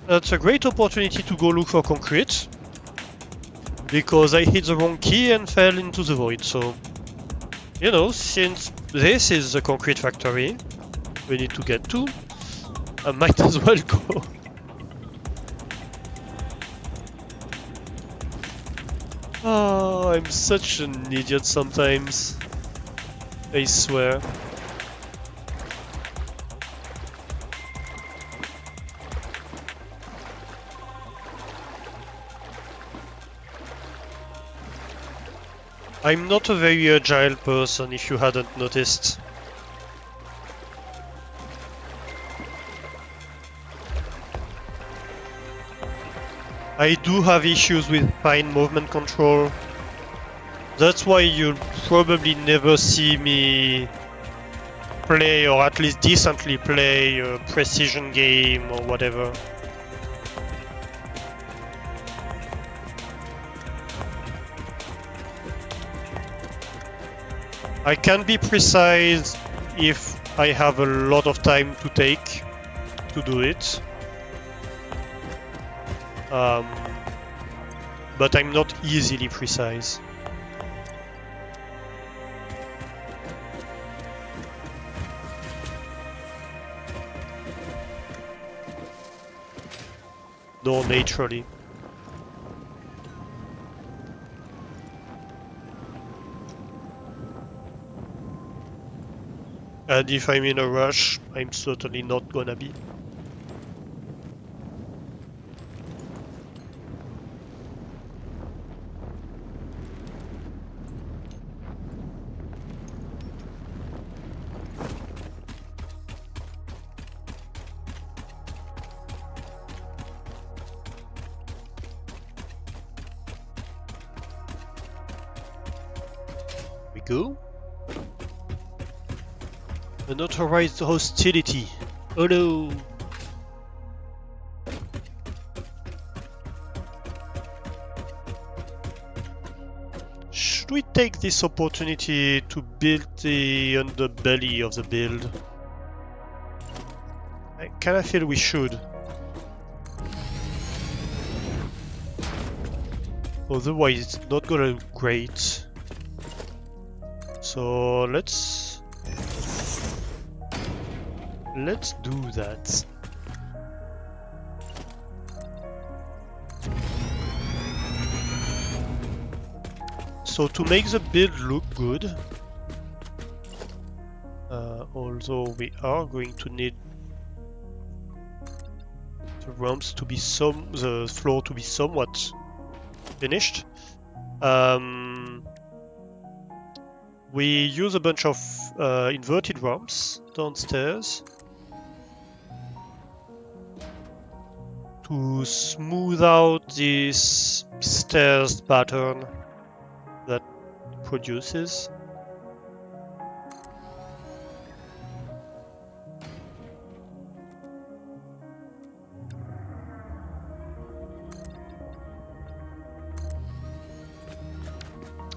that's a great opportunity to go look for concrete. Because I hit the wrong key and fell into the void, so... You know, since this is the concrete factory we need to get to, I might as well go. Oh, I'm such an idiot sometimes. I swear. I'm not a very agile person, if you hadn't noticed. I do have issues with fine movement control. That's why you'll probably never see me play, or at least decently play, a precision game or whatever. I can be precise if I have a lot of time to take to do it. But I'm not easily precise. No, naturally. And if I'm in a rush, I'm certainly not gonna be. We go. Unauthorized hostility. Oh no! should we take this opportunity to build the underbelly of the build? I kinda feel we should. Otherwise it's not gonna look great. So let's do that. So to make the build look good, although we are going to need the ramps to be the floor to be somewhat finished, we use a bunch of inverted ramps downstairs to smooth out this stairs pattern that produces.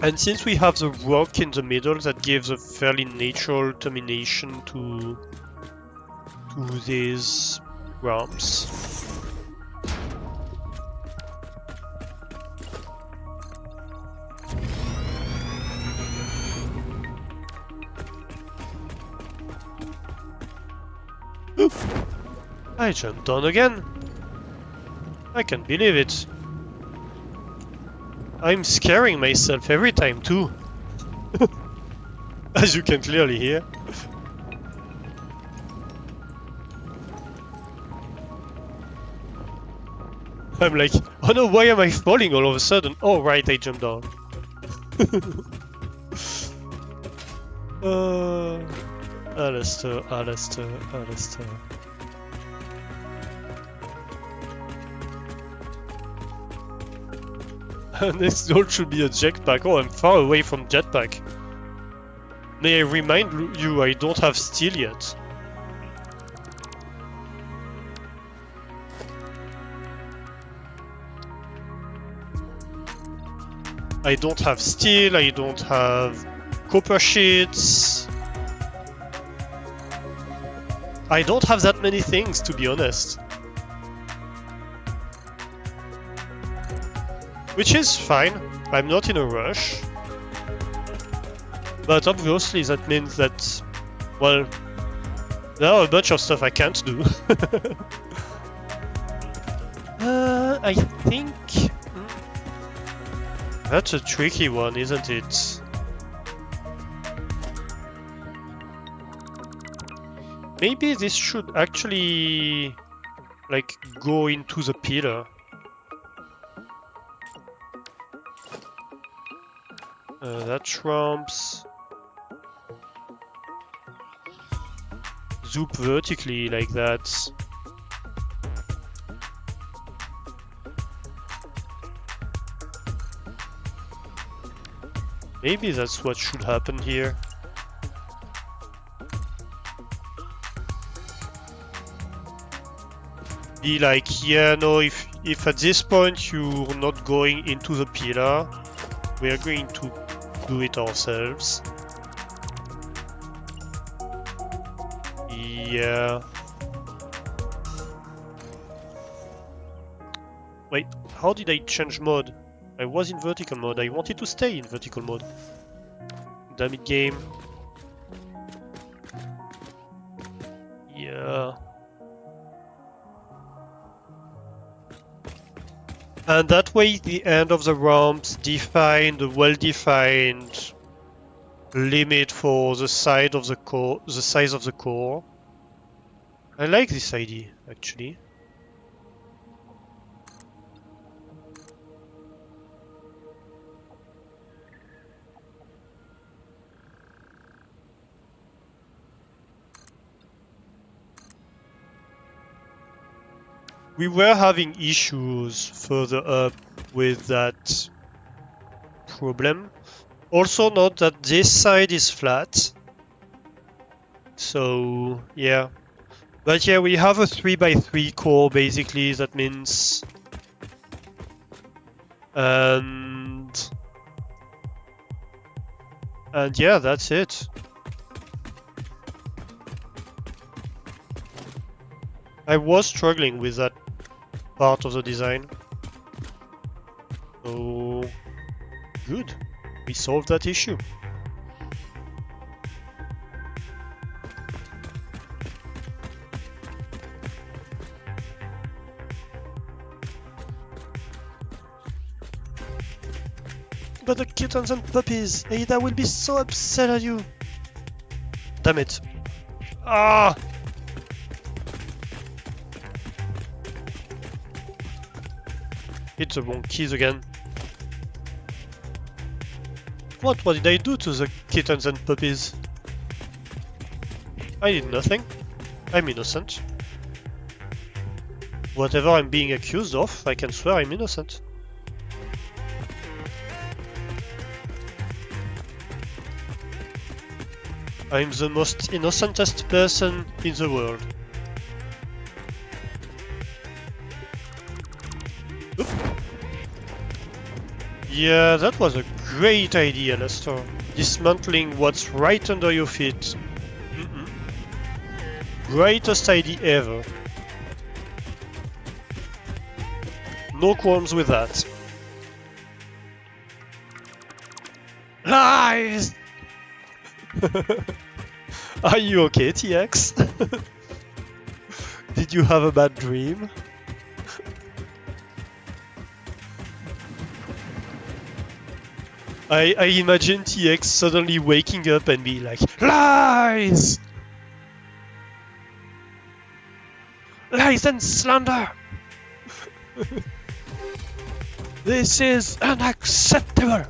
And since we have the rock in the middle, that gives a fairly natural termination to these ramps. Oof. I jumped down again. I can't believe it. I'm scaring myself every time too. As you can clearly hear. I'm like, oh no, why am I falling all of a sudden? Oh right, I jumped down. Alistair. Next goal should be a jetpack. Oh, I'm far away from jetpack. May I remind you, I don't have steel yet. I don't have steel, I don't have copper sheets. I don't have that many things, to be honest. Which is fine, I'm not in a rush. But obviously that means that, well, there are a bunch of stuff I can't do. I think... That's a tricky one, isn't it? Maybe this should actually, like, go into the pillar. That ramps. Zoop vertically like that. Maybe that's what should happen here. Be like, yeah, no, if at this point you're not going into the pillar, we are going to do it ourselves. Yeah. Wait, how did I change mode? I was in vertical mode. I wanted to stay in vertical mode. Damn it, game. Yeah. And that way the end of the ramps define the well-defined limit for the size of the core. I like this idea, actually. We were having issues further up with that problem. Also note that this side is flat. So, yeah. But yeah, we have a 3x3 core basically, that means... And... And yeah, that's it. I was struggling with that part of the design. So good. We solved that issue. But the kittens and puppies, Ada will be so upset at you. Damn it. Ah! Hit the wrong keys again. What did I do to the kittens and puppies? I did nothing. I'm innocent. Whatever I'm being accused of, I can swear I'm innocent. I'm the most innocentest person in the world. Oop. Yeah, that was a great idea, Lester. Dismantling what's right under your feet. Greatest idea ever. No qualms with that. Lies! Are you okay, TX? Did you have a bad dream? I imagine TX suddenly waking up and be like, lies! Lies and slander! This is unacceptable!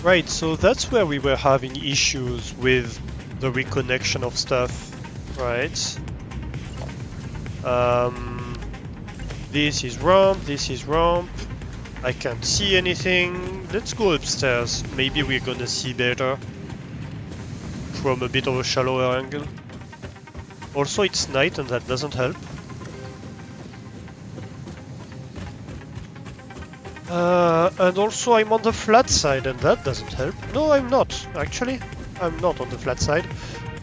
Right, so that's where we were having issues with the reconnection of stuff, right? This is ramp, I can't see anything. Let's go upstairs, maybe we're gonna see better from a bit of a shallower angle. Also, it's night and that doesn't help. And also I'm on the flat side and that doesn't help. No, I'm not, actually. I'm not on the flat side.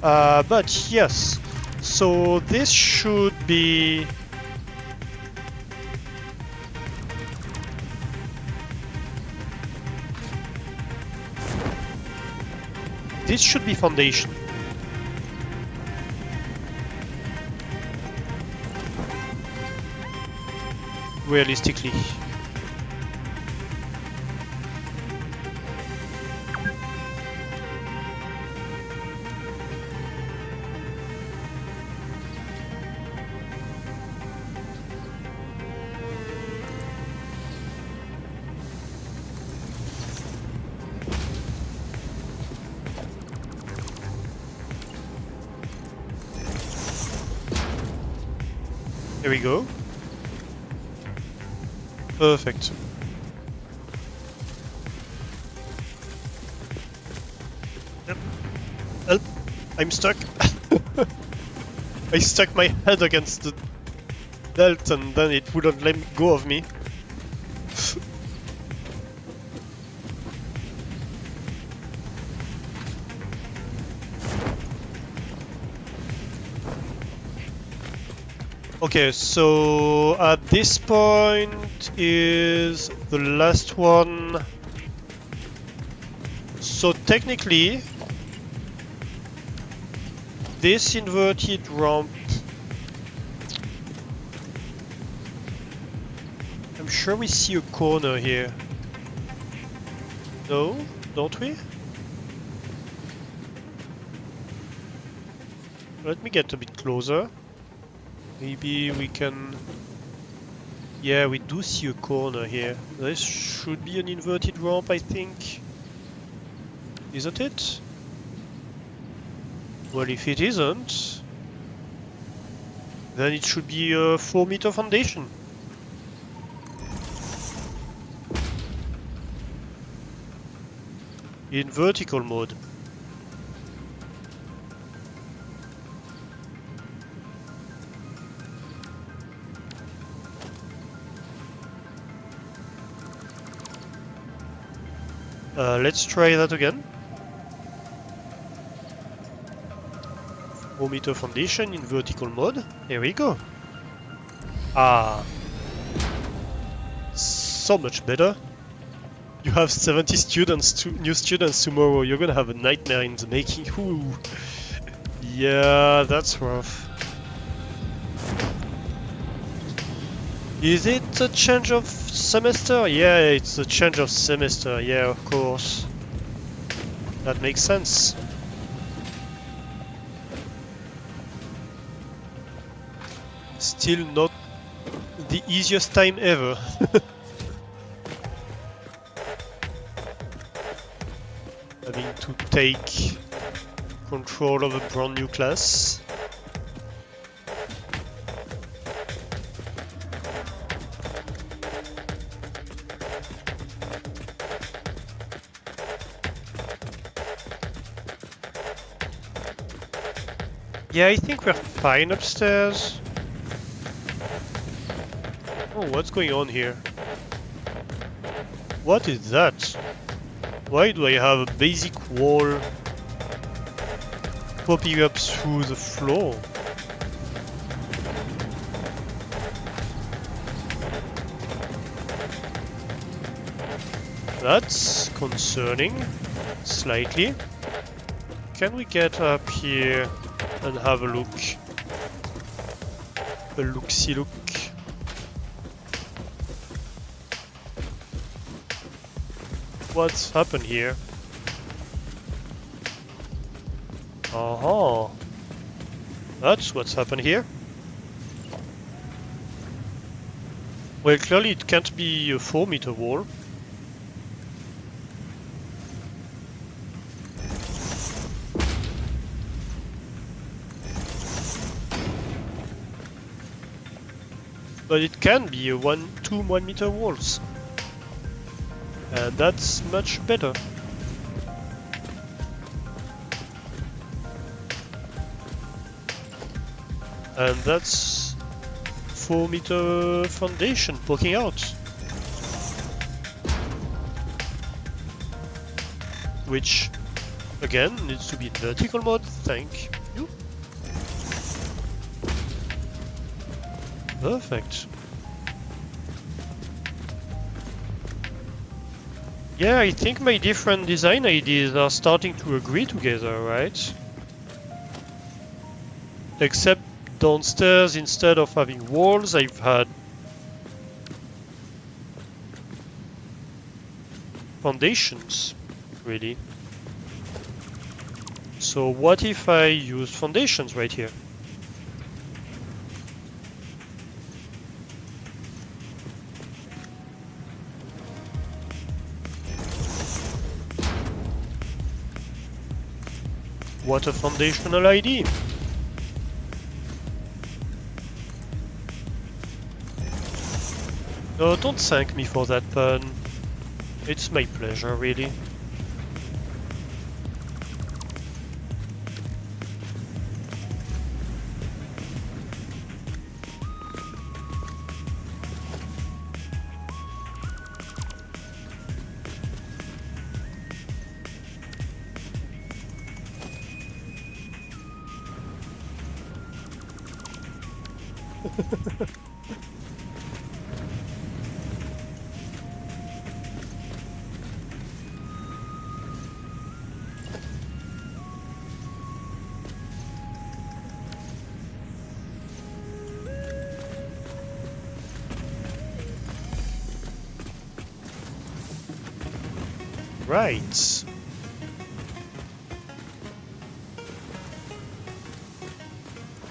But yes, so this should be... This should be foundation. Realistically. Here we go. Perfect. Help! I'm stuck. I stuck my head against the belt and then it wouldn't let go of me. Okay, so at this point is the last one. So technically, this inverted ramp, I'm sure we see a corner here. No, don't we? Let me get a bit closer. Maybe we can... Yeah, we do see a corner here. This should be an inverted ramp, I think. Isn't it? Well, if it isn't, then it should be a 4-meter foundation. In vertical mode. Let's try that again. 4-meter foundation in vertical mode. Here we go. Ah. So much better. You have 70 students, new students tomorrow. You're gonna have a nightmare in the making. Ooh. Yeah, that's rough. Is it a change of semester? Yeah, it's a change of semester. Yeah, of course. That makes sense. Still not the easiest time ever. Having to take control of a brand new class. Yeah, I think we're fine upstairs. Oh, what's going on here? What is that? Why do I have a basic wall popping up through the floor? That's concerning, slightly. Can we get up here and have a look? A look-see look. What's happened here? Uh-huh. That's what's happened here. Well, clearly it can't be a 4-meter wall. But it can be a 2 1-meter walls. And that's much better. And that's 4-meter foundation poking out. Which, again, needs to be in vertical mode, thank you. Perfect. Yeah, I think my different design ideas are starting to agree together, right? Except downstairs, instead of having walls, I've had foundations, really. So what if I use foundations right here? What a foundational idea! No, don't thank me for that pun. It's my pleasure, really. Right.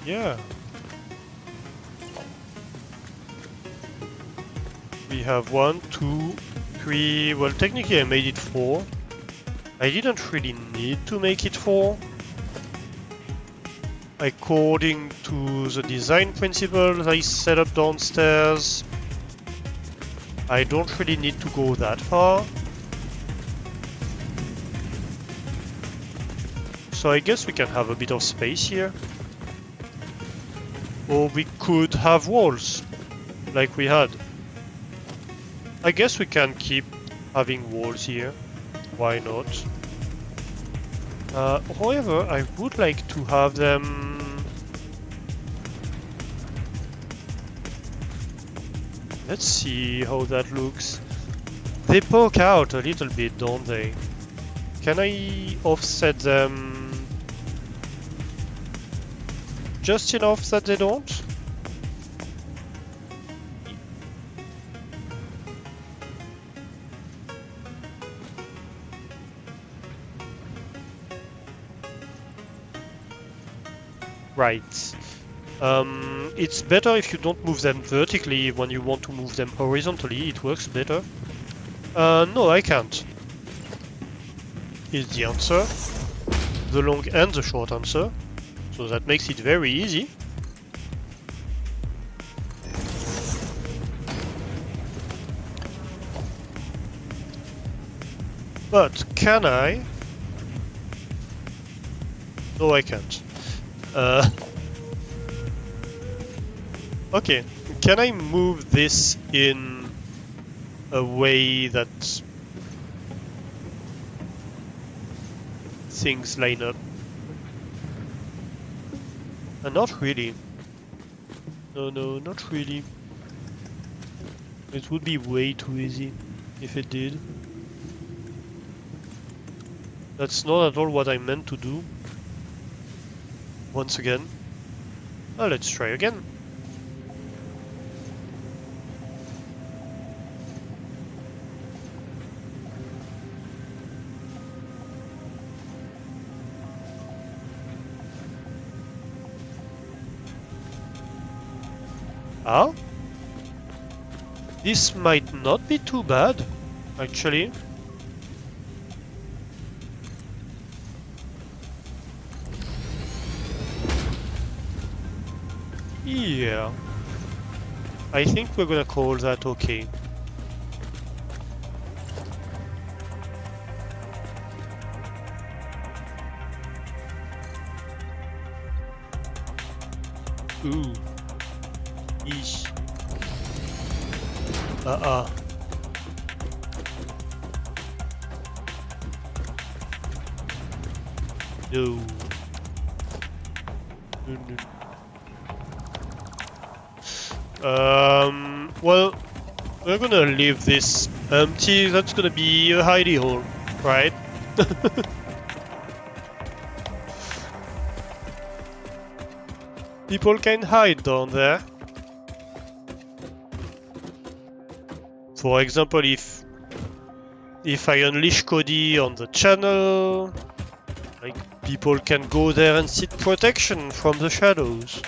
Yeah. We have 1, 2, 3. Well, technically I made it 4. I didn't really need to make it 4. According to the design principles I set up downstairs, I don't really need to go that far. So I guess we can have a bit of space here. Or we could have walls, like we had. I guess we can keep having walls here. Why not? However, I would like to have them... Let's see how that looks. They poke out a little bit, don't they? Can I offset them just enough that they don't? Right. It's better if you don't move them vertically. When you want to move them horizontally, it works better. No, I can't. Is the answer. The long and the short answer. So that makes it very easy. But can I? No, I can't. Okay, can I move this in a way that things line up? Not really. No, not really. It would be way too easy if it did. That's not at all what I meant to do. Once again. Let's try again. Ah? This might not be too bad, actually. Yeah. I think we're gonna call that okay. Ooh. Eesh. No. No. Well, we're gonna leave this empty. That's gonna be a hidey hole, right? People can hide down there. For example, if I unleash Cody on the channel, like, people can go there and seek protection from the shadows.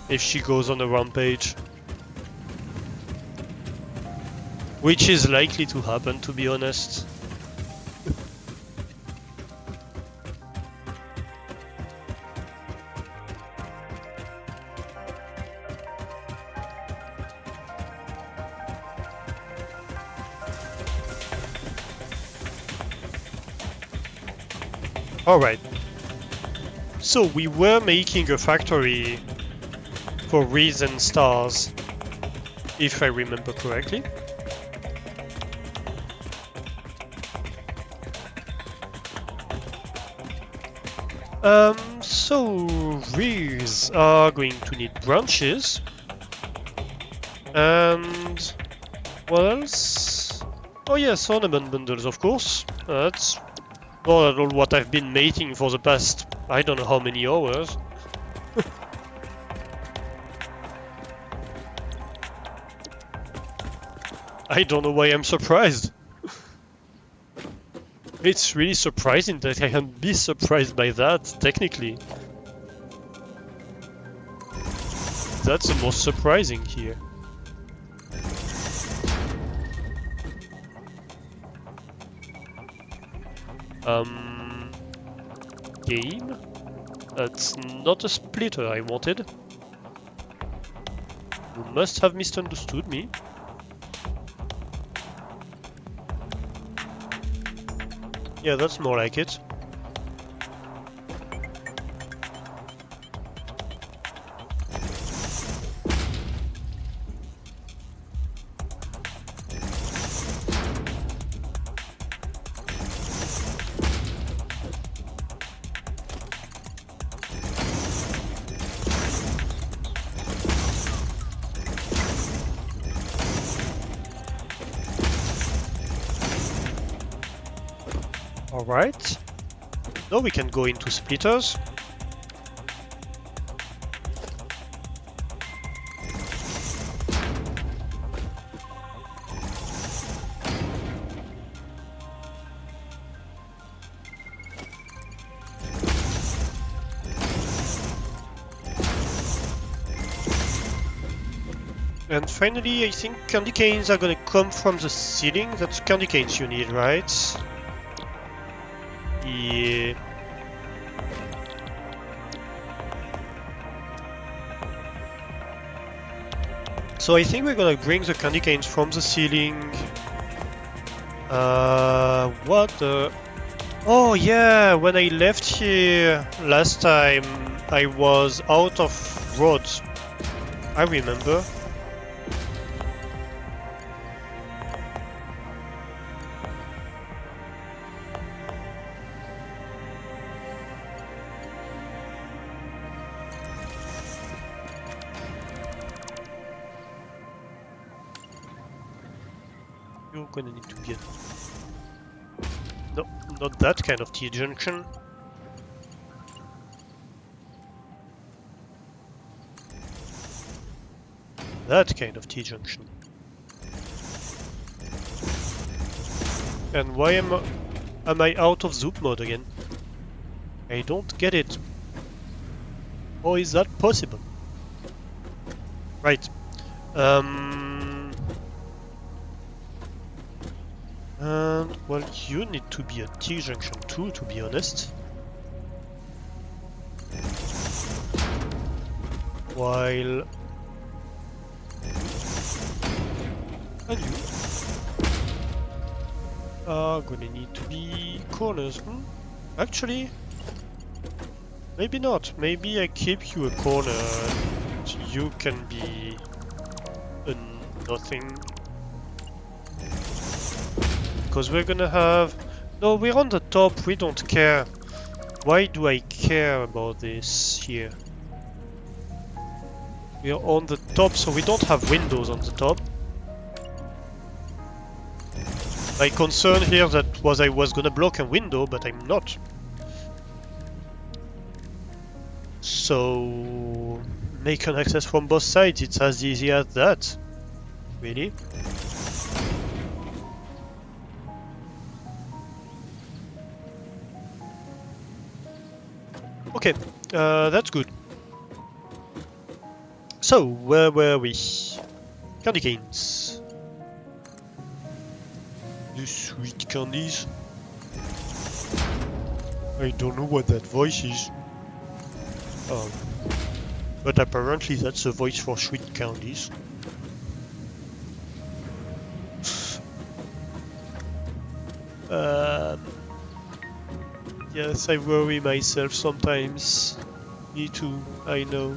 If she goes on a rampage. Which is likely to happen, to be honest. Alright. So we were making a factory for reason stars, if I remember correctly. So these are going to need branches. And what else? Oh yes, ornament bundles, of course. That's not at all what I've been making for the past, I don't know how many hours. I don't know why I'm surprised. It's really surprising that I can be surprised by that, technically. That's the most surprising here. Game? That's not a splitter I wanted. You must have misunderstood me. Yeah, that's more like it. Alright. Now we can go into splitters. And finally, I think candy canes are gonna come from the ceiling. That's candy canes you need, right? Yeah. So I think we're gonna bring the candy canes from the ceiling. What the... Oh yeah, when I left here last time, I was out of rods. I remember. You're gonna need to be a... No, not that kind of T-junction. That kind of T-junction. And why am I out of zoop mode again? I don't get it. How is that possible? Right. And, well, you need to be a T-junction too, to be honest. While... And you are gonna need to be corners, Actually, maybe not. Maybe I keep you a corner and you can be a nothing. Because we're gonna have... No, we're on the top, we don't care. Why do I care about this here? We are on the top, so we don't have windows on the top. My concern here that was I was gonna block a window, but I'm not. So... make an access from both sides, it's as easy as that. Really? Okay, that's good. So, where were we? Candy canes. The sweet candies. I don't know what that voice is. But apparently that's a voice for sweet candies. Yes, I worry myself sometimes. Me too, I know.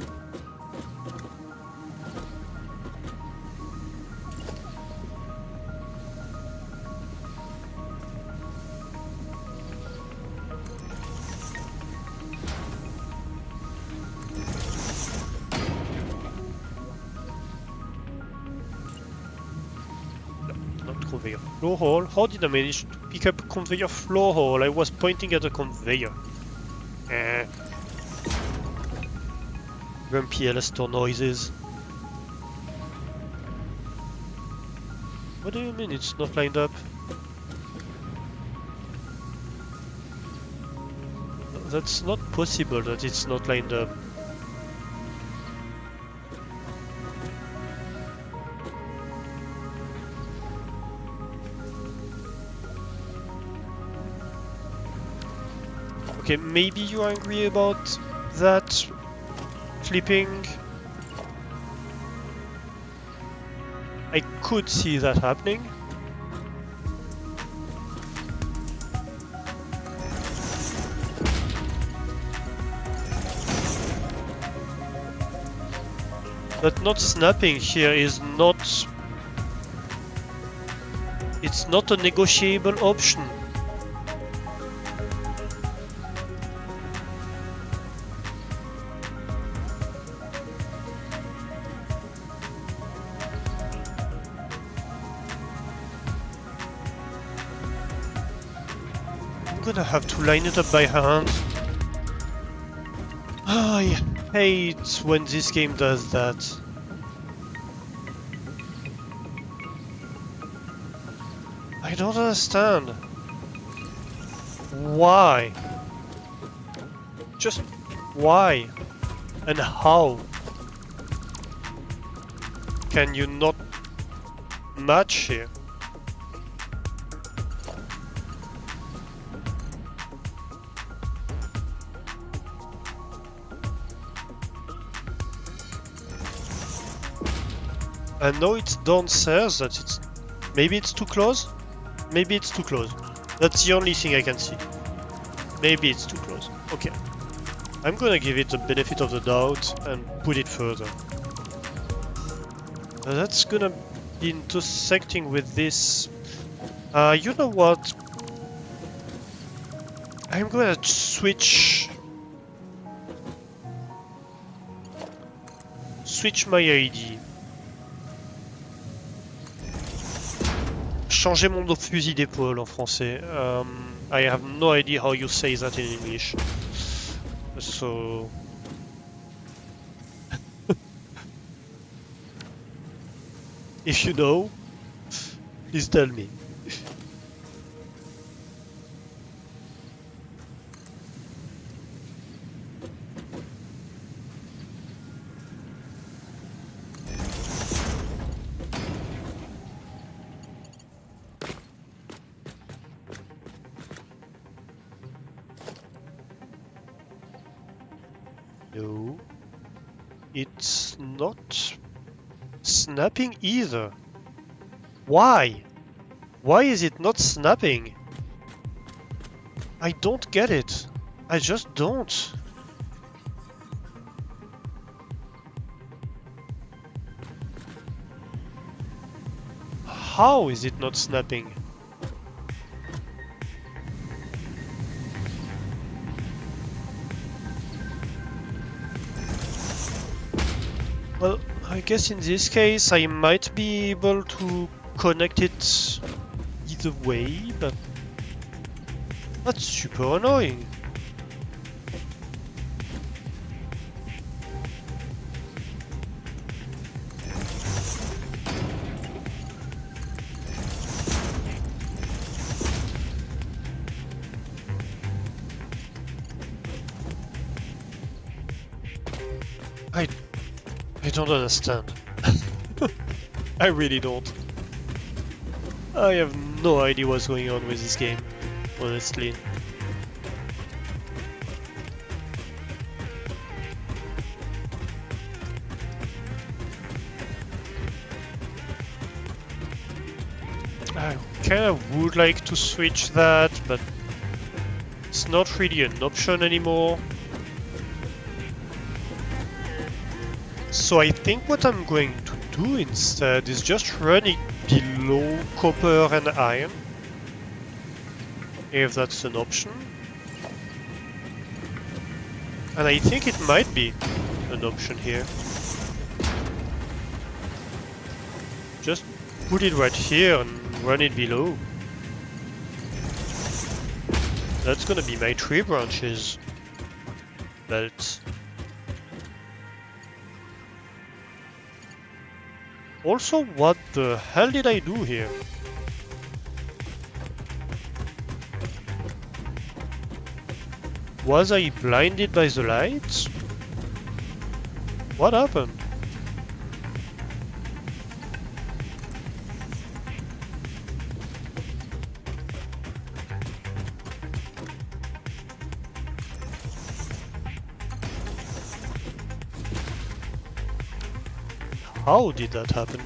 Conveyor floor hole. How did I manage to pick up a conveyor floor hole? I was pointing at a conveyor. Grumpy Alistair noises. What do you mean it's not lined up? That's not possible that it's not lined up. Okay, maybe you're angry about that flipping. I could see that happening. But not snapping here is not... It's not a negotiable option. I'm gonna have to line it up by hand. I hate when this game does that. I don't understand. Why? Just why? And how? Can you not match here? I know it's downstairs that it's... Maybe it's too close? Maybe it's too close. That's the only thing I can see. Maybe it's too close. Okay. I'm gonna give it the benefit of the doubt and put it further. That's gonna be intersecting with this. You know what? I'm gonna switch my ID. Changer mon fusil d'épaule en français. I have no idea how you say that in English. So... If you know, please tell me. No, it's not snapping either. Why? Why is it not snapping? I don't get it. I just don't. How is it not snapping? Well, I guess in this case I might be able to connect it either way, but that's super annoying. I don't understand. I really don't. I have no idea what's going on with this game, honestly. I kinda would like to switch that, but it's not really an option anymore. So I think what I'm going to do instead is just run it below copper and iron, if that's an option. And I think it might be an option here. Just put it right here and run it below. That's gonna be my tree branches belt. Also, what the hell did I do here? Was I blinded by the lights? What happened? How did that happen?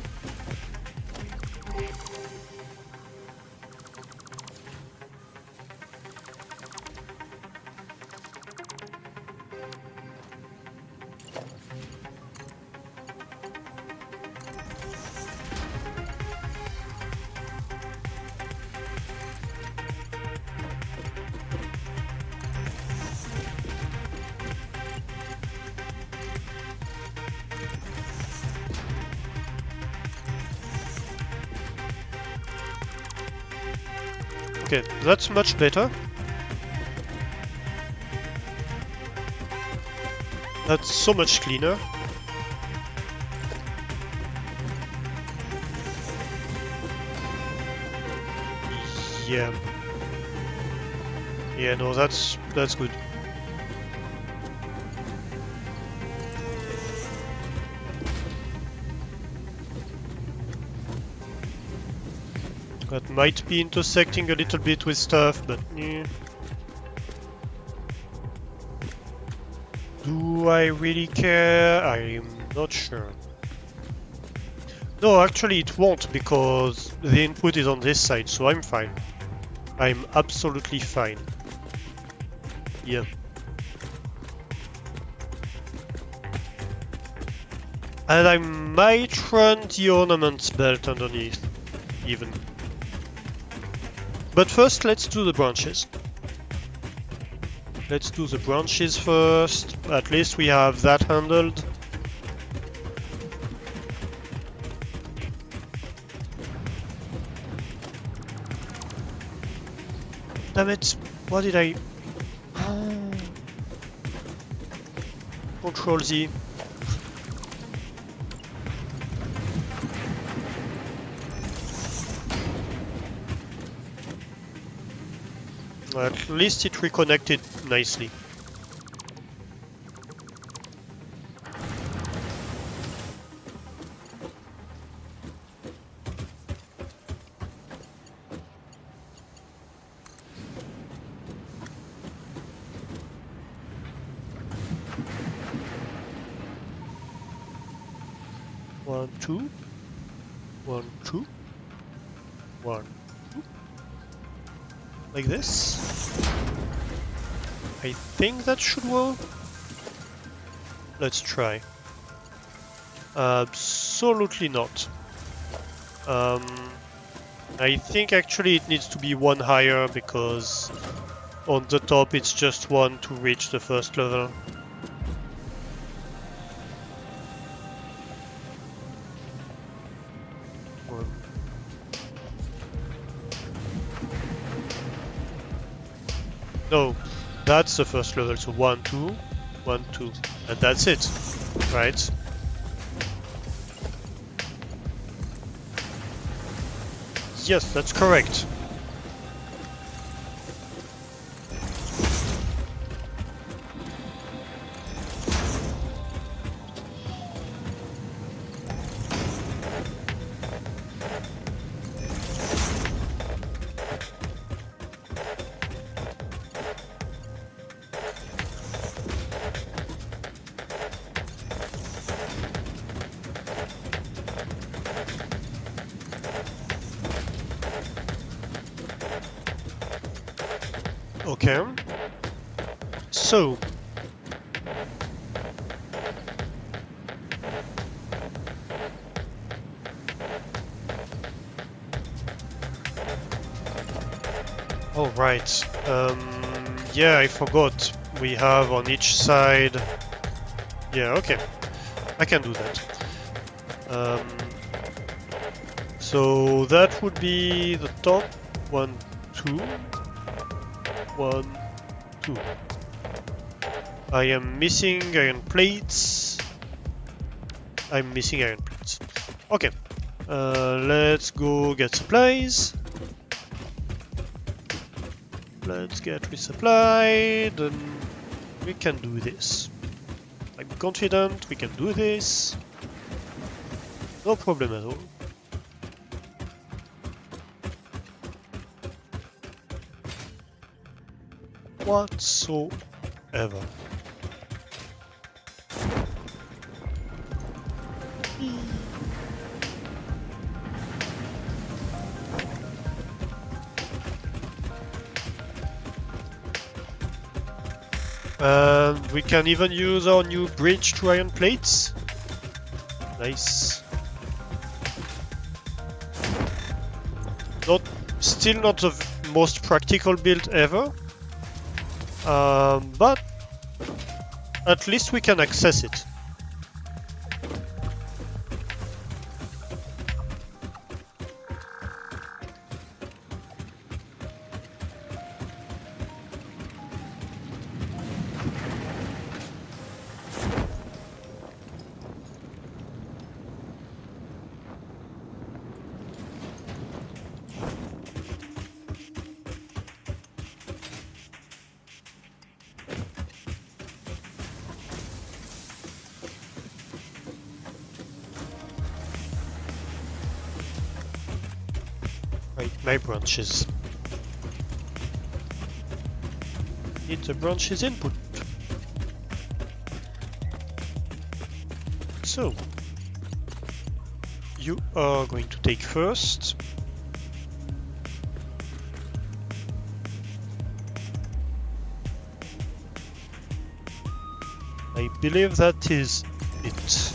Okay, that's much better. That's so much cleaner. Yeah. Yeah, no, that's good. That might be intersecting a little bit with stuff, but yeah. Do I really care? I'm not sure. No, actually it won't, because the input is on this side, so I'm fine. I'm absolutely fine. Yeah. And I might run the ornaments belt underneath, even. But first, let's do the branches. Let's do the branches first. At least we have that handled. Damn it! What did I... Control Z. At least it reconnected nicely. One, two. 1, 2. 1, 2. Like this. I think that should work. Let's try. Absolutely not. I think actually it needs to be one higher, because on the top it's just one to reach the first level. One. No, that's the first level, so 1, 2, 1, 2, and that's it, right? Yes, that's correct. Okay. So. Oh, right. Yeah, I forgot. We have on each side... Yeah, okay. I can do that. So that would be the top. 1, 2. 1, 2. I am missing iron plates. I'm missing iron plates. Okay. Let's go get supplies. Let's get resupplied, and we can do this. I'm confident we can do this. No problem at all. Whatsoever. And we can even use our new bridge to iron plates. Nice. Still not the most practical build ever. But at least we can access it. My branches. Need the branches input. So, you are going to take first. I believe that is it.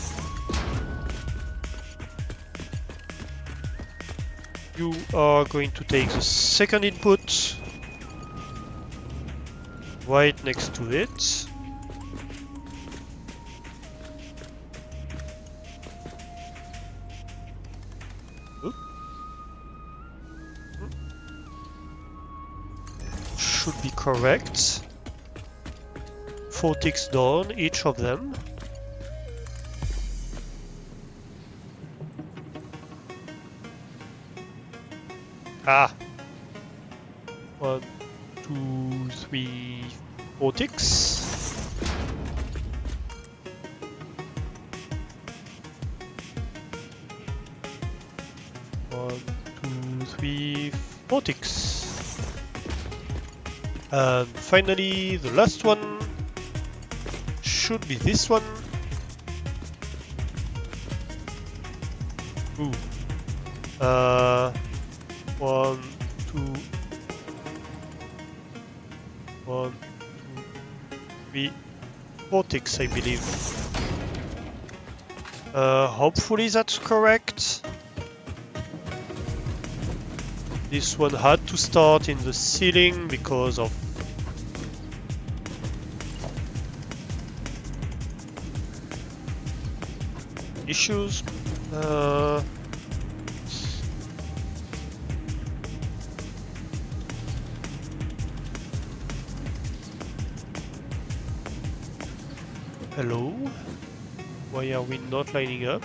You are going to take the second input right next to it. Oop. Should be correct. 4 ticks down, each of them. Ah! 1, 2, 3, 4 ticks. One, 2, 3, 4 ticks. And finally, the last one should be this one. Ooh. 1, 2, 1, 2, 3, 4 ticks, I believe. Hopefully that's correct. This one had to start in the ceiling because of issues. Hello? Why are we not lining up?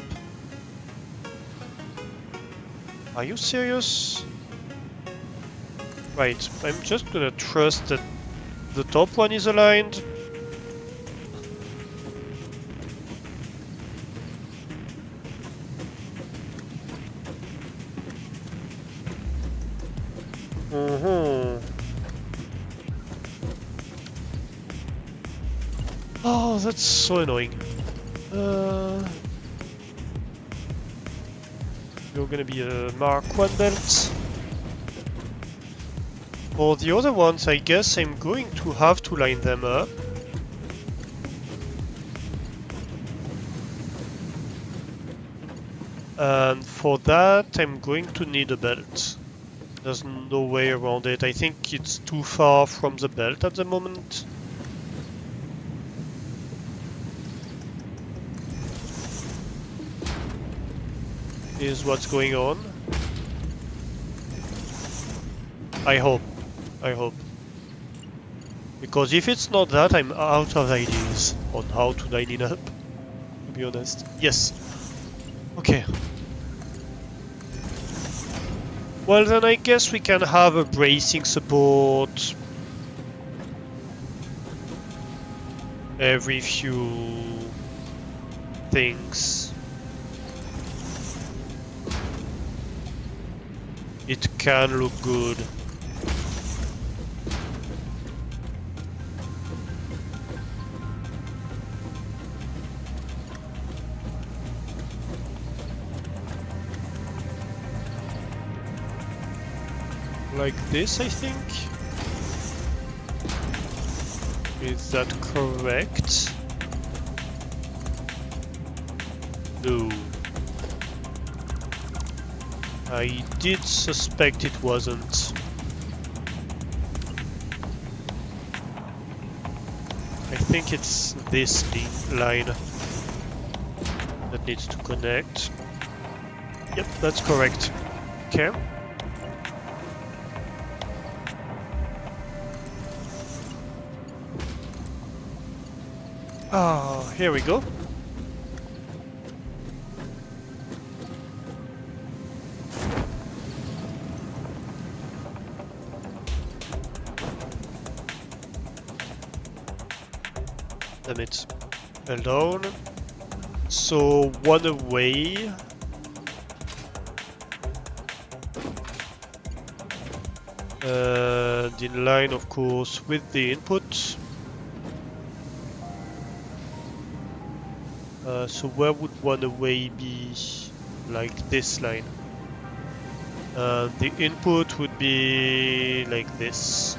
Are you serious? Right, I'm just gonna trust that the top one is aligned. Oh, that's so annoying. You're gonna be a Mark 1 belt. For the other ones, I guess I'm going to have to line them up. And for that, I'm going to need a belt. There's no way around it. I think it's too far from the belt at the moment. Is what's going on. I hope. Because if it's not that, I'm out of ideas on how to line it up, to be honest. Yes. Okay. Well, then I guess we can have a bracing support every few things. It can look good. Like this, I think. Is that correct? No. I did suspect it wasn't. I think it's this line that needs to connect. Yep, that's correct. Okay. Ah, here we go. Damn it. Fell down. So one away. And in line, of course, with the input. So where would one away be? Like this line. The input would be like this.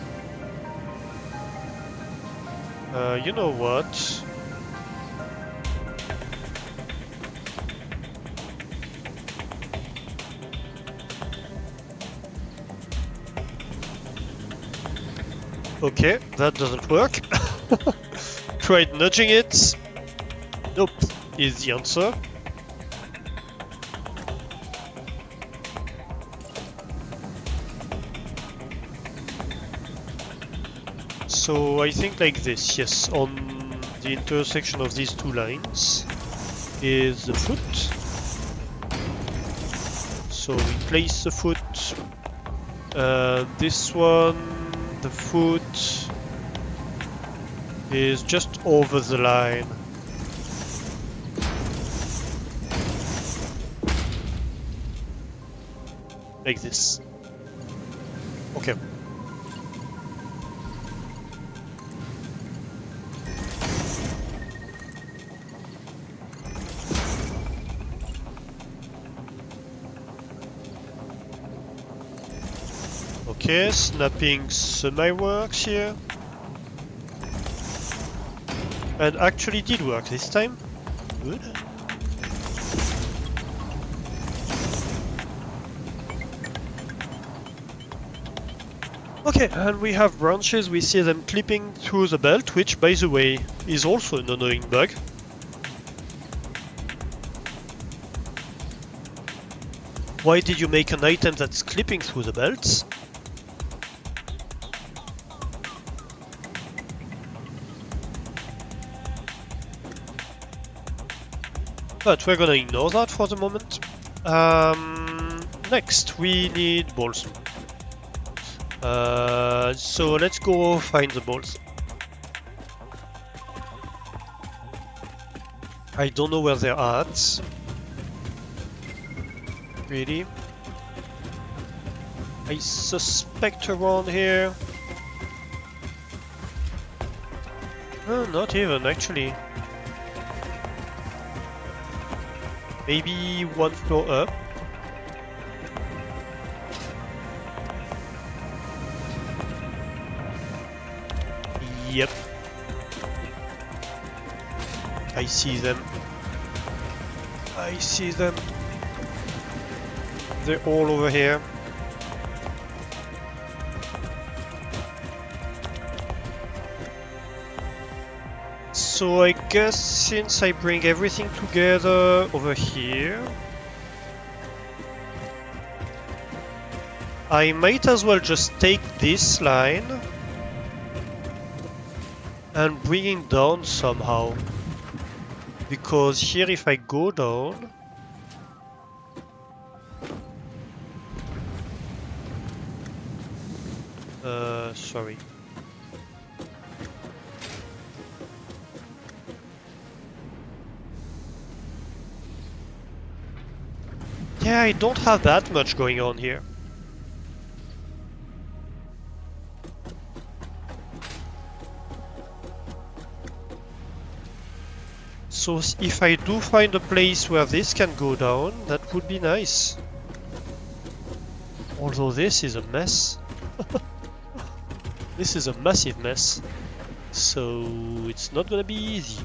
You know what? Okay, that doesn't work. Tried nudging it. Nope, is the answer. So I think like this, yes, on the intersection of these two lines is the foot. So we place the foot. This one, the foot is just over the line. Like this. Okay. Okay, snapping semi-works here. And actually did work this time. Good. Okay, and we have branches, we see them clipping through the belt, which, by the way, is also an annoying bug. Why did you make an item that's clipping through the belts? But we're gonna ignore that for the moment. Next, we need balls. So let's go find the balls. I don't know where they're at. Really? I suspect around here. Not even, actually. Maybe one floor up. Yep. I see them. I see them. They're all over here. So I guess since I bring everything together over here, I might as well just take this line and bring it down somehow. Because here if I go down, sorry. Yeah, I don't have that much going on here. So if I do find a place where this can go down, that would be nice. Although this is a mess. This is a massive mess. So it's not gonna be easy.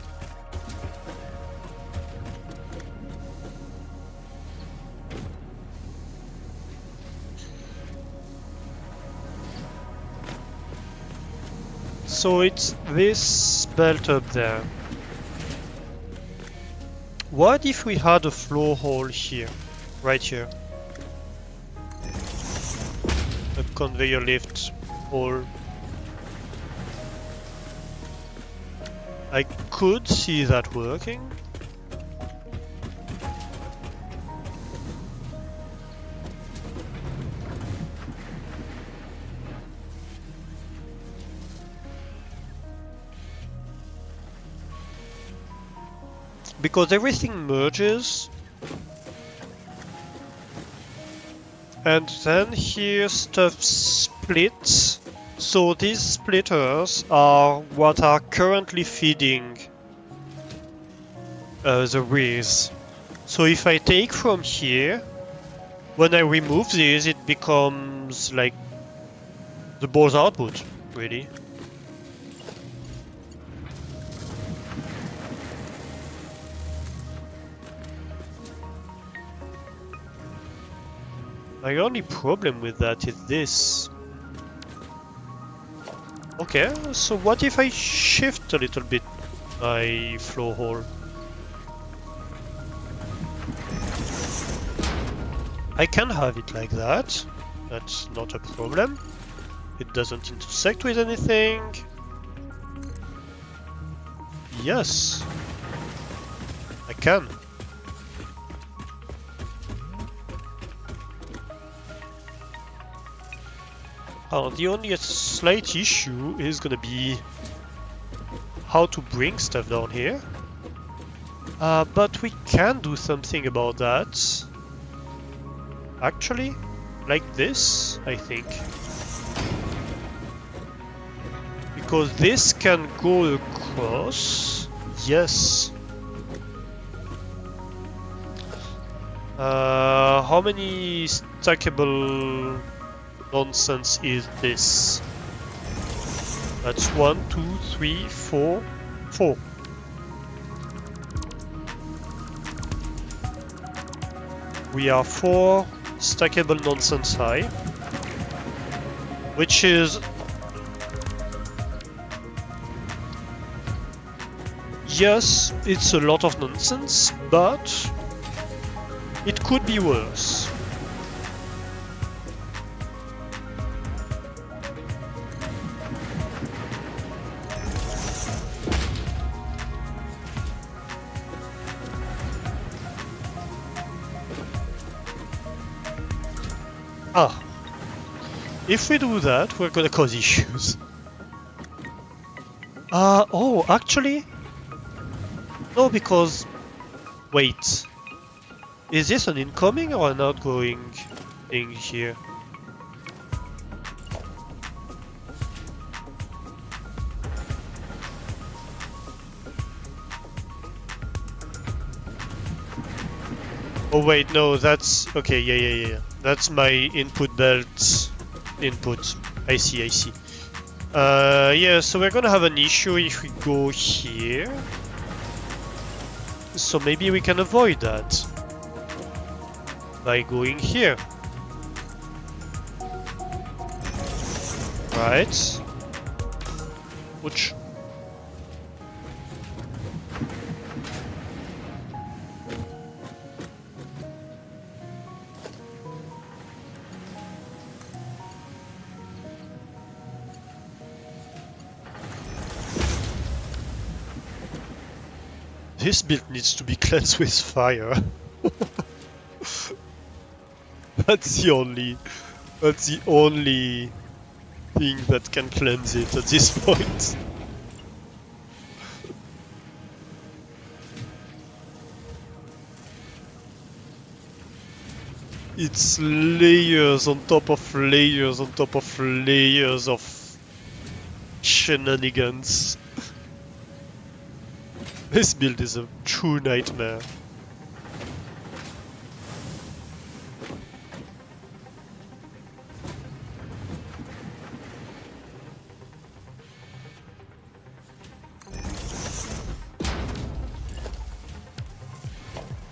So it's this belt up there. What if we had a floor hole here? Right here. A conveyor lift hole. I could see that working. Because everything merges. And then here stuff splits split. So these splitters are what are currently feeding the rears. So if I take from here, when I remove these, it becomes like the board's output, really. My only problem with that is this. Okay, so what if I shift a little bit my flow hole? I can have it like that. That's not a problem. It doesn't intersect with anything. Yes, I can. The only slight issue is gonna be how to bring stuff down here. But we can do something about that. Actually, like this, I think. Because this can go across. Yes. How many stackable nonsense is this? That's 1, 2, 3, 4, 4. We are 4 stackable nonsense high, which is yes, it's a lot of nonsense, but it could be worse. If we do that, we're gonna cause issues. Oh, actually? No, because... Wait. Is this an incoming or an outgoing thing here? Oh wait, no, that's... Okay, yeah. That's my input belt input. I see. Yeah, so we're gonna have an issue if we go here. So maybe we can avoid that by going here. Right. Which... This build needs to be cleansed with fire. That's the only thing that can cleanse it at this point. It's layers on top of layers on top of layers of shenanigans. This build is a true nightmare.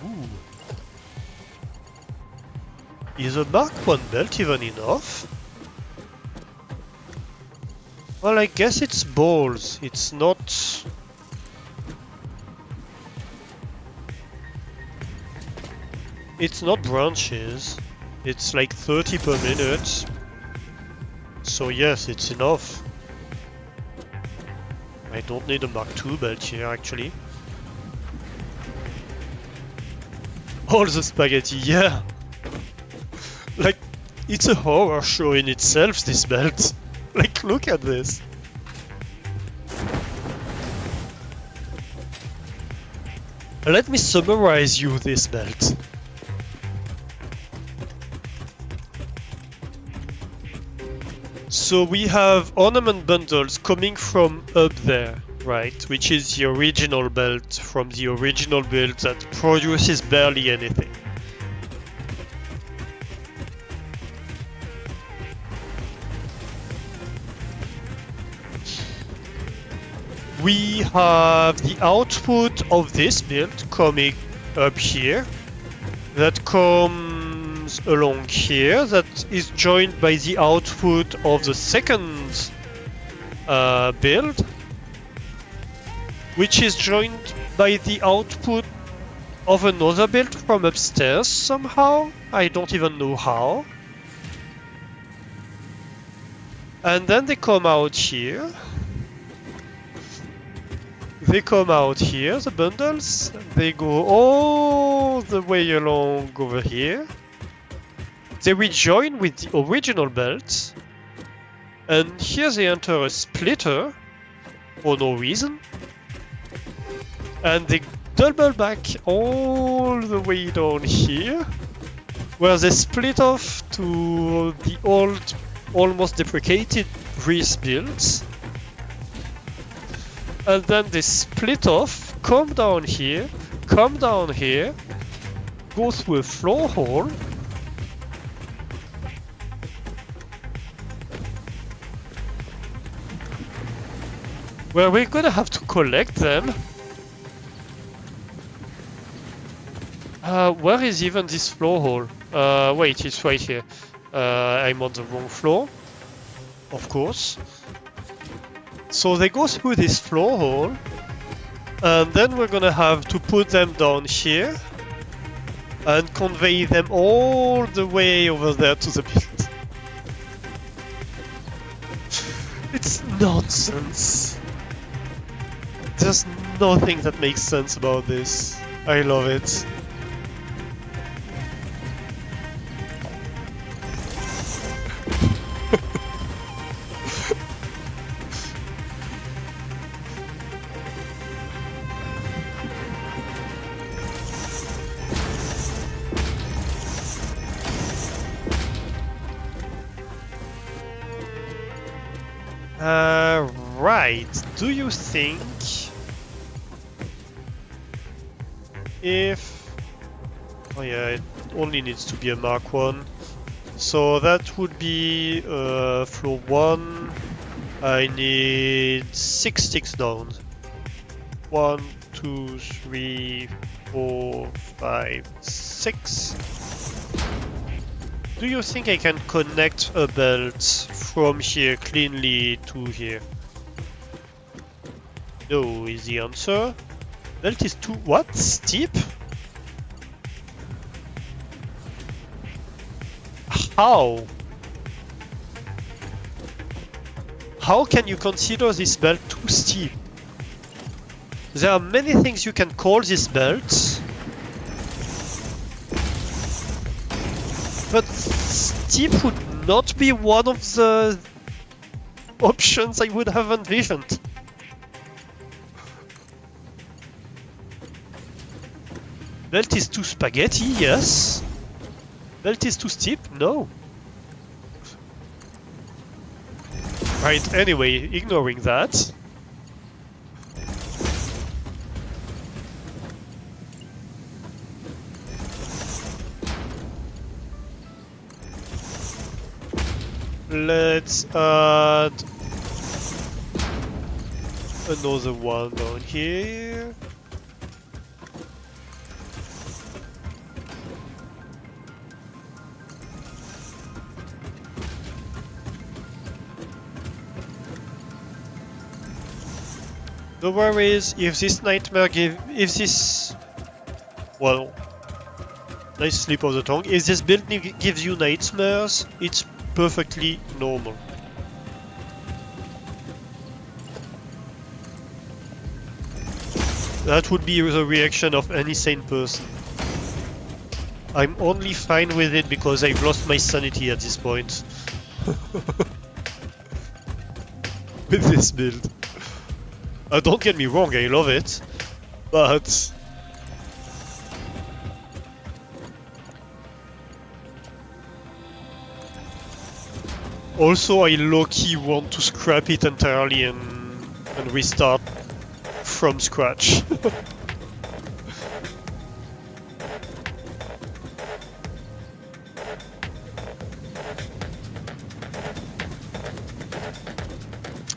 Ooh. Is a Mark 1 belt even enough? Well, I guess it's balls. It's not... It's not branches. It's like 30 per minute. So yes, it's enough. I don't need a Mark II belt here, actually. All the spaghetti, yeah! Like, it's a horror show in itself, this belt. Like, look at this. Let me summarize you this belt. So we have ornament bundles coming from up there, right? Which is the original belt from the original build that produces barely anything. We have the output of this build coming up here. That comes along here. That is joined by the output of the second build, which is joined by the output of another build from upstairs somehow. I don't even know how. And then they come out here. They come out here, the bundles. They go all the way along over here. They rejoin with the original belt. And here they enter a splitter for no reason. And they double back all the way down here, where they split off to the old, almost deprecated Grease builds. And then they split off, come down here, go through a floor hole, where we're gonna have to collect them. Where is even this floor hole? Wait, it's right here. I'm on the wrong floor, of course. So they go through this floor hole, and then we're gonna have to put them down here and convey them all the way over there to the build. It's nonsense. There's nothing that makes sense about this. I love it. Right. Do you think if... Oh yeah, it only needs to be a Mark 1. So that would be floor 1. I need 6 sticks down. 1, 2, 3, 4, 5, 6. Do you think I can connect a belt from here cleanly to here? No is the answer. Belt is too... what? Steep? How? How can you consider this belt too steep? There are many things you can call this belt, but steep would not be one of the options I would have envisioned. Belt is too spaghetti, yes. Belt is too steep, no. Right, anyway, ignoring that. Let's add another one down here. No worries, if this nightmare well, nice slip of the tongue. If this build gives you nightmares, it's perfectly normal. That would be the reaction of any sane person. I'm only fine with it because I've lost my sanity at this point. With this build. Don't get me wrong, I love it, but... Also, I low-key want to scrap it entirely and restart from scratch.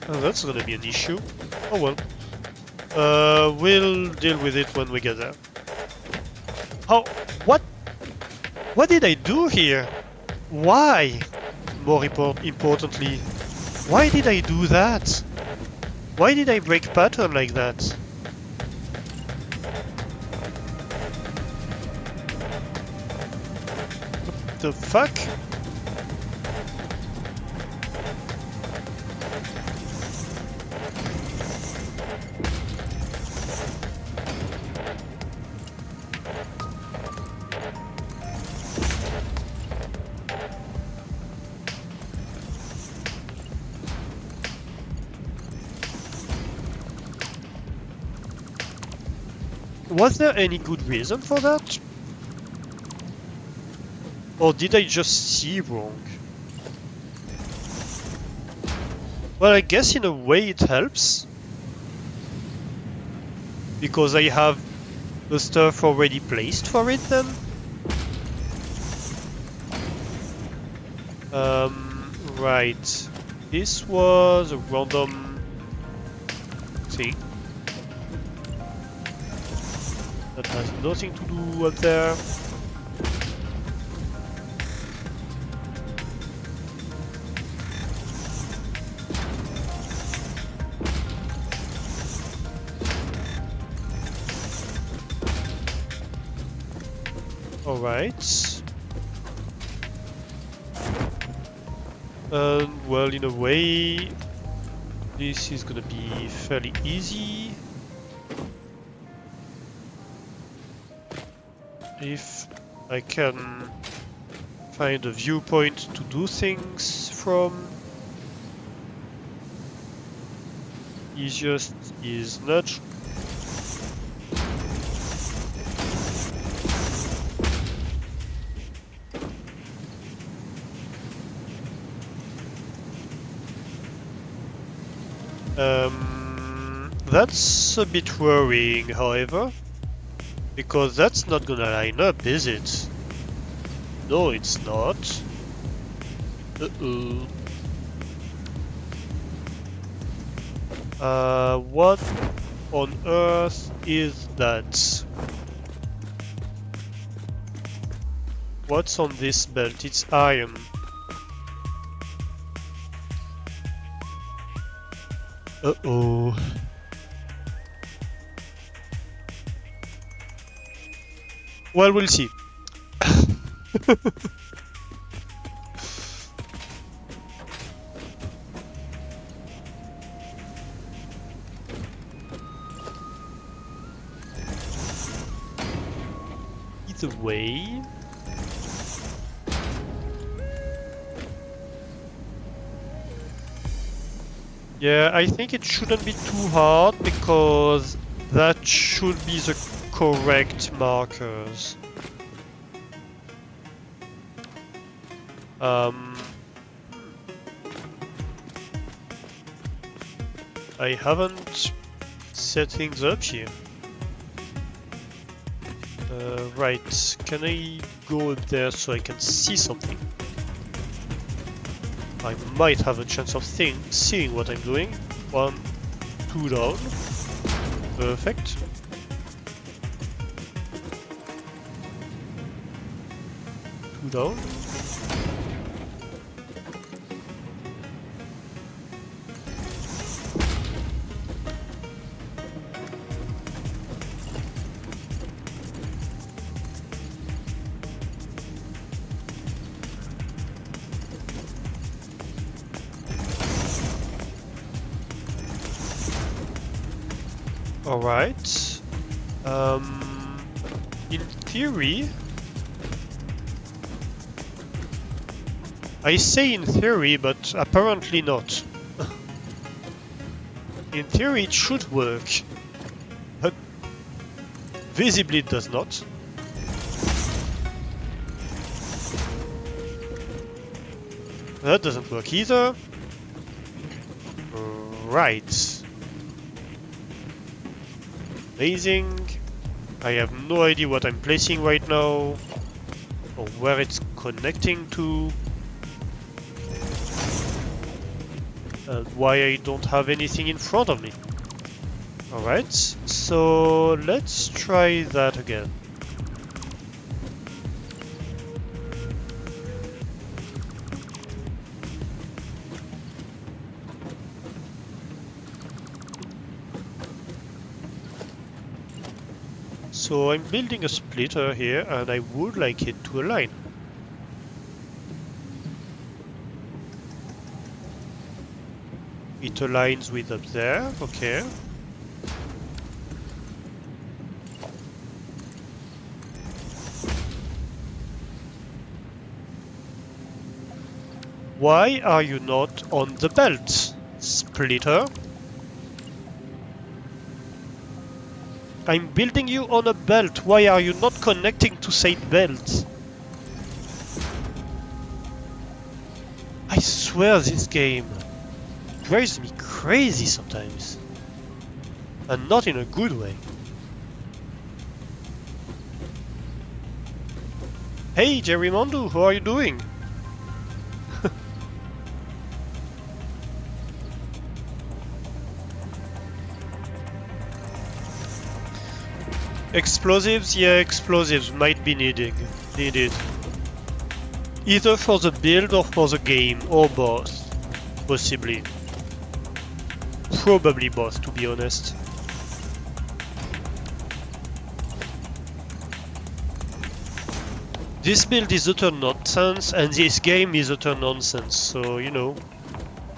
Oh, that's gonna be an issue. Oh well. We'll deal with it when we get there. How? What? What did I do here? Why? More importantly, why did I do that? Why did I break pattern like that? The fuck? Was there any good reason for that? Or did I just see wrong? Well, I guess in a way it helps. Because I have the stuff already placed for it then. Right. This was a random thing. That has nothing to do up there. Alright. Well, in a way, this is gonna be fairly easy. If I can find a viewpoint to do things from. Easiest is nudge. That's a bit worrying, however, because that's not gonna line up, is it? No, it's not. Uh-oh. What on earth is that? What's on this belt? It's iron. Uh-oh. Well, we'll see. Either way. Yeah, I think it shouldn't be too hard because that should be the correct markers. I haven't set things up here. Right, can I go up there so I can see something? I might have a chance of seeing what I'm doing. 1, 2 down. Perfect. Two down. Alright. In theory... I say in theory, but apparently not. In theory it should work, but visibly it does not. That doesn't work either. Right. Amazing. I have no idea what I'm placing right now, or where it's connecting to, and why I don't have anything in front of me. Alright, so let's try that again. So I'm building a splitter here, and I would like it to align. It aligns with up there, okay. Why are you not on the belt, splitter? I'm building you on a belt. Why are you not connecting to said belt? I swear this game drives me crazy sometimes. And not in a good way. Hey Jerry Mondu, how are you doing? Explosives? Yeah, explosives might be needed. Either for the build or for the game, or both. Possibly. Probably both, to be honest. This build is utter nonsense, and this game is utter nonsense, so, you know.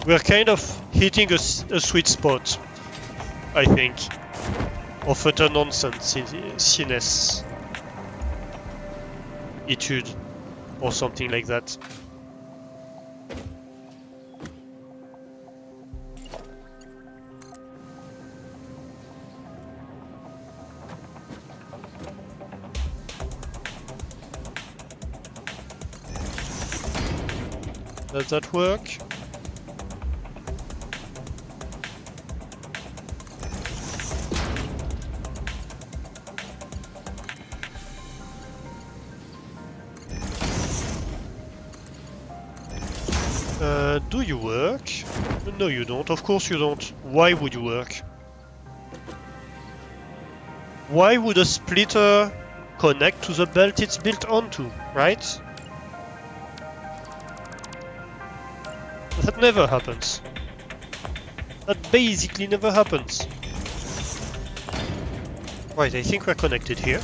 We're kind of hitting a sweet spot, I think. Of utter nonsense-ness. Etude. Or something like that. Does that work? Do you work? No, you don't. Of course you don't. Why would you work? Why would a splitter connect to the belt it's built onto, right? That never happens. That basically never happens. Right, I think we're connected here.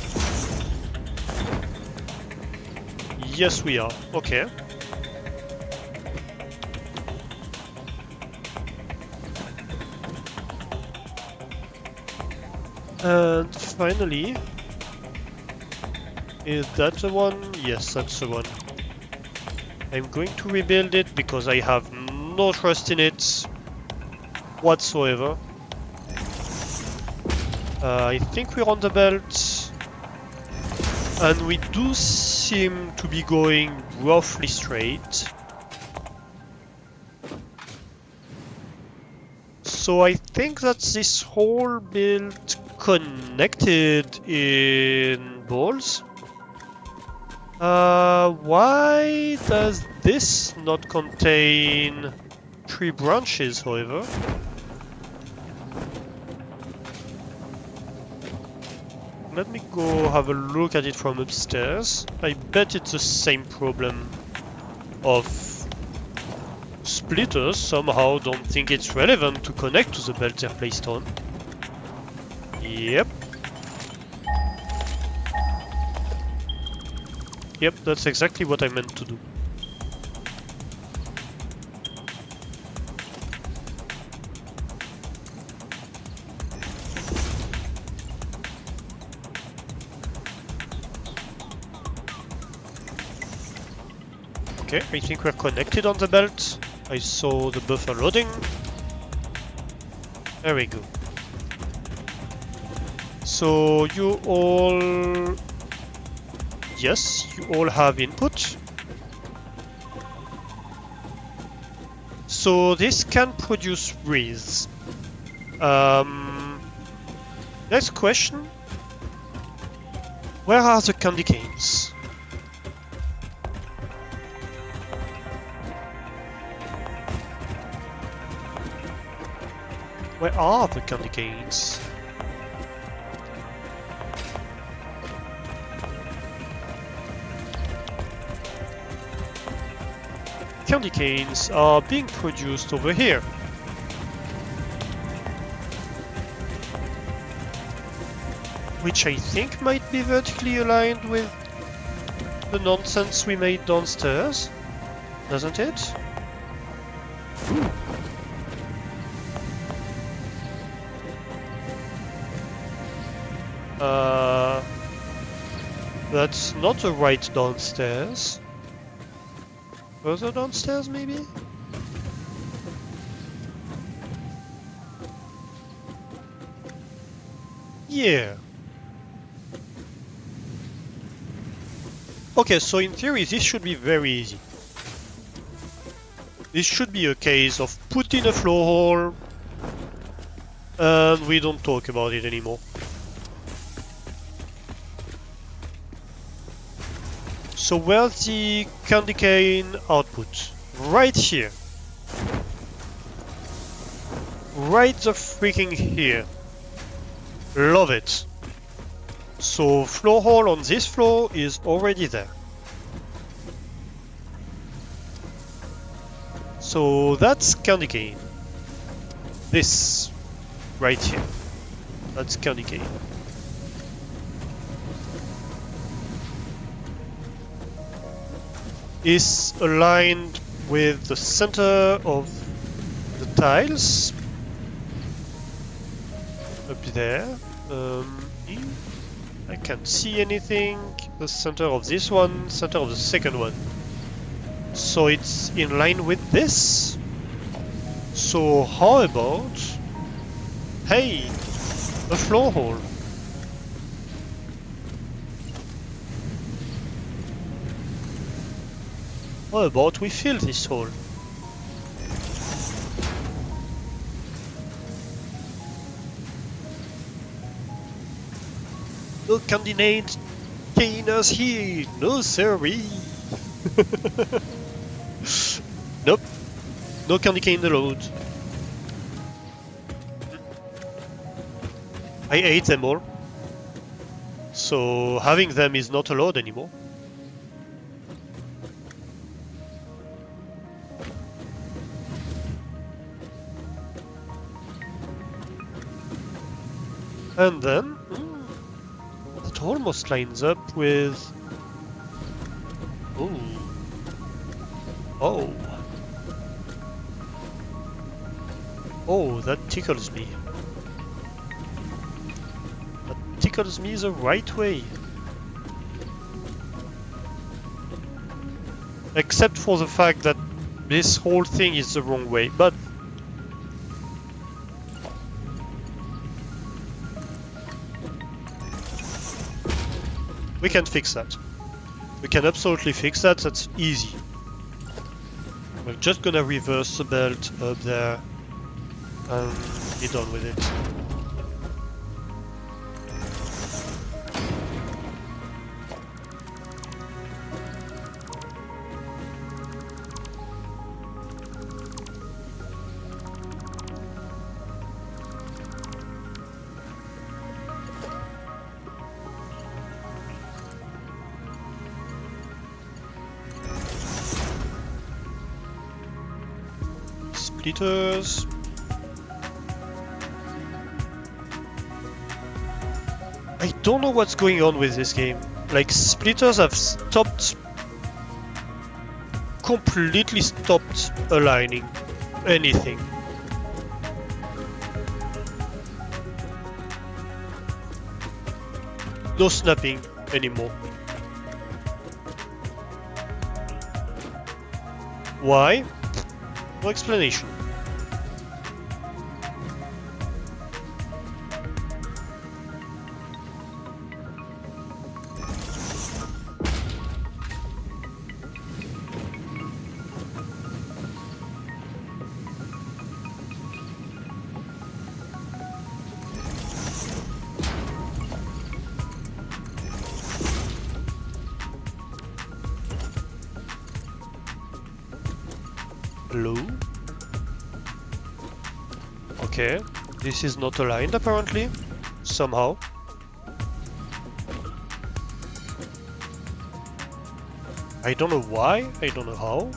Yes, we are. Okay. And finally, is that the one? Yes, that's the one. I'm going to rebuild it because I have no trust in it whatsoever. I think we're on the belt, and we do seem to be going roughly straight. So I think that this whole build connected in balls. Why does this not contain 3 branches, however? Let me go have a look at it from upstairs. I bet it's the same problem of splitters somehow don't think it's relevant to connect to the belt they're placed on. Yep. Yep, that's exactly what I meant to do. Okay, I think we're connected on the belt. I saw the buffer loading. There we go. So you all... Yes, you all have input. So this can produce breeze. Next question. Where are the candy canes? Where are the candy canes? Candy canes are being produced over here. Which I think might be vertically aligned with the nonsense we made downstairs, doesn't it? That's not the right downstairs. Further downstairs, maybe? Yeah. Okay, so in theory this should be very easy. This should be a case of put in a floor hole and we don't talk about it anymore. So where's the candy cane output? Right here. Right the freaking here. Love it. So floor hole on this floor is already there. So that's candy cane. This right here. That's candy cane. Is aligned with the center of the tiles up there. I can't see anything. The center of this one, center of the second one. So it's in line with this. So how about, hey, a floor hole? How about we fill this hole? No candidate caners here, no sirree. Nope, no candy cane allowed. I ate them all, so having them is not allowed anymore. And then, it almost lines up with... Ooh. Oh. Oh, that tickles me. That tickles me the right way. Except for the fact that this whole thing is the wrong way, but... we can fix that. We can absolutely fix that, that's easy. We're just gonna reverse the belt up there and be done with it. Splitters. I don't know what's going on with this game. Like, splitters have completely stopped aligning anything. No snapping anymore. Why? No explanation. Okay, this is not aligned apparently, somehow. I don't know why, I don't know how.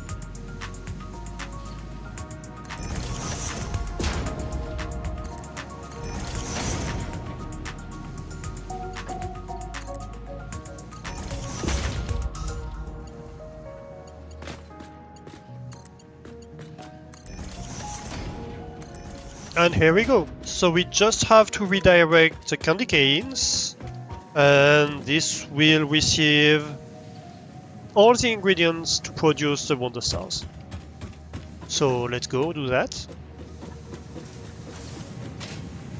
And here we go. So we just have to redirect the candy canes, and this will receive all the ingredients to produce the Wonder Stars. So let's go do that.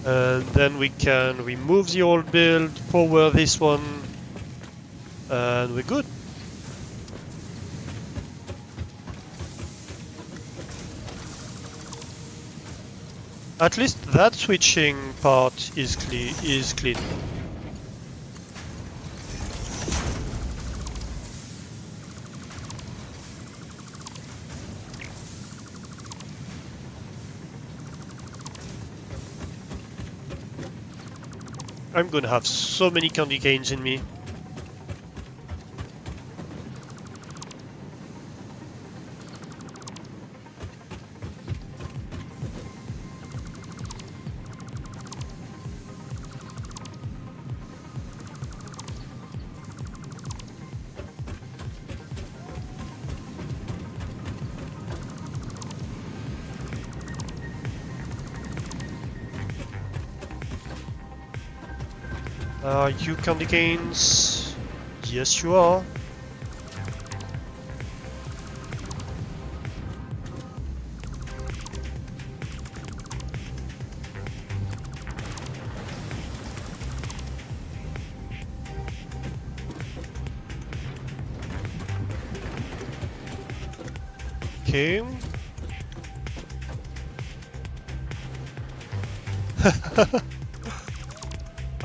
And then we can remove the old build, power this one, and we're good. At least that switching part is clean. I'm gonna have so many candy canes in me. Are you candy canes? Yes, you are. Okay.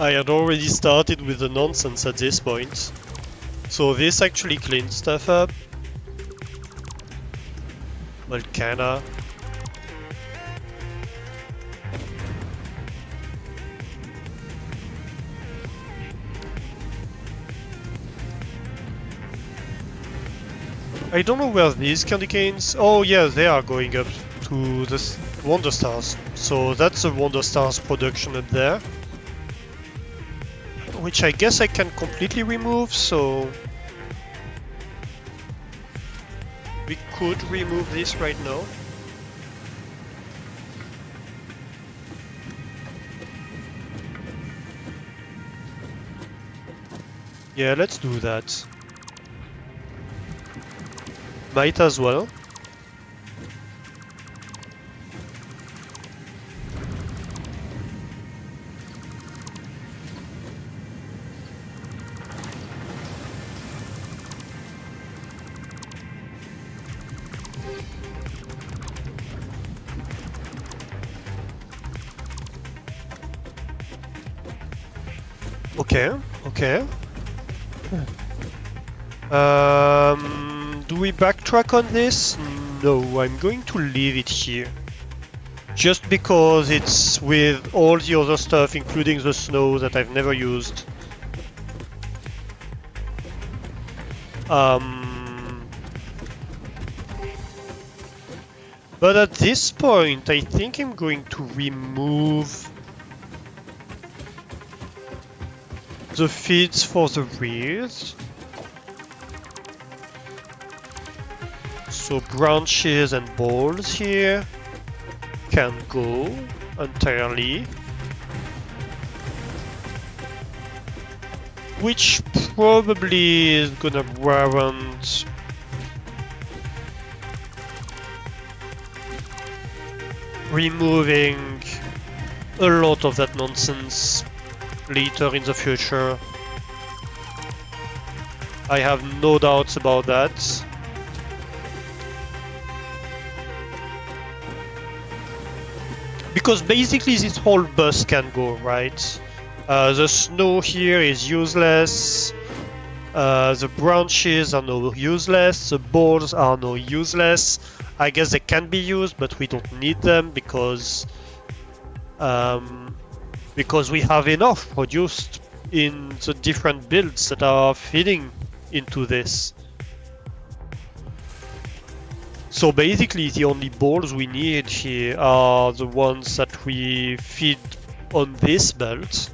I had already started with the nonsense at this point. So this actually cleans stuff up. Well, kinda. I don't know where these candy canes... Oh yeah, they are going up to the Wonder Stars. So that's the Wonder Stars production up there. Which I guess I can completely remove, so... we could remove this right now. Yeah, let's do that. Might as well. Okay, okay. Do we backtrack on this? No, I'm going to leave it here. Just because it's with all the other stuff, including the snow that I've never used. But at this point, I think I'm going to remove the feeds for the rears. So branches and balls here can go entirely. Which probably is gonna warrant removing a lot of that nonsense later in the future. I have no doubts about that. Because basically this whole bus can go, right? The snow here is useless. The branches are no useless. The balls are no useless. I guess they can be used, but we don't need them because because we have enough produced in the different builds that are feeding into this. So basically the only balls we need here are the ones that we feed on this belt,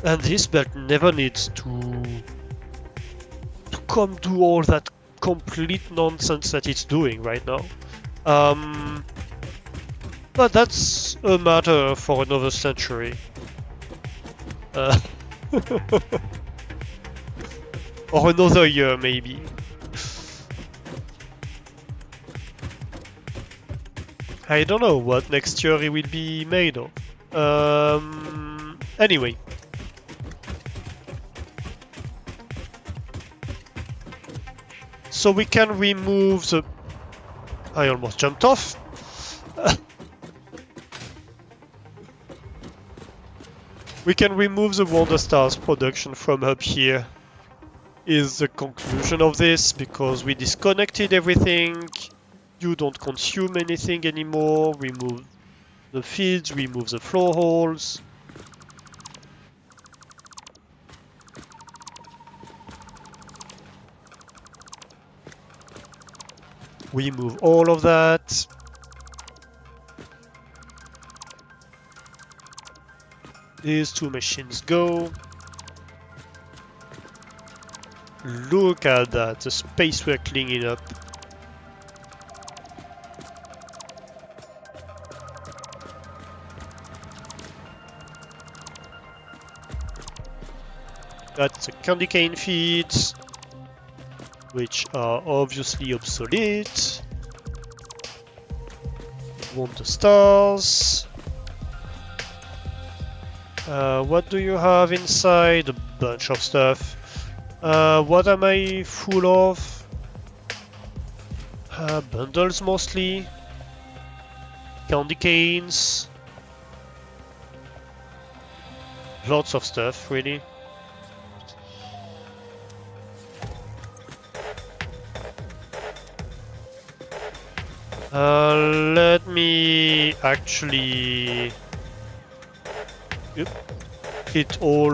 and this belt never needs to come do all that complete nonsense that it's doing right now. But that's a matter for another century. Or another year, maybe. I don't know what next year it will be made of. Anyway. So we can remove the... I almost jumped off. We can remove the Wonder Stars production from up here, is the conclusion of this, because we disconnected everything. You don't consume anything anymore. Remove the feeds, remove the floor holes. Remove all of that. These two machines go. Look at that, the space we're cleaning up. That's the candy cane feeds, which are obviously obsolete. Wonder Stars. What do you have inside? A bunch of stuff. What am I full of? Bundles mostly. Candy canes. Lots of stuff, really. Let me actually hit all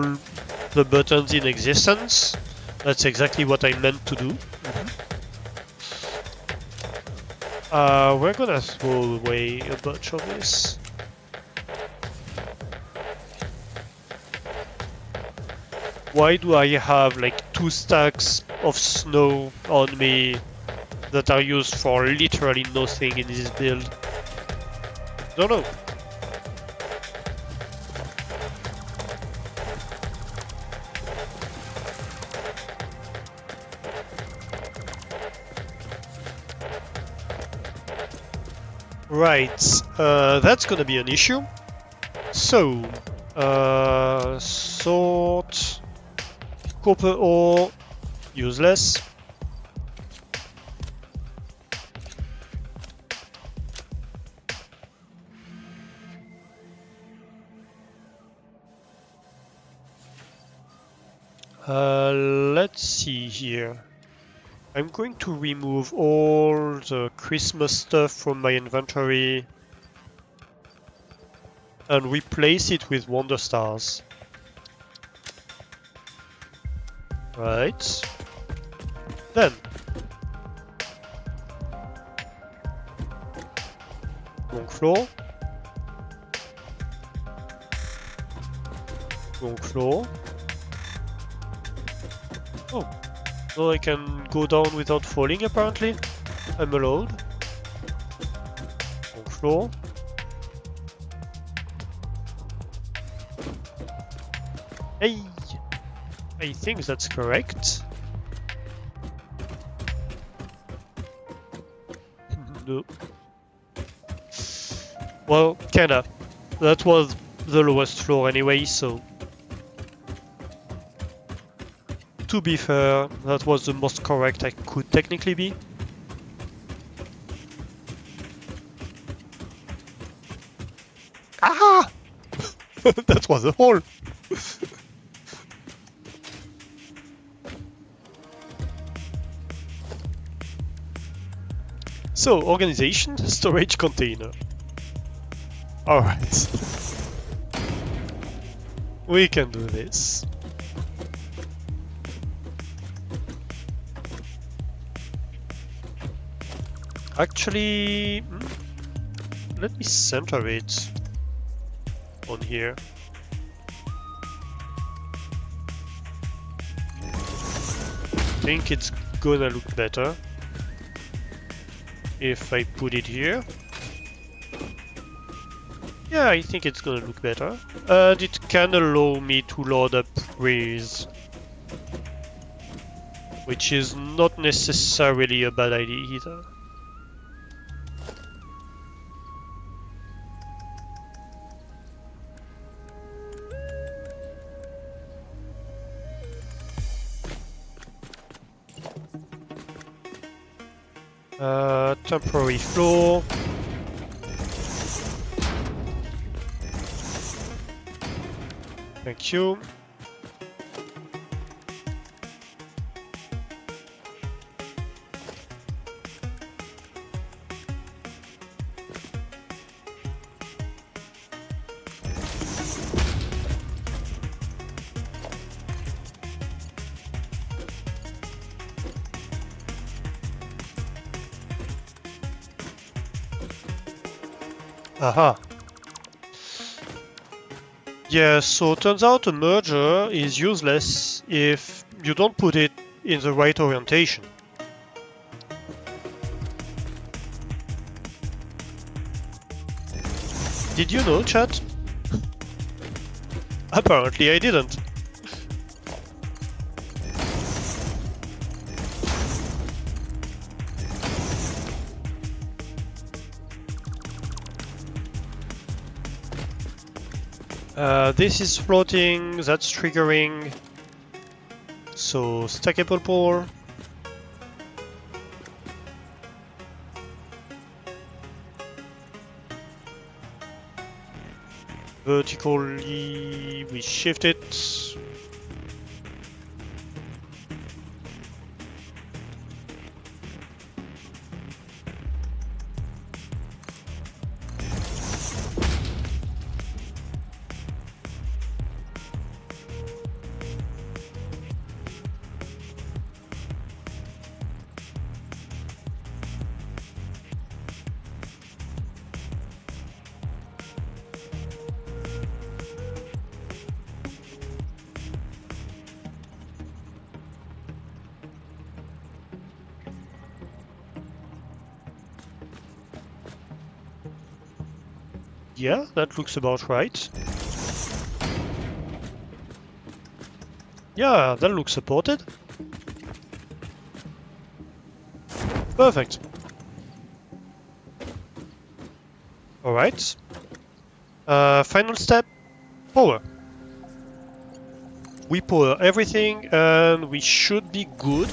the buttons in existence. That's exactly what I meant to do. We're gonna throw away a bunch of this. Why do I have like 2 stacks of snow on me that are used for literally nothing in this build? Don't know. Right, that's gonna be an issue. So, sort, copper ore, useless. Let's see here. I'm going to remove all the Christmas stuff from my inventory and replace it with Wonder Stars. Right. Then. Wrong floor. Wrong floor. Oh. So I can go down without falling, apparently. I'm allowed. Wrong floor. Hey! I think that's correct. No. Well, kinda. That was the lowest floor anyway, so... To be fair, that was the most correct I could technically be. Ah! That was a hole! So, organization, storage container. Alright. We can do this. Actually, let me center it on here. I think it's gonna look better if I put it here. Yeah, I think it's gonna look better. And it can allow me to load up with, which is not necessarily a bad idea either. Temporary floor. Thank you. Aha. Yeah, so turns out a merger is useless if you don't put it in the right orientation. Did you know, chat? Apparently I didn't. This is floating, that's triggering. So stackable pole. Vertically, we shift it. Yeah, that looks about right. Yeah, that looks supported. Perfect. Alright. Final step, power. We power everything and we should be good.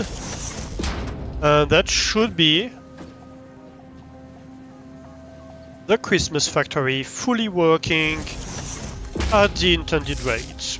And that should be the Christmas factory fully working at the intended rate.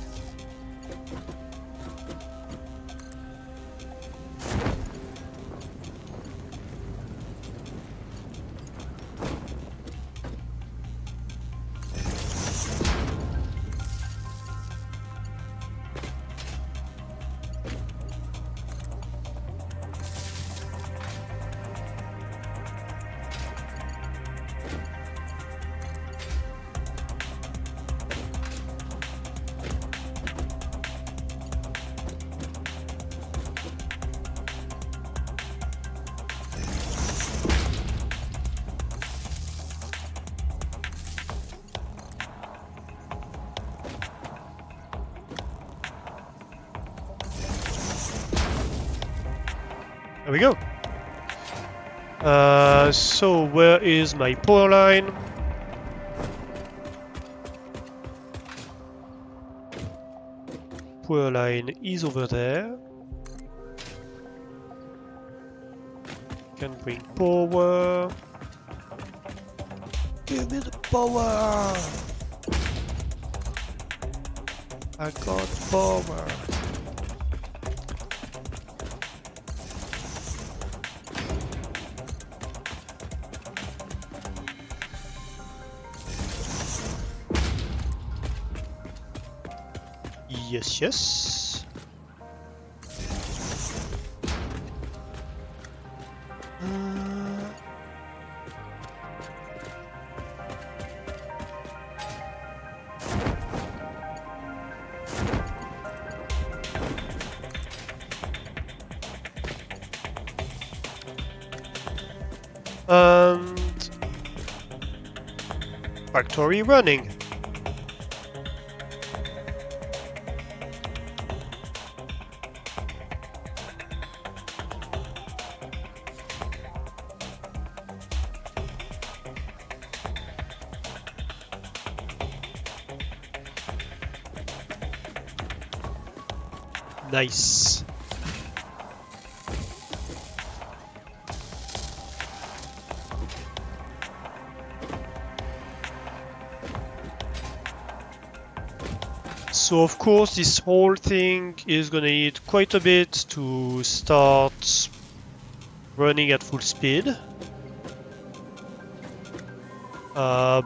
There we go. So where is my power line? Power line is over there. Can bring power. Give me the power! I got power. Yes, yes. And factory running. Nice. So of course this whole thing is gonna need quite a bit to start running at full speed.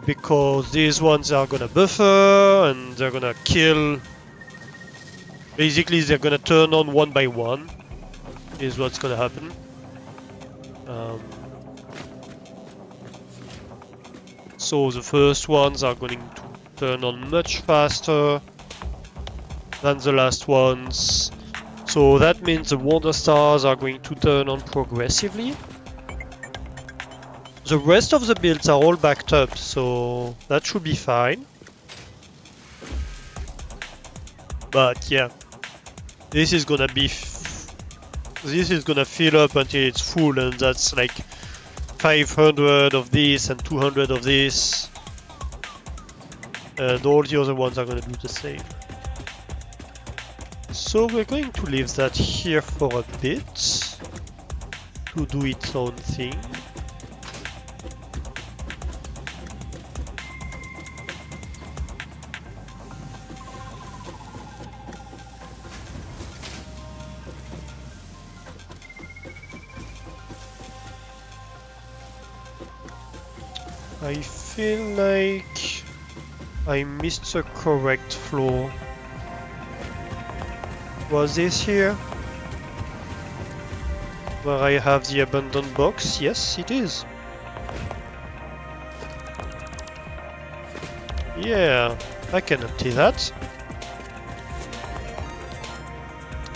Because these ones are gonna buffer and they're gonna kill. Basically they're gonna turn on one by one is what's gonna happen. So the first ones are going to turn on much faster than the last ones. So that means the Wonder Stars are going to turn on progressively. The rest of the builds are all backed up, so that should be fine. But yeah, this is gonna fill up until it's full, and that's like 500 of this and 200 of this. And all the other ones are gonna do the same. So we're going to leave that here for a bit to do its own thing. I feel like I missed the correct floor. Was this here? Where I have the abandoned box? Yes, it is. Yeah, I can empty that.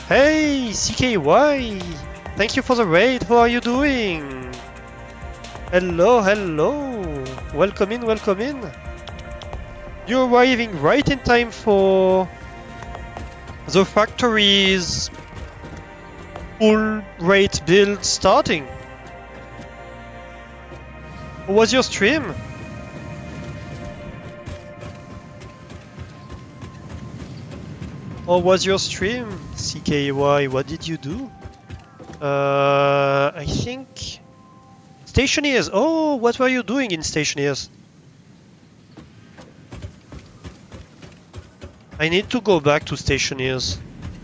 Hey, CKY! Thank you for the raid, how are you doing? Hello, hello! Welcome in, welcome in! You're arriving right in time for the factory's full rate build starting. How was your stream? How was your stream, CKY? What did you do? I think Stationeers. Oh, what were you doing in Stationeers? I need to go back to Stationeers.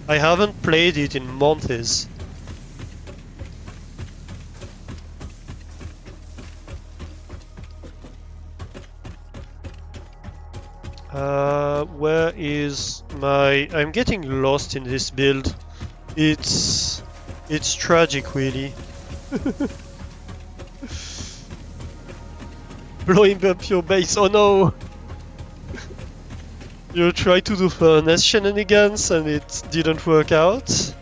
I haven't played it in months. Where is my... I'm getting lost in this build. It's tragic, really. Blowing up your base, oh no! You tried to do furnace shenanigans and it didn't work out.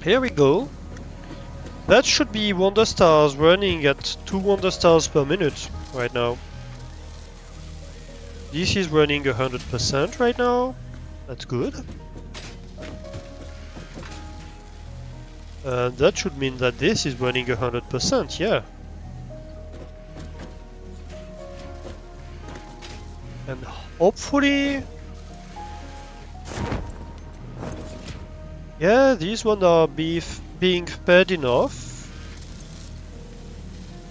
Here we go. That should be Wonder Stars running at 2 Wonder Stars per minute right now. This is running 100% right now. That's good. And that should mean that this is running 100%, yeah. And hopefully... yeah, these ones are being fed enough.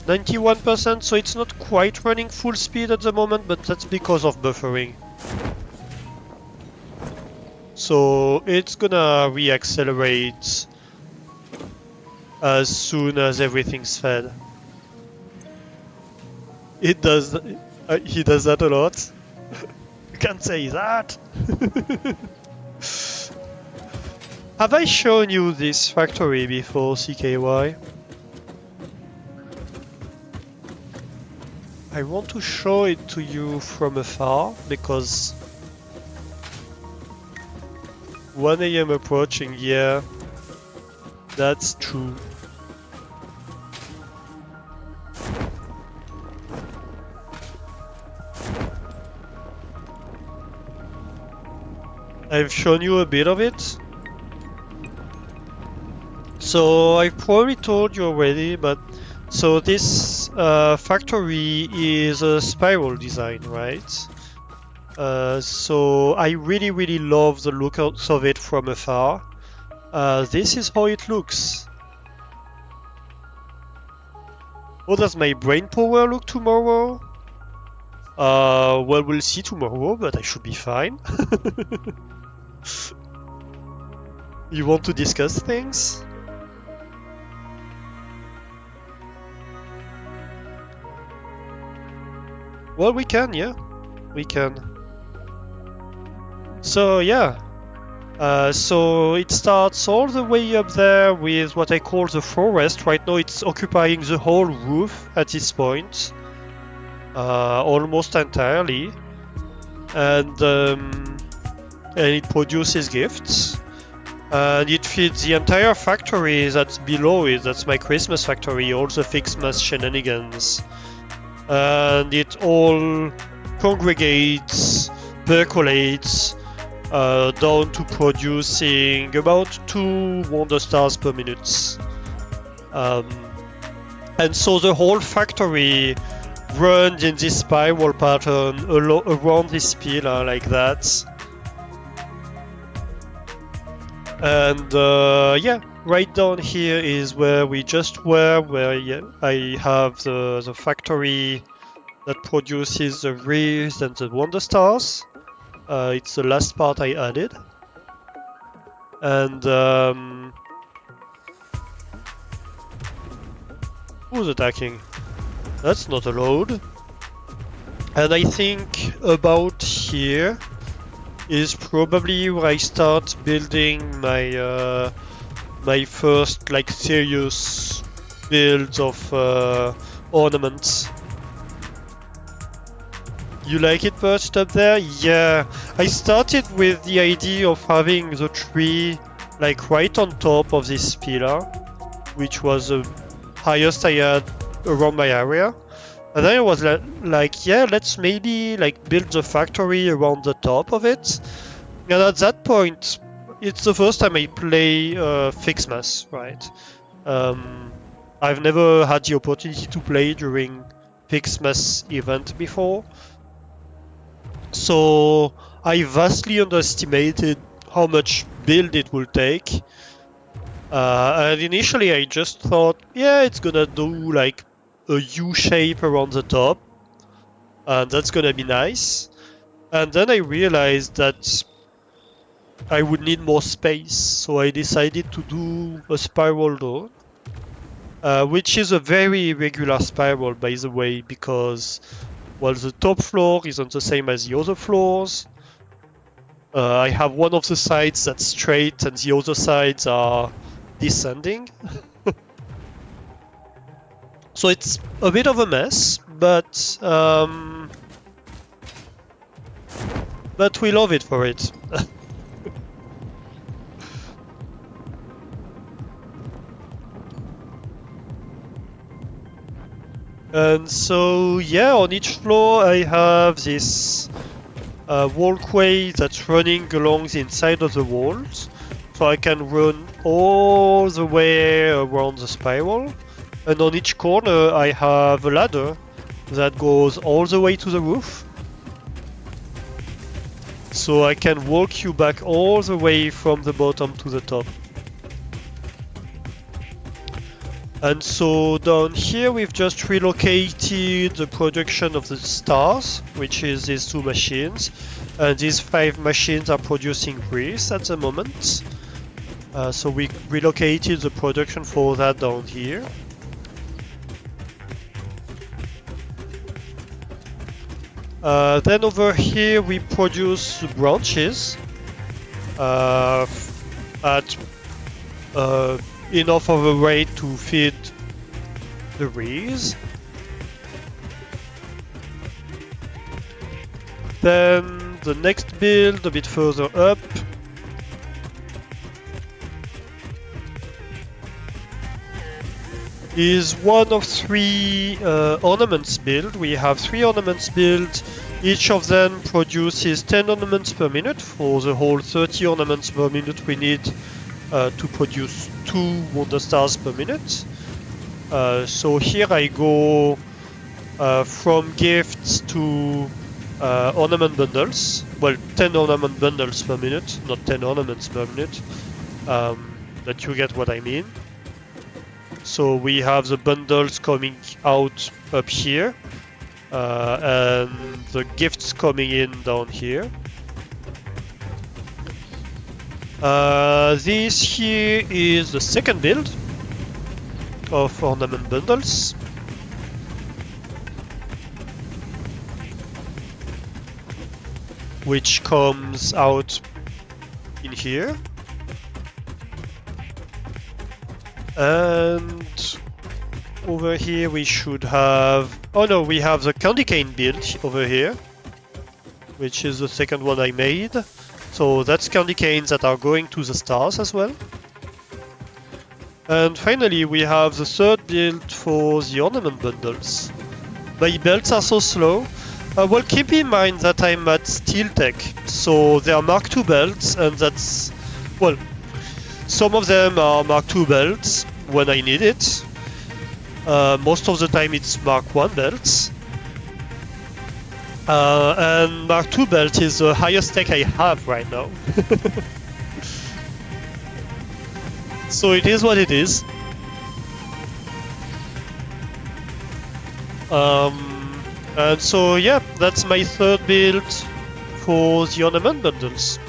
91%, so it's not quite running full speed at the moment, but that's because of buffering. So it's gonna re-accelerate as soon as everything's fed. It does He does that a lot. You can't say that. Have I shown you this factory before, CKY? I want to show it to you from afar because 1 AM approaching, yeah, that's true. I've shown you a bit of it. So I probably told you already, but so this factory is a spiral design, right? So I really love the look of it from afar. This is how it looks. How does my brain power look tomorrow? Well, we'll see tomorrow, but I should be fine. You want to discuss things? Well, we can, yeah. We can. So, yeah. So it starts all the way up there with what I call the forest. Right now it's occupying the whole roof at this point. Almost entirely. And it produces gifts. And it feeds the entire factory that's below it. That's my Christmas factory, all the Fixmas shenanigans. And it all congregates, percolates, down to producing about 2 Wonder Stars per minute. And so the whole factory runs in this spiral pattern around this pillar like that. And yeah, right down here is where we just were, where I have the factory that produces the wreaths and the Wonder Stars. It's the last part I added. And who's attacking? That's not allowed. And I think about here is probably where I start building my my first like serious builds of ornaments. You like it perched up there? Yeah, I started with the idea of having the tree like right on top of this pillar, which was the highest I had around my area. And then I was like, yeah, let's maybe like build the factory around the top of it. And at that point, it's the first time I play Fixmas, right? I've never had the opportunity to play during Fixmas event before. So I vastly underestimated how much build it will take. And initially I just thought, yeah, it's gonna do like a U shape around the top, and that's gonna be nice. And then I realized that I would need more space, so I decided to do a spiral door, which is a very irregular spiral, by the way, because well, the top floor isn't the same as the other floors. I have one of the sides that's straight and the other sides are descending. So it's a bit of a mess, but we love it for it. And so yeah, on each floor I have this walkway that's running along the inside of the walls, so I can run all the way around the spiral. And on each corner I have a ladder that goes all the way to the roof. So I can walk you back all the way from the bottom to the top. And so down here we've just relocated the production of the stars, which is these 2 machines. And these 5 machines are producing wreaths at the moment. So we relocated the production for that down here. Then over here we produce branches at enough of a rate to feed the reeds. Then the next build a bit further up is one of three ornaments build. We have three ornaments built. Each of them produces 10 ornaments per minute for the whole 30 ornaments per minute we need to produce 2 Wonder Stars per minute. So here I go from gifts to ornament bundles. Well, 10 ornament bundles per minute, not 10 ornaments per minute. But you get what I mean. So we have the bundles coming out up here, and the gifts coming in down here. This here is the second build of ornament bundles. Which comes out in here. And over here we should have... Oh no, we have the candy cane build over here, which is the second one I made. So that's candy canes that are going to the stars as well. And finally we have the third build for the ornament bundles. My belts are so slow. Well, keep in mind that I'm at Steel Tech, so they are Mark II belts, and that's... well, some of them are Mark II belts when I need it. Most of the time it's Mark I belts. And Mark II belt is the highest tech I have right now. So it is what it is. And so yeah, that's my third build for the ornament bundles.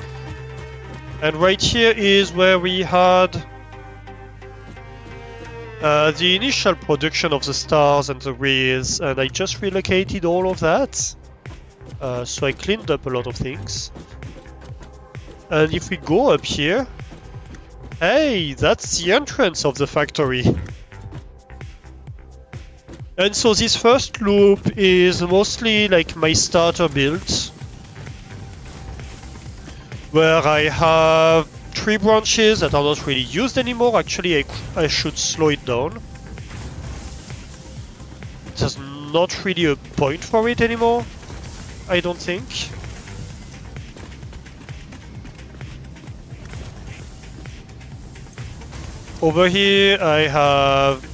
And right here is where we had the initial production of the stars and the rays, and I just relocated all of that. So I cleaned up a lot of things. And if we go up here, hey, that's the entrance of the factory. And so this first loop is mostly like my starter build, where I have 3 branches that are not really used anymore. Actually, I should slow it down. There's not really a point for it anymore, I don't think. Over here I have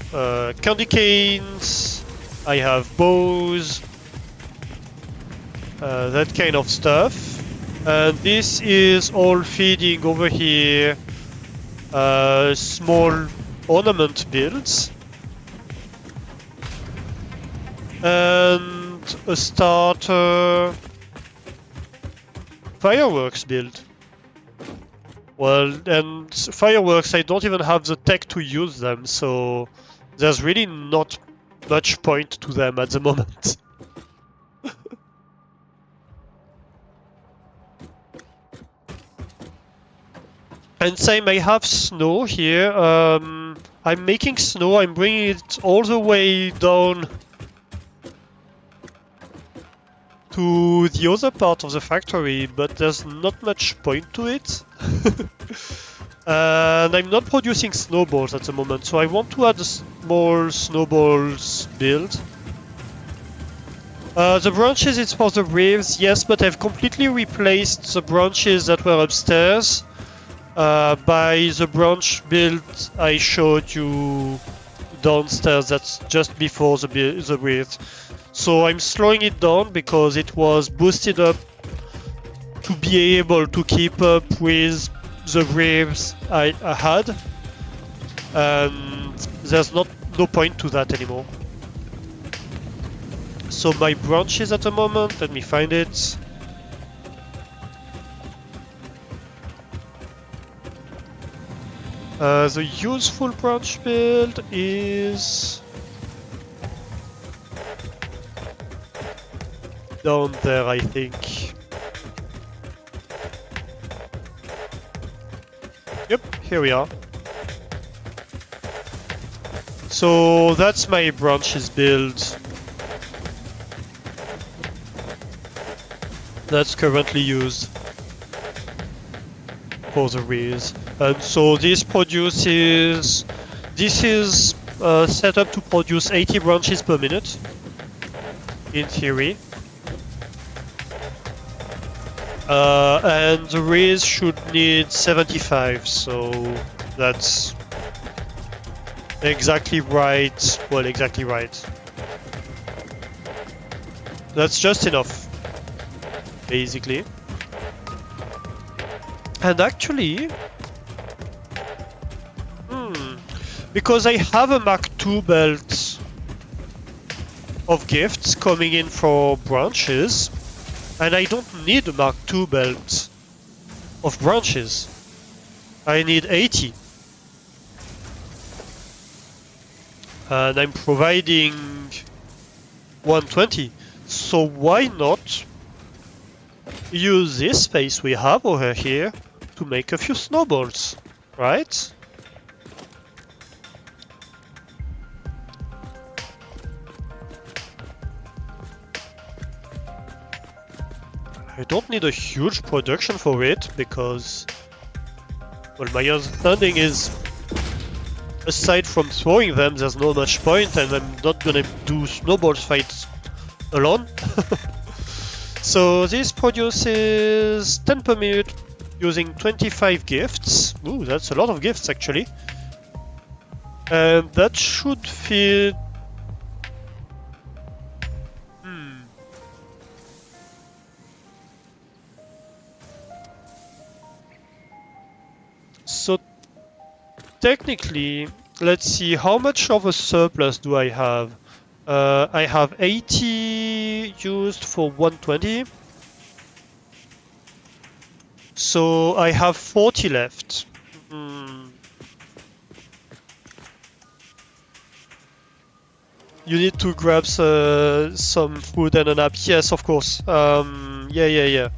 candy canes, I have bows, that kind of stuff. And this is all feeding over here small ornament builds. And a starter fireworks build. Well, and fireworks, I don't even have the tech to use them, so there's really not much point to them at the moment. And same, I have snow here. I'm making snow, I'm bringing it all the way down to the other part of the factory, but there's not much point to it. And I'm not producing snowballs at the moment, so I want to add a small snowballs build. The branches is for the reefs, yes, but I've completely replaced the branches that were upstairs by the branch build I showed you downstairs. That's just before the reef. So I'm slowing it down because it was boosted up to be able to keep up with the waves I had, and there's no point to that anymore. So my branches at the moment, let me find it. The useful branch build is down there, I think. Yep, here we are. So that's my branches build. That's currently used for the rears. And so this produces... This is set up to produce 80 branches per minute, in theory. And the rears should need 75, so that's exactly right. Well, exactly right. That's just enough, basically. And actually, because I have a Mark II belt of gifts coming in for branches, and I don't need a Mark II belt of branches. I need 80. And I'm providing 120. So why not use this space we have over here to make a few snowballs, right? I don't need a huge production for it because, well, my understanding is, aside from throwing them, there's not much point, and I'm not gonna do snowball fights alone. So this produces 10 per minute using 25 gifts. Ooh, that's a lot of gifts actually. And that should feed... So technically, let's see, how much of a surplus do I have? I have 80 used for 120. So I have 40 left. You need to grab some food and a nap. Yes, of course. Yeah.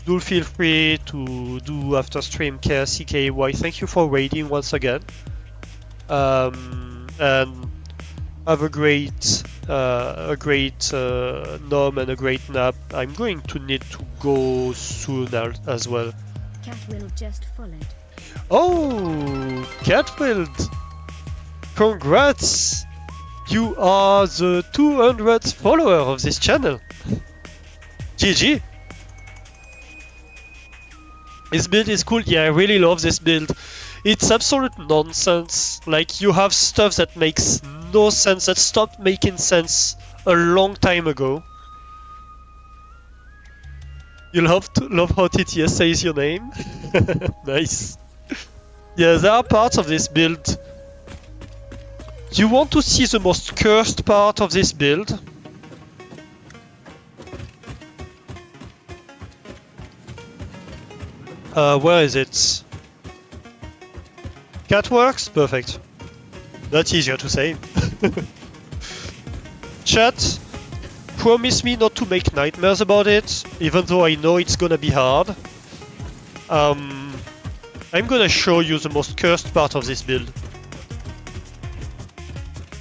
Do feel free to do after stream, KCKY. Thank you for raiding once again. And have a great nom and a great nap. I'm going to need to go soon as well. Catwill just followed. Oh, Catwill! Congrats! You are the 200th follower of this channel. GG! This build is cool. Yeah, I really love this build. It's absolute nonsense. Like, you have stuff that makes no sense, that stopped making sense a long time ago. You'll have to love how TTS says your name. Nice. Yeah, there are parts of this build. You want to see the most cursed part of this build? Where is it? Catworks? Perfect. That's easier to say. Chat, promise me not to make nightmares about it, even though I know it's gonna be hard. I'm gonna show you the most cursed part of this build.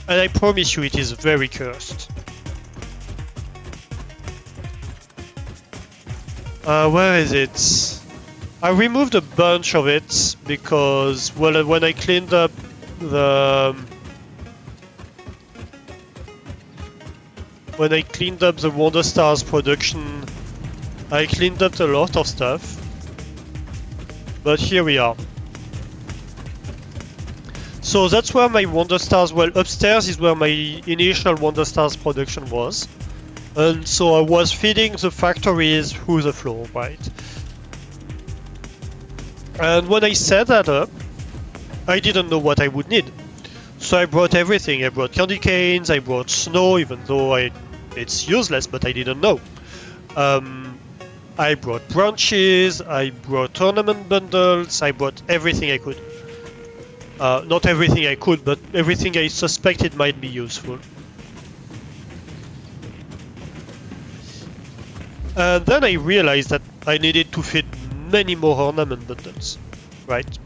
And I promise you it is very cursed. Where is it? I removed a bunch of it because, well, when I cleaned up the... When I cleaned up the Wonder Stars production, I cleaned up a lot of stuff. But here we are. So that's where my Wonder Stars, well, upstairs is where my initial Wonder Stars production was. And so I was feeding the factories through the floor, right? And when I set that up, I didn't know what I would need. So I brought everything. I brought candy canes, I brought snow, even though it's useless, but I didn't know. I brought branches, I brought tournament bundles, I brought everything I could. Not everything I could, but everything I suspected might be useful. And then I realized that I needed to fit many more ornament bundles, right?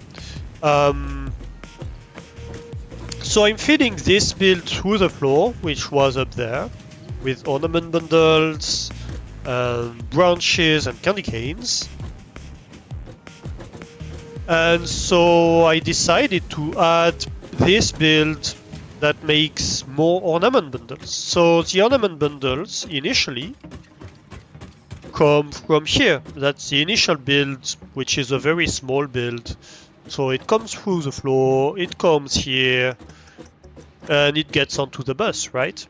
So I'm feeding this build through the floor, which was up there, with ornament bundles, branches and candy canes. And so I decided to add this build that makes more ornament bundles. So the ornament bundles initially come from here. That's the initial build, which is a very small build. So it comes through the floor, it comes here, and it gets onto the bus, right?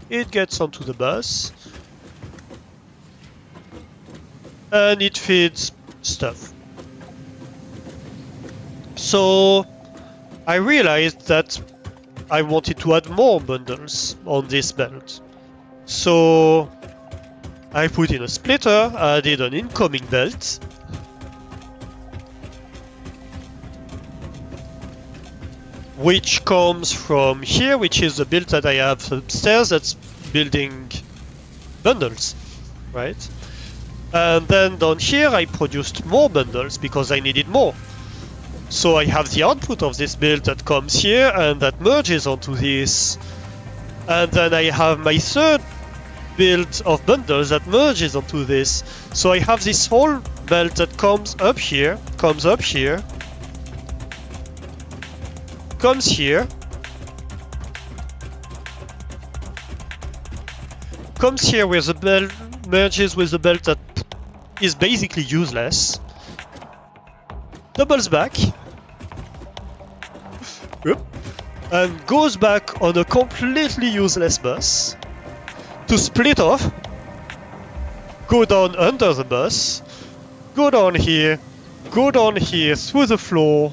It gets onto the bus, and it feeds stuff. So I realized that I wanted to add more bundles on this belt. So I put in a splitter, added an incoming belt, which comes from here, which is the build that I have upstairs that's building bundles, right? And then down here I produced more bundles because I needed more. So I have the output of this build that comes here and that merges onto this. And then I have my third build of bundles that merges onto this. So I have this whole belt that comes up here, comes up here, comes here, comes here where the belt merges with the belt that is basically useless, doubles back, and goes back on a completely useless bus to split off, go down under the bus, go down here through the floor,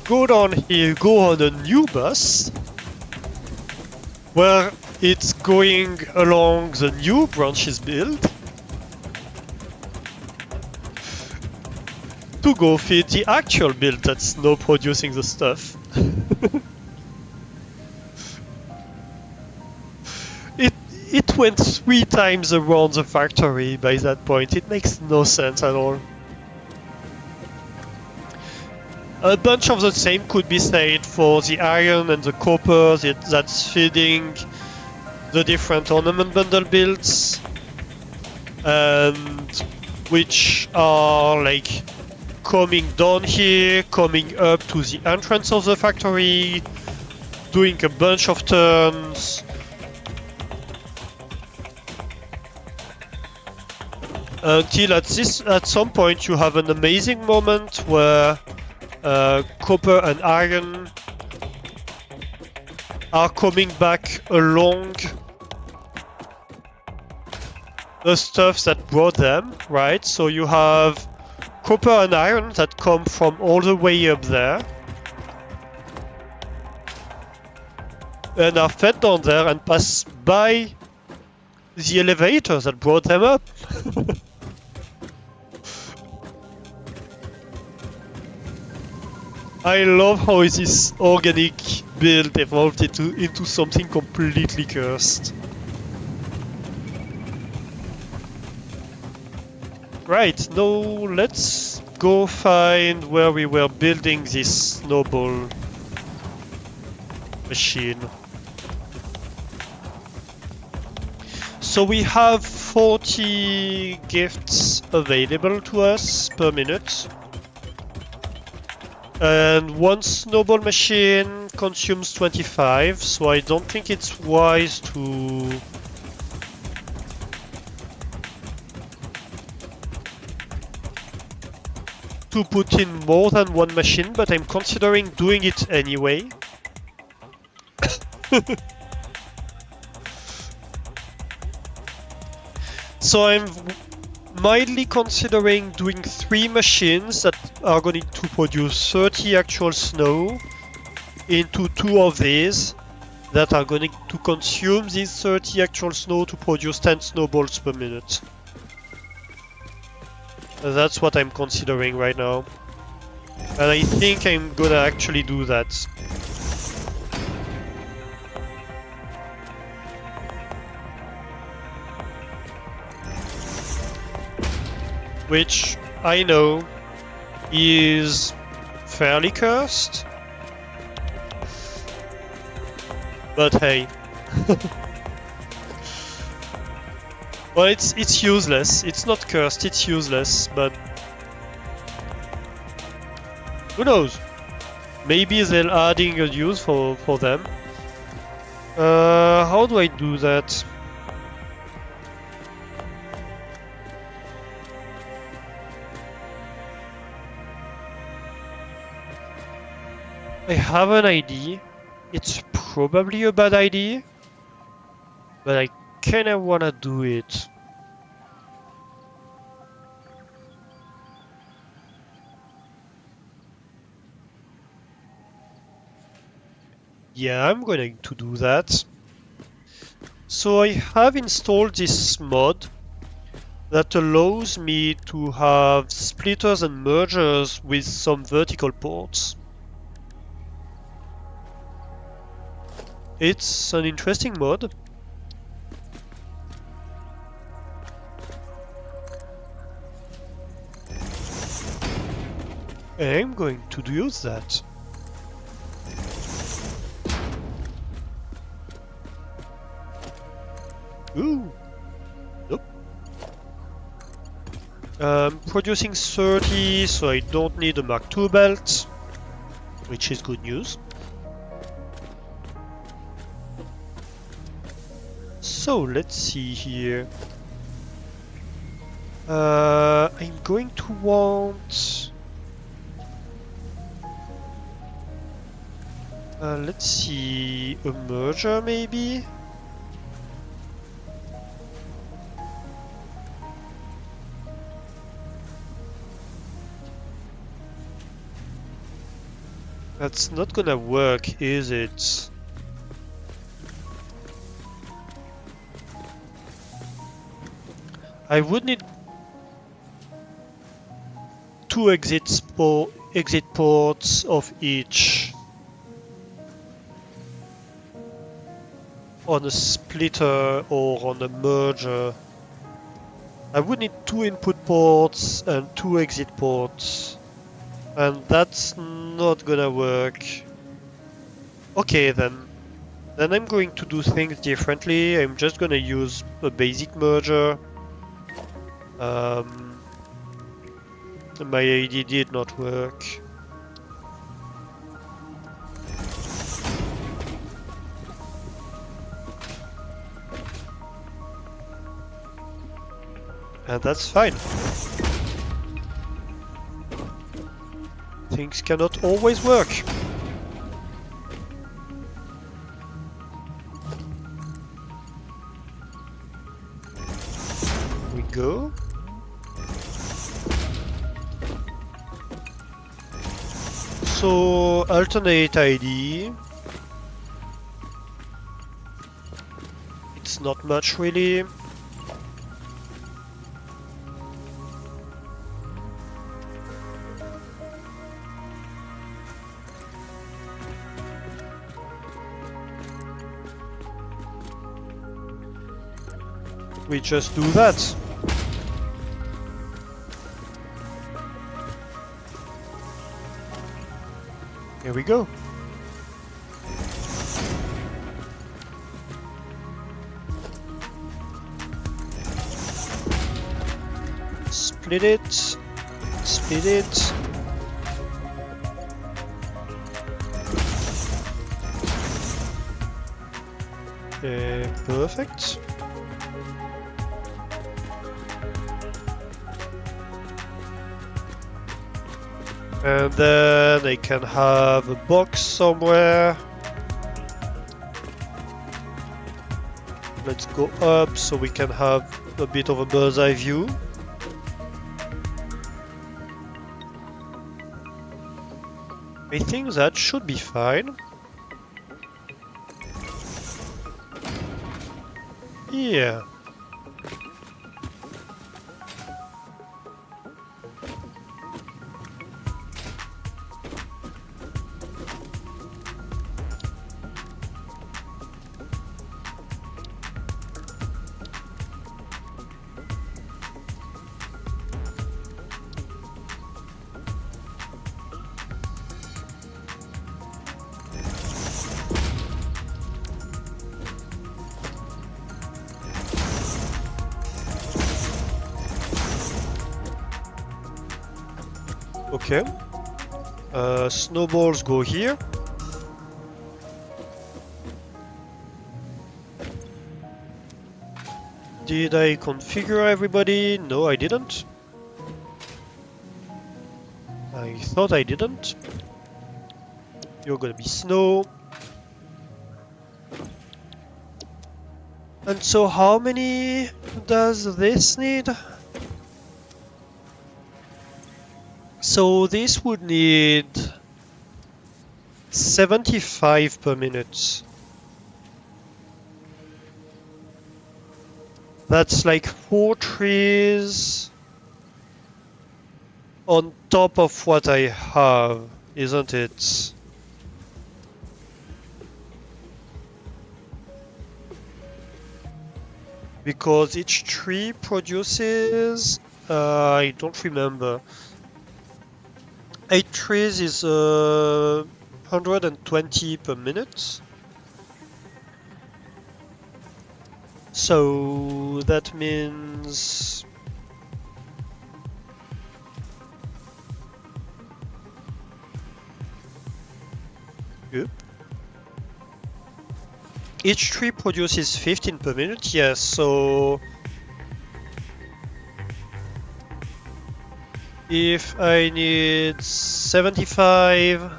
go down here, go on a new bus, where it's going along the new branches build, to go feed the actual build that's now producing the stuff. It went 3 times around the factory by that point. It makes no sense at all. A bunch of the same could be said for the iron and the copper that's feeding the different ornament bundle builds, and which are like coming down here, coming up to the entrance of the factory, doing a bunch of turns, until at some point you have an amazing moment where copper and iron are coming back along the stuff that brought them, right? So you have copper and iron that come from all the way up there and are fed down there and pass by the elevator that brought them up. I love how this organic build evolved into something completely cursed. Right, now let's go find where we were building this snowball machine. So we have 40 gifts available to us per minute. And one snowball machine consumes 25, so I don't think it's wise to put in more than one machine, but I'm considering doing it anyway. So I'm mildly considering doing 3 machines that are going to produce 30 actual snow into 2 of these that are going to consume these 30 actual snow to produce 10 snowballs per minute. That's what I'm considering right now. And I think I'm gonna actually do that. Which I know is fairly cursed. But hey. Well, it's useless. It's not cursed, it's useless, but who knows? Maybe they're adding a use for them. How do I do that? I have an idea. It's probably a bad idea, but I kinda wanna do it. Yeah, I'm going to do that. So I have installed this mod that allows me to have splitters and mergers with some vertical ports. It's an interesting mod. I'm going to use that. Ooh. Nope. Producing 30, so I don't need a Mark II belt, which is good news. So let's see here. I'm going to want... let's see, a merger maybe? That's not gonna work, is it? I would need two exit ports of each on a splitter or on a merger. I would need two input ports and two exit ports, and that's not gonna work. Okay then. Then I'm going to do things differently. I'm just gonna use a basic merger. My ID did not work. And that's fine. Things cannot always work. We go. So alternate ID. It's not much really. We just do that. Here we go. Split it. Split it. Perfect. And then I can have a box somewhere. Let's go up so we can have a bit of a bird's eye view. I think that should be fine. Yeah. Okay. Snowballs go here. Did I configure everybody? No, I didn't. I thought I didn't. You're gonna be snow. And so how many does this need? So this would need 75 per minute. That's like 4 trees on top of what I have, isn't it? Because each tree produces... I don't remember. 8 trees is 120 per minute. So that means... Yep. Each tree produces 15 per minute, yes, so... If I need 75...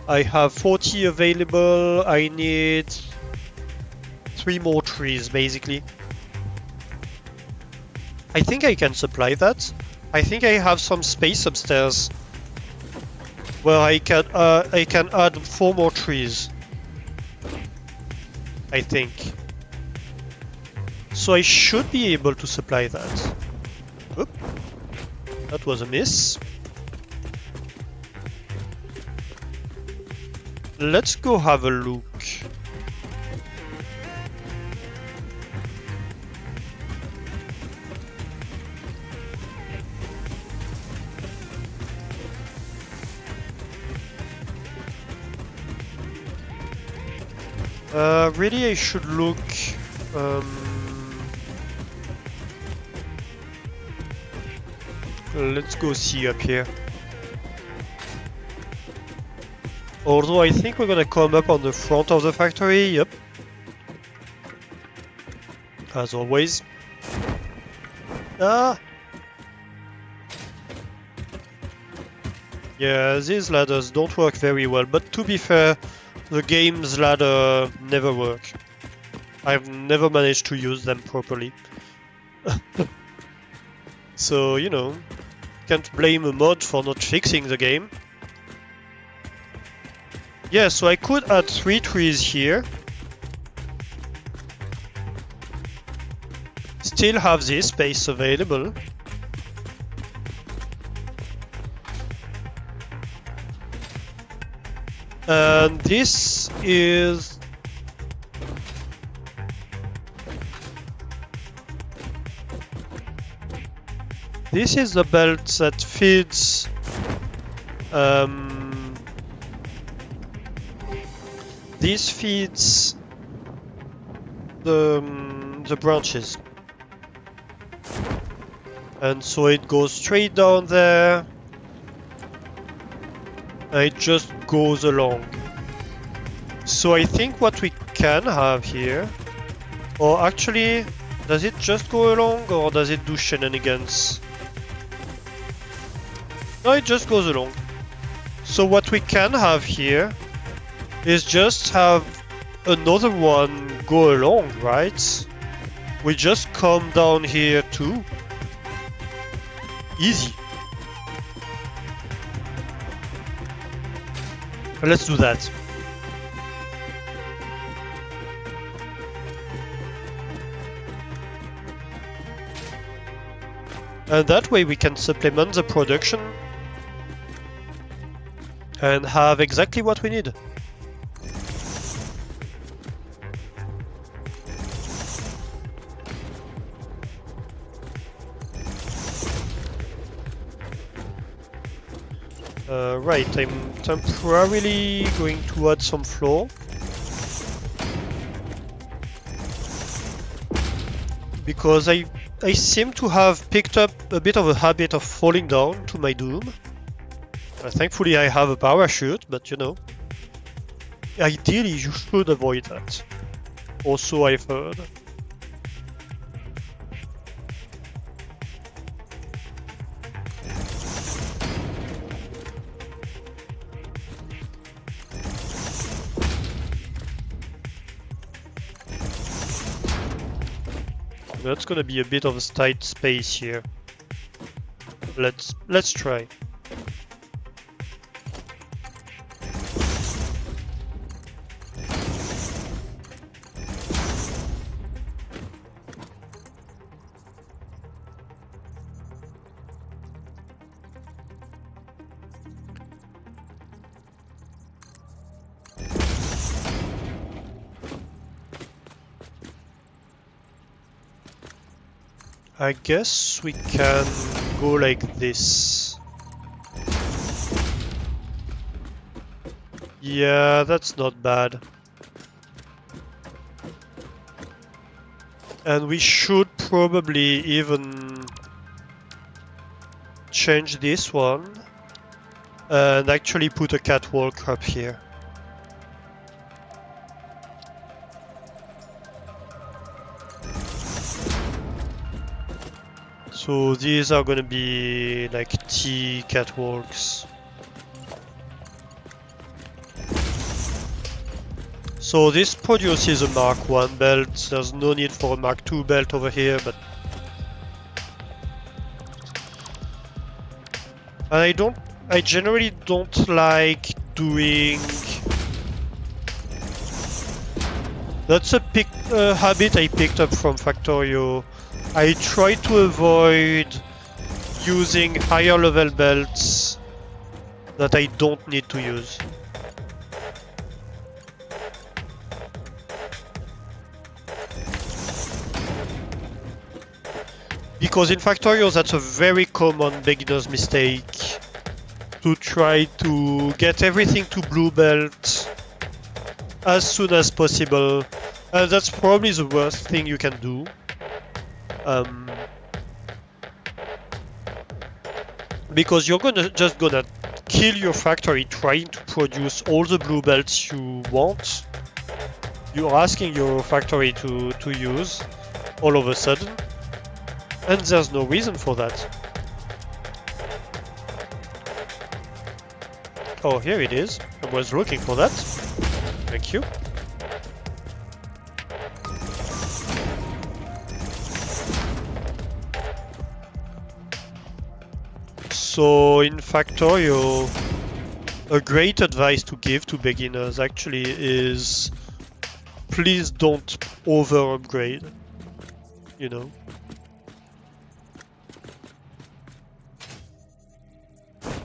I have 40 available, I need 3 more trees, basically. I think I can supply that. I think I have some space upstairs where I can add 4 more trees. I think. So I should be able to supply that. Oop. That was a miss. Let's go have a look. Really, I should look. Let's go see up here. Although I think we're gonna come up on the front of the factory, yep. As always. Ah! Yeah, these ladders don't work very well, but to be fair, the game's ladder never work. I've never managed to use them properly. So, you know, can't blame a mod for not fixing the game. Yeah, so I could add 3 trees here. Still have this space available. And this is... This is the belt that feeds... This feeds the branches. And so it goes straight down there. And it just goes along. So I think what we can have here... Or actually, does it just go along or does it do shenanigans? No, it just goes along. So what we can have here is just have another one go along, right? We just come down here too. Easy. Let's do that. And that way we can supplement the production and have exactly what we need. Right, I'm temporarily going to add some floor. Because I seem to have picked up a bit of a habit of falling down to my doom. Thankfully I have a parachute, but you know. Ideally you should avoid that. Also I've heard. That's gonna be a bit of a tight space here. Let's try. I guess we can go like this. Yeah, that's not bad. And we should probably even change this one and actually put a catwalk up here. So these are gonna be like T catwalks. So this produces a Mark 1 belt. There's no need for a Mark 2 belt over here, but I generally don't like doing. That's a habit I picked up from Factorio. I try to avoid using higher level belts that I don't need to use. Because in Factorio that's a very common beginner's mistake, to try to get everything to blue belt as soon as possible. And that's probably the worst thing you can do. Because you're just gonna kill your factory trying to produce all the blue belts you want. You're asking your factory to use all of a sudden, and there's no reason for that. Oh, here it is. I was looking for that. Thank you. So in Factorio, a great advice to give to beginners actually is please don't over upgrade, you know.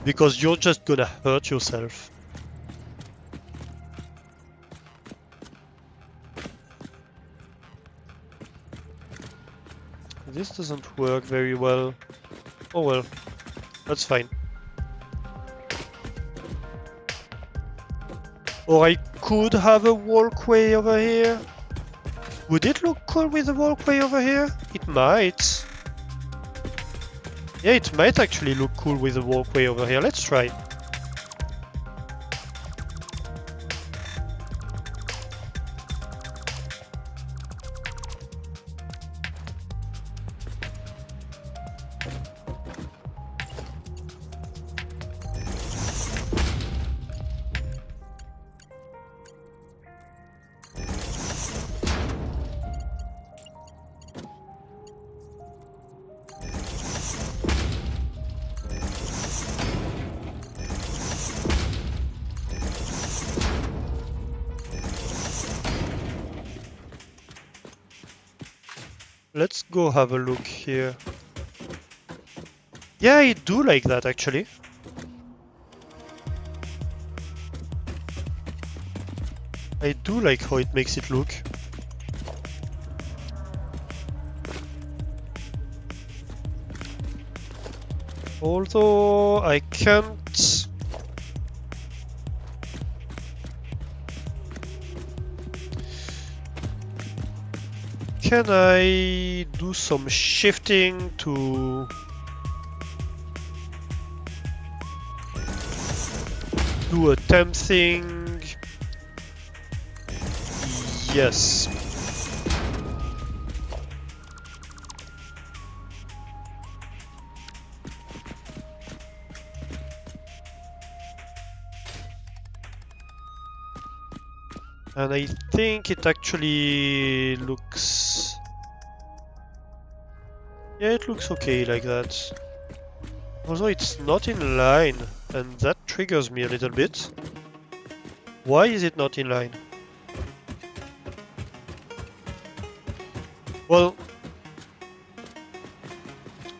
Because you're just gonna hurt yourself. This doesn't work very well. Oh well. That's fine. Or I could have a walkway over here. Would it look cool with a walkway over here? It might. Yeah, it might actually look cool with a walkway over here. Let's try. Let's go have a look here. Yeah, I do like that actually. I do like how it makes it look. Although I can't... can I do some shifting to do a temp thing? Yes. And I think it actually looks... Yeah, it looks okay like that. Although it's not in line, and that triggers me a little bit. Why is it not in line? Well,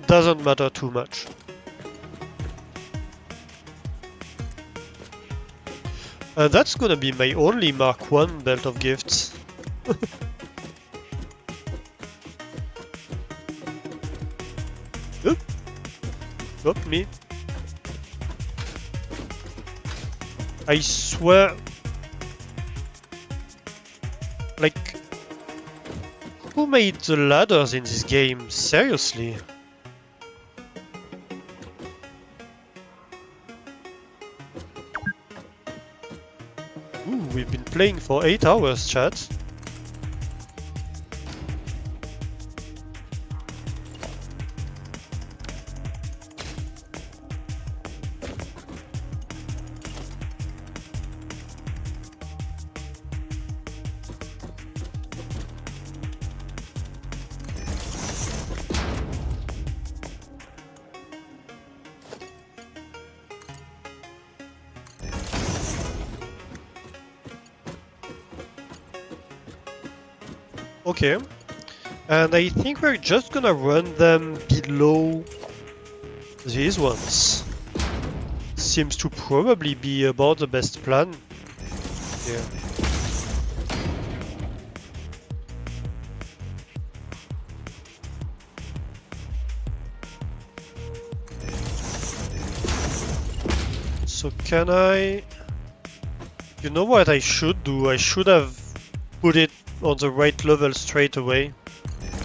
doesn't matter too much. That's gonna be my only Mark 1 belt of gifts. Oop. Not me. I swear... Like... Who made the ladders in this game? Seriously? Ooh, we've been playing for 8 hours, chat. Okay, and I think we're just gonna run them below these ones. Seems to probably be about the best plan. Yeah. So can I... You know what I should do? I should have put it on the right level straight away.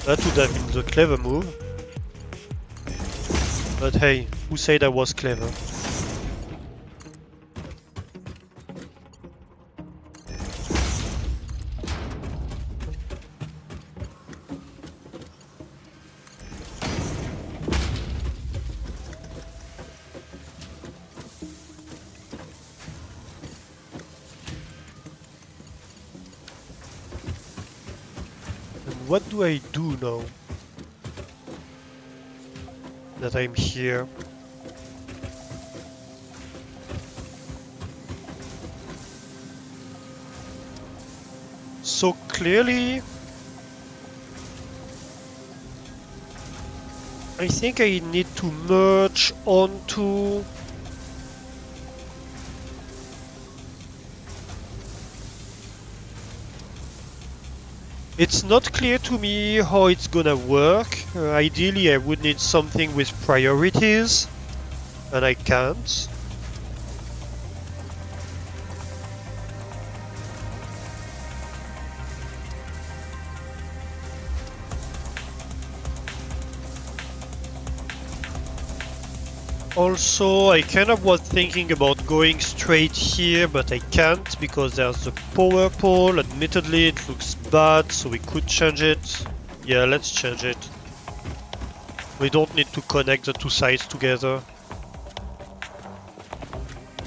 That would have been the clever move. But hey, who said I was clever? What do I do now that I'm here? So clearly, I think I need to merge onto It's not clear to me how it's gonna work. Ideally, I would need something with priorities, and I can't. Also, I kind of was thinking about going straight here, but I can't because there's the power pole. Admittedly, it looks bad, so we could change it. Yeah, let's change it. We don't need to connect the two sides together.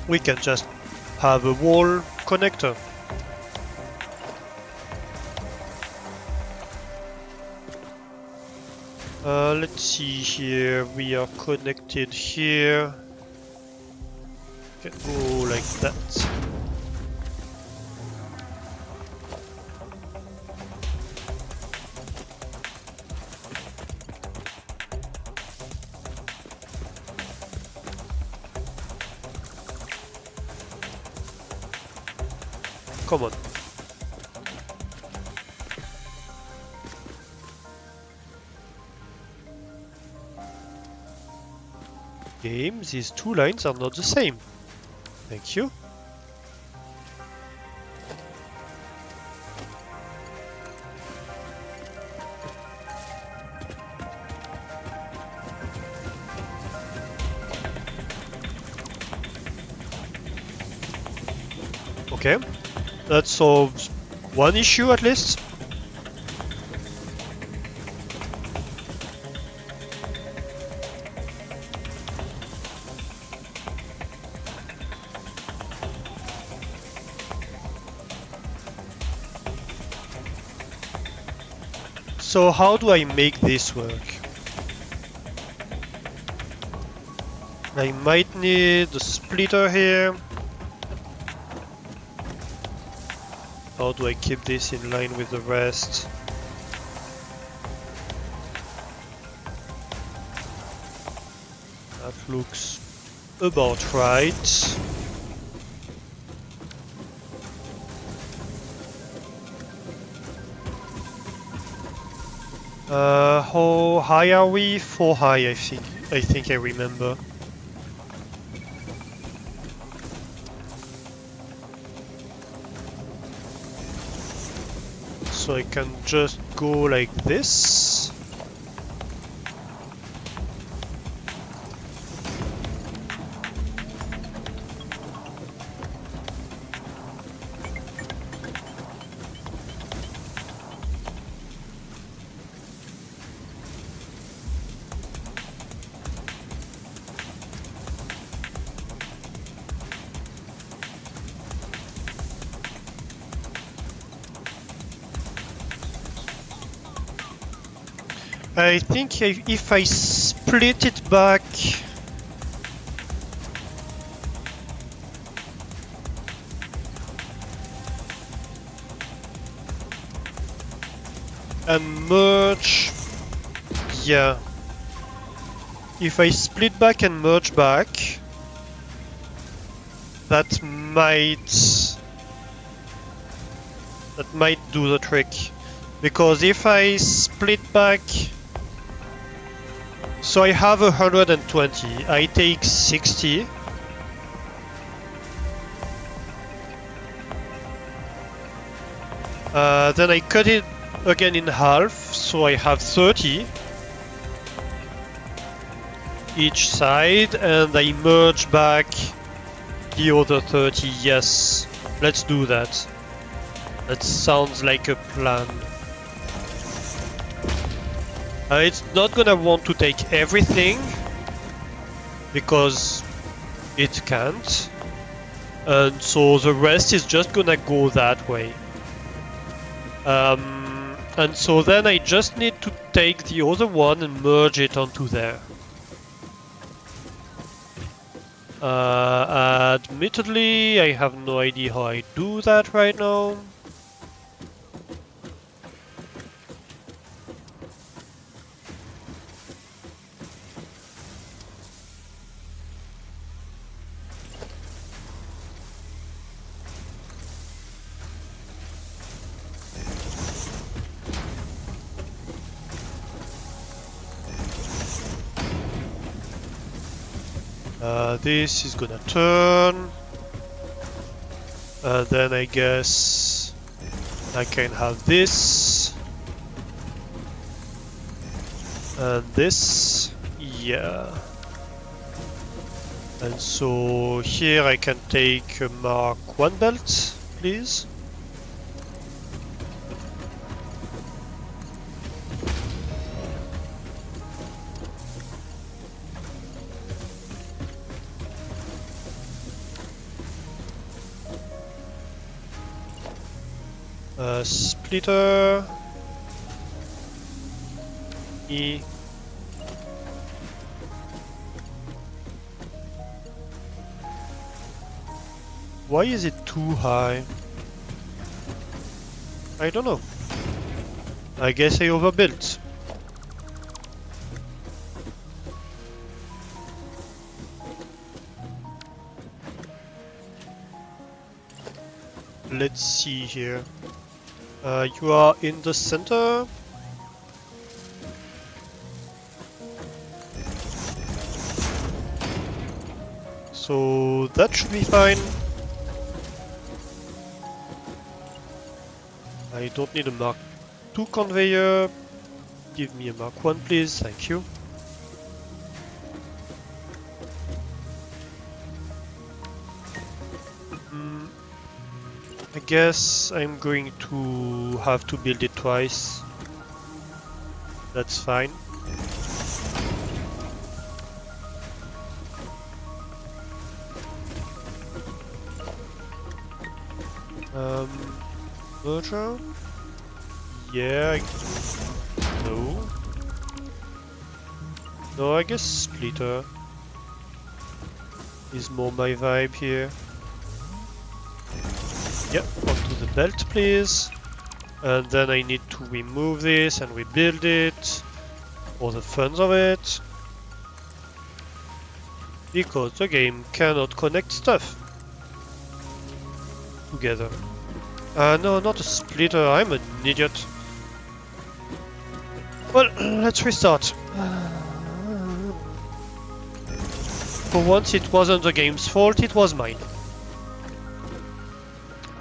We can just have a wall connector. Let's see here, we are connected here. Can go like that. Come on. Game, these two lines are not the same. Thank you. Okay, that solves one issue at least. So how do I make this work? I might need a splitter here. How do I keep this in line with the rest? That looks about right. How high are we? 4 high, I think. I remember. So I can just go like this. I think if I split it back and merge, yeah. If I split back and merge back, that might do the trick. Because if I split back, so I have 120, I take 60. Then I cut it again in half, so I have 30 each side, and I merge back the other 30. Yes, let's do that. That sounds like a plan. It's not gonna want to take everything because it can't, and so the rest is just gonna go that way. And so then I just need to take the other one and merge it onto there. Admittedly, I have no idea how I do that right now. This is gonna turn, and then I guess I can have this and this, yeah. And so here I can take a Mark 1 belt, please. Splitter. E. Why is it too high? I don't know. I guess I overbuilt. Let's see here. You are in the center. So that should be fine. I don't need a Mark 2 conveyor. Give me a Mark 1 please, thank you. I guess I'm going to have to build it twice. That's fine. Merger? Yeah, no. No, I guess splitter is more my vibe here. Yep, onto the belt please. And then I need to remove this and rebuild it for the fun of it. Because the game cannot connect stuff together. No, not a splitter, I'm an idiot. Well, let's restart. For once it wasn't the game's fault, it was mine.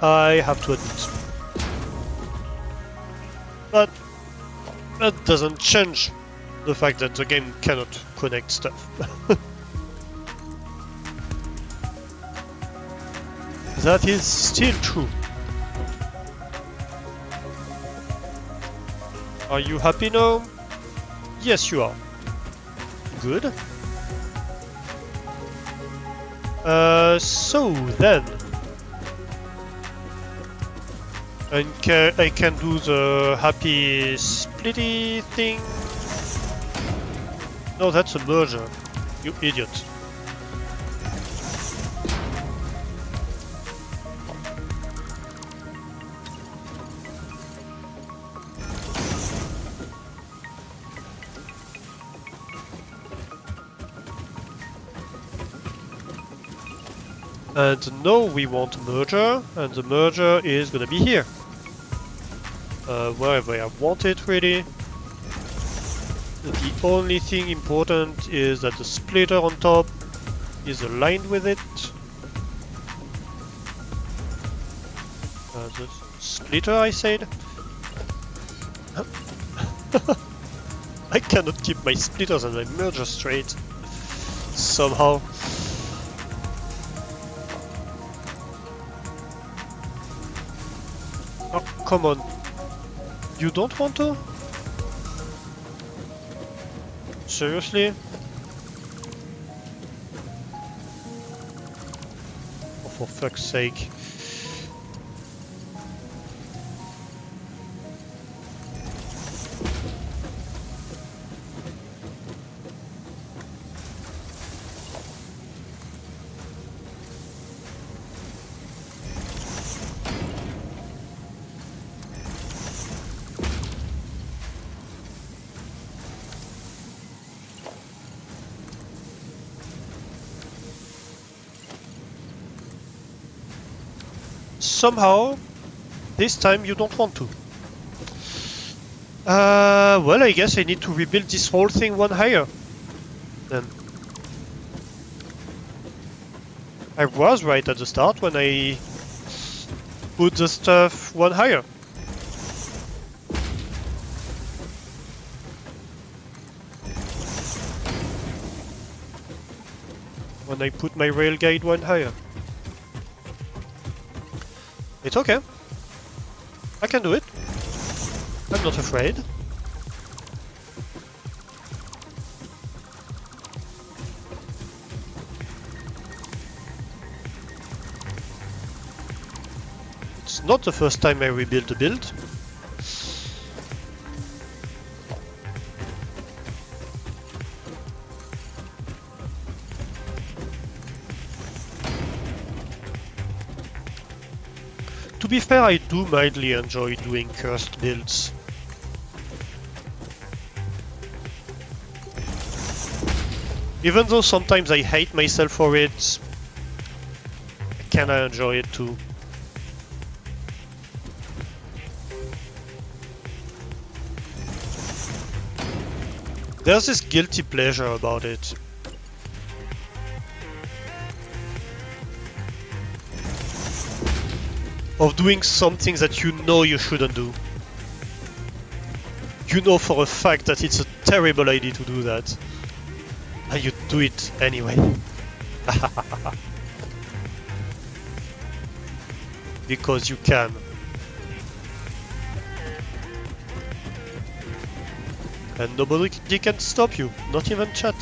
I have to admit. But that doesn't change the fact that the game cannot connect stuff. That is still true. Are you happy now? Yes, you are. Good. So then... I can do the happy splitty thing. No, that's a merger. You idiot. And now we want merger, and the merger is gonna be here. Wherever I want it really. The only thing important is that the splitter on top is aligned with it. The splitter I said. I cannot keep my splitters and my merger straight. Somehow. Oh, come on. You don't want to? Seriously? Oh, for fuck's sake. Somehow, this time you don't want to. Well, I guess I need to rebuild this whole thing one higher. Then. I was right at the start when I put the stuff one higher. When I put my rail guide one higher. It's okay. I can do it. I'm not afraid. It's not the first time I rebuild a build. To be fair, I do mildly enjoy doing cursed builds. Even though sometimes I hate myself for it, I kinda enjoy it too. There's this guilty pleasure about it. Of doing something that you know you shouldn't do. You know for a fact that it's a terrible idea to do that. And you do it anyway. Because you can. And nobody can stop you, not even chat.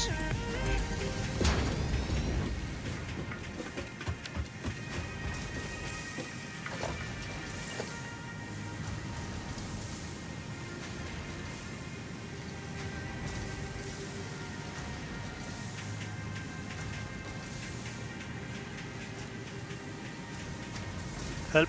Help.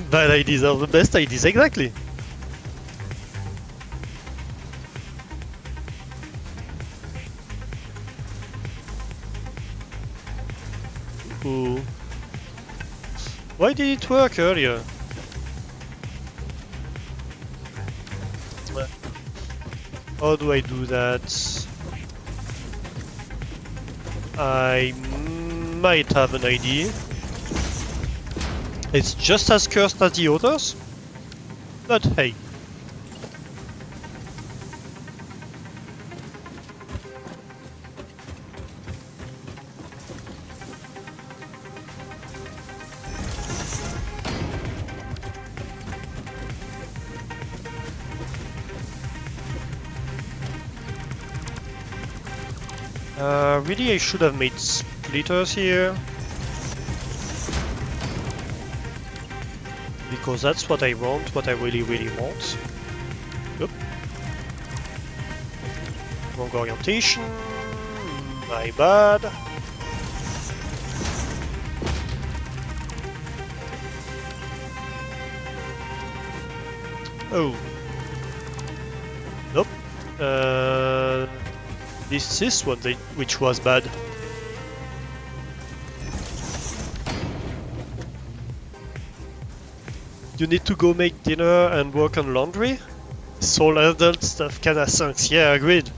Bad ideas are the best ideas, exactly. Ooh. Why did it work earlier? How do I do that? I might have an idea. It's just as cursed as the others, but hey. Really I should have made splitters here. Because that's what I want, what I really want. Oop. Wrong orientation. My bad. Oh. Nope. This one which was bad. You need to go make dinner and work on laundry? Soul adult stuff kinda sucks, yeah, agreed.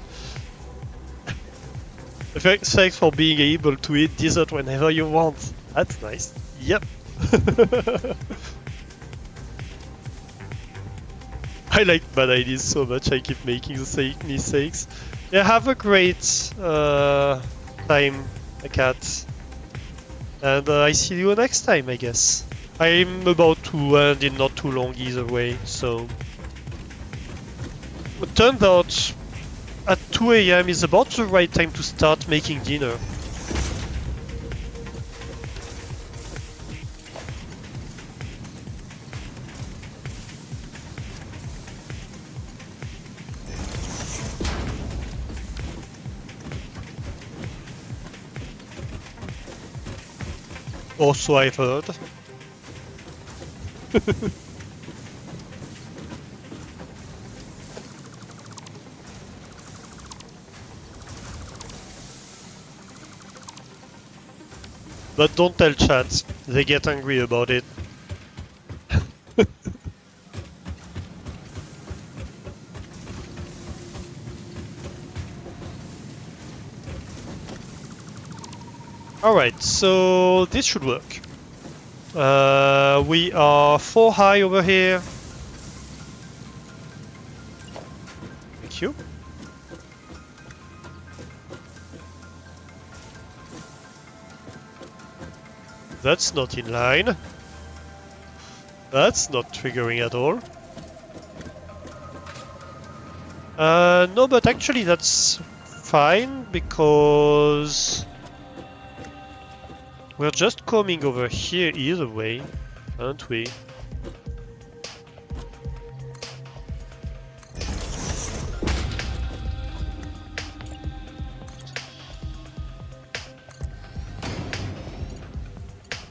Thanks for being able to eat dessert whenever you want. That's nice. Yep. I like bad ideas so much, I keep making the same mistakes. Yeah, have a great time, cat. And I see you next time, I guess. I'm about to end in not too long either way, so... It turns out at 2 AM is about the right time to start making dinner. Also I've heard. But don't tell chat, they get angry about it. Alright, so this should work. We are 4 high over here. Thank you. That's not in line. That's not triggering at all. No, but actually that's fine because we're just coming over here either way, aren't we?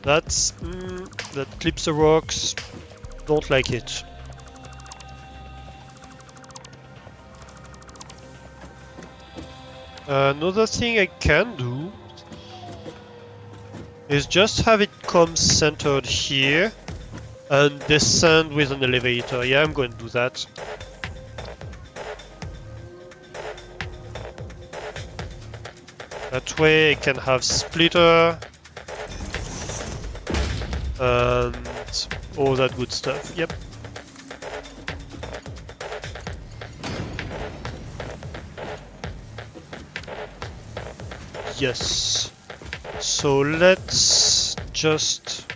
That clips the rocks. Don't like it. Another thing I can do is just have it come centered here and descend with an elevator. Yeah, I'm going to do that. That way I can have splitter and all that good stuff. Yep. Yes. So let's just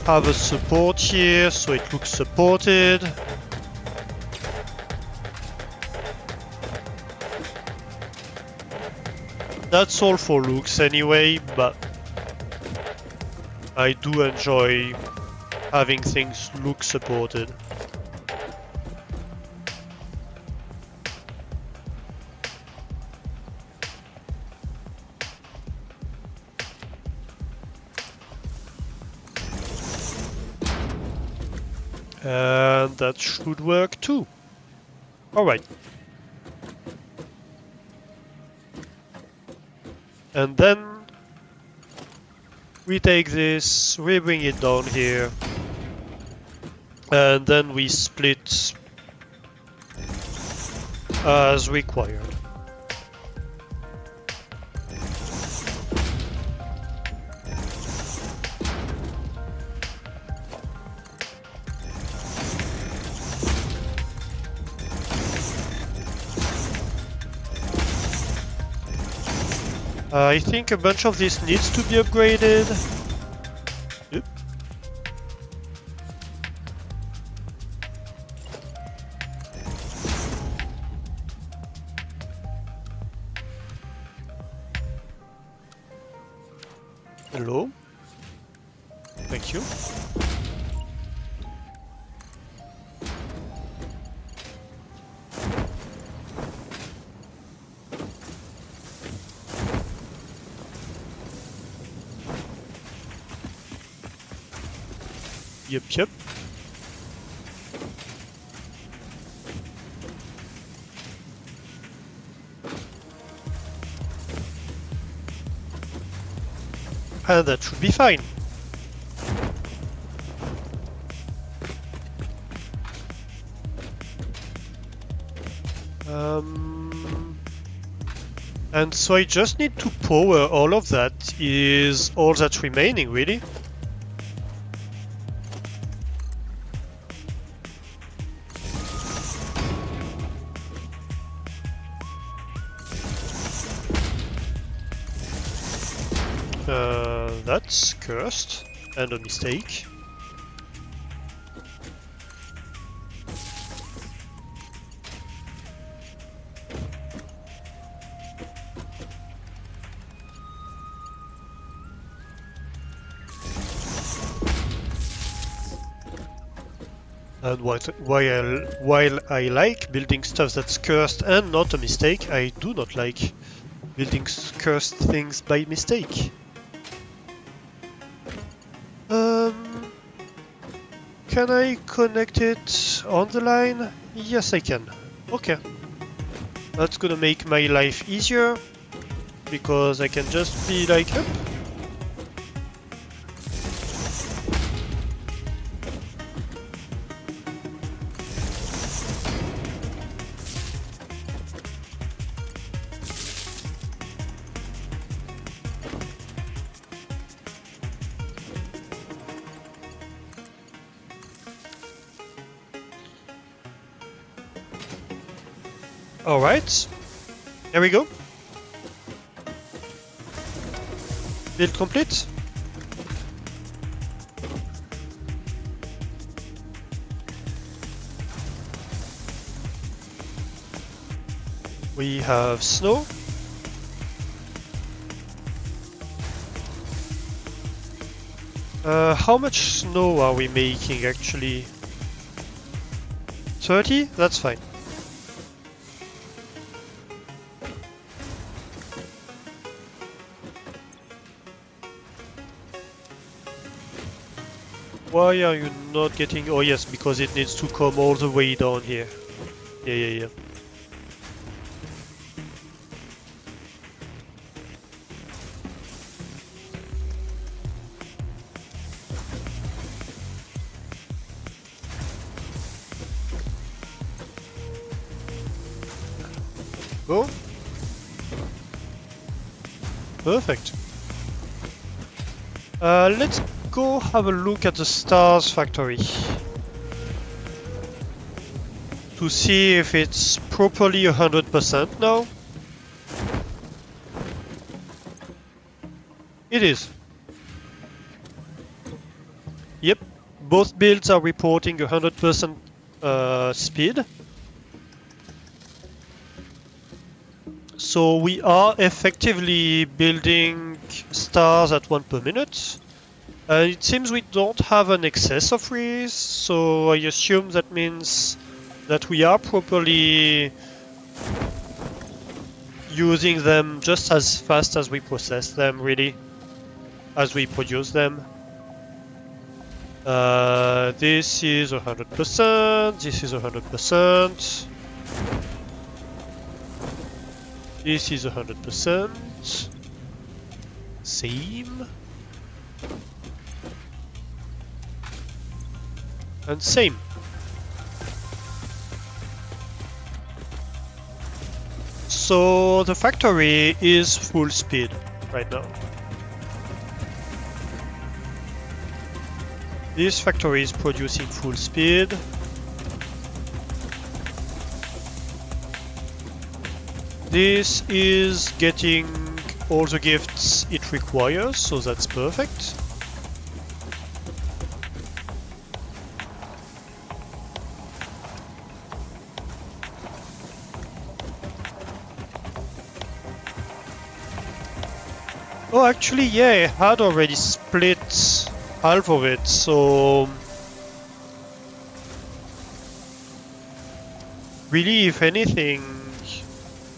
have a support here so it looks supported. That's all for looks anyway, but I do enjoy having things look supported. And that should work too. Alright. And then we take this, we bring it down here, and then we split as required. I think a bunch of this needs to be upgraded. Yep. Hello. Thank you. Yep. And that should be fine. And so I just need to power all of that, is all that's remaining, really. That's cursed and a mistake. And while I like building stuff that's cursed and not a mistake, I do not like building cursed things by mistake. Can I connect it on the line? Yes, I can. Okay. That's gonna make my life easier, because I can just be like, up. Alright, here we go. Build complete. We have snow. How much snow are we making actually? 30? That's fine. Why are you not getting... Oh yes, because it needs to come all the way down here. Yeah. Go. Perfect. Let's go have a look at the stars factory. to see if it's properly 100% now. It is. Yep, both builds are reporting 100% speed. So we are effectively building stars at 1 per minute. It seems we don't have an excess of trees, so I assume that means that we are properly using them just as fast as we process them, really, as we produce them. This is 100%, this is 100%. This is 100%. Same. And same. So the factory is full speed right now. This factory is producing full speed. This is getting all the gifts it requires, so that's perfect. Oh, actually, yeah, I had already split half of it, so really, if anything,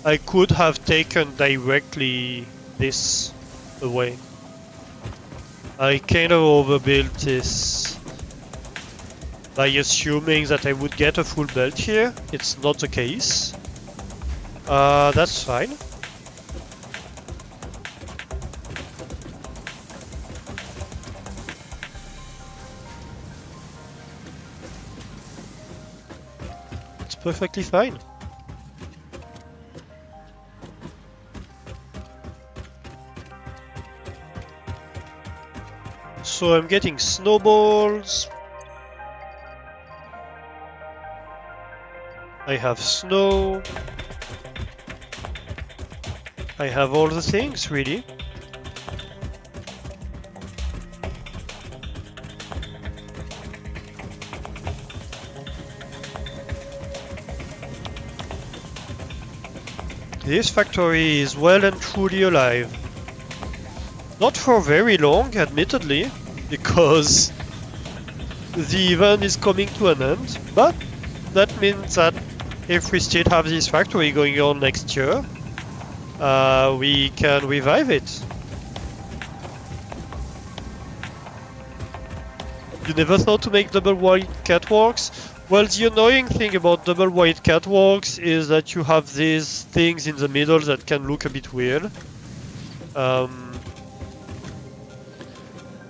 I could have taken directly this away. I kind of overbuilt this by assuming that I would get a full belt here. It's not the case. That's fine. It's perfectly fine. So I'm getting snowballs. I have snow. I have all the things, really. This factory is well and truly alive. Not for very long, admittedly, because the event is coming to an end, but that means that if we still have this factory going on next year, we can revive it. You never thought to make double white catwalks? Well, the annoying thing about double white catwalks is that you have these things in the middle that can look a bit weird.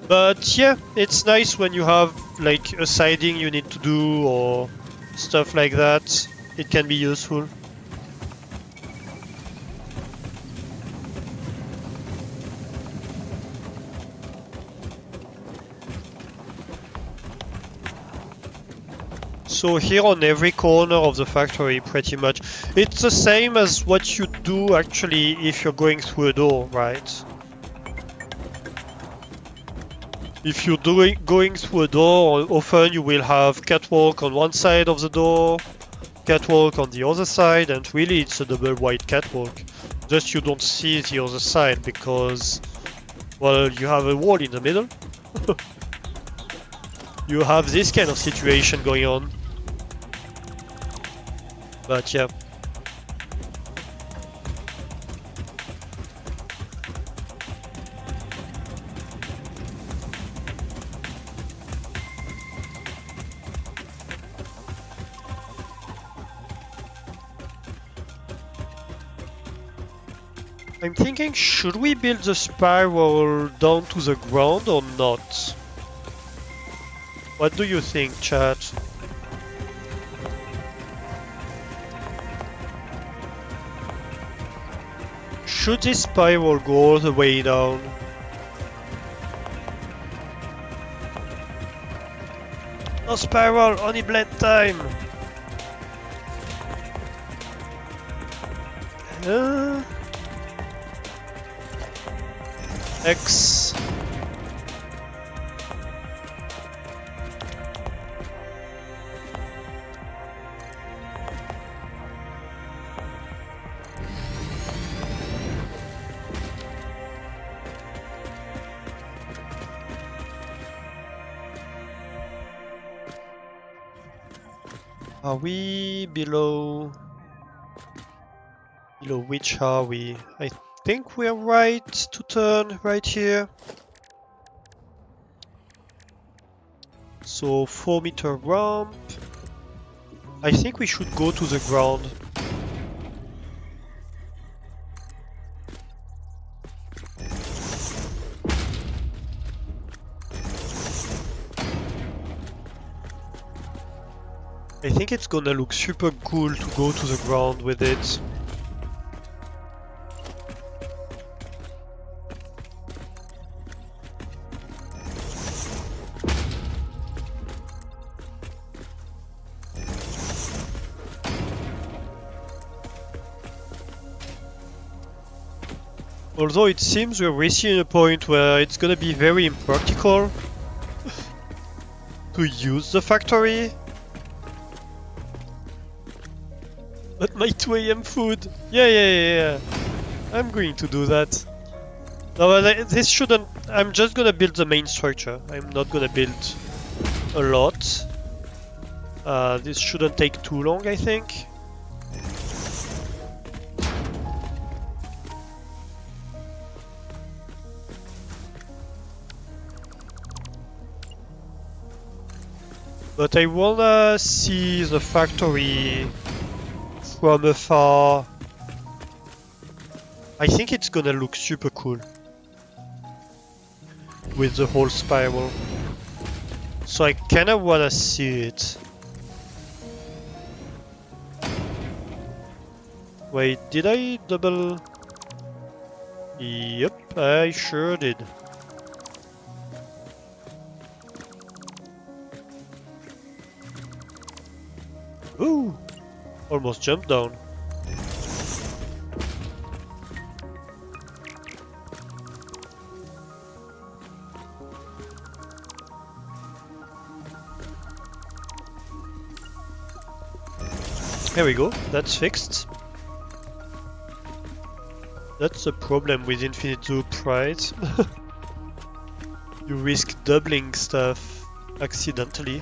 But yeah, it's nice when you have like a siding you need to do or stuff like that. It can be useful. So here on every corner of the factory, pretty much, it's the same as what you do actually if you're going through a door, right? If you're going through a door, often you will have catwalk on one side of the door, catwalk on the other side, and really it's a double white catwalk. Just you don't see the other side because, well, you have a wall in the middle. You have this kind of situation going on. But yeah. I'm thinking, should we build the spiral down to the ground or not? What do you think, chat? Should this spiral go all the way down? No spiral, only blend time! X. Are we below? Below which are we? I think we're right to turn right here. So 4-meter ramp. I think we should go to the ground. I think it's gonna look super cool to go to the ground with it. Although it seems we're reaching a point where it's gonna be very impractical to use the factory. But my 2 AM food! Yeah. I'm going to do that. No, but this shouldn't... I'm just gonna build the main structure. I'm not gonna build a lot. This shouldn't take too long, I think. But I wanna see the factory from afar. I think it's gonna look super cool with the whole spiral. So I kinda wanna see it. Wait, did I double? Yep, I sure did. Ooh! Almost jumped down. There we go, that's fixed. That's the problem with Infinite Loop, right? You risk doubling stuff accidentally.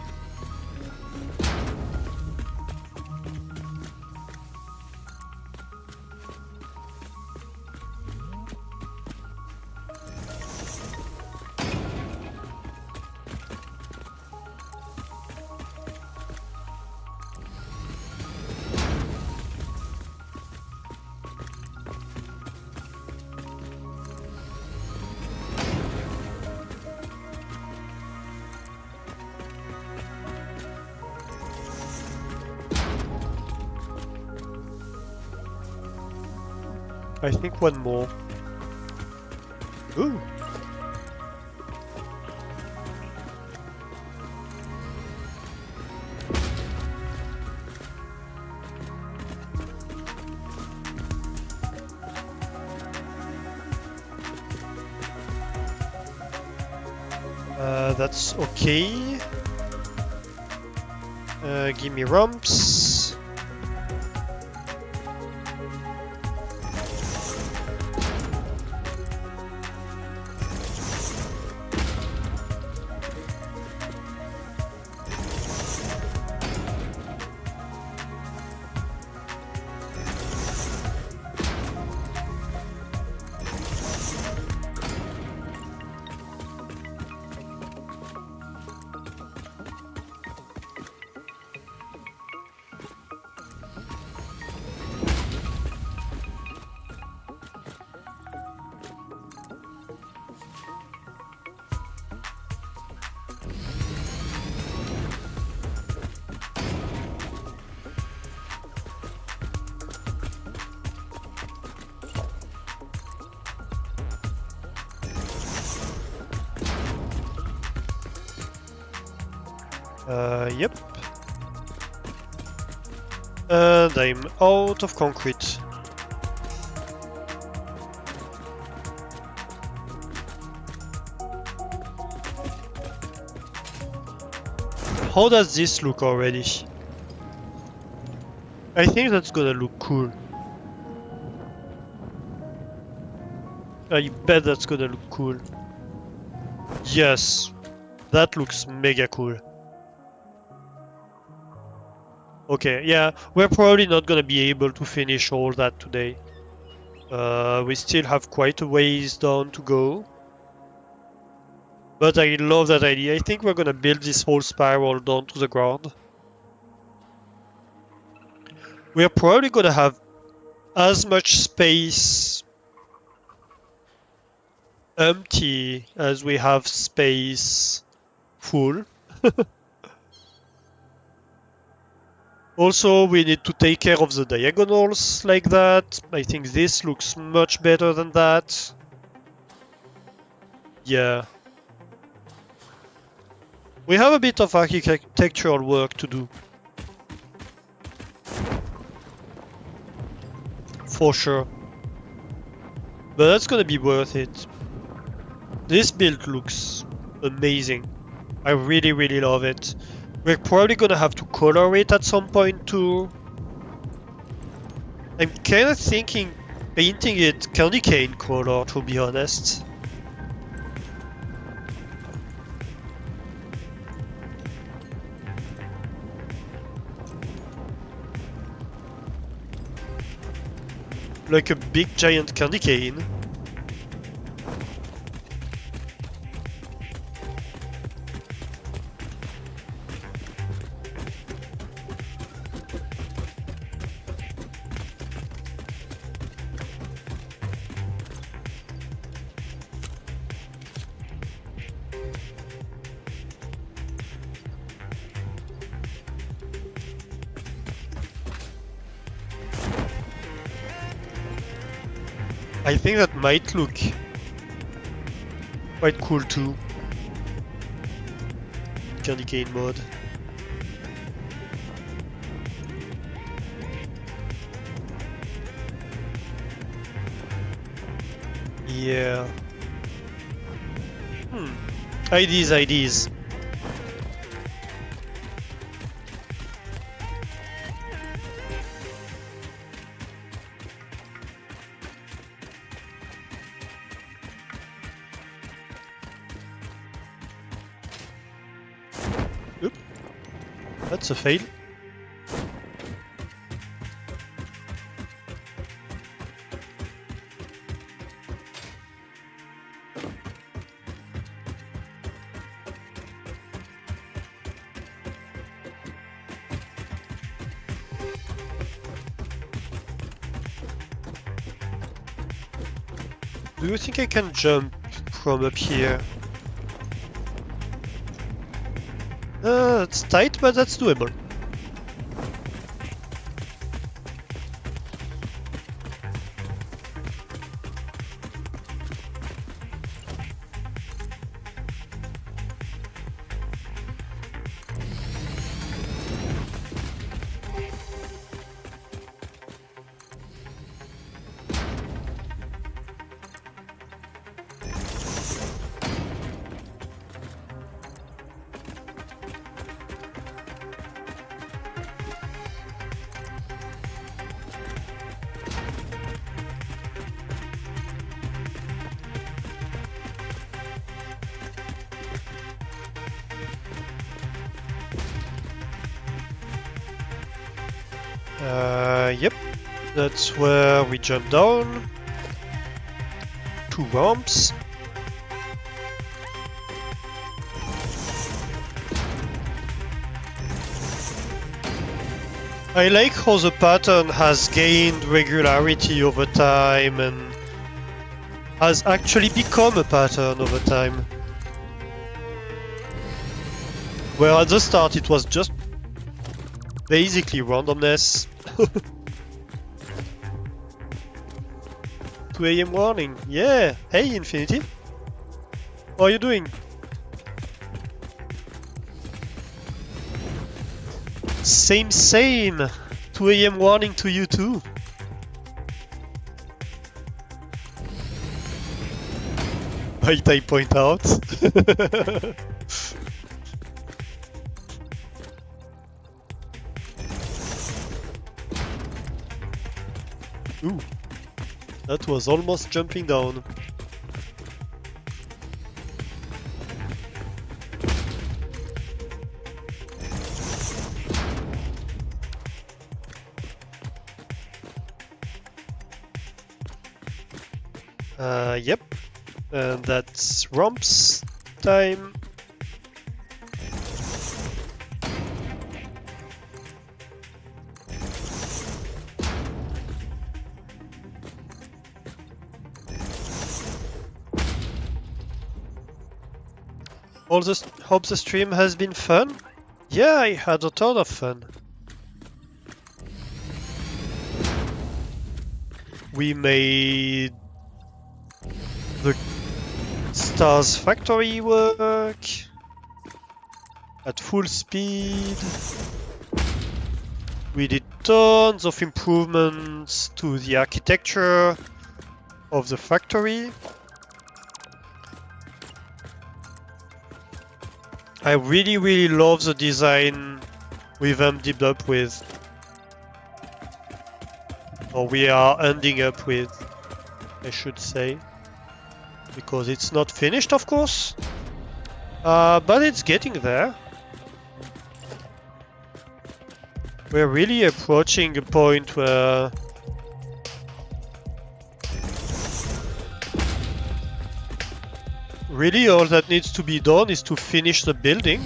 I think one more. Ooh! That's okay. Give me ramps. Yep. And I'm out of concrete. how does this look already? I think that's gonna look cool. I bet that's gonna look cool. Yes, that looks mega cool. Okay, yeah, we're probably not gonna be able to finish all that today. We still have quite a ways down to go. But I love that idea. I think we're gonna build this whole spiral down to the ground. We're probably gonna have as much space empty as we have space full. Also, we need to take care of the diagonals like that. I think this looks much better than that. Yeah. We have a bit of architectural work to do. For sure. But that's gonna be worth it. This build looks amazing. I really, really love it. We're probably gonna have to color it at some point too. I'm kinda thinking painting it candy cane color, to be honest. Like a big giant candy cane. I think that might look quite cool too. Candy cane mode. Yeah. Ideas. Oop. That's a fail. Do you think I can jump from up here? It's tight, but that's doable. Yep. That's where we jump down. 2 ramps. I like how the pattern has gained regularity over time and has actually become a pattern over time. Where at the start it was just basically randomness. 2 AM warning. Yeah! Hey Infinity! How are you doing? Same. 2 AM warning to you too. Might I point out? Ooh, that was almost jumping down. Yep, and that's romps time. Hope the stream has been fun. Yeah, I had a ton of fun. We made the Satisfactory work at full speed. We did tons of improvements to the architecture of the factory. I really love the design we've ended up with, or we are ending up with, I should say, because it's not finished, of course, but it's getting there. We're really approaching a point where really all that needs to be done is to finish the building.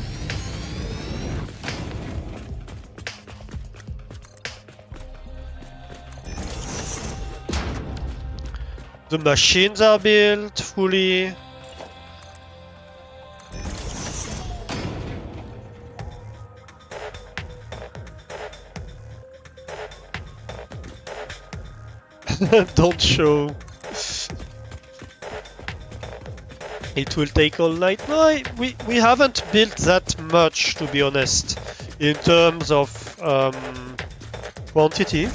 The machines are built fully. Don't show. It will take all night. No, we haven't built that much, to be honest, in terms of quantity,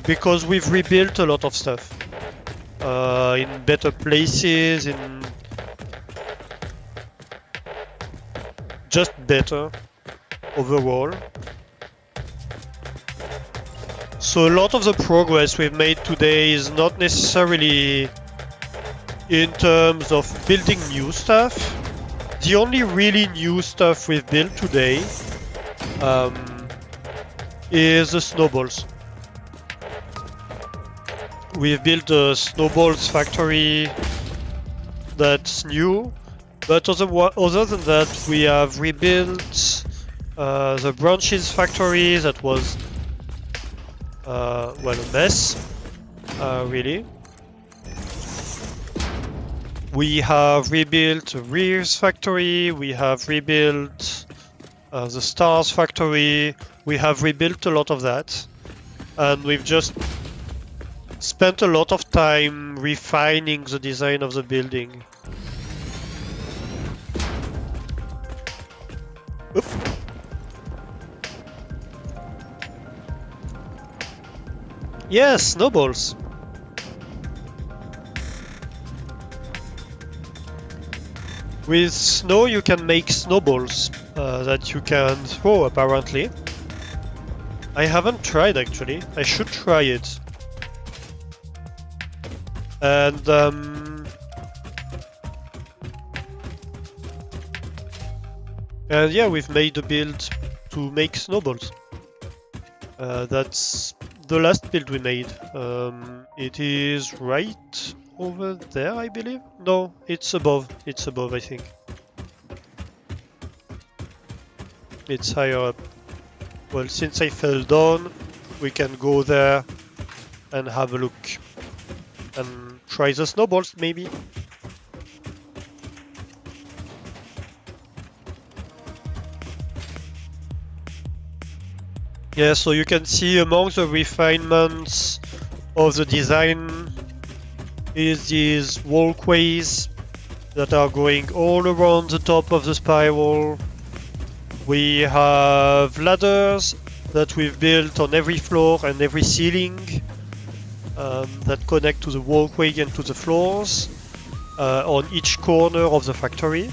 because we've rebuilt a lot of stuff in better places, in just better overall. So a lot of the progress we've made today is not necessarily in terms of building new stuff. The only really new stuff we've built today is the snowballs. We've built a snowballs factory that's new, but other than that, we have rebuilt the branches factory that was well, a mess, really. We have rebuilt the rears factory, we have rebuilt the stars factory, we have rebuilt a lot of that, and we've just spent a lot of time refining the design of the building. Oop. Yes, snowballs. With snow you can make snowballs that you can throw, apparently. I haven't tried, actually. I should try it. And yeah, we've made a build to make snowballs. That's the last build we made. It is right over there, I believe? No, it's above. It's above, I think. It's higher up. Well, since I fell down, we can go there and have a look. And try the snowballs, maybe. Yeah, so you can see among the refinements of the design is these walkways that are going all around the top of the spiral. We have ladders that we've built on every floor and every ceiling that connect to the walkway and to the floors on each corner of the factory.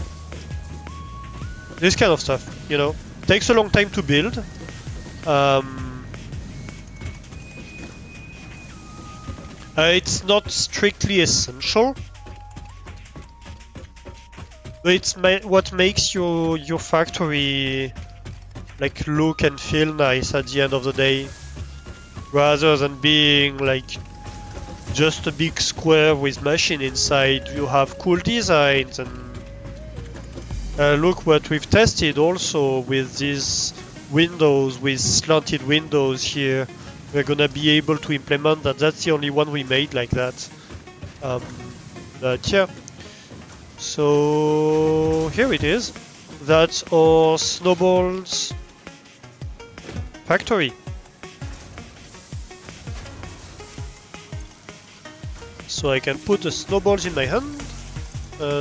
This kind of stuff, you know, takes a long time to build. It's not strictly essential, but it's what makes your factory like look and feel nice at the end of the day, rather than being like just a big square with machine inside. You have cool designs, and look what we've tested also with these windows, with slanted windows here. We're gonna be able to implement that. That's the only one we made like that. But yeah. So here it is. That's our snowballs factory. So I can put the snowballs in my hand.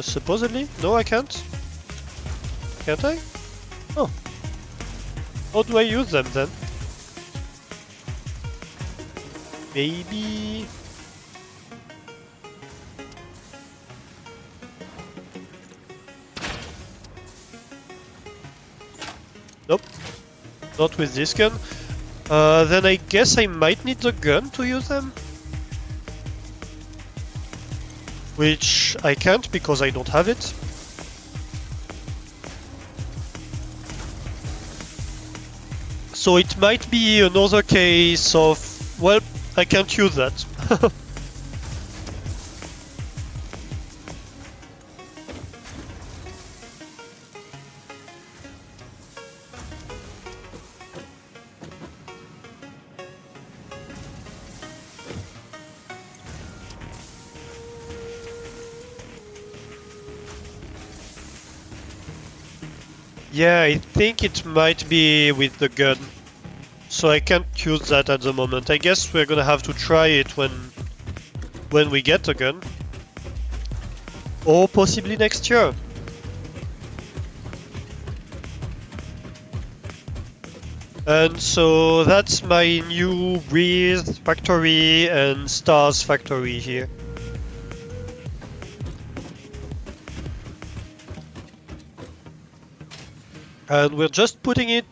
Supposedly. No, I can't. Can't I? Oh. How do I use them then? Maybe... Nope. Not with this gun. Then I guess I might need the gun to use them. Which I can't because I don't have it. So it might be another case of, well, I can't use that. Yeah, I think it might be with the gun. So I can't use that at the moment. I guess we're gonna have to try it when we get the gun. Or possibly next year. And so that's my new Breeze factory and Stars factory here. And we're just putting in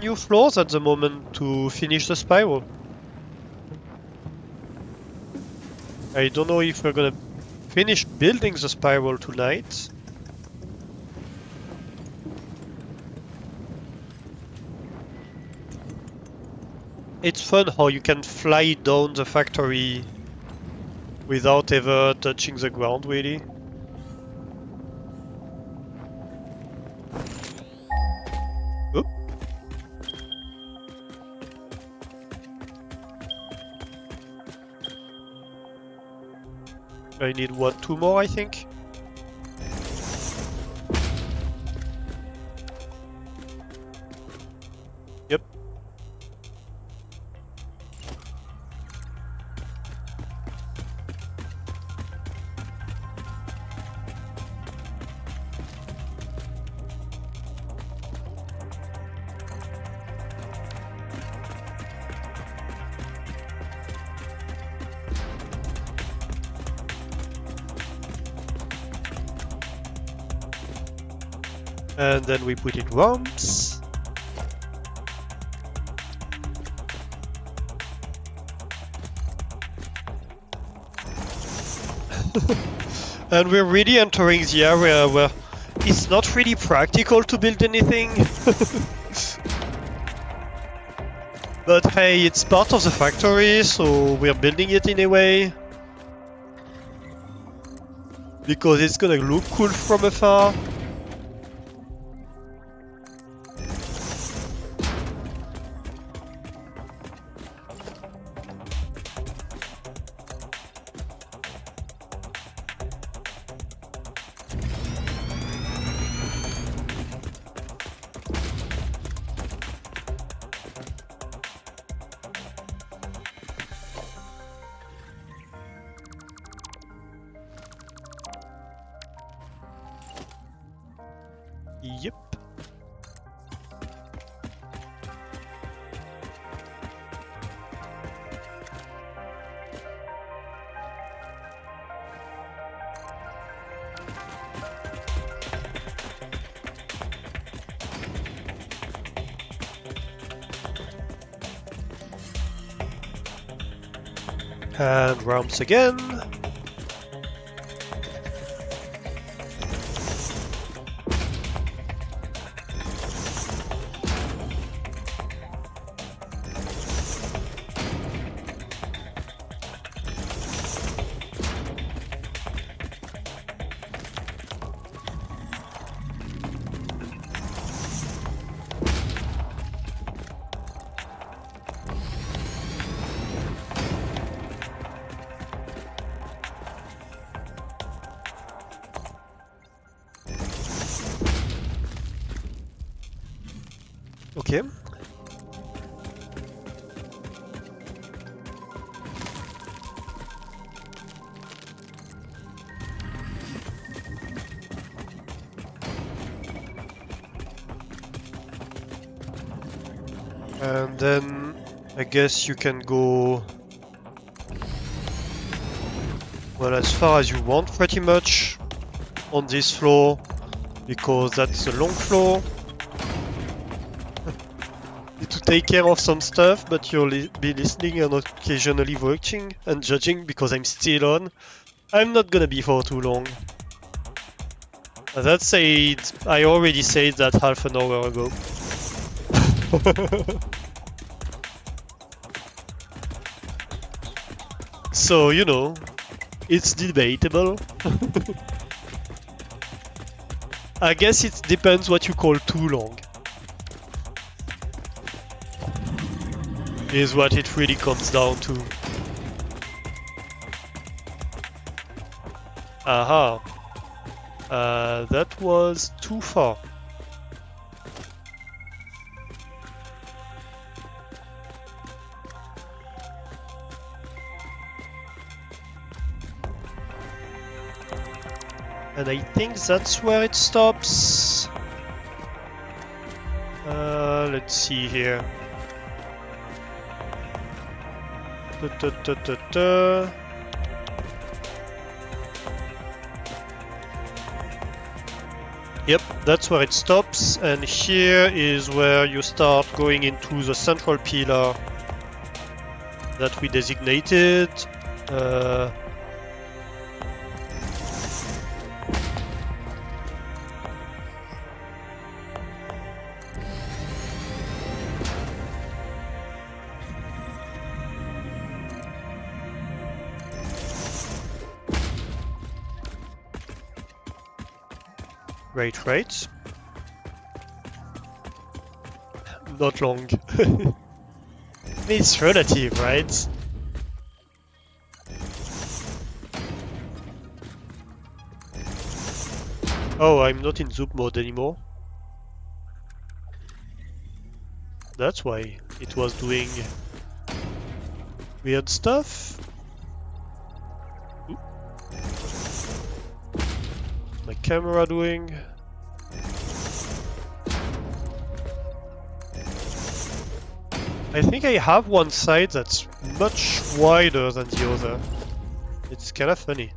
new floors at the moment to finish the spiral. I don't know if we're gonna finish building the spiral tonight. It's fun how you can fly down the factory without ever touching the ground, really. Oop. I need two more, I think. Yep. And then we put in ramps. And we're really entering the area where it's not really practical to build anything. But hey, it's part of the factory, so we're building it anyway. Because it's gonna look cool from afar. Yep. And ramps again. Okay. And then I guess you can go, well, as far as you want pretty much on this floor, because that's a long floor. Need to take care of some stuff, but you'll be listening and occasionally watching and judging because I'm still on. I'm not gonna be for too long. That said, I already said that half an hour ago. So, you know, it's debatable. I guess it depends what you call too long. Is what it really comes down to. Aha. That was too far. And I think that's where it stops. Let's see here. Yep, that's where it stops, and here is where you start going into the central pillar that we designated. Right. Not long. It's relative, right? Oh, I'm not in zoom mode anymore. That's why it was doing weird stuff. Ooh. My camera doing? I think I have one side that's much wider than the other. It's kind of funny.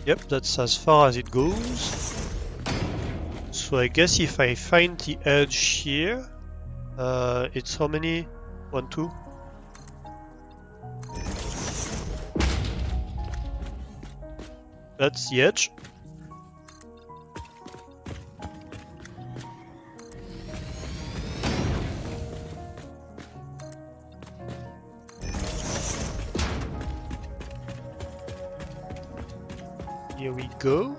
Yep, that's as far as it goes. So I guess if I find the edge here, it's how many? 1, 2? That's the edge. Here we go.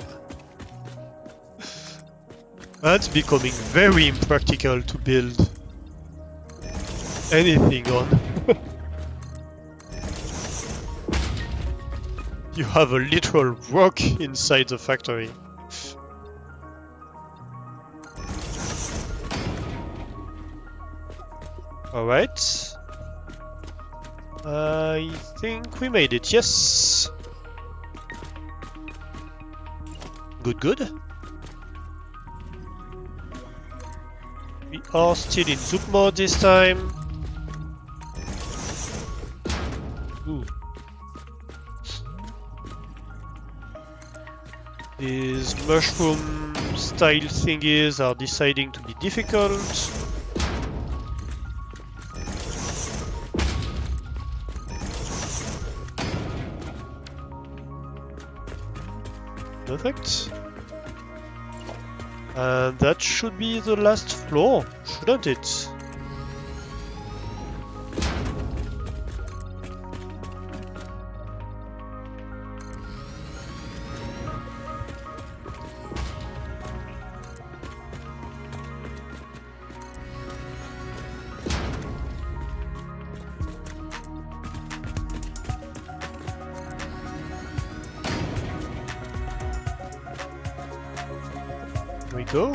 That's becoming very impractical to build anything on. You have a literal rock inside the factory. Alright. I think we made it, yes. Good, good. We are still in zoop mode this time. Ooh. These mushroom style thingies are deciding to be difficult. Perfect. And that should be the last floor, shouldn't it? Here we go.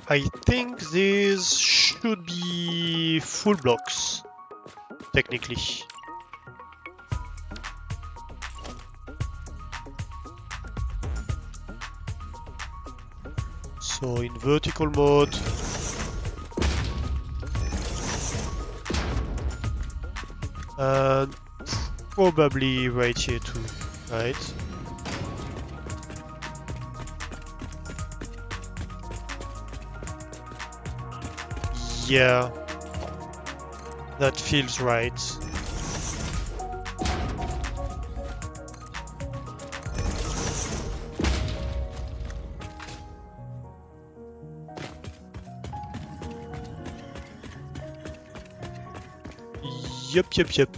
I think these should be full blocks, technically. So in vertical mode, and probably right here too, right? Yeah, that feels right. Yep.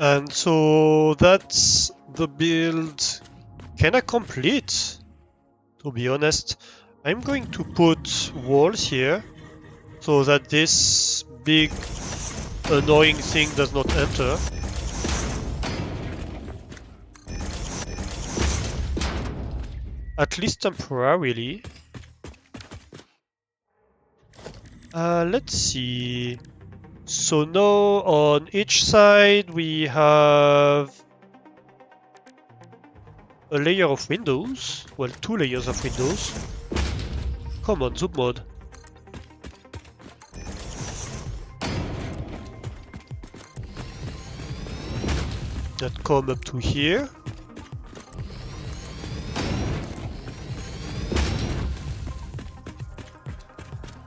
And so that's the build kinda complete, to be honest. I'm going to put walls here so that this big annoying thing does not enter. At least temporarily. Let's see. So now on each side we have a layer of windows. Well, 2 layers of windows. Come on, zoom mode. That come up to here.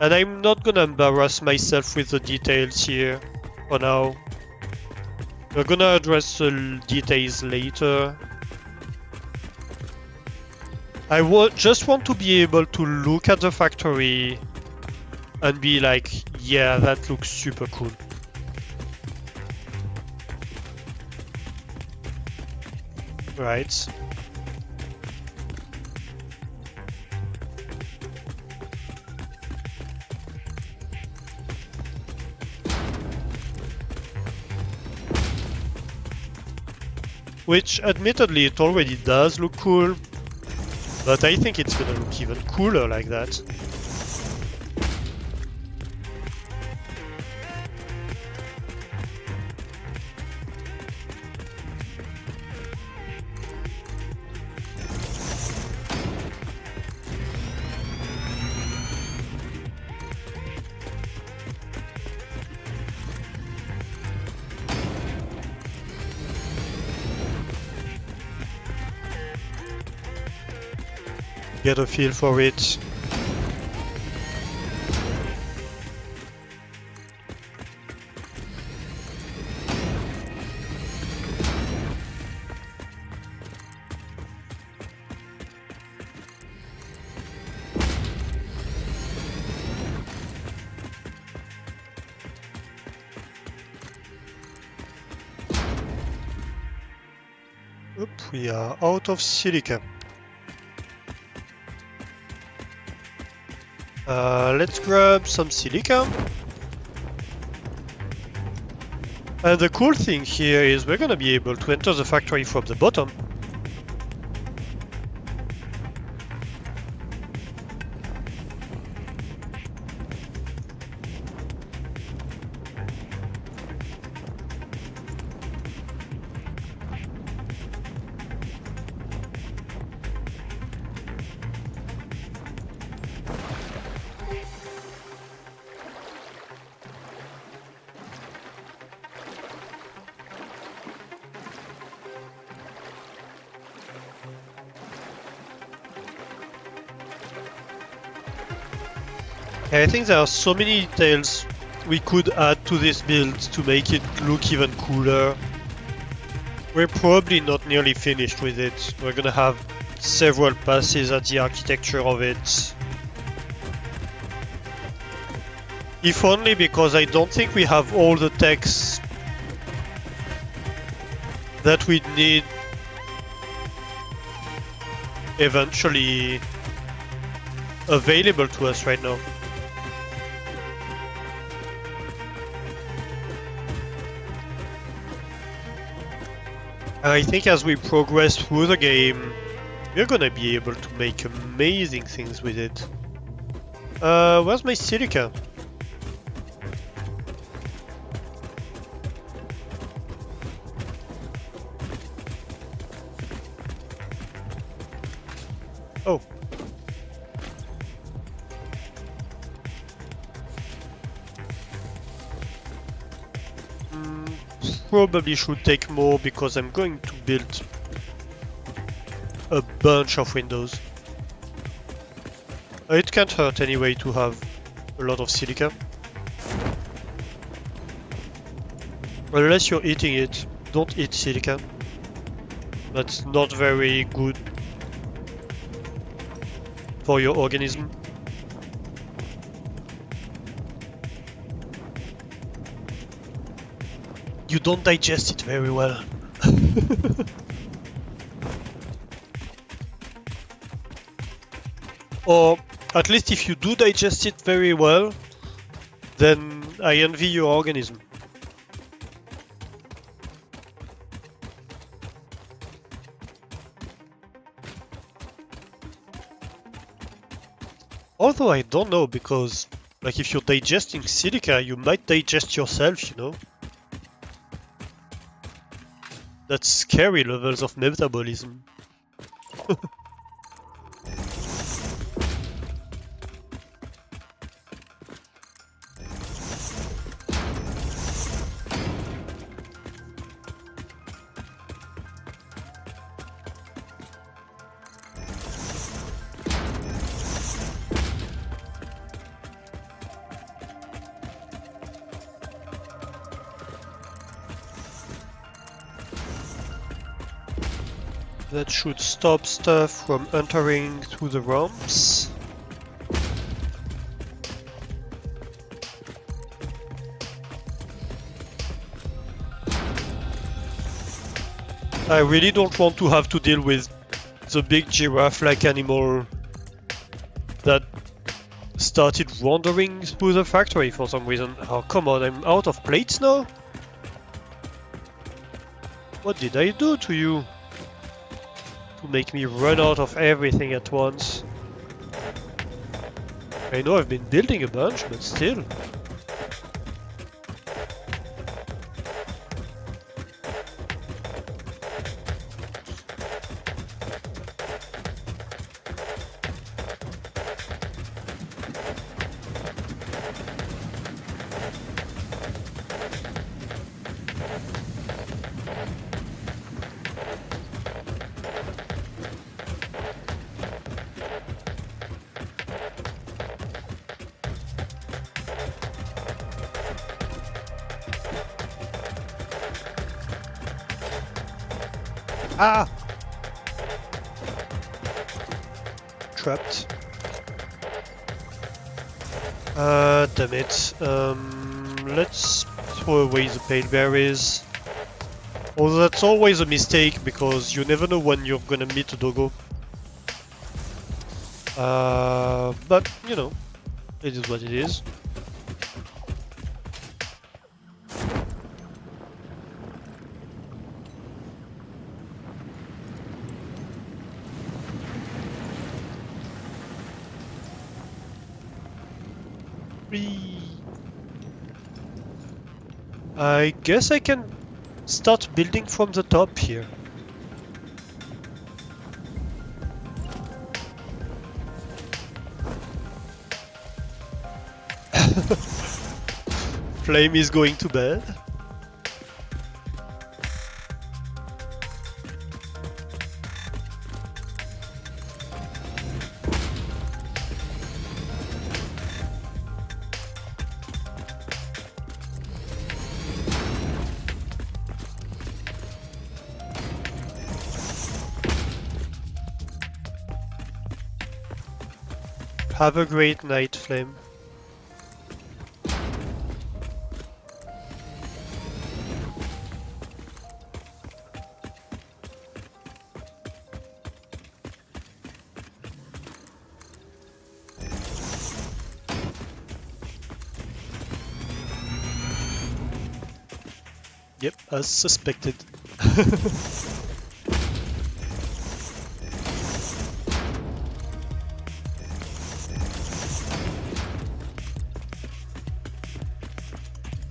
And I'm not gonna embarrass myself with the details here for now. We're gonna address the details later. I just want to be able to look at the factory and be like, yeah, that looks super cool. Right. Which, admittedly, it already does look cool, but I think it's gonna look even cooler like that. Get a feel for it. Oop, we are out of silica. Let's grab some silica. And the cool thing here is we're gonna be able to enter the factory from the bottom. I think there are so many details we could add to this build to make it look even cooler. We're probably not nearly finished with it. We're gonna have several passes at the architecture of it. If only because I don't think we have all the techs that we need eventually available to us right now. I think as we progress through the game, we're gonna be able to make amazing things with it. Where's my silica? Oh. Probably should take more because I'm going to build a bunch of windows. It can't hurt anyway to have a lot of silica. Unless you're eating it, don't eat silica. That's not very good for your organism. You don't digest it very well. Or at least if you do digest it very well, then I envy your organism. Although I don't know, because like if you're digesting silica, you might digest yourself, you know? That's scary levels of metabolism. That should stop stuff from entering through the ramps. I really don't want to have to deal with the big giraffe-like animal that started wandering through the factory for some reason. Oh, come on, I'm out of plates now? What did I do to you? To make me run out of everything at once. I know I've been building a bunch, but still. Ah! Trapped. Damn it. Let's throw away the pale berries. Although that's always a mistake because you never know when you're gonna meet a doggo. But, you know, it is what it is. Whee! I guess I can start building from the top here. Flame is going to bed. Have a great night, Flame. Yep, as suspected.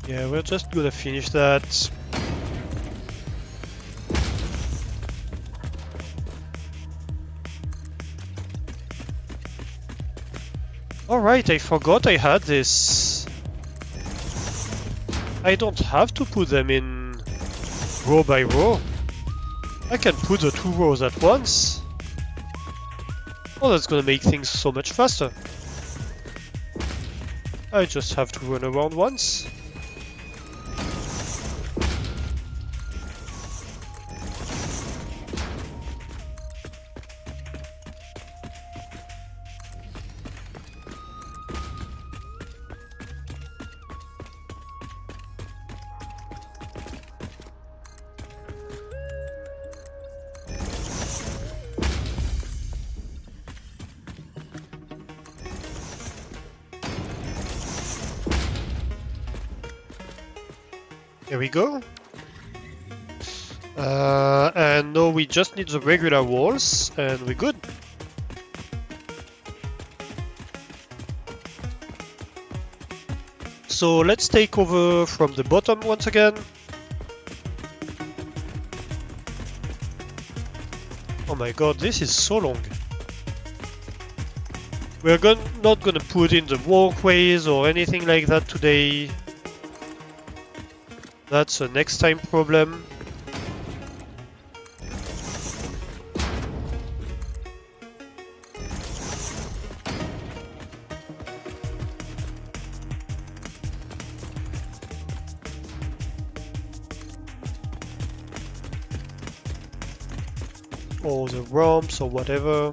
Yeah, we're just gonna finish that. Alright, I forgot I had this. I don't have to put them in row by row. I can put the 2 rows at once. Oh, that's gonna make things so much faster. I just have to run around once. Here we go. And now we just need the regular walls, and we're good. So let's take over from the bottom once again. Oh my god, this is so long. We're not gonna put in the walkways or anything like that today. That's a next time problem. Or the ramps or whatever.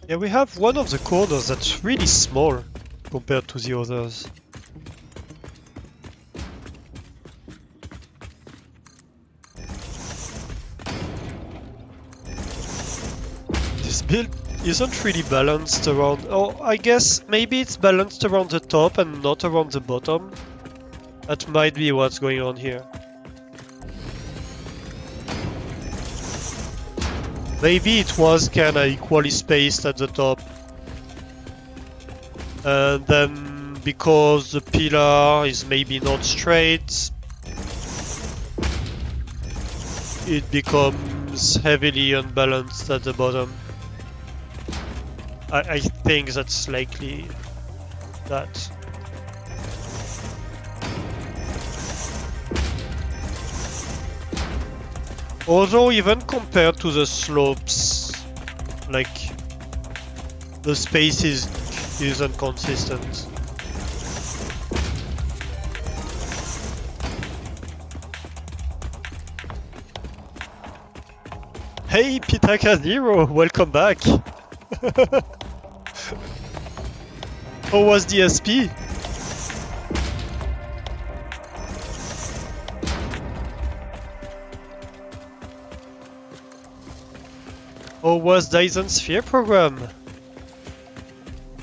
Yeah, we have one of the corners that's really small compared to the others. build isn't really balanced around... Oh, I guess maybe it's balanced around the top and not around the bottom. That might be what's going on here. Maybe it was kinda equally spaced at the top. And then because the pillar is maybe not straight, it becomes heavily unbalanced at the bottom. I think that's likely that. Although even compared to the slopes, like the space isn't consistent. Hey Pitaka Zero, welcome back. How was the SP? How was Dyson Sphere program?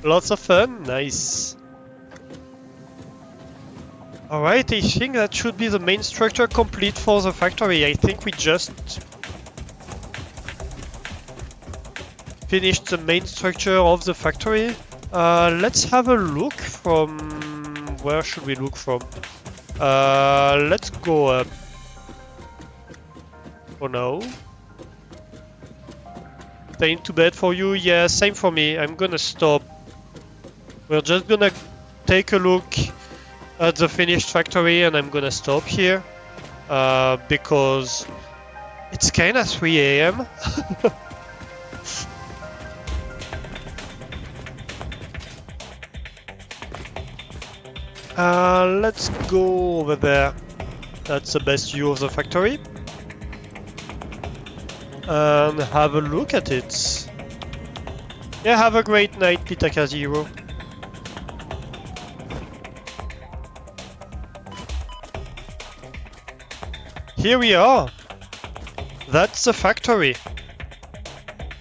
Lots of fun, nice. Alright, I think that should be the main structure complete for the factory. I think we just finished the main structure of the factory. Let's have a look from... Where should we look from? Let's go up. For now. Staying to bed for you? Yeah, same for me. I'm gonna stop. We're just gonna take a look at the finished factory and I'm gonna stop here. Because it's kinda 3 AM. Let's go over there. That's the best view of the factory. And have a look at it. Yeah, have a great night, Pitaka Zero. Here we are. That's the factory.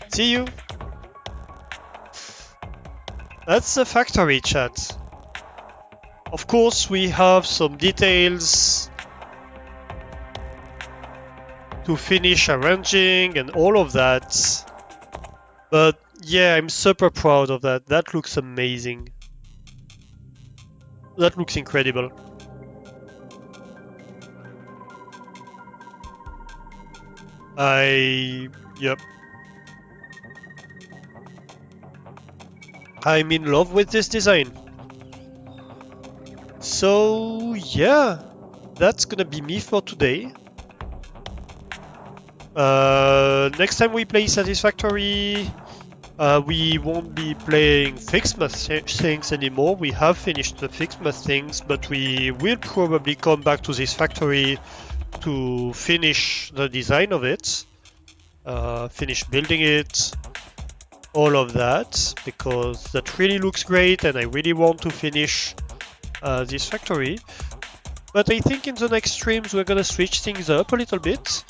See you. That's the factory, chat. Of course, we have some details to finish arranging and all of that. But yeah, I'm super proud of that. That looks amazing. That looks incredible. Yep. I'm in love with this design. So yeah, that's gonna be me for today. Next time we play Satisfactory, we won't be playing Fixmas things anymore. We have finished the Fixmas things, but we will probably come back to this factory to finish the design of it, finish building it, all of that, because that really looks great and I really want to finish this factory. But I think in the next streams we're gonna switch things up a little bit.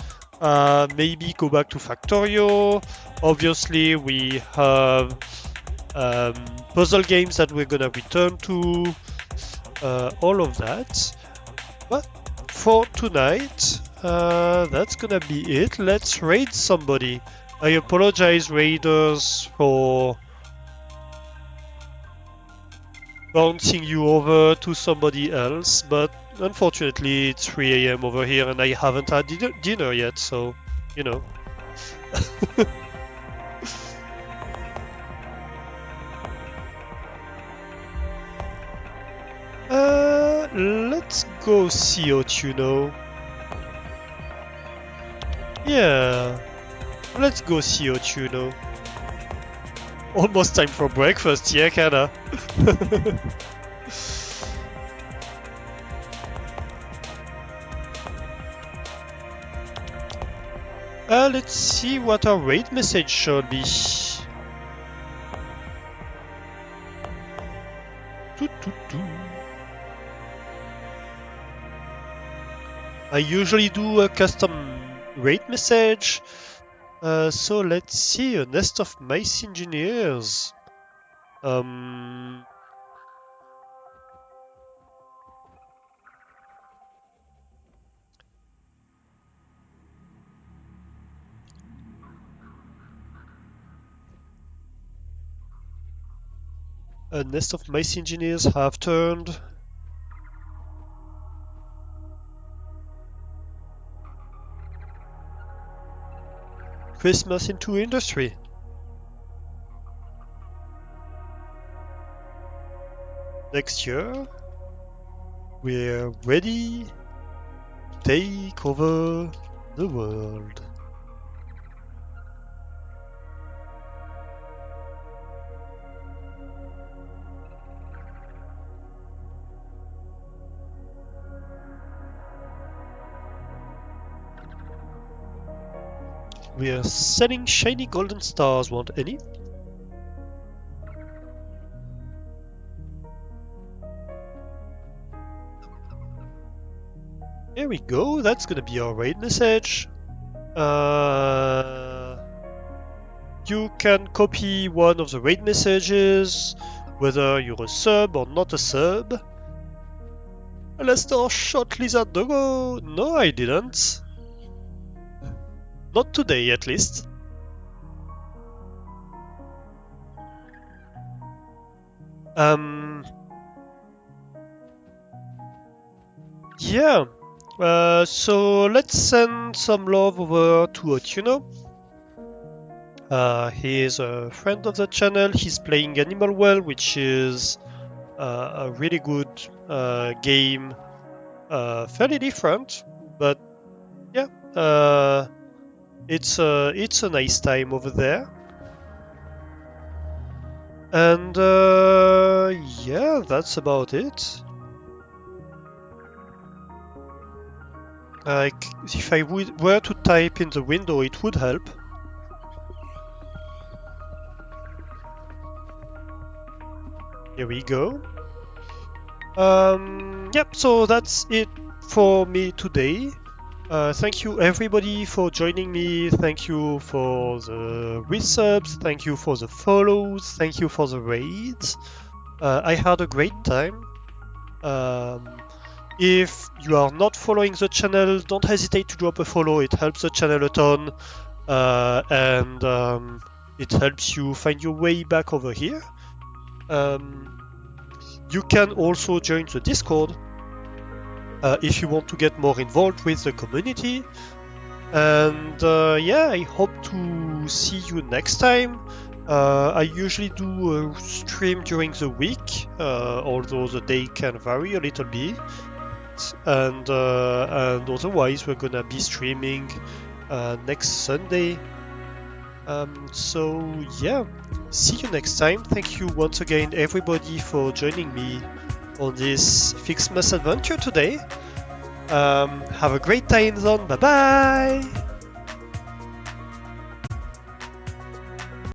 Maybe go back to Factorio. Obviously we have puzzle games that we're gonna return to, all of that. But for tonight, that's gonna be it. Let's raid somebody. I apologize, raiders, for bouncing you over to somebody else, but unfortunately it's 3 AM over here and I haven't had dinner yet, so, you know. Let's go see Otuno. Yeah, let's go see Otuno. Almost time for breakfast, yeah, kinda. Let's see what our raid message should be. I usually do a custom raid message. So let's see, a nest of mice engineers. A nest of mice engineers have turned Christmas into industry. Next year, we're ready to take over the world. We are selling shiny golden stars. Want any? There we go. That's gonna be our raid message. You can copy one of the raid messages, whether you're a sub or not a sub. Lester shot Lizard Doggo. No, I didn't. Not today, at least. Yeah. So let's send some love over to Otuno. He is a friend of the channel. He's playing Animal Well, which is a really good game. Fairly different, but yeah, it's a nice time over there. And yeah, that's about it. If I were to type in the window, it would help. Here we go. Yep, so that's it for me today. Thank you everybody for joining me. Thank you for the resubs. Thank you for the follows. Thank you for the raids. I had a great time. If you are not following the channel, don't hesitate to drop a follow. It helps the channel a ton, and it helps you find your way back over here. You can also join the Discord if you want to get more involved with the community. And yeah, I hope to see you next time. I usually do a stream during the week, although the day can vary a little bit. And otherwise, we're gonna be streaming next Sunday. So yeah, see you next time. Thank you once again, everybody, for joining me on this Fixmas adventure today. Have a great time zone. Bye bye.